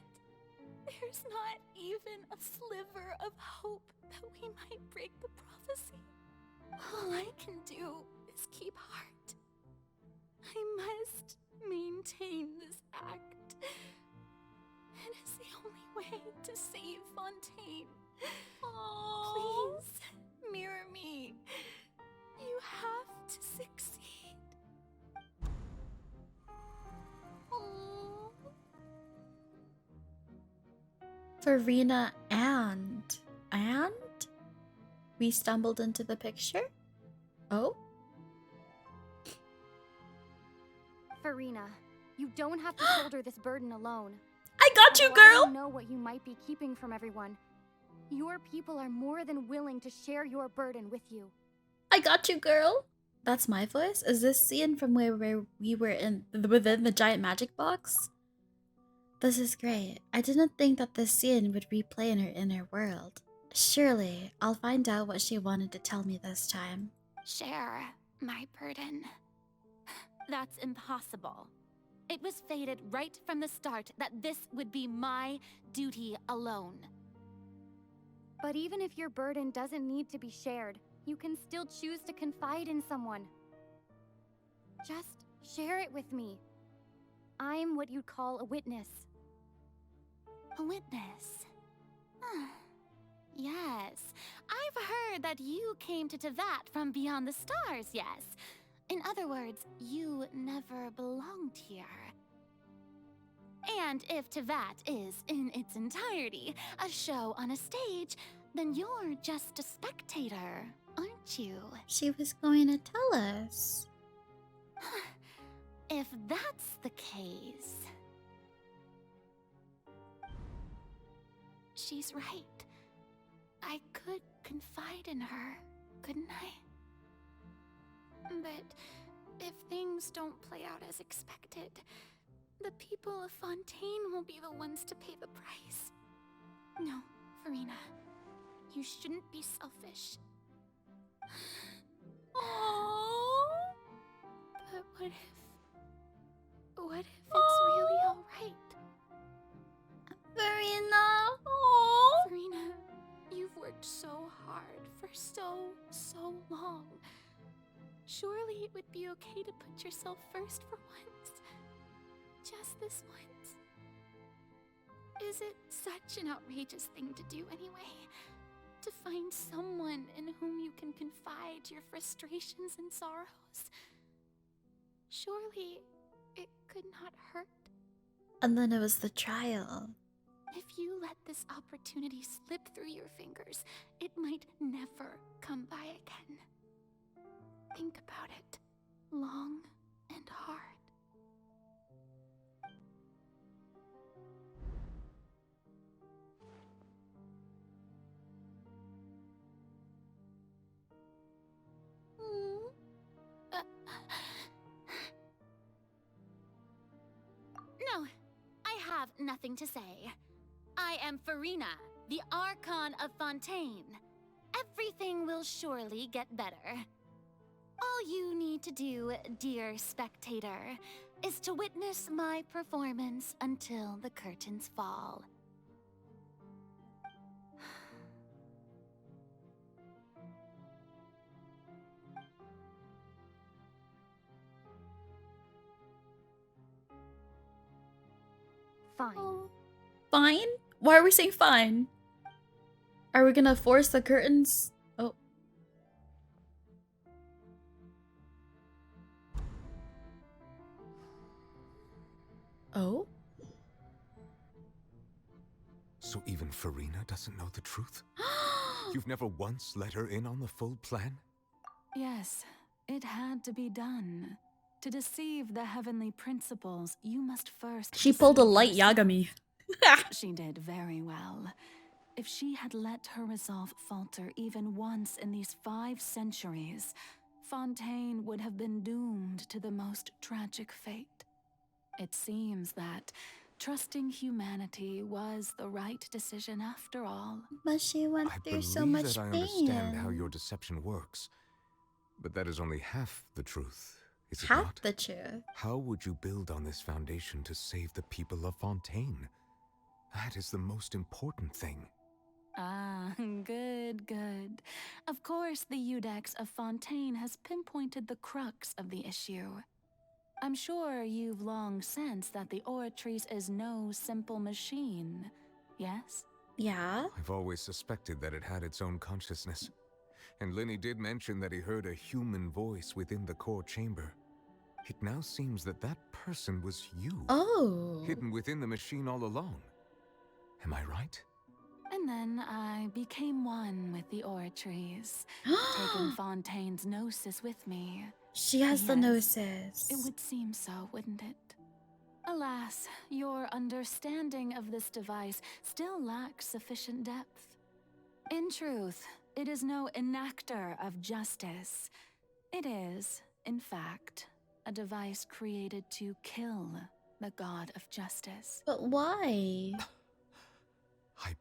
there's not even a sliver of hope that we might break the prophecy. All I can do is keep heart. I must maintain this act. It is the only way to save Fontaine. Please, mirror me. You have to succeed. Furina and we stumbled into the picture. Oh, Furina, you don't have to shoulder this burden alone. I got you, Although I girl! don't know what you might be keeping from everyone. Your people are more than willing to share your burden with you. I got you, girl. That's my voice? Is this scene from where we were within the giant magic box? This is great. I didn't think that this scene would replay in her inner world. Surely, I'll find out what she wanted to tell me this time. Share my burden. That's impossible. It was fated right from the start that this would be my duty alone. But even if your burden doesn't need to be shared, you can still choose to confide in someone. Just share it with me. I'm what you'd call a witness. A witness? Yes. I've heard that you came to Tevat from beyond the stars, yes. In other words, you never belonged here. And if Tevat is, in its entirety, a show on a stage, then you're just a spectator, aren't you? She was going to tell us. If that's the case... She's right. I could confide in her, couldn't I? But if things don't play out as expected, the people of Fontaine will be the ones to pay the price. No, Furina, you shouldn't be selfish. Oh, but what if it's really all right? Furina, Furina, you've worked so hard for so long. Surely it would be okay to put yourself first for once. Just this once. Is it such an outrageous thing to do anyway? To find someone in whom you can confide your frustrations and sorrows? Surely it could not hurt. And then it was the trial. If you let this opportunity slip through your fingers, it might never come by again. Think about it long and hard. No, I have nothing to say. I am Furina, the Archon of Fontaine. Everything will surely get better. All you need to do, dear spectator, is to witness my performance until the curtains fall. Fine. Fine? Why are we saying fine? Are we gonna force the curtains? Oh. Oh? So even Furina doesn't know the truth? You've never once let her in on the full plan? Yes, it had to be done. To deceive the heavenly principles, you must first She pulled a deceive light yourself. Yagami. She did very well. If she had let her resolve falter even once in these 5 centuries, Fontaine would have been doomed to the most tragic fate. It seems that trusting humanity was the right decision after all. But she went I through so believe much that I pain. understand how your deception works. But that is only half the truth, is it Half not? the truth. How would you build on this foundation to save the people of Fontaine? That is the most important thing. Ah, good, good. Of course, the Iudex of Fontaine has pinpointed the crux of the issue. I'm sure you've long sensed that the Oratrice is no simple machine, yes? Yeah? I've always suspected that it had its own consciousness. And Lenny did mention that he heard a human voice within the core chamber. It now seems that that person was you. Oh. Hidden within the machine all along. Am I right? And then I became one with the Oratrice, taking Fontaine's gnosis with me. She has the Yes, gnosis. It would seem so, wouldn't it? Alas, your understanding of this device still lacks sufficient depth. In truth, it is no enactor of justice. It is, in fact, a device created to kill the god of justice. But why? I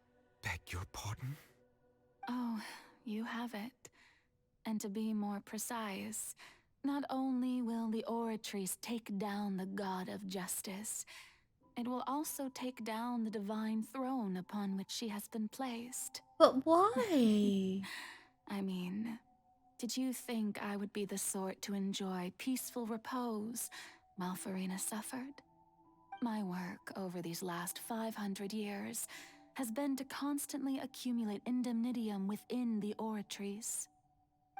beg your pardon? Oh, you have it. And to be more precise, not only will the Oratrice take down the god of justice, it will also take down the divine throne upon which she has been placed. But why? I mean, did you think I would be the sort to enjoy peaceful repose while Furina suffered? My work over these last 500 years has been to constantly accumulate indemnitium within the Oratrice.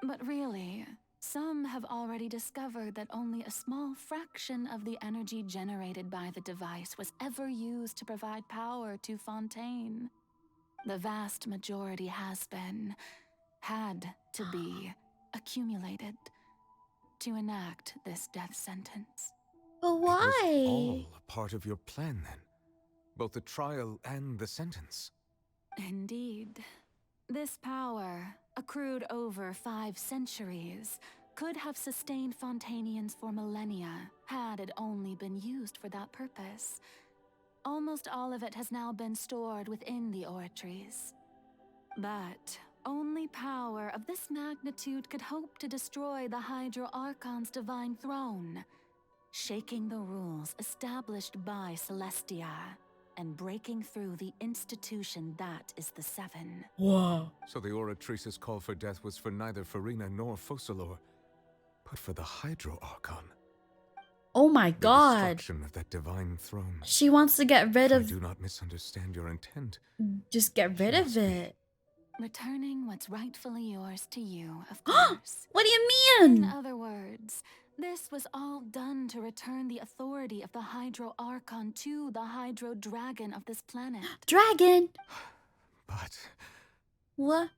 But really, some have already discovered that only a small fraction of the energy generated by the device was ever used to provide power to Fontaine. The vast majority had to be, accumulated to enact this death sentence. But It why? was all a part of your plan then? Both the trial and the sentence? Indeed. This power, accrued over 5 centuries, could have sustained Fontainians for millennia had it only been used for that purpose. Almost all of it has now been stored within the Oratrice. But only power of this magnitude could hope to destroy the Hydro Archon's divine throne, shaking the rules established by Celestia and breaking through the institution that is the Seven. Whoa. So the Oratrice's call for death was for neither Furina nor Focalor, but for the Hydro Archon. Oh my The god. destruction of that divine throne. She wants to get rid I of... do not misunderstand your intent. Just get rid of it. Returning what's rightfully yours to you, of course. What do you mean? In other words, this was all done to return the authority of the Hydro Archon to the Hydro Dragon of this planet. Dragon! But... What?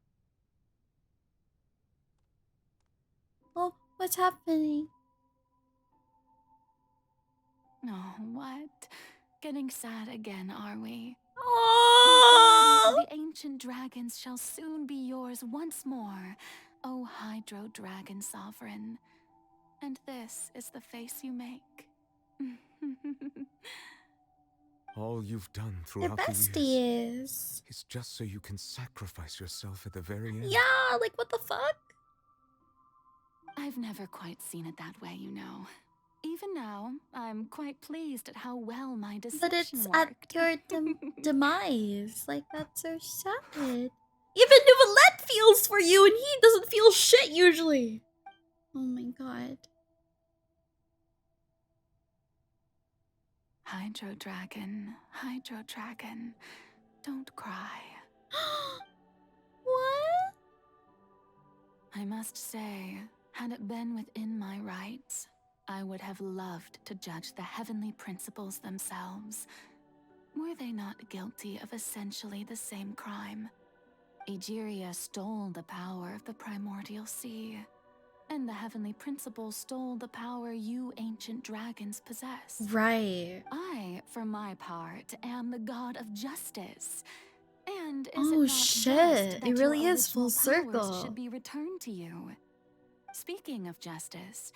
Oh, what's happening? Oh, what? Getting sad again, are we? Oh! The ancient dragons shall soon be yours once more, O Hydro Dragon Sovereign. And this is the face you make. all you've done Your throughout the bestie years is just so you can sacrifice yourself at the very end. Yeah, like what the fuck? I've never quite seen it that way, you know. Even now, I'm quite pleased at how well my deception But it's worked. at your demise. Like, that's so sad. Even Neuvillette feels for you and he doesn't feel shit usually. Oh my god. Hydro Dragon, don't cry. What? I must say, had it been within my rights, I would have loved to judge the heavenly principles themselves. Were they not guilty of essentially the same crime? Egeria stole the power of the primordial sea, And the heavenly principle stole the power you ancient dragons possess. Right. I, for my part, am the god of justice. And is Oh it not shit, just that it really your is full original powers circle. should be returned to you? Speaking of justice,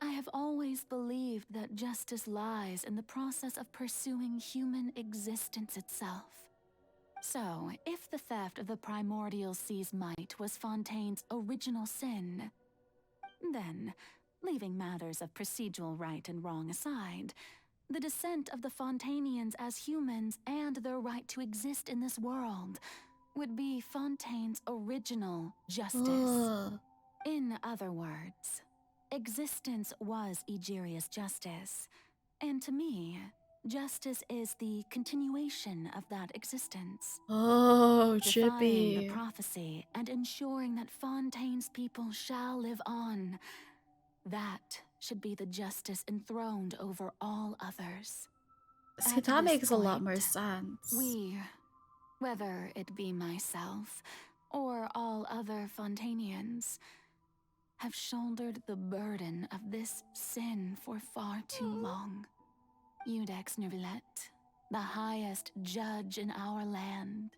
I have always believed that justice lies in the process of pursuing human existence itself. So, if the theft of the primordial sea's might was Fontaine's original sin, then, leaving matters of procedural right and wrong aside, the descent of the Fontanians as humans and their right to exist in this world would be Fontaine's original justice. Ugh. In other words, existence was Egeria's justice, and to me, justice is the continuation of that existence. Oh, Defying the trippy. prophecy and ensuring that Fontaine's people shall live on. That should be the justice enthroned over all others. See, At that this makes a lot point, more sense. We, whether it be myself or all other Fontanians, have shouldered the burden of this sin for far too long. Iudex Neuvillette, the highest judge in our land,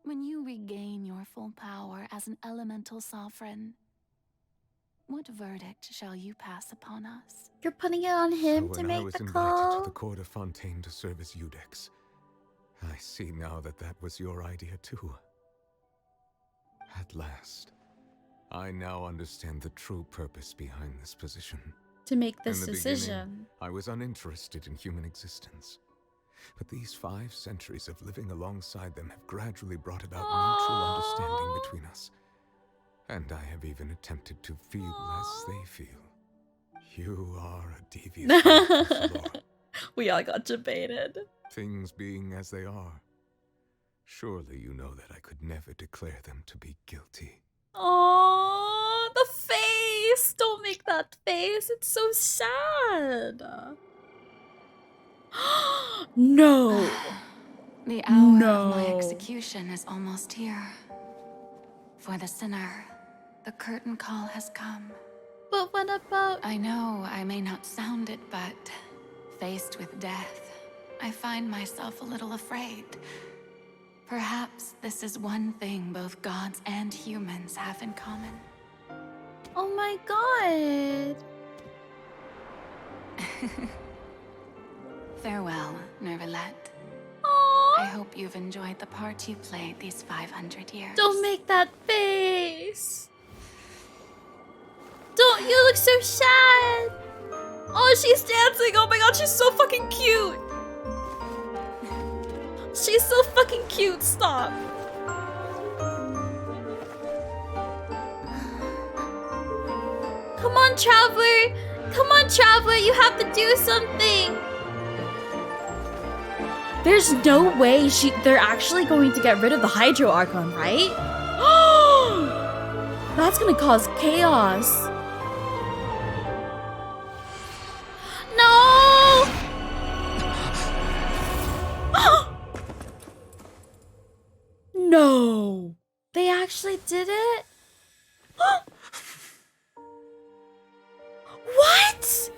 when you regain your full power as an elemental sovereign, what verdict shall you pass upon us? You're putting it on him So to when I make was the invited to call? the court of Fontaine to serve as Iudex, I see now that that was your idea too. At last, I now understand the true purpose behind this position. To make this In the decision. beginning, I was uninterested in human existence. But these 5 centuries of living alongside them have gradually brought about mutual understanding between us. And I have even attempted to feel as they feel. You are a devious Lord. We all got debated. Things being as they are, surely you know that I could never declare them to be guilty. Oh, the face! Don't make that face. It's so sad. No. The hour No. of my execution is almost here. For the sinner, the curtain call has come. But what about... I know I may not sound it, but faced with death, I find myself a little afraid. Perhaps this is one thing both gods and humans have in common. Oh my god. Farewell, Neuvillette. I hope you've enjoyed the part you played these 500 years. Don't make that face. Don't, you look so sad. Oh, she's dancing. Oh my god, she's so fucking cute. She's so fucking cute. Stop. Come on, Traveler. Come on, Traveler. You have to do something. There's no way they're actually going to get rid of the Hydro Archon, right? That's gonna cause chaos. No! No! They actually did it? What?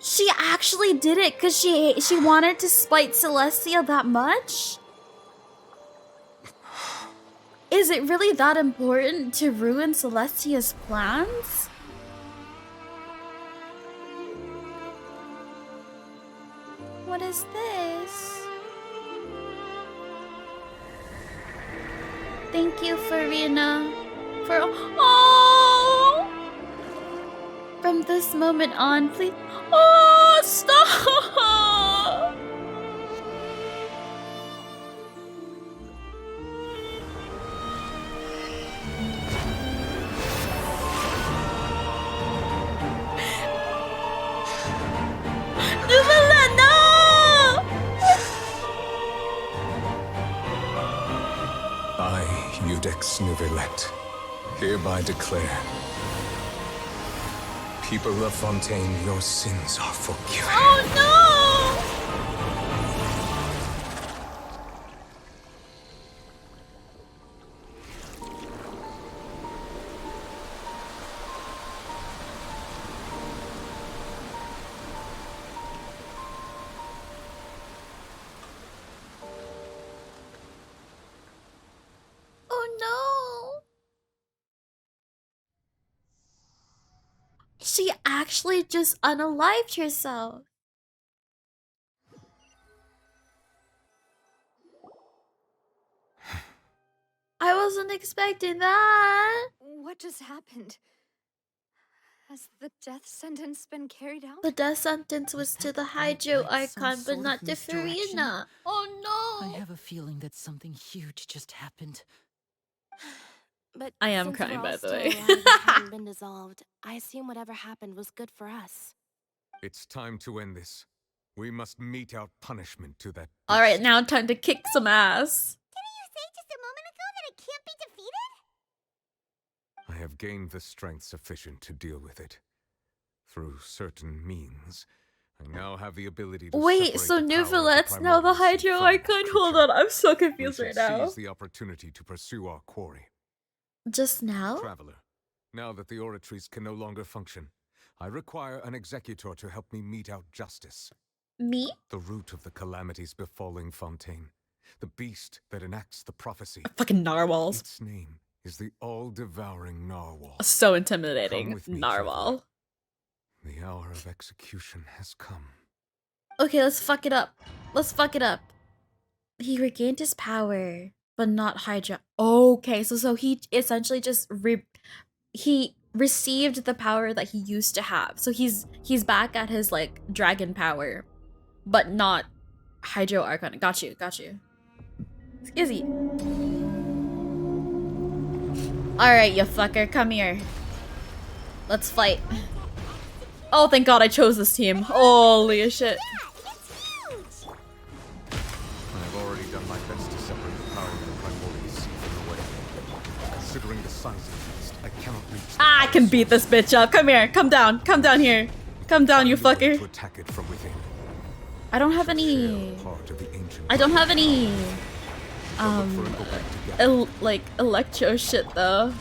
She actually did it because she wanted to spite Celestia that much? Is it really that important to ruin Celestia's plans? What is this? Thank you, Furina, for oh! From this moment on, please. Oh, stop! Neuvillette, no! I, Iudex Neuvillette, hereby declare, people of Fontaine, your sins are forgiven. Oh no! She actually just unalived herself. I wasn't expecting that. What just happened? Has the death sentence been carried out? The death sentence was to the Hydro Archon, but not to Furina. Oh no! I have a feeling that something huge just happened. But I am since crying, we're all by the still way. alive and haven't been dissolved, I assume whatever happened was good for us. It's time to end this. We must mete out punishment to that. Alright, now time to kick some ass. Didn't you say just a moment ago that it can't be defeated? I have gained the strength sufficient to deal with it. Through certain means, I now have the ability to Wait, separate so the power of the Neuvillette's now the primordial sea Hydro from Archon? Hold on, I'm so confused we right should now. seize the opportunity to pursue our quarry. Just now? Traveler, now that the oratories can no longer function, I require an executor to help me mete out justice. Me? The root of the calamities befalling Fontaine. The beast that enacts the prophecy. Fucking narwhals. Its name is the all-devouring narwhal. So Come intimidating. with me, Narwhal. The hour of execution has come. Okay, let's fuck it up. Let's fuck it up. He regained his power, but not Hydra. Okay, so he essentially just he received the power that he used to have. So he's back at his like dragon power, but not Hydro Archon. Got you. Skizzy. Alright, you fucker, come here. Let's fight. Oh, thank God I chose this team. Holy shit. I have already done my best to separate the power of the primordial sea from the way. Considering the size of the beast, I cannot reach the I can beat this bitch up. Come here. Come down. Come down here. Come down, you fucker. to attack it from within. I don't have any... Part of the ancient I don't have any... like, electro shit, though.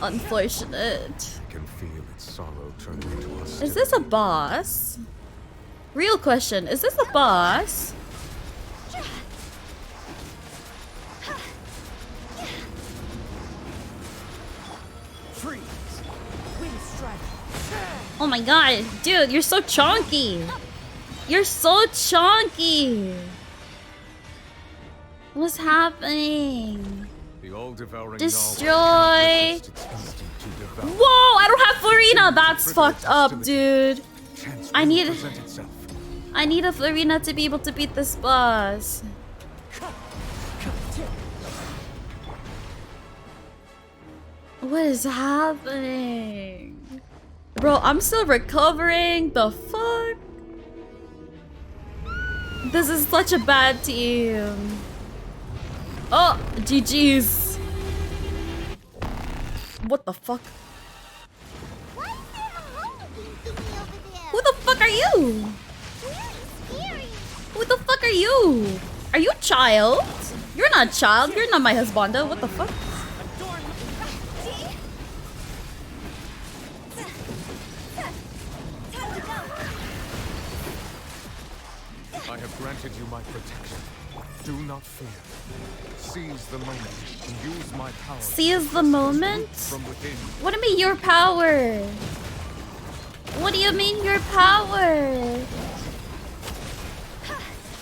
Unfortunate. I can feel its sorrow turning into us. Is this a boss? Real question. Is this a boss? Freeze! Wind strike! Oh my god. Dude, you're so chonky. You're so chonky. What's happening? The all-devouring Destroy. Whoa, I don't have Furina. That's fucked up, dude. I need a Furina to be able to beat this boss. What is happening? Bro, I'm still recovering. The fuck? This is such a bad team. Oh, GG's. What the fuck? Who the fuck are you? Who the fuck are you? Are you a child? You're not a child. You're not my husbando. What the fuck? I have granted you my protection. Do not fear. Seize the moment and use my power. Seize the moment? From within. What do you mean your power? What do you mean your power?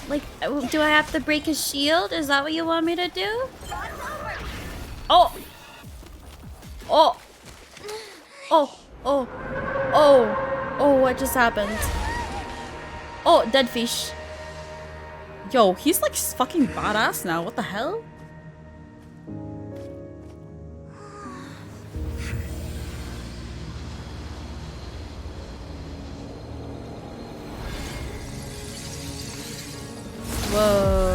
Like, do I have to break his shield? Is that what you want me to do? Oh! Oh! Oh! Oh! Oh! Oh, what just happened? Oh, dead fish. Yo, he's like fucking badass now. What the hell? Whoa.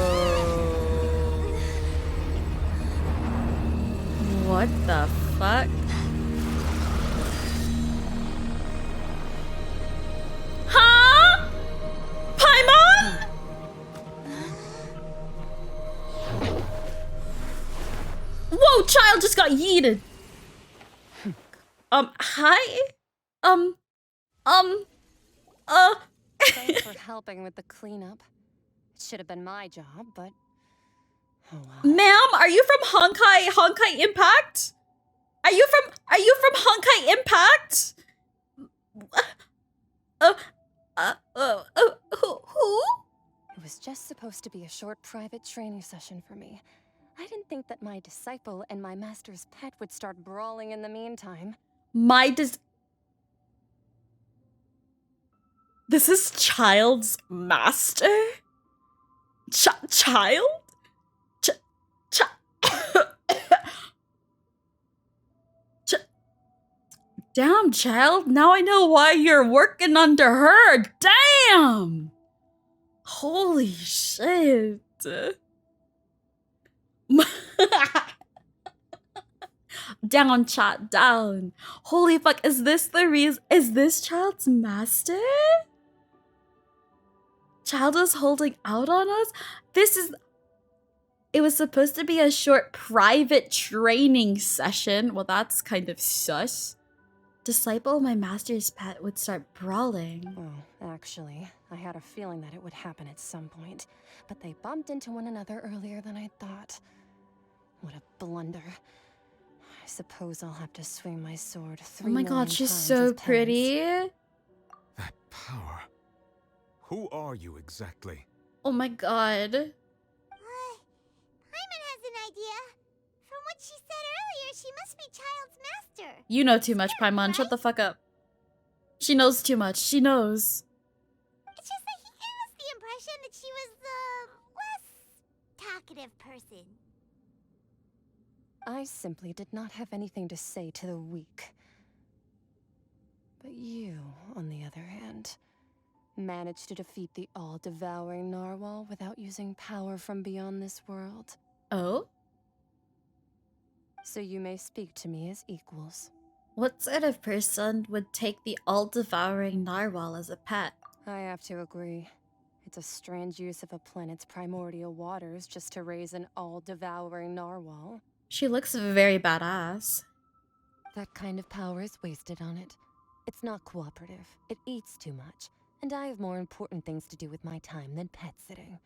What the fuck? Huh? Paimon? Whoa, child just got yeeted. Hi? Thanks for helping with the cleanup. It should have been my job, but oh well. Ma'am, are you from Honkai Impact? Are you from Honkai Impact? Who? It was just supposed to be a short private training session for me. I didn't think that my disciple and my master's pet would start brawling in the meantime. This is Child's master? Child? Damn, Child. Now I know why you're working under her. Damn! Holy shit. Down, chat, down. Holy fuck, is this the reason? Is this Child's master? Child is holding out on us? It was supposed to be a short private training session. Well, that's kind of sus. Disciple of my master's pet would start brawling. Oh, actually, I had a feeling that it would happen at some point, but they bumped into one another earlier than I thought. What a blunder. I suppose I'll have to swing my sword 3 Oh my god, she's so pretty. That power. Who are you exactly? Oh my god. Paimon has an idea. From what she said earlier, she must be Child's master. You know too much, Paimon. Shut the fuck up. She knows too much. She knows. It's just that he gave us the impression that she was the less talkative person. I simply did not have anything to say to the weak. But you, on the other hand, managed to defeat the all-devouring narwhal without using power from beyond this world. Oh? So you may speak to me as equals. What sort of person would take the all-devouring narwhal as a pet? I have to agree. It's a strange use of a planet's primordial waters just to raise an all-devouring narwhal. She looks very badass. That kind of power is wasted on it. It's not cooperative. It eats too much. And I have more important things to do with my time than pet sitting.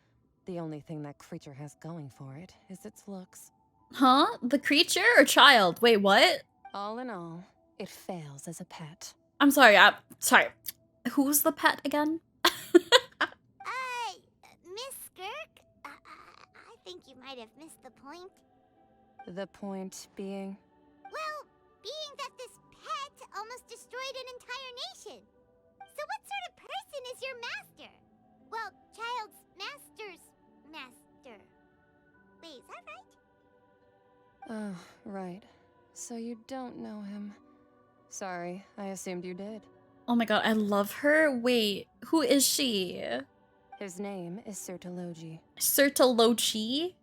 The only thing that creature has going for it is its looks. Huh? The creature or Child? Wait, what? All in all, it fails as a pet. I'm sorry, sorry. Who's the pet again? Miss Skirk? I think you might have missed the point. The point being? Well, being that this pet almost destroyed an entire nation. So what sort of person is your master? Well, Child's master's master. Wait, is that right? Oh, right. So you don't know him. Sorry, I assumed you did. Oh my god, I love her. Wait, who is she? His name is Sertologi. Sertologi?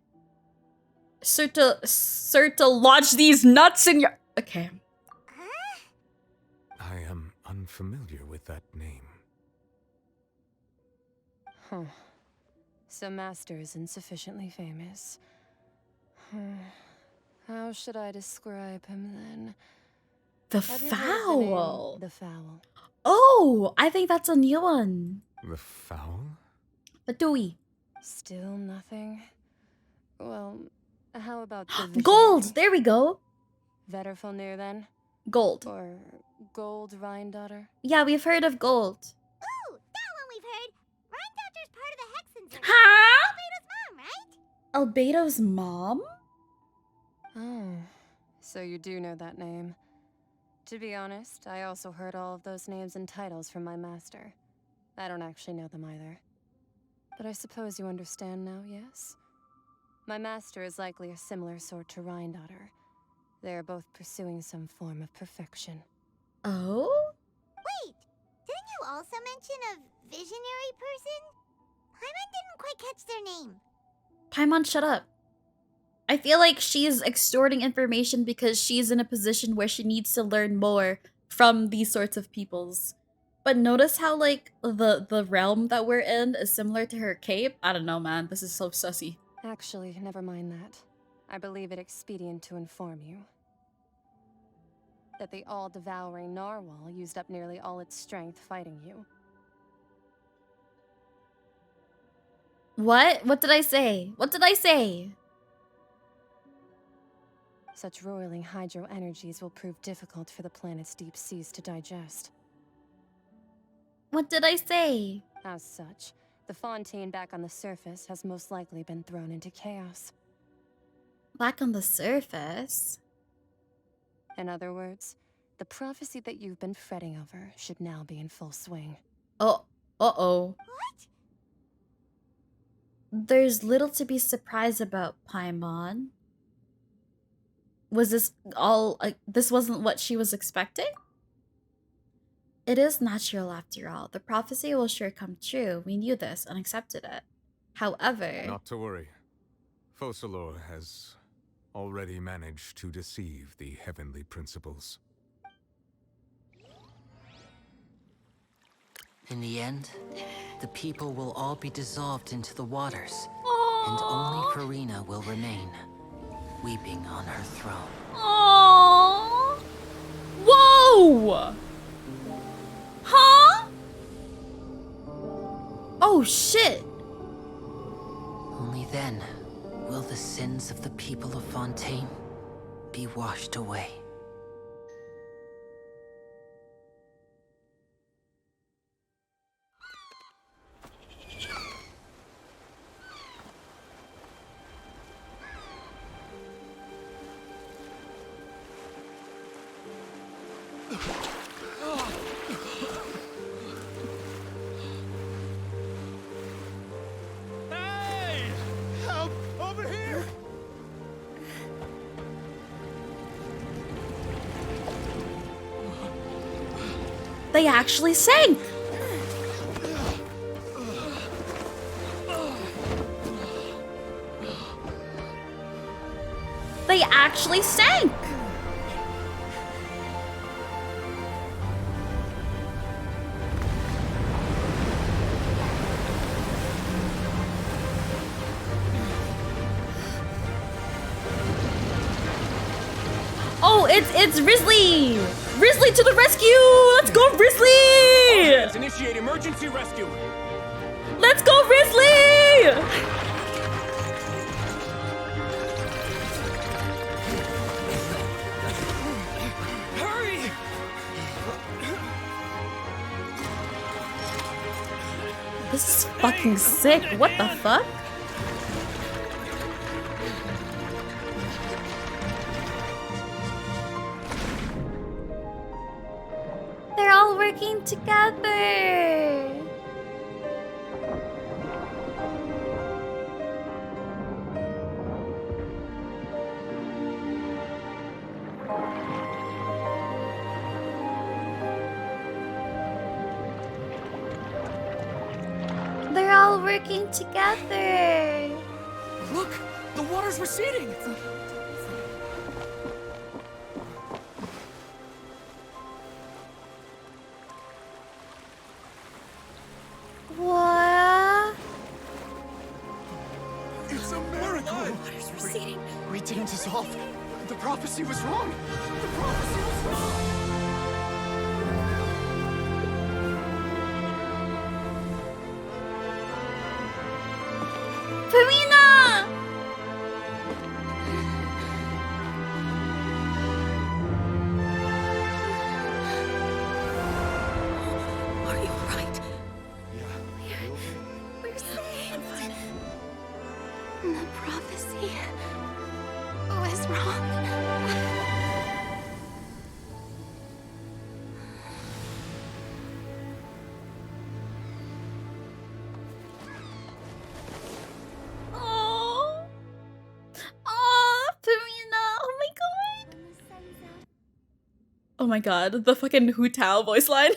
Serta lodge these nuts in your... Okay. I am unfamiliar with that name. Huh. So Master isn't sufficiently famous. How should I describe him then? The Have you heard of the Fowl. name The Fowl. Oh, I think that's a new one. The Fowl? Fatui. Still nothing? Well, how about the Gold! There we go. Vetterfulnir then? Gold. Or Gold Rhindaughter? Yeah, we've heard of gold. Ooh, that one we've heard. Rhindaughter's part of the Hexens. Huh? Albedo's mom, right? Albedo's mom? Oh, so you do know that name. To be honest, I also heard all of those names and titles from my master. I don't actually know them either. But I suppose you understand now, yes? My master is likely a similar sort to Rhindaughter. They are both pursuing some form of perfection. Oh? Wait, didn't you also mention a visionary person? Paimon didn't quite catch their name. Paimon, shut up. I feel like she's extorting information because she's in a position where she needs to learn more from these sorts of peoples. But notice how, like, the realm that we're in is similar to her cape? I don't know, man. This is so sussy. Actually, never mind that. I believe it expedient to inform you that the all-devouring narwhal used up nearly all its strength fighting you. What? What did I say? What did I say? Such roiling hydro energies will prove difficult for the planet's deep seas to digest. What did I say? As such, the fontaine back on the surface has most likely been thrown into chaos. Back on the surface? In other words, the prophecy that you've been fretting over should now be in full swing. Oh, uh-oh. What? There's little to be surprised about, Paimon. Was this all, this wasn't what she was expecting? It is natural after all. The prophecy will sure come true. We knew this and accepted it. However... Not to worry. Focalor has already managed to deceive the heavenly principles. In the end, the people will all be dissolved into the waters, and only Furina will remain, weeping on her throne. Aww. Whoa! Huh? Oh shit! Only then will the sins of the people of Fontaine be washed away. Hey! Help! Over here! They actually sank! They actually sank! Oh, it's Risley! Risley to the rescue! Let's go, Risley! Let's initiate emergency rescue! Let's go, Risley! Hurry! This is fucking sick. What the fuck? They're all working together. They're all working together. Look! The water's receding! What? It's a miracle! Water's receding. We didn't dissolve. The prophecy was wrong. The prophecy was wrong. Furina! Are you alright? We're saved. The prophecy was wrong. Oh. Oh, Furina. Oh my god. Oh my god. The fucking Hu Tao voice line.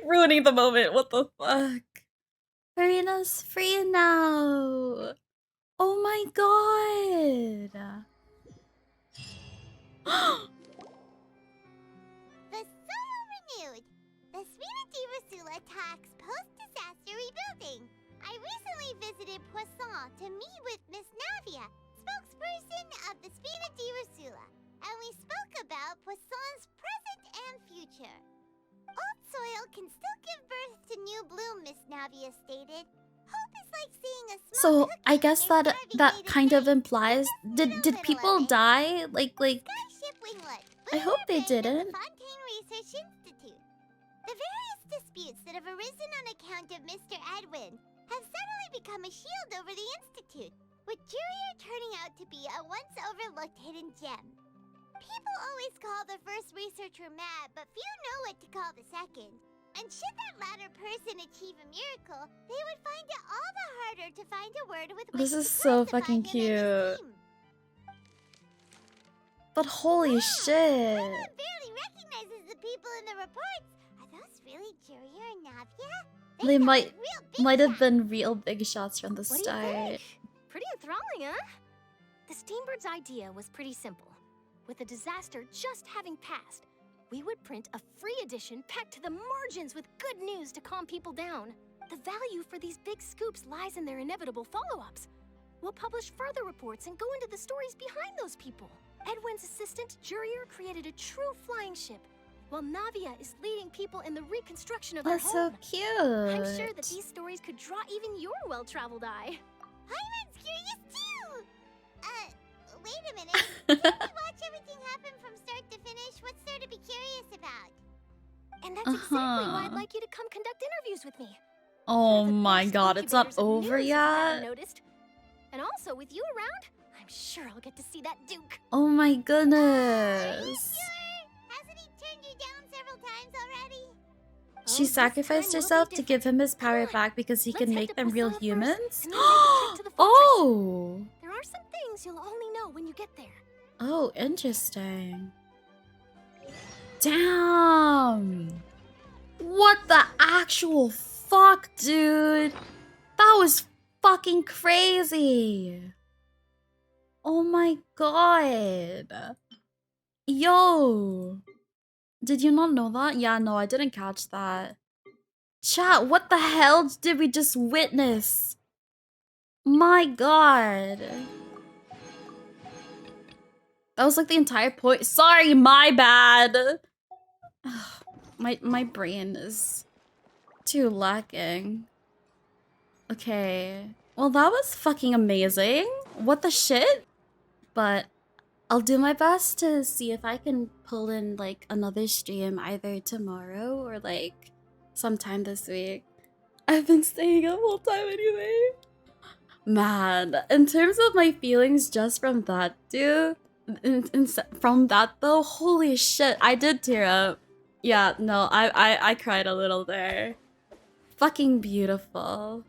Ruining the moment. What the fuck? Furina's free now. Oh my god. The soil renewed. The Sphina di Rasula talks post-disaster rebuilding. I recently visited Poisson to meet with Miss Navia, spokesperson of the Sphina di Rasula, and we spoke about Poisson's present and future. Old soil can still give birth to new bloom, Miss Navia stated. Hope is like seeing a small So I guess that kind of implies did people die? Like Skyship Winglet. I hope they didn't. Fontaine Research Institute. The The various disputes that have arisen on account of Mr. Edwin have suddenly become a shield over the Institute, with Jurier turning out to be a once overlooked hidden gem. People always call the first researcher mad, but few know what to call the second. And should that latter person achieve a miracle, they would find it all the harder to find a word with which This is to so classify fucking him and his cute. team. But holy shit. Someone barely recognizes the people in the reports. Are those really Jurier and Navia? They might have been real big shots from the What do you start. think? Pretty enthralling, huh? The Steambird's idea was pretty simple. With the disaster just having passed, we would print a free edition packed to the margins with good news to calm people down. The value for these big scoops lies in their inevitable follow-ups. We'll publish further reports and go into the stories behind those people. Edwin's assistant, Jurier, created a true flying ship, while Navia is leading people in the reconstruction of That's her so home. cute. I'm sure that these stories could draw even your well-traveled eye. Hyman's curious too! Wait a minute. Can't we watch everything happen from start to finish? What's there to be curious about? And that's exactly why I'd like you to come conduct interviews with me. Oh my god, it's not over News, if you haven't yet? noticed. And also, with you around, I'm sure I'll get to see that Duke. Oh my goodness. Hasn't he turned you down several times already? She sacrificed herself to give him his power back because he can make them real humans? Oh! There are some things you'll only know when you get there. Oh, interesting. Damn! What the actual fuck, dude? That was fucking crazy! Oh my god. Yo! Did you not know that? Yeah, no, I didn't catch that. Chat, what the hell did we just witness? My god. That was like the entire point. Sorry, my bad. My brain is too lacking. Okay. Well, that was fucking amazing. What the shit? But I'll do my best to see if I can pull in like another stream either tomorrow or like sometime this week. I've been staying up all time anyway. Man, in terms of my feelings just from that, dude, from that though, holy shit, I did tear up. Yeah, no, I cried a little there. Fucking beautiful.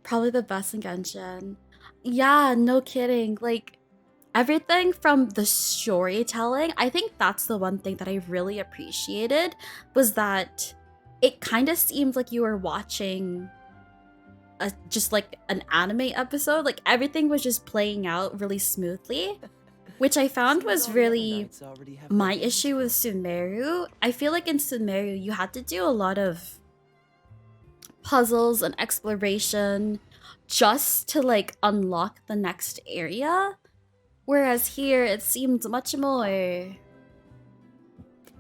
Probably the best in Genshin. Yeah, no kidding. Like, everything from the storytelling, I think that's the one thing that I really appreciated, was that it kind of seemed like you were watching just like an anime episode. Like, everything was just playing out really smoothly, which I found was really my issue with Sumeru. I feel like in Sumeru, you had to do a lot of puzzles and exploration just to like unlock the next area. Whereas here, it seemed much more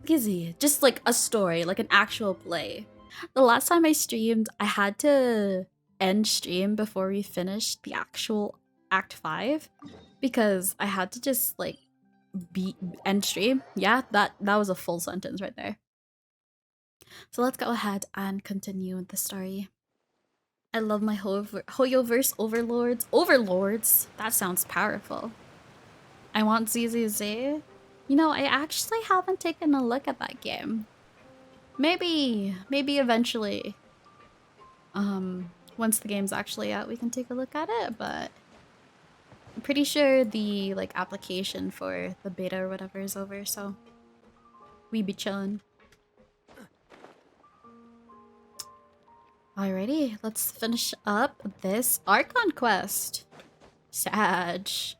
easy. Just like a story, like an actual play. The last time I streamed, I had to end stream before we finished the actual Act 5. Because I had to just like end stream. Yeah, that was a full sentence right there. So let's go ahead and continue with the story. I love my Hoyoverse overlords. Overlords? That sounds powerful. I want ZZZ. You know, I actually haven't taken a look at that game. Maybe eventually. Once the game's actually out, we can take a look at it, but I'm pretty sure the like application for the beta or whatever is over, so we be chillin'. Alrighty, let's finish up this Archon Quest. Sag. Navia!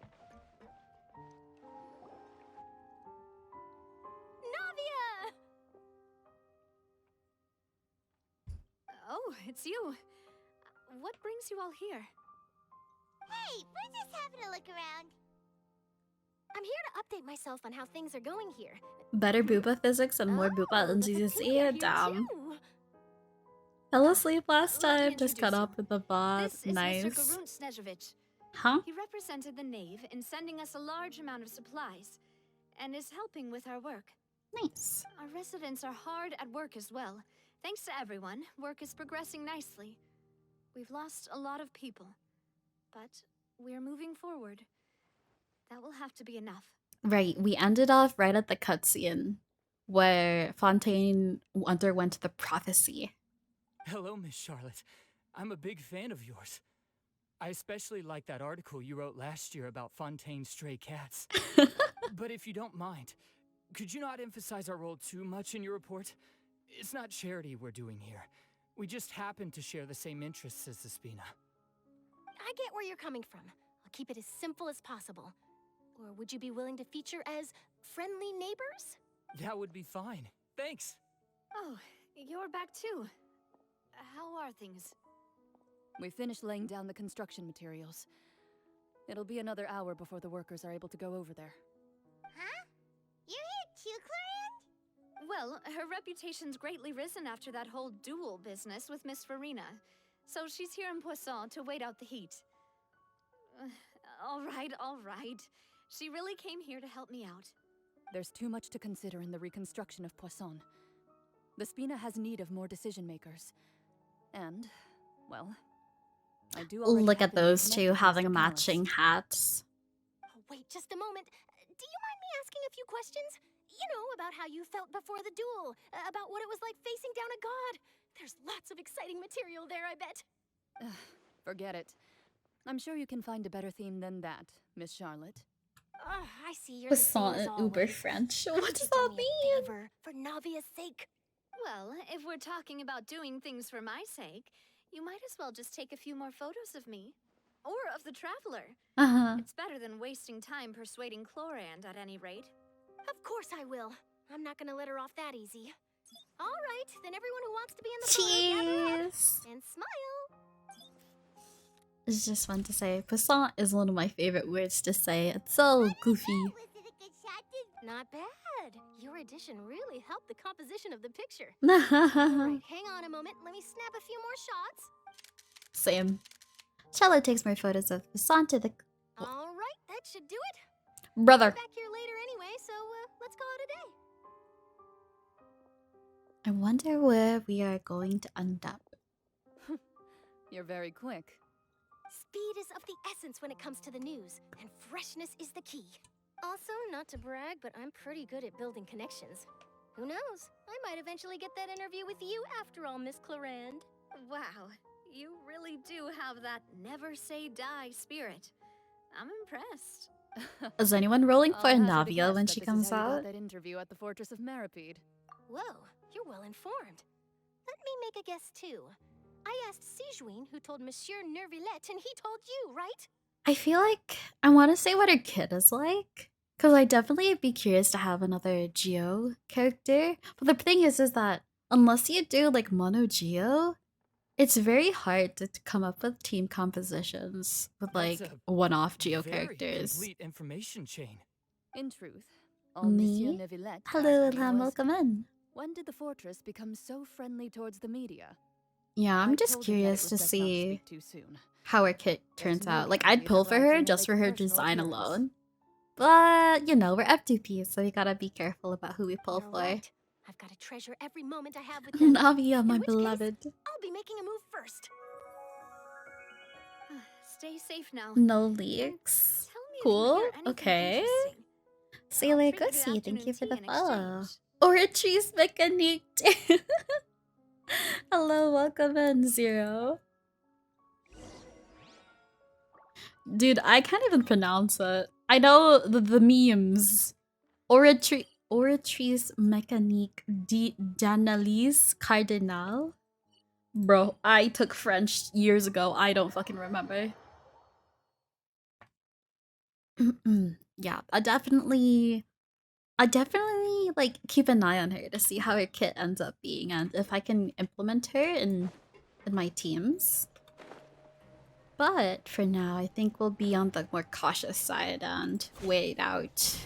Oh, it's you. What brings you all here? Hey, we're just having a look around. I'm here to update myself on how things are going here. Better booba physics and more booba than ZZZ. Damn. Fell asleep last time, just caught up with the boss. This is Nice. Mr. Garun Snezhevich. Huh? He represented the Knave in sending us a large amount of supplies, and is helping with our work. Nice. Our residents are hard at work as well. Thanks to everyone, work is progressing nicely. We've lost a lot of people, but we're moving forward. That will have to be enough. Right, we ended off right at the cutscene where Fontaine underwent the prophecy. Hello, Miss Charlotte. I'm a big fan of yours. I especially like that article you wrote last year about Fontaine's stray cats. But if you don't mind, could you not emphasize our role too much in your report? It's not charity we're doing here. We just happen to share the same interests as the Spina. I get where you're coming from. I'll keep it as simple as possible. Or would you be willing to feature as friendly neighbors? That would be fine. Thanks. Oh, you're back too. How are things? We finished laying down the construction materials. It'll be another hour before the workers are able to go over there. Huh? You're here too, Clarant? Well, her reputation's greatly risen after that whole duel business with Miss Furina. So she's here in Poisson to wait out the heat. All right. She really came here to help me out. There's too much to consider in the reconstruction of Poisson. The Spina has need of more decision makers. And, well, I do already Look have at the those need two connections having to matching Palace. hats. Oh, wait, just a moment. Do you mind me asking a few questions? You know, about how you felt before the duel, about what it was like facing down a god. There's lots of exciting material there, I bet. Forget it. I'm sure you can find a better theme than that, Miss Charlotte. I see you're the same Poisson as and Uber always. French. Why What don't does you do that me a mean? favor, for Navia's sake? Well, if we're talking about doing things for my sake, you might as well just take a few more photos of me. Or of the Traveler. It's better than wasting time persuading Chlorand at any rate. Of course I will. I'm not gonna let her off that easy. All right, then everyone who wants to be in the photo, gather up Cheers. and smile. It's just fun to say. Poisson is one of my favorite words to say. It's so goofy. Not bad. Your addition really helped the composition of the picture. Same. Alright, hang on a moment. Let me snap a few more shots. Charlotte takes more photos of Poisson to the Alright, that should do it. brother. I'll be back here later anyway, so let's call it a day. I wonder where we are going to end up. You're very quick. Speed is of the essence when it comes to the news, and freshness is the key. Also, not to brag, but I'm pretty good at building connections. Who knows? I might eventually get that interview with you after all, Miss Chlorand. Wow, you really do have that never say die spirit. I'm impressed. Is anyone rolling for I'll hazard a Navia guess when that she this is comes how you got out? that interview at the Fortress of Maripede. Whoa, you're well informed. Let me make a guess too. I asked Sijuin, who told Monsieur Neuvillette, and he told you, right? I feel like I want to say what her kid is like. Because I definitely be curious to have another Geo character. But the thing is that unless you do like mono Geo, it's very hard to come up with team compositions with like That's one-off Geo very characters. complete information chain. In truth, all Monsieur Me? Neuvillette Hello, asked me Ilham, was, welcome in. when did the fortress become so friendly towards the media? Yeah, I'm I just told him that it curious was to best not to see speak too soon. how her kit There's turns no out. Like, candidate I'd pull that for rides her in just like for her personal design appearance. alone. But, you know, we're F2P, so we gotta be careful about who we pull You're for. right. I've got to treasure every moment I have with them. Navia, my In which beloved. case, I'll be making a move first. Stay safe now. No leaks. Tell me if you Cool. hear anything Okay. interesting. Sailor treat you to Gussie, thank you for the afternoon tea in follow. exchange. Oratories Mechanique. Hello, welcome in, Zero. Dude, I can't even pronounce it. I know the memes. Oratrice Mécanique d'Analyse Cardinal. Bro, I took French years ago. I don't fucking remember. Yeah, I definitely like keep an eye on her to see how her kit ends up being and if I can implement her in my teams. But for now, I think we'll be on the more cautious side and wait out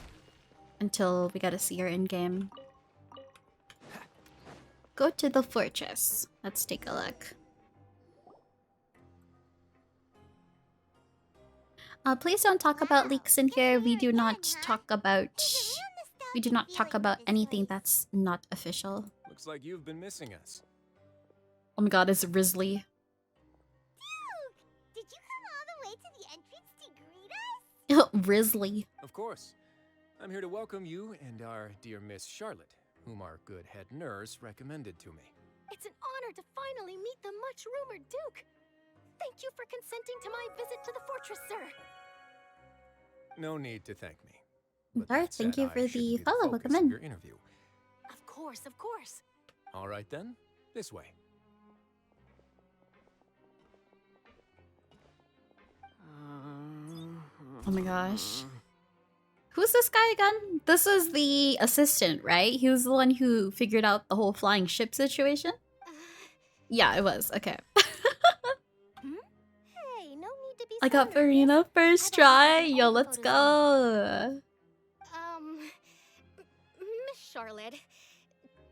until we gotta see her in game. Go to the fortress. Let's take a look. Please don't talk about leaks in here. We do not talk about We do not talk about anything that's not official. Looks like you've been missing us. Oh my god, it's Risley. Did you come all the way to the entrance to greet us? Risley. Of course. I'm here to welcome you and our dear Miss Charlotte, whom our good head nurse recommended to me. It's an honor to finally meet the much-rumored Duke. Thank you for consenting to my visit to the fortress, sir. No need to thank me. Alright, thank you for the follow. Welcome in. Your interview. Of course, of course. All right then, this way. Oh my gosh. Who's this guy again? This is the assistant, right? He was the one who figured out the whole flying ship situation? Yeah, it was. Okay. Hey, no need to be I got Furina first try. Yo, let's go. Miss Charlotte,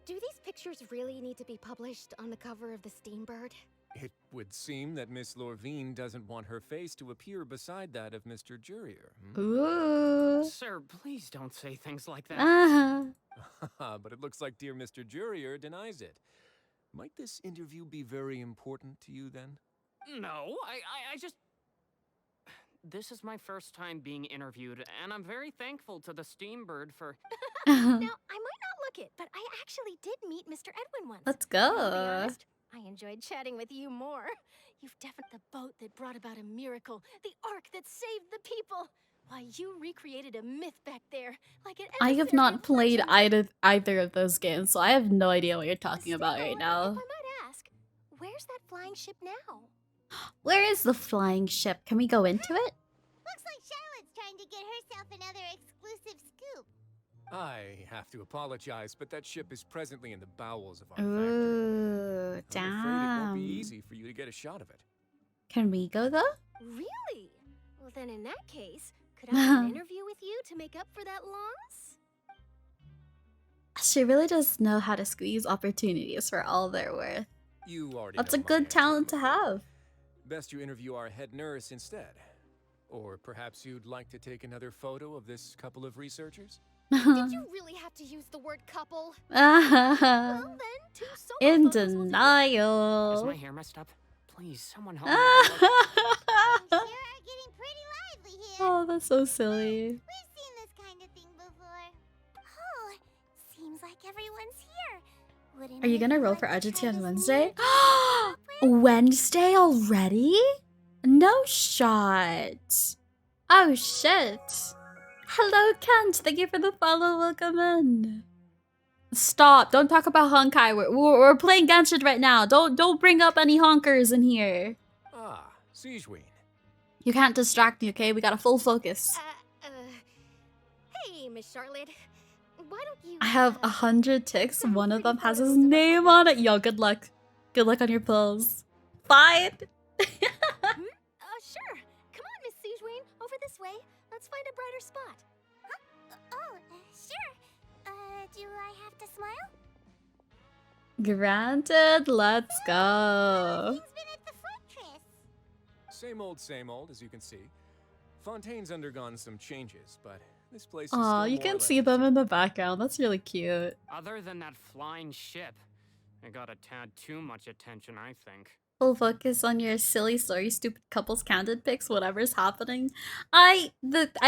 do these pictures really need to be published on the cover of the Steambird? It would seem that Miss Lorvine doesn't want her face to appear beside that of Mr. Jurier. Ooh. Sir, please don't say things like that. But it looks like dear Mr. Jurier denies it. Might this interview be very important to you then? No, I just... This is my first time being interviewed, and I'm very thankful to the Steambird for... Now, I might not look it, but I actually did meet Mr. Edwin once. Let's I'll be go. honest, I enjoyed chatting with you more. You've definitely the boat that brought about a miracle, the ark that saved the people. Why, you recreated a myth back there, like an I have not played either of those games, so I have no idea what you're talking about right now. I might ask, where's that flying ship now? Where is the flying ship? Can we go into it? Looks like Charlotte's trying to get herself another exclusive scoop. I have to apologize, but that ship is presently in the bowels of our Ooh, factory. I'm afraid it won't be damn. easy for you to get a shot of it. Can we go though? Really? Well, then in that case, could I have an interview with you to make up for that loss? She really does know how to squeeze opportunities for all they're worth. You already That's know a my good answer, talent to I'm afraid. have. Best you interview our head nurse instead. Or perhaps you'd like to take another photo of this couple of researchers? Did you really have to use the word couple? In Is denial. my hair messed up? Please, someone help me. Oh, that's so silly. We've seen this kind of thing before. Oh, seems like everyone's here. Wouldn't Are you gonna roll for Argentina on Wednesday? Wednesday already? No shot. Oh shit. Hello, Kent. Thank you for the follow. Welcome in. Stop. Don't talk about Honkai. We're playing Genshin right now. Don't bring up any honkers in here. Ah, Siegeween. You can't distract me, okay? We got a full focus. Hey, Miss Charlotte. Why don't you... I have 100 ticks. One of them has his name on it. Yo, good luck. Good luck on your pills. Fine. Sure. Come on, Miss Siegeween. Over this way. Let's find a brighter spot. Sure. Do I have to smile? Granted, let's go. Same old, as you can see. Fontaine's undergone some changes, but this place is Aw, still you more or can less see them in the background. That's really cute. Other than that flying ship, it got a tad too much attention, I think. Full focus on your silly story, stupid couples candid pics, whatever's happening. I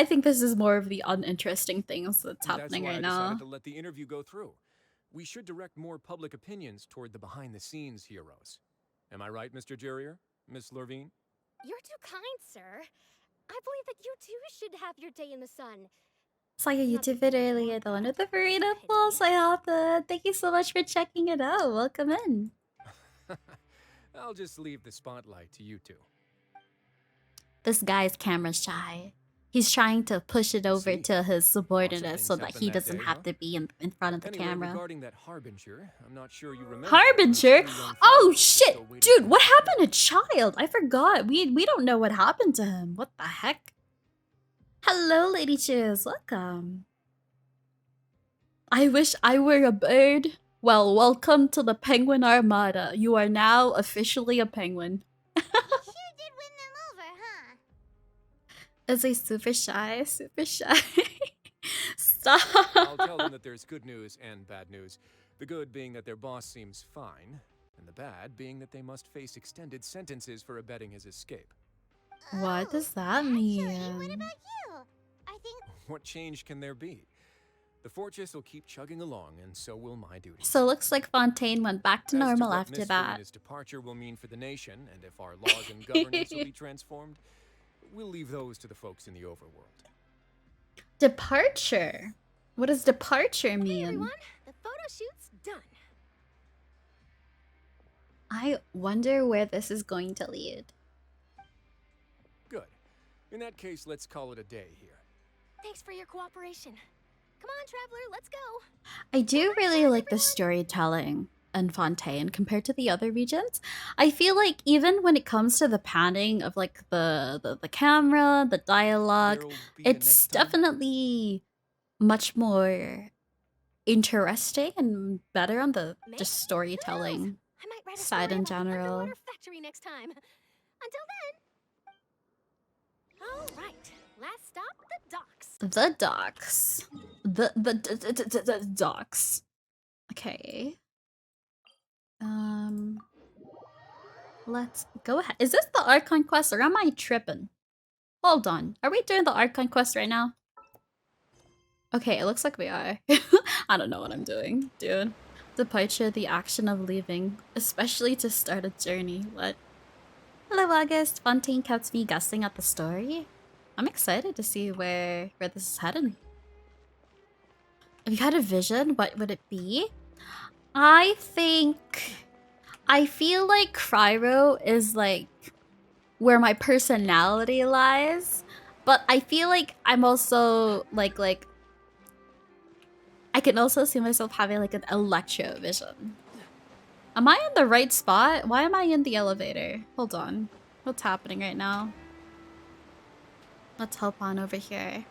think this is more of the uninteresting things that's happening right That's why I now. decided to let the interview go through. We should direct more public opinions toward the behind-the-scenes heroes. Am I right, Mr. Jurier? Miss Lorvine? You're too kind, sir. I believe that you too should have your day in the sun. Saw your YouTube video earlier, the one with the Furina pulse. I happened. Thank you so much for checking it out. Welcome in. I'll just leave the spotlight to you two. This guy's camera shy. He's trying to push it over to his subordinate so that he doesn't have to be in front of the Anyway, camera. regarding that Harbinger, I'm not sure you remember. Harbinger? Oh shit! Dude, what happened to Child? I forgot. We don't know what happened to him. What the heck? Hello, Lady Cheers. Welcome. I wish I were a bird. Well, welcome to the Penguin Armada. You are now officially a penguin. Is he super shy? Super shy. Stop. I'll tell them that there's good news and bad news. The good being that their boss seems fine, and the bad being that they must face extended sentences for abetting his escape. What does that mean? What about you? I think What change can there be? The fortress will keep chugging along, and so will my duties. So looks like Fontaine went back to As normal what after Miss that. Furina's departure will mean for the nation, and if our laws and governance will be transformed, we'll leave those to the folks in the overworld. Departure? What does departure mean? Hey everyone, the photo shoot's done. I wonder where this is going to lead. Good. In that case, let's call it a day here. Thanks for your cooperation. Come on, Traveler, let's go. I do really like the storytelling in Fontaine compared to the other regions. I feel like even when it comes to the panning of like the camera, the dialogue, it's definitely much more interesting and better on the just storytelling side in general. Factory next time. Until then. All right, last stop, the docks. The docks. The docks. Okay. Let's go ahead. Is this the Archon Quest or am I tripping? Hold on. Are we doing the Archon Quest right now? Okay, it looks like we are. I don't know what I'm doing, dude. Departure, the action of leaving, especially to start a journey. What? Hello, August. Fontaine kept me guessing at the story. I'm excited to see where this is heading. If you had a vision, what would it be? I feel like Cryo is like where my personality lies, but I feel like I'm also like I can also see myself having like an electro vision. Am I in the right spot? Why am I in the elevator? Hold on. What's happening right now? Let's hop on over here.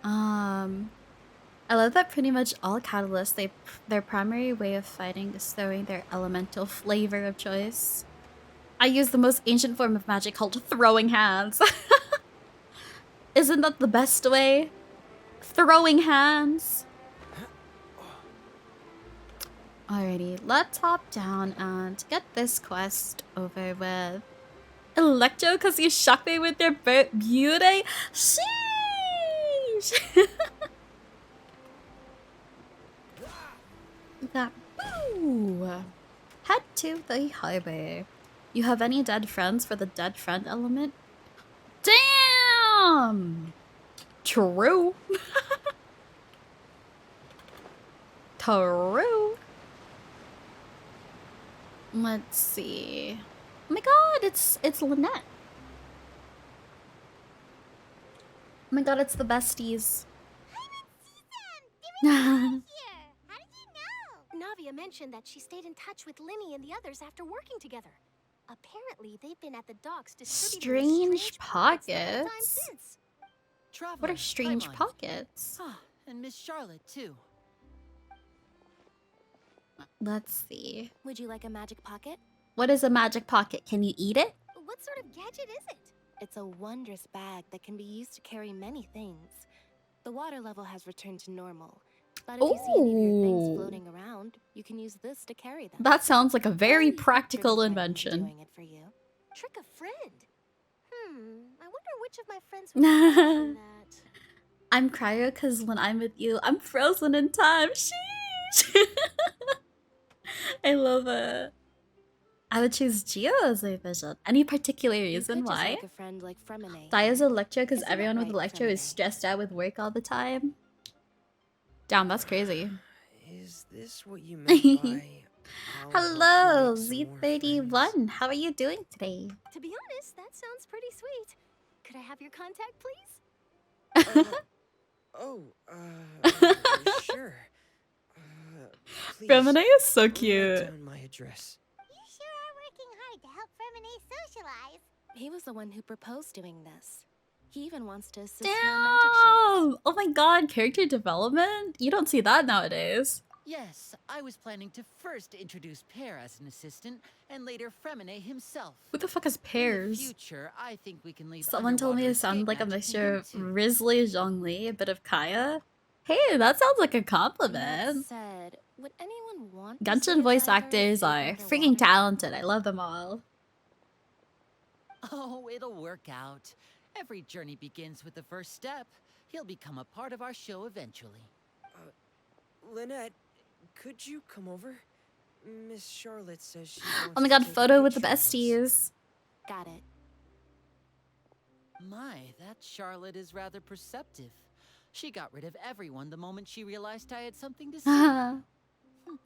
I love that pretty much all catalysts, their primary way of fighting is throwing their elemental flavor of choice. I use the most ancient form of magic called throwing hands. Isn't that the best way? Throwing hands. Alrighty, let's hop down and get this quest over with. Electro, because you shocked me with your beauty? Sheesh! That boo! Head to the highway. You have any dead friends for the dead friend element? Damn! True. True. Let's see. Oh my god, it's Lynette. Oh my god, it's the besties. Navia mentioned that she stayed in touch with Linny and the others after working together. Apparently, they've been at the docks distributing Strange pockets? What are strange pockets? And Miss Charlotte, too. Let's see. Would you like a magic pocket? What is a magic pocket? Can you eat it? What sort of gadget is it? It's a wondrous bag that can be used to carry many things. The water level has returned to normal. But if you see any of your things floating around, you can use this to carry them. That sounds like a very practical invention. Doing it for you. Trick a friend. I wonder which of my friends would do that. I'm cryo because when I'm with you, I'm frozen in time. Sheesh. I love it. I would choose Geo as a vision. Any particular reason why? Like a friend like Dia's Electro because everyone with Electro is stressed out with work all the time. Damn, that's crazy. Is this what you meant by... Hello, Z31. How are you doing today? To be honest, that sounds pretty sweet. Could I have your contact, please? Sure. Femine is so cute. Down my address. You sure are working hard to help Femine socialize. He was the one who proposed doing this. He even wants to assist Damn! in our magic shows. Oh my god, character development? You don't see that nowadays. Yes, I was planning to first introduce Pear as an assistant, and later Fremine himself. Who the fuck is In the Pears? future, I think we can leave Someone told me underwater it sounded escape like a magic to mixture him, of too. Risley, Zhongli, a bit of Kaya. Hey, that sounds like a That compliment. said, would anyone want to Genshin see a voice diver actors escape are freaking underwater? talented. I love them all. Oh, it'll work out. Every journey begins with the first step. He'll become a part of our show eventually. Lynette, could you come over? Miss Charlotte says she wants Oh my to god, take a photo with the picture of us. besties. Got it. My, that Charlotte is rather perceptive. She got rid of everyone the moment she realized I had something to say.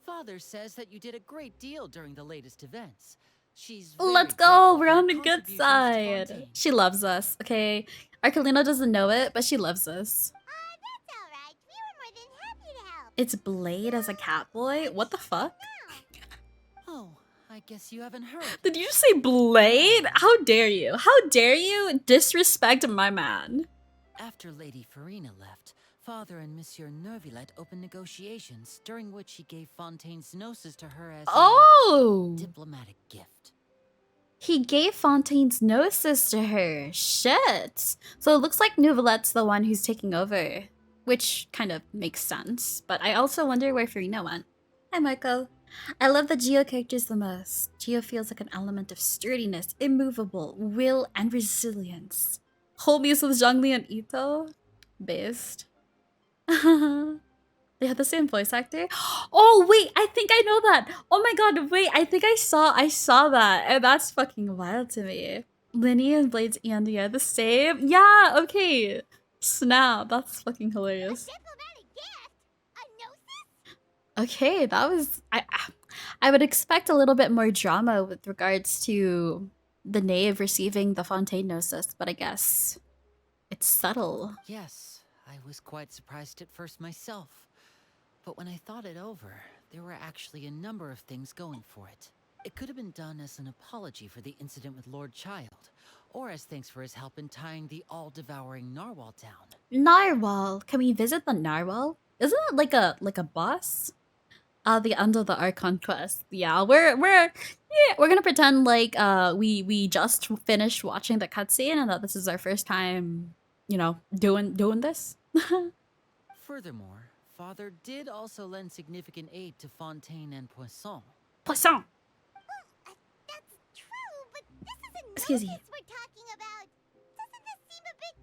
Father says that you did a great deal during the latest events. She's very Let's go. grateful We're for on your the good contributions to side. Fontaine. She loves us, okay? Arcolino doesn't know it, but she loves us. That's alright. We were more than happy to help. It's Blade as a cat boy? What the fuck? Oh, I guess you haven't heard. Did you say Blade? How dare you? How dare you disrespect my man? After Lady Furina left, Father and Monsieur Neuvillette opened negotiations, during which he gave Fontaine's gnosis to her as Oh! a diplomatic gift. He gave Fontaine's gnosis to her. Shit. So it looks like Neuvillette's the one who's taking over. Which kind of makes sense. But I also wonder where Furina went. Hi, Michael. I love the Geo characters the most. Geo feels like an element of sturdiness, immovable, will, and resilience. Homies with Zhongli and Ito? Based. They had the same voice actor? Oh, wait, I think I know that. Oh my god, wait, I think I saw that. And that's fucking wild to me. Linny and Blade's Andy are the same? Yeah, okay. Snap, that's fucking hilarious. Okay, that was... I would expect a little bit more drama with regards to the knave receiving the Fontaine Gnosis, but I guess it's subtle. Yes, I was quite surprised at first myself. But when I thought it over, there were actually a number of things going for it. It could have been done as an apology for the incident with Lord Child, or as thanks for his help in tying the all-devouring Narwhal down. Narwhal? Can we visit the Narwhal? Isn't it like a boss? The end of the Archon Quest. Yeah, we're gonna pretend like we just finished watching the cutscene and that this is our first time, you know, doing this. Furthermore, Father did also lend significant aid to Fontaine and Poisson. Poisson! That's true, but this is a Excuse me. gnosis we're talking about. Doesn't this seem a bit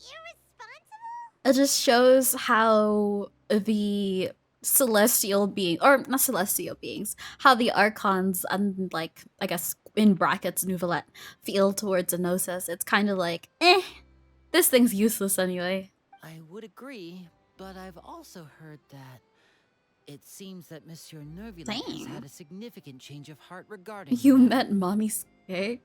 irresponsible? It just shows how the celestial being, or not celestial beings, how the Archons and, like, I guess in brackets Neuvillette feel towards a Gnosis. It's kind of like, this thing's useless anyway. I would agree, but I've also heard that it seems that Monsieur Neuvillette has had a significant change of heart regarding You met Mommy Skirt?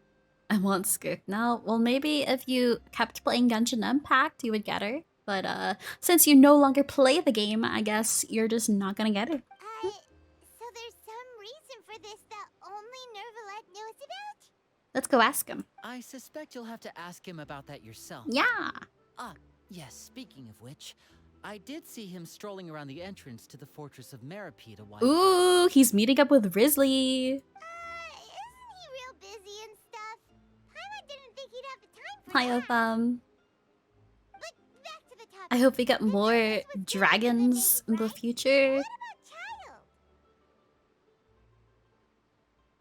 I want Skirt now. Well, maybe if you kept playing Genshin Impact, you would get her. But since you no longer play the game, I guess you're just not gonna get her. So there's some reason for this that only Neuvillette knows about? Let's go ask him. I suspect you'll have to ask him about that yourself. Yeah. Ah, yes, speaking of which, I did see him strolling around the entrance to the Fortress of Meripede a while ago. Ooh, he's meeting up with Risley. Isn't he real busy and stuff? Paimon didn't think he'd have the time for Hi, that. Otham. I hope we get more dragons in the future.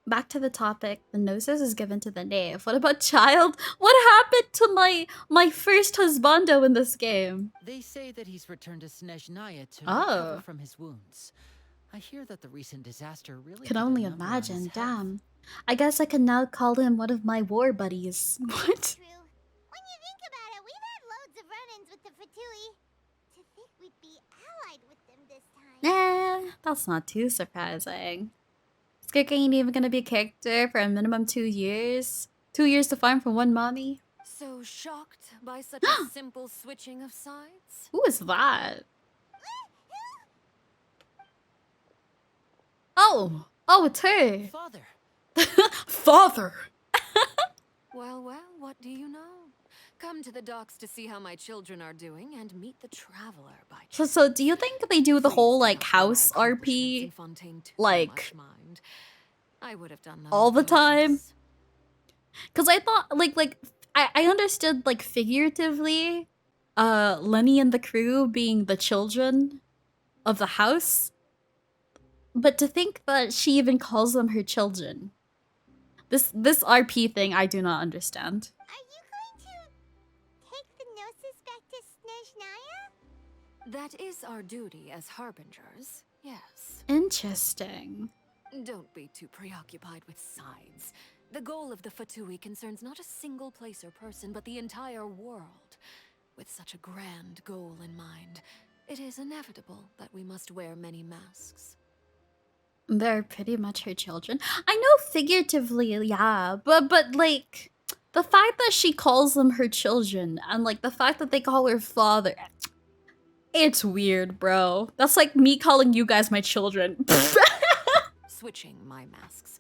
Back to the topic, the Gnosis is given to the knave. What about Child? What happened to my first husbando in this game? They say that he's returned to Snezhnaya to Oh. recover from his wounds. I hear that the recent disaster really Can did a only number on imagine, his health. damn. I guess I can now call him one of my war buddies. What? When you think about it, we've had loads of run-ins with the Fatui. To think we'd be allied with them this time. Nah, that's not too surprising. Skirk ain't even gonna be a character for a minimum 2 years. 2 years to farm for one mommy. So shocked by such a simple switching of sides? Who is that? Oh, it's her. Father. Father. Well, what do you know? Come to the docks to see how my children are doing and meet the traveler by So do you think they do the whole like house RP like I would have done them all the with time? Cause I thought I understood like figuratively Lenny and the crew being the children of the house. But to think that she even calls them her children. This RP thing I do not understand. Take the Gnosis back to Snezhnaya? That is our duty as harbingers, yes. Interesting. Don't be too preoccupied with sides. The goal of the Fatui concerns not a single place or person, but the entire world. With such a grand goal in mind, it is inevitable that we must wear many masks. They're pretty much her children. I know figuratively, yeah, but like the fact that she calls them her children and like the fact that they call her father, it's weird, bro. That's like me calling you guys my children. Switching my masks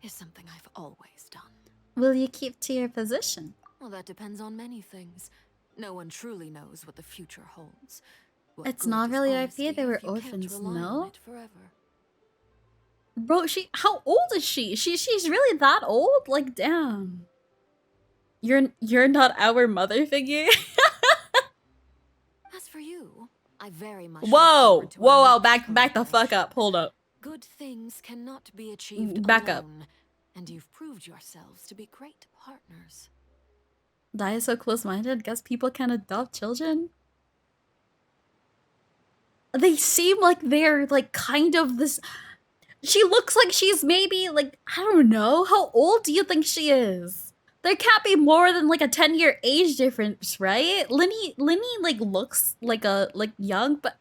is something I've always done. Will you keep to your position? Well, that depends on many things. No one truly knows what the future holds. What It's good not is really honesty RP, they were if you can't orphans, rely on no? it forever? Bro, how old is she? She's really that old? Like, damn. You're not our mother figure? As for you, I very much Whoa, back the fuck up. Hold up. Good things cannot be achieved Back up. alone, and you've proved yourselves to be great partners. Die is so close-minded. Guess people can adopt children. They seem like they're like kind of this. She looks like she's maybe like, I don't know. How old do you think she is? There can't be more than like a 10-year age difference, right? Lenny like looks like young, but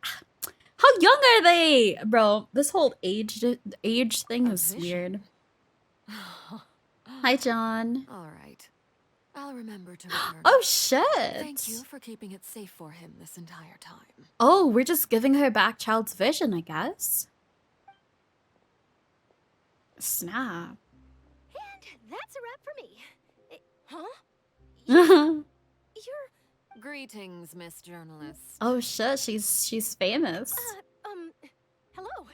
how young are they? Bro, this whole age thing is weird. Hi, John. All right. I'll remember to return. Oh, shit. Thank you for keeping it safe for him this entire time. Oh, we're just giving her back child's vision, I guess. Snap. And that's a wrap for me. You're... Greetings, Miss Journalist. Oh shit, she's famous. Hello.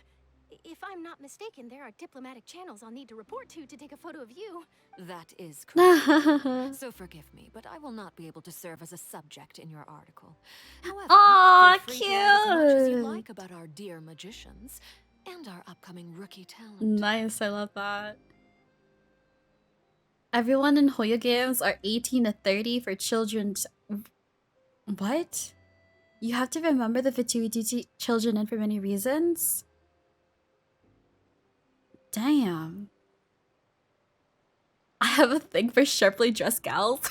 If I'm not mistaken, there are diplomatic channels I'll need to report to take a photo of you. That is correct. So forgive me, but I will not be able to serve as a subject in your article. However, aw, feel free to add as much as you cute. like about our dear magicians and our upcoming rookie talent. Nice, I love that. Everyone in Hoya games are 18 to 30 for children's... What? You have to remember the Fatui children in for many reasons? Damn. I have a thing for sharply dressed gals.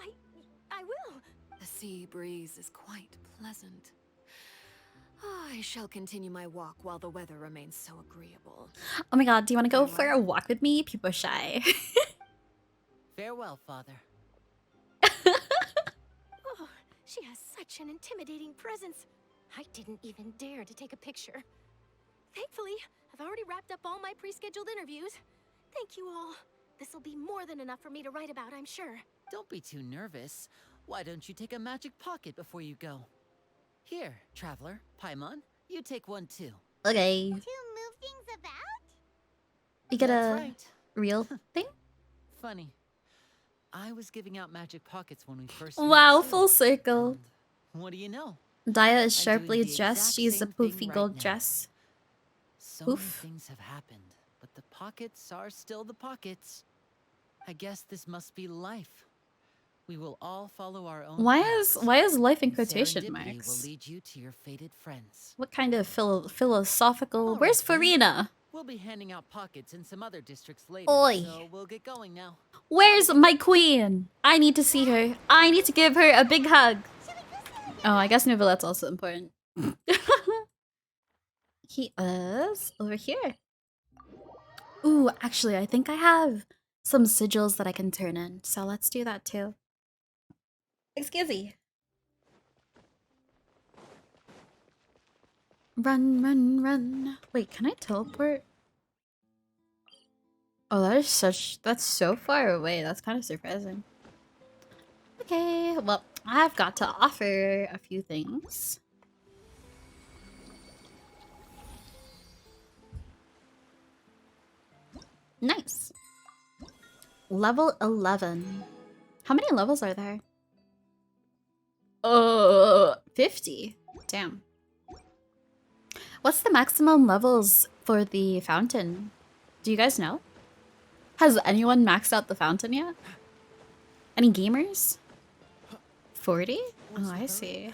I will. The sea breeze is quite pleasant. I shall continue my walk while the weather remains so agreeable. Oh my god, do you want to go for a walk with me? People are shy. Farewell, father. Oh, she has such an intimidating presence. I didn't even dare to take a picture. Thankfully, I've already wrapped up all my pre-scheduled interviews. Thank you all. This'll be more than enough for me to write about, I'm sure. Don't be too nervous. Why don't you take a magic pocket before you go? Here, traveler, Paimon, you take one too. Okay. To move things about? You get That's a right. real thing? Funny. I was giving out magic pockets when we first met, Wow, too. full circle. What do you know? Daya is I'm sharply doing the dressed. exact She's a same thing poofy right gold now. dress. So Oof. many things have happened, but the pockets are still the pockets. I guess this must be life. We will all follow our own Why paths. is life in and quotation serendipity marks? will lead you to your fated friends. What kind of philosophical? All Where's right, then. Furina? We'll be handing out pockets in some other districts later, Oi. so we'll get going now. Where's my queen? I need to see her. I need to give her a big hug. Oh, I guess Neuvillette's also important. He is over here. Ooh, actually, I think I have some sigils that I can turn in, so let's do that too. Excuse me. Run, run, run. Wait, can I teleport? Oh, that's so far away. That's kind of surprising. Okay, well, I've got to offer a few things. Nice. Level 11. How many levels are there? 50. Damn. What's the maximum levels for the fountain? Do you guys know? Has anyone maxed out the fountain yet? Any gamers? 40? Oh, I see.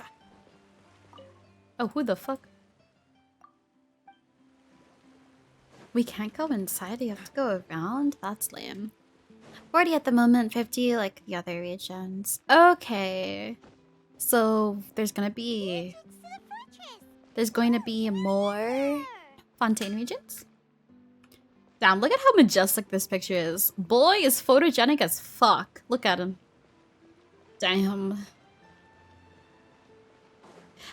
Oh, who the fuck? We can't go inside, you have to go around? That's lame. 40 at the moment, 50 like the other regions. Okay. So there's going to be more Fontaine regions? Damn, look at how majestic this picture is. Boy is photogenic as fuck. Look at him. Damn.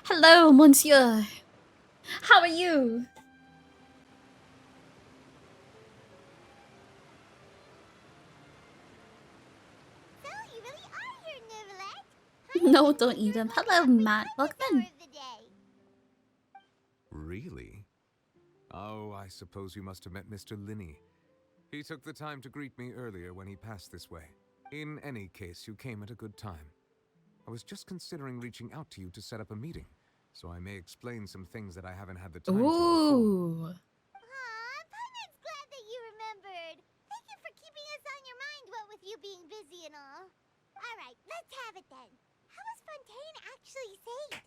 Hello, monsieur. How are you? So, you really are here, Neuvillette. No, don't eat him. Hello, Matt. Welcome in. Really? Oh, I suppose you must have met Mr. Linney. He took the time to greet me earlier when he passed this way. In any case, you came at a good time. I was just considering reaching out to you to set up a meeting, so I may explain some things that I haven't had the time to Ooh. Aw, Paimon's glad that you remembered. Thank you for keeping us on your mind, what with you being busy and all. Alright, let's have it then. How was Fontaine actually saved?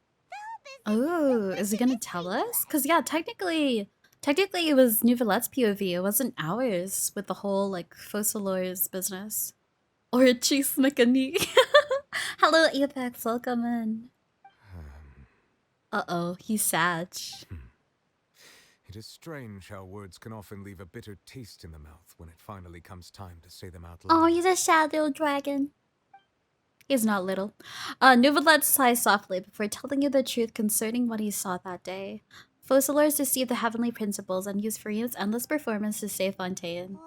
Oh, is he gonna tell us? Cause yeah, technically it was Neuvillette's POV. It wasn't ours with the whole like Fossilor's business. Or cheese mechanique. Hello, Apex. Welcome in. Uh-oh, he's sad. It is strange how words can often leave a bitter taste in the mouth when it finally comes time to say them out loud. Oh, he's a shadow dragon. He's not little. Neuvillette sighs softly before telling you the truth concerning what he saw that day. Fossilors deceived the heavenly principles and used Furina's endless performance to save Fontaine.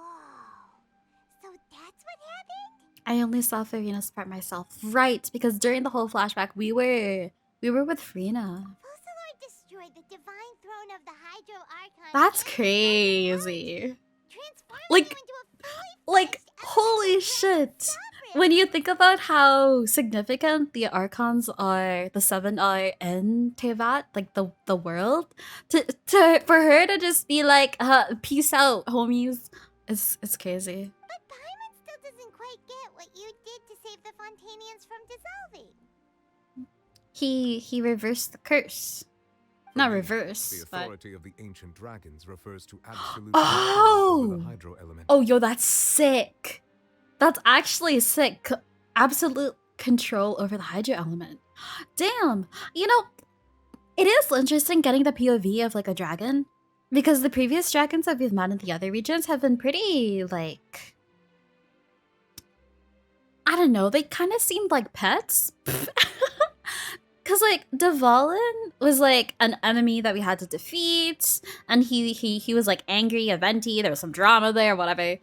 So that's what happened? I only saw Furina's part myself. Right, because during the whole flashback, we were with Furina. Fossilor destroyed the divine throne of the Hydro Archon. That's crazy. Like, holy shit. When you think about how significant the Archons are, the 7 are in Tevat, like the world, for her to just be like, peace out, homies, it's crazy. But Paimon still doesn't quite get what you did to save the Fontanians from dissolving. He reversed the curse. Not reverse, The but... authority of the ancient dragons refers to absolute Oh! control over the hydro element. Oh, yo, that's sick. That's actually sick. Absolute control over the hydro element. Damn. You know, it is interesting getting the POV of like a dragon. Because the previous dragons that we've met in the other regions have been pretty, like... I don't know, they kind of seemed like pets. Because, like, Dvalin was, like, an enemy that we had to defeat. And he was, like, angry, eventy. There was some drama there, whatever.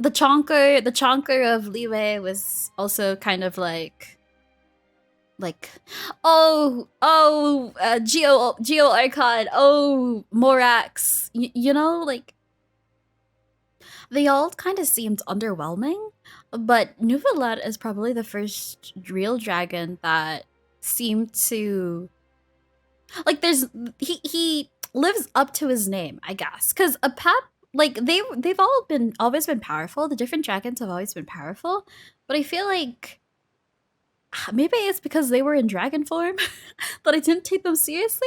The chonker of Liyue was also kind of, like, Geo Archon, oh, Morax. You know, like, they all kind of seemed underwhelming. But Neuvillette is probably the first real dragon that seemed to... Like, he lives up to his name, I guess. Because a pet, like, they've always been powerful. The different dragons have always been powerful. But I feel like... Maybe it's because they were in dragon form that I didn't take them seriously.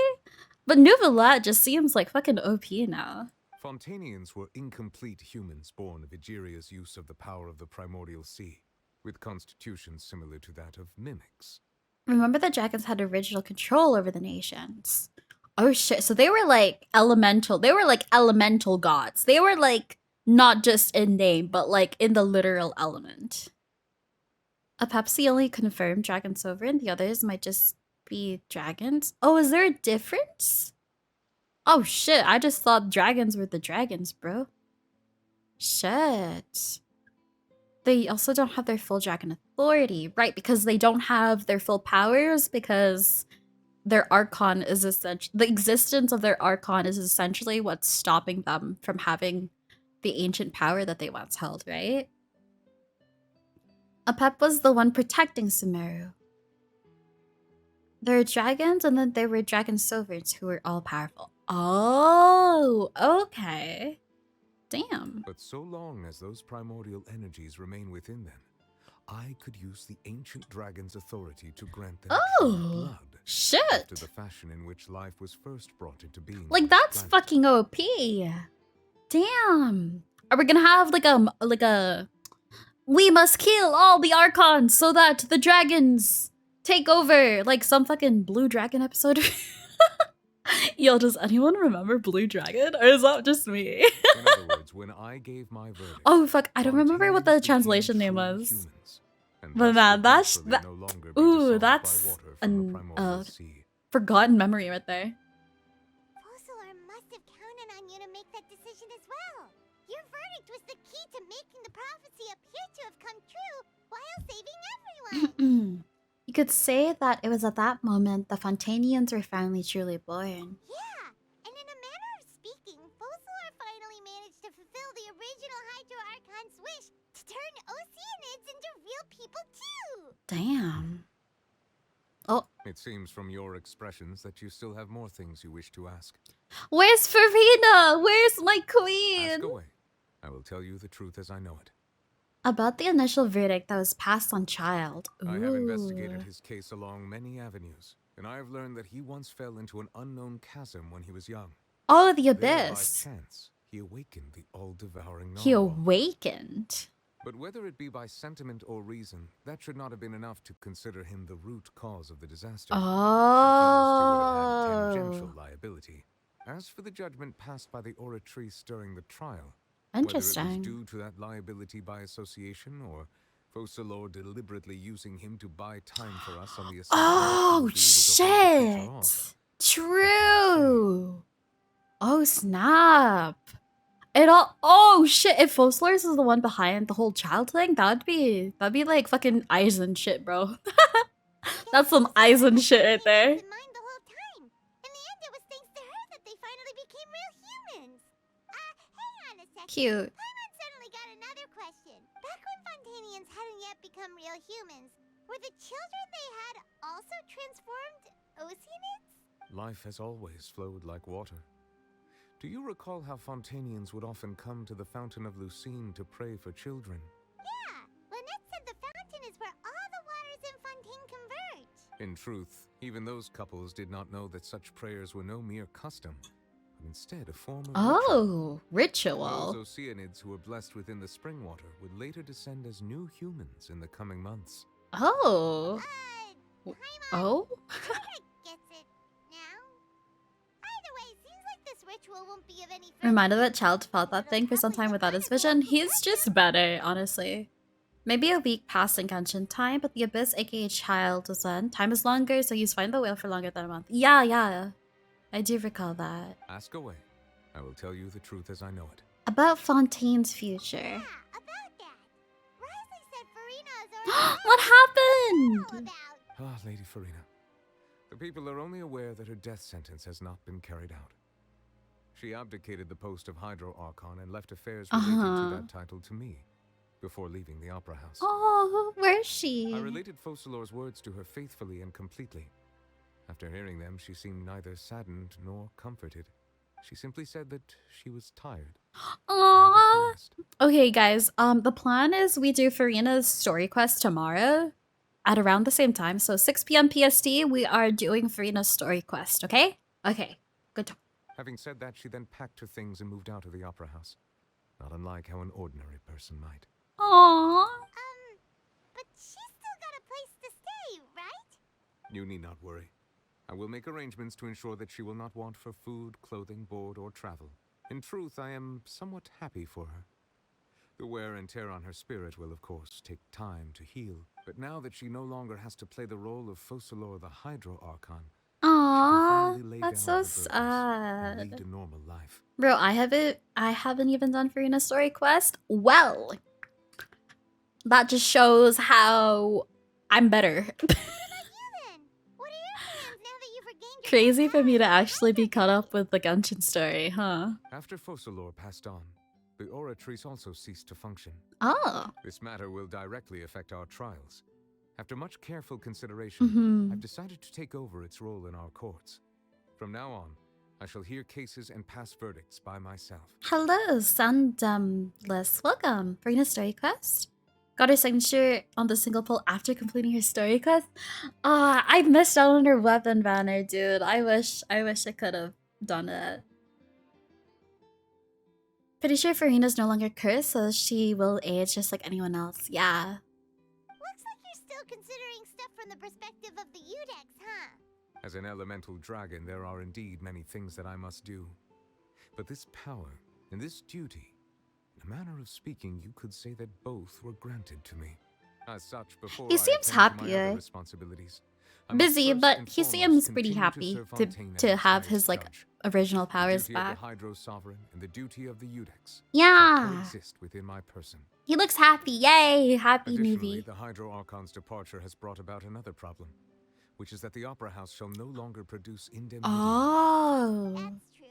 But Neuvillette just seems like fucking OP now. Fontanians were incomplete humans born of Egeria's use of the power of the primordial sea, with constitutions similar to that of mimics. Remember the dragons had original control over the nations. Oh shit, so they were like elemental. They were like elemental gods. They were like not just in name, but like in the literal element. A Pepsi only confirmed Dragon Sovereign. The others might just be dragons. Oh, is there a difference? Oh shit, I just thought dragons were the dragons, bro. Shit. They also don't have their full dragon authority, right? Because they don't have their full powers because their Archon is the existence of their Archon is essentially what's stopping them from having the ancient power that they once held, right? Apep was the one protecting Sumeru. There are dragons, and then there were dragon sovereigns who were all powerful. Oh, okay. Damn. But so long as those primordial energies remain within them, I could use the ancient dragon's authority to grant them pure blood. Shit. After the fashion in which life was first brought into being. Like, that's fucking OP. Damn. Are we gonna have like a we must kill all the Archons so that the dragons take over, like some fucking Blue Dragon episode? Yo, does anyone remember Blue Dragon? Or is that just me? In other words, when I gave my verdict, Oh fuck, I don't remember what the translation name was. But man, that's ooh, that's an forgotten memory right there. Fossilor must have counted on you to make that decision as well. Your verdict was the key to making the prophecy appear to have come true while saving everyone. You could say that it was at that moment the Fontanians were finally truly born. Yeah, and in a manner of speaking, Fossilor finally managed to fulfill the original Hydro Archon's wish to turn Oceanids into real people too. Damn. Oh. It seems from your expressions that you still have more things you wish to ask. Where's Furina? Where's my queen? Ask away. I will tell you the truth as I know it. About the initial verdict that was passed on Child. Ooh. I have investigated his case along many avenues, and I have learned that he once fell into an unknown chasm when he was young. Oh, the There, abyss. by chance, he awakened the all-devouring He Narwhal. awakened. But whether it be by sentiment or reason, that should not have been enough to consider him the root cause of the disaster. Oh. Tangential liability. As for the judgment passed by the oratrice during the trial, Interesting. whether it was due to that liability by association or Fossilor deliberately using him to buy time for us on the assumption Oh, that he would be able to hold the creature shit. off. True. Oh, snap. It all. Oh, shit. If Fossilor's is the one behind the whole Child thing, that'd be like fucking Eisen shit, bro. That's some Eisen shit right there. Cute. Paimon suddenly got another question. Back when Fontanians hadn't yet become real humans, were the children they had also transformed Oceanids? Life has always flowed like water. Do you recall how Fontanians would often come to the Fountain of Lucine to pray for children? Yeah, Lynette said the fountain is where all the waters in Fontaine converge. In truth, even those couples did not know that such prayers were no mere custom, but instead a form of ritual. Those Oceanids who were blessed within the spring water would later descend as new humans in the coming months. Oh. Oh? Gets it now. Either way, seems like this ritual won't be of any Reminded that Child felt that thing for some time without his vision. He's just better, honestly. Maybe a week passed in Genshin time, but the Abyss, aka Child, was then. Time is longer, so he's find the whale for longer than a month. Yeah. I do recall that. Ask away. I will tell you the truth as I know it. About Fontaine's future. about that. Risley said Furina is What happened? Ah, Lady Furina. The people are only aware that her death sentence has not been carried out. She abdicated the post of Hydro Archon and left affairs related to that title to me, before leaving the Opera House. Oh, where is she? I related Fossilor's words to her faithfully and completely. After hearing them, she seemed neither saddened nor comforted. She simply said that she was tired. Aww. Okay, guys. The plan is we do Furina's story quest tomorrow at around the same time. So 6 p.m. PST, we are doing Furina's story quest. Okay? Okay. Good. Having said that, she then packed her things and moved out of the Opera House. Not unlike how an ordinary person might. Aww. But she's still got a place to stay, right? You need not worry. I will make arrangements to ensure that she will not want for food, clothing, board, or travel. In truth, I am somewhat happy for her. The wear and tear on her spirit will, of course, take time to heal. But now that she no longer has to play the role of Fossilor the Hydro Archon, Aww. That's so and sad. lead a normal life. Bro, I haven't even done Furina's story quest. Well, That just shows how I'm better. Crazy for me to actually be caught up with the Genshin story, huh? After Focalor passed on, the Oratrice also ceased to function. Oh. This matter will directly affect our trials. After much careful consideration, Mhm. I've decided to take over its role in our courts. From now on, I shall hear cases and pass verdicts by myself. Hello, Sandumless. Welcome. Furina's story quest. Got her signature on the single pull after completing her story quest. Ah, I missed out on her weapon banner, dude. I wish I could have done it. Pretty sure Furina's no longer cursed, so she will age just like anyone else. Yeah. Looks like you're still considering stuff from the perspective of the Udex, huh? As an elemental dragon, there are indeed many things that I must do. But this power and this duty, in a manner of speaking, you could say that both were granted to me. As such, before He I seems attend to my other happier. responsibilities, I must Busy, first but and he foremost seems pretty continue happy serve to Fontaine as to its have highest his like judge. original The powers duty back. of the Hydro Sovereign and the duty of the Udex Yeah. shall coexist within my person. He looks happy. Yay, happy Additionally, movie. the Hydro Archon's departure has brought about another problem, which is that the Opera House shall no longer produce indemnity. Oh. That's true.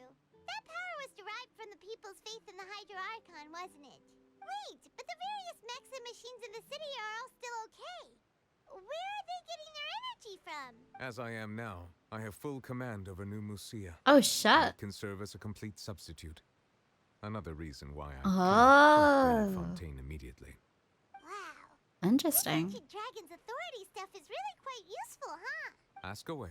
That power was derived from the people's faith in the Hydro Archon, wasn't it? Wait, but the various mechs and machines in the city are all still okay. Where are they getting their energy from? As I am now, I have full command over New Musia. Oh, shit. It can serve as a complete substitute. Another reason why I Oh. leave Fontaine immediately. Interesting. Ancient Dragon's authority stuff is really quite useful, huh? Ask away.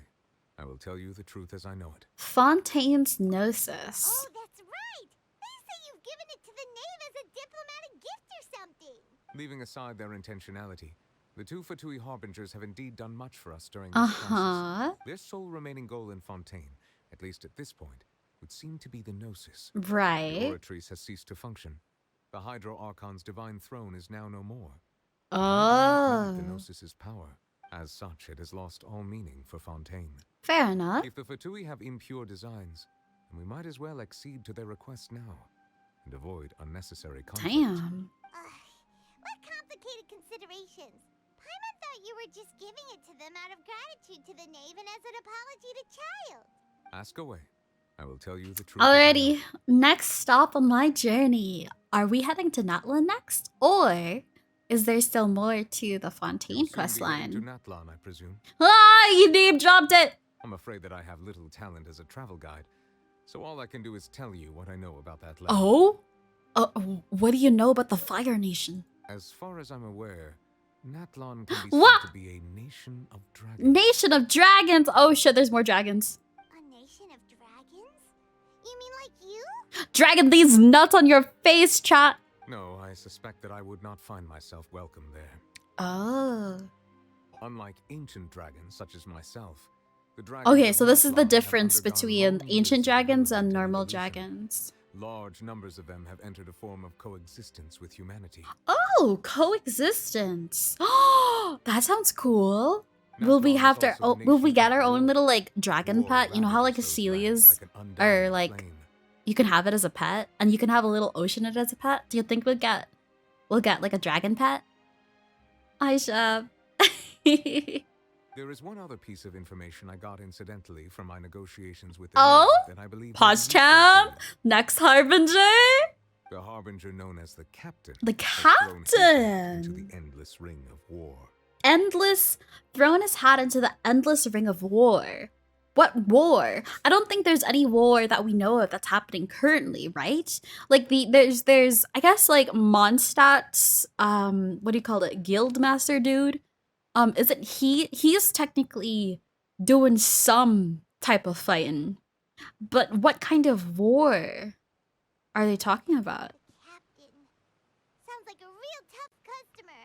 I will tell you the truth as I know it. Fontaine's Gnosis. Oh, that's right! They say you've given it to the knave as a diplomatic gift or something! Leaving aside their intentionality, the two Fatui Harbingers have indeed done much for us during this crisis. Their sole remaining goal in Fontaine, at least at this point, would seem to be the Gnosis. Right. The Oratrice has ceased to function. The Hydro Archon's divine throne is now no more. Oh. The Gnosis' power. As such, it has lost all meaning for Fontaine. Fair enough. If the Fatui have impure designs, then we might as well accede to their request now and avoid unnecessary conflict. Damn. What complicated considerations? Paimon thought you were just giving it to them out of gratitude to the knave and as an apology to Child. Ask away. I will tell you the truth. Alrighty, next stop on my journey. Are we heading to Natlan next? Or is there still more to the Fontaine questline? To Natlan, I presume. Ah, you name dropped it! I'm afraid that I have little talent as a travel guide, so all I can do is tell you what I know about that land. Oh? What do you know about the Fire Nation? As far as I'm aware, Natlan can be What? said to be a nation of dragons. Nation of Dragons! Oh shit, there's more dragons. A nation of dragons? You mean like you? Dragon these nuts on your face, chat! No, I suspect that I would not find myself welcome there. Oh. Unlike ancient dragons such as myself, the dragons Okay, of so this is the Natlan have difference undergone between long ancient years of dragons and development normal evolution. dragons. Large numbers of them have entered a form of coexistence with humanity. Oh, coexistence. Oh, that sounds cool. Will we have to? Oh, will we get our own little like dragon pet? You know how like Celia's or like you can have it as a pet, and you can have a little oceanid as a pet. Do you think we'll get like a dragon pet? Aisha. There is one other piece of information I got incidentally from my negotiations with the Oh, Navia that I believe pause champ. Next harbinger. the harbinger known as the Captain. The has thrown his hat into Captain. the endless ring of war. Endless, throwing his hat into the endless ring of war. What war? I don't think there's any war that we know of that's happening currently, right? Like there's I guess like Mondstadt's what do you call it? Guildmaster dude. Isn't he's technically doing some type of fighting. But what kind of war are they talking about? Sounds like a real tough customer.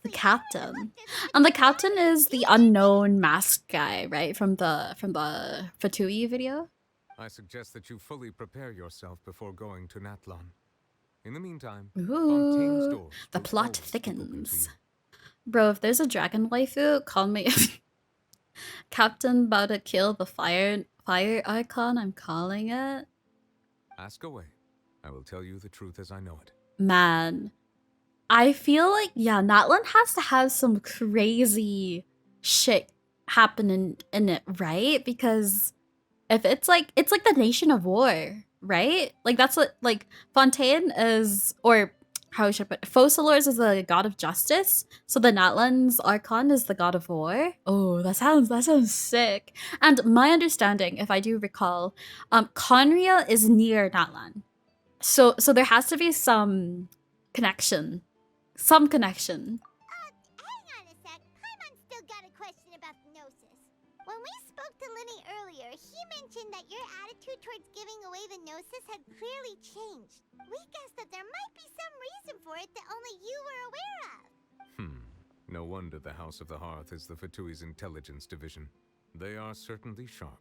The captain. And the captain is the unknown masked guy, right? From the Fatui video? I suggest that you fully prepare yourself before going to Natlan. In the meantime, Ooh, the plot thickens. Bro, if there's a dragon waifu, call me. Captain about to kill the fire icon, I'm calling it. Ask away. I will tell you the truth as I know it. Man, I feel like, yeah, Natlan has to have some crazy shit happening in it, right? Because if it's like the nation of war, right? Like that's what like Fontaine is, or how should I put it? Focalors is the god of justice, so the Natlan's Archon is the god of war. Oh, that sounds sick. And my understanding, if I do recall, Conria is near Natlan. So there has to be some connection. Some connection. Hang on a sec. Paimon still got a question about the Gnosis. When we spoke to Linny earlier, he mentioned that your attitude towards giving away the Gnosis had clearly changed. We guessed that there might be some reason for it that only you were aware of. No wonder the House of the Hearth is the Fatui's intelligence division. They are certainly sharp.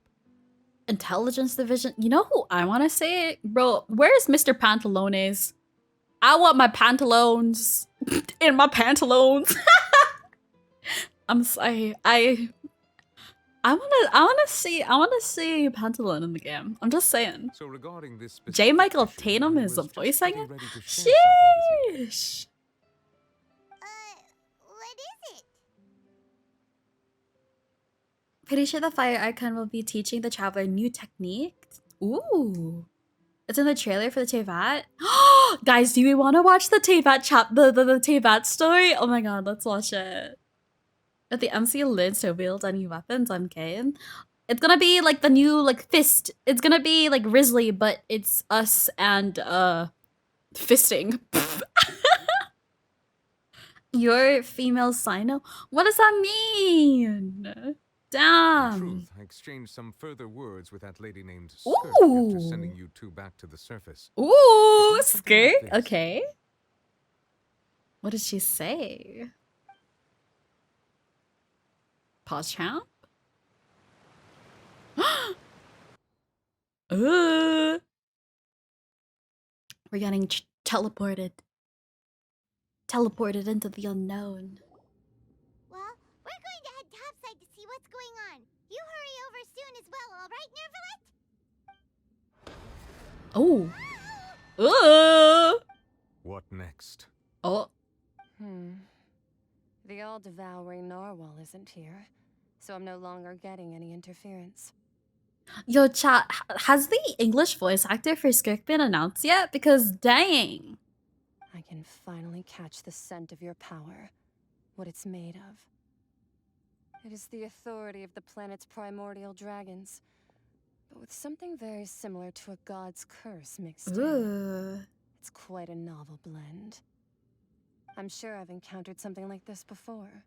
Intelligence division. You know who I want to say? Bro, where's Mr. Pantalones? I want my pantalones in my pantalones. I'm sorry. I wanna see Pantalone in the game. I'm just saying. So regarding this J. Michael Tatum is a voice singer? Sheesh. What is it? Pretty sure the Fire Archon will be teaching the Traveler new technique. Ooh. It's in the trailer for the Tevat. Guys, do we want to watch the Tevat the Tevat story? Oh my god, let's watch it. If the MC learns to wield any weapons, I'm game. It's gonna be like the new like fist. It's gonna be like Risley, but it's us and fisting. Your female Sino? What does that mean? Damn. In truth, I exchanged some further words with that lady named Skirt after sending you two back to the surface. Ooh, Skirt? Okay. What did she say? Pause champ? We're getting teleported. Teleported into the unknown. Well, we're going to head topside to see what's going on. You hurry over soon as well, all right, Neuvillette? Oh. What next? Oh. The all-devouring narwhal isn't here, so I'm no longer getting any interference. Yo, chat, has the English voice actor for Skirk been announced yet? Because dang. I can finally catch the scent of your power, what it's made of. It is the authority of the planet's primordial dragons, but with something very similar to a god's curse mixed in. It's quite a novel blend. I'm sure I've encountered something like this before.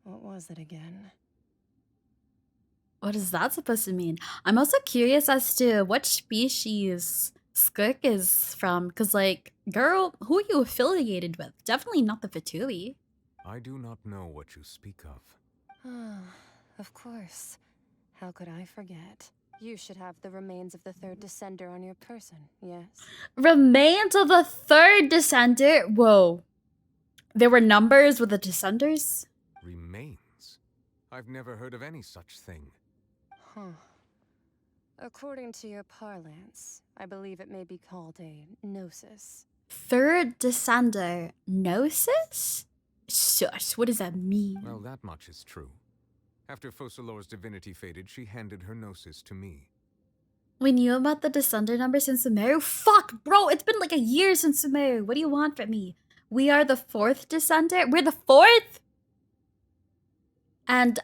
What was it again? What is that supposed to mean? I'm also curious as to what species Skirk is from, because, like, girl, who are you affiliated with? Definitely not the Fatui. I do not know what you speak of. Of course. How could I forget? You should have the remains of the third descender on your person, yes? Remains of the third descender? Whoa. There were numbers with the descenders? Remains? I've never heard of any such thing. According to your parlance, I believe it may be called a gnosis. Third descender gnosis? Shush, what does that mean? Well, that much is true. After Focalor's divinity faded, she handed her gnosis to me. We knew about the descender numbers in Sumeru? Fuck, bro, it's been like a year since Sumeru. What do you want from me? We are the fourth descender? We're the fourth? And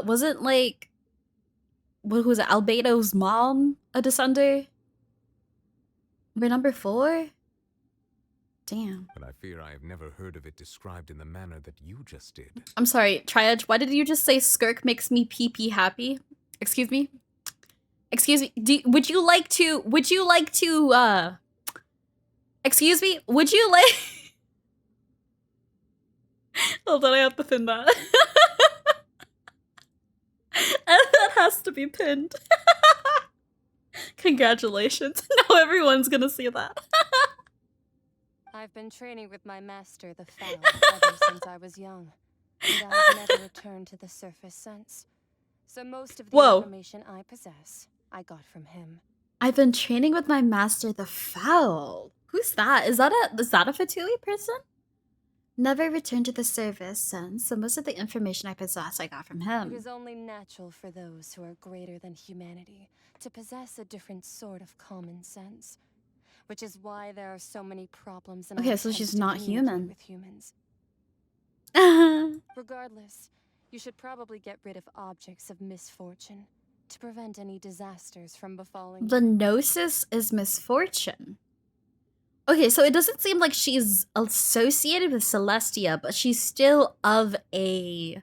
wasn't like, what was it, Albedo's mom a descender? We're number 4? Damn. But I fear I have never heard of it described in the manner that you just did. I'm sorry, Triage, why did you just say Skirk makes me pee-pee happy? Excuse me? Excuse me, would you like to, excuse me, would you like... Hold on, I have to pin that. That has to be pinned. Congratulations. Now everyone's gonna see that. I've been training with my master, the Fowl, ever since I was young. And I've never returned to the surface since. So most of the information I possess, I got from him. I've been training with my master, the Fowl. Who's that? Is that a Fatui person? Never returned to the service since, so most of the information I possess I got from him. It is only natural for those who are greater than humanity to possess a different sort of common sense, which is why there are so many problems in our Okay, so attempts she's to not communicate human. with humans. Regardless, you should probably get rid of objects of misfortune to prevent any disasters from befalling The you. Gnosis is misfortune. Okay, so it doesn't seem like she's associated with Celestia, but she's still of a,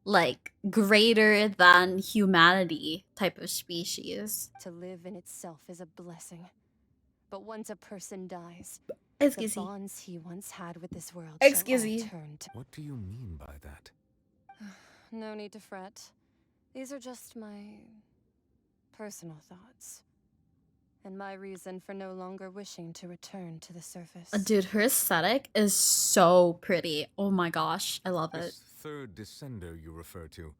like, greater than humanity type of species. To live in itself is a blessing. But once a person dies, Excuse the me. bonds he once had with this world Excuse shall all me. turn to... What do you mean by that? No need to fret. These are just my personal thoughts. And my reason for no longer wishing to return to the surface. Dude, her aesthetic is so pretty. Oh my gosh, I love it. This third descender you refer to,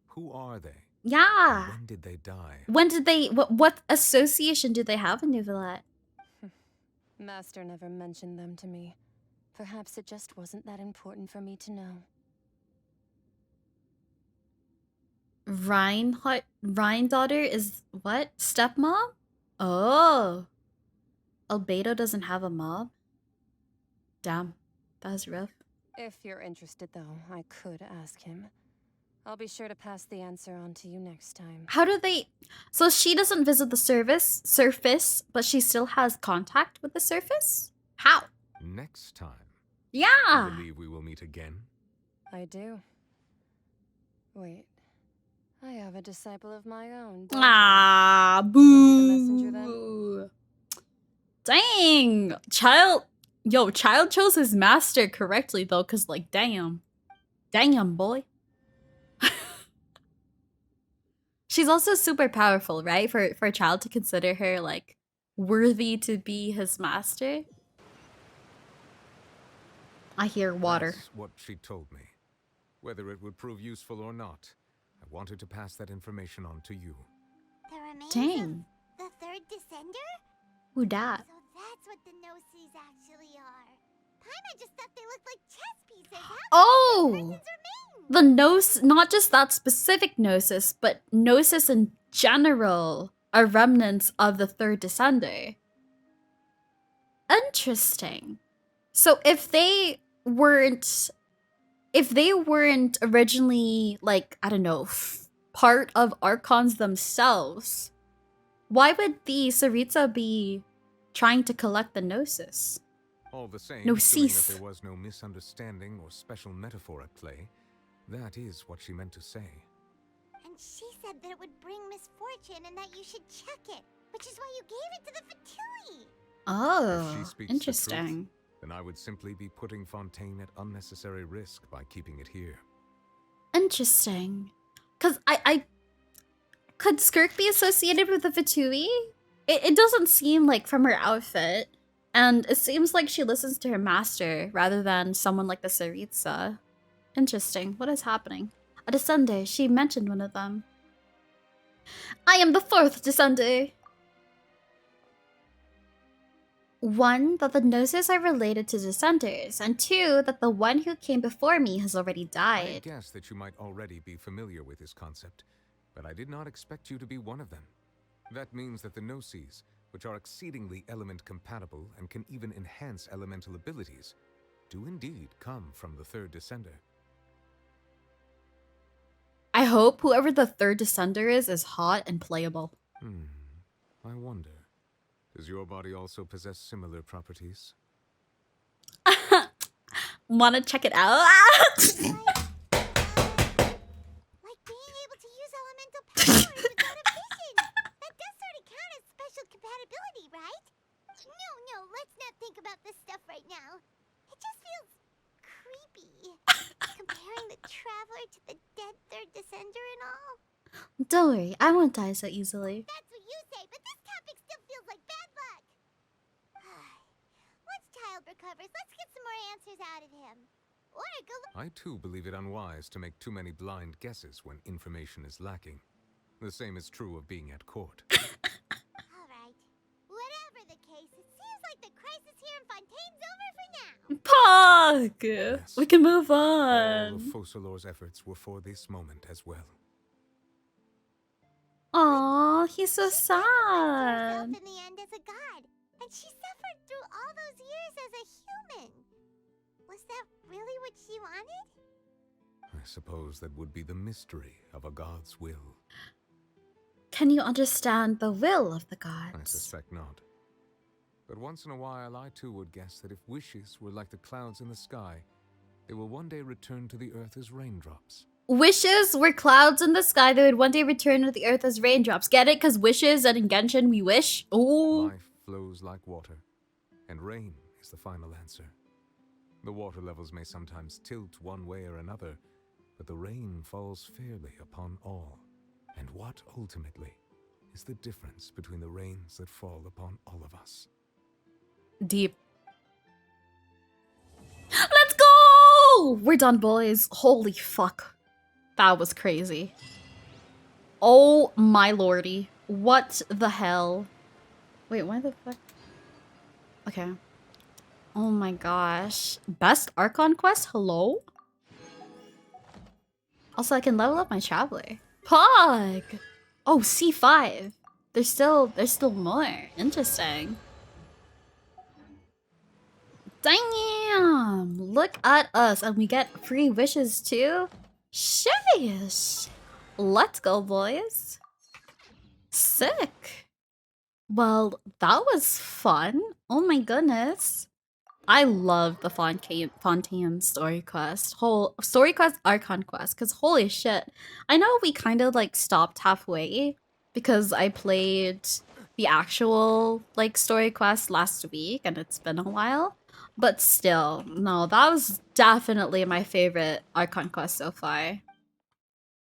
who are they? Yeah. And when did they die? When did they, what association do they have in Neuvillette? Master never mentioned them to me. Perhaps it just wasn't that important for me to know. Rhine daughter is what? Stepmom? Oh. Albedo doesn't have a mom? Damn. That was rough. If you're interested, though, I could ask him. I'll be sure to pass the answer on to you next time. How do they... So she doesn't visit the surface, but she still has contact with the surface? How? Next time. Yeah. I believe we will meet again. I do. Wait. I have a disciple of my own. Ah, boo. Dang. Child chose his master correctly, though, because, like, damn. Damn, boy. She's also super powerful, right? For a child to consider her, like, worthy to be his master. I hear water. That's what she told me. Whether it would prove useful or not, I wanted to pass that information on to you. The remains Dang. of the third descender? Who dat? So that's what the Gnosis actually are. Paimon just thought they looked like chess pieces. Oh! The Gnosis, not just that specific Gnosis, but Gnosis in general are remnants of the third descender. Interesting. So if they weren't originally, like, I don't know, part of Archons themselves, why would the Tsaritsa be trying to collect the Gnosis? All the same, Gnosis. assuming that there was no misunderstanding or special metaphor at play, that is what she meant to say. And she said that it would bring misfortune and that you should check it, which is why you gave it to the Fatui. Oh, If she speaks interesting. the truth, then I would simply be putting Fontaine at unnecessary risk by keeping it here. Interesting. Because I could Skirk be associated with the Fatui? It doesn't seem like from her outfit. And it seems like she listens to her master rather than someone like the Tsaritsa. Interesting. What is happening? A descender. She mentioned one of them. I am the fourth descender. One, that the Gnosis are related to descenders, and two, that the one who came before me has already I died. guess that you might already be familiar with this concept, but I did not expect you to be one of them. That means that the Gnosis, which are exceedingly element compatible and can even enhance elemental abilities, do indeed come from the third descender. I hope whoever the third descender is hot and playable. I wonder, does your body also possess similar properties? Wanna check it out? Like being able to use elemental powers without a vision. That does sort of count as special compatibility, right? No, let's not think about this stuff right now. It just feels creepy. Comparing the Traveler to the dead third descender and all. Don't worry, I won't die so easily. That's what you say, but this topic still feels like bad luck. Once Child recovers, let's get some more answers out of him. Or go look. I too believe it unwise to make too many blind guesses when information is lacking. The same is true of being at court. Alright. Whatever the case, it seems like the crisis crisis here in Fontaine's over for now. Pog! Yes. We can move All on. of Focalor's efforts were for this moment as well. Aw, he's so Herself sad. in the end as a god, and she suffered through all those years as a human. Was that really what she wanted? I suppose that would be the mystery of a god's will. Can you understand the will of the I gods? suspect not. But once in a while, I too would guess that if wishes were like the clouds in the sky, they will one day return to the earth as raindrops. Wishes were clouds in the sky that would one day return to the earth as raindrops. Get it? Because wishes and in Genshin we wish. Oh. Life flows like water, and rain is the final answer. The water levels may sometimes tilt one way or another, but the rain falls fairly upon all. And what ultimately is the difference between the rains that fall upon all of us? Deep. Let's go! We're done, boys. Holy fuck. That was crazy. Oh my lordy. What the hell? Wait, why the fuck? Okay. Oh my gosh. Best Archon Quest? Hello? Also, I can level up my Traveler. Pog! Oh, C5. There's still more. Interesting. Damn! Look at us, and we get free wishes too? Sheesh! Let's go, boys. Sick. Well, that was fun. Oh my goodness. I love the Fontaine story quest. Whole story quest, Archon Quest, because holy shit. I know we kind of like stopped halfway because I played the actual like story quest last week and it's been a while. But still, no, that was definitely my favorite Archon Quest so far.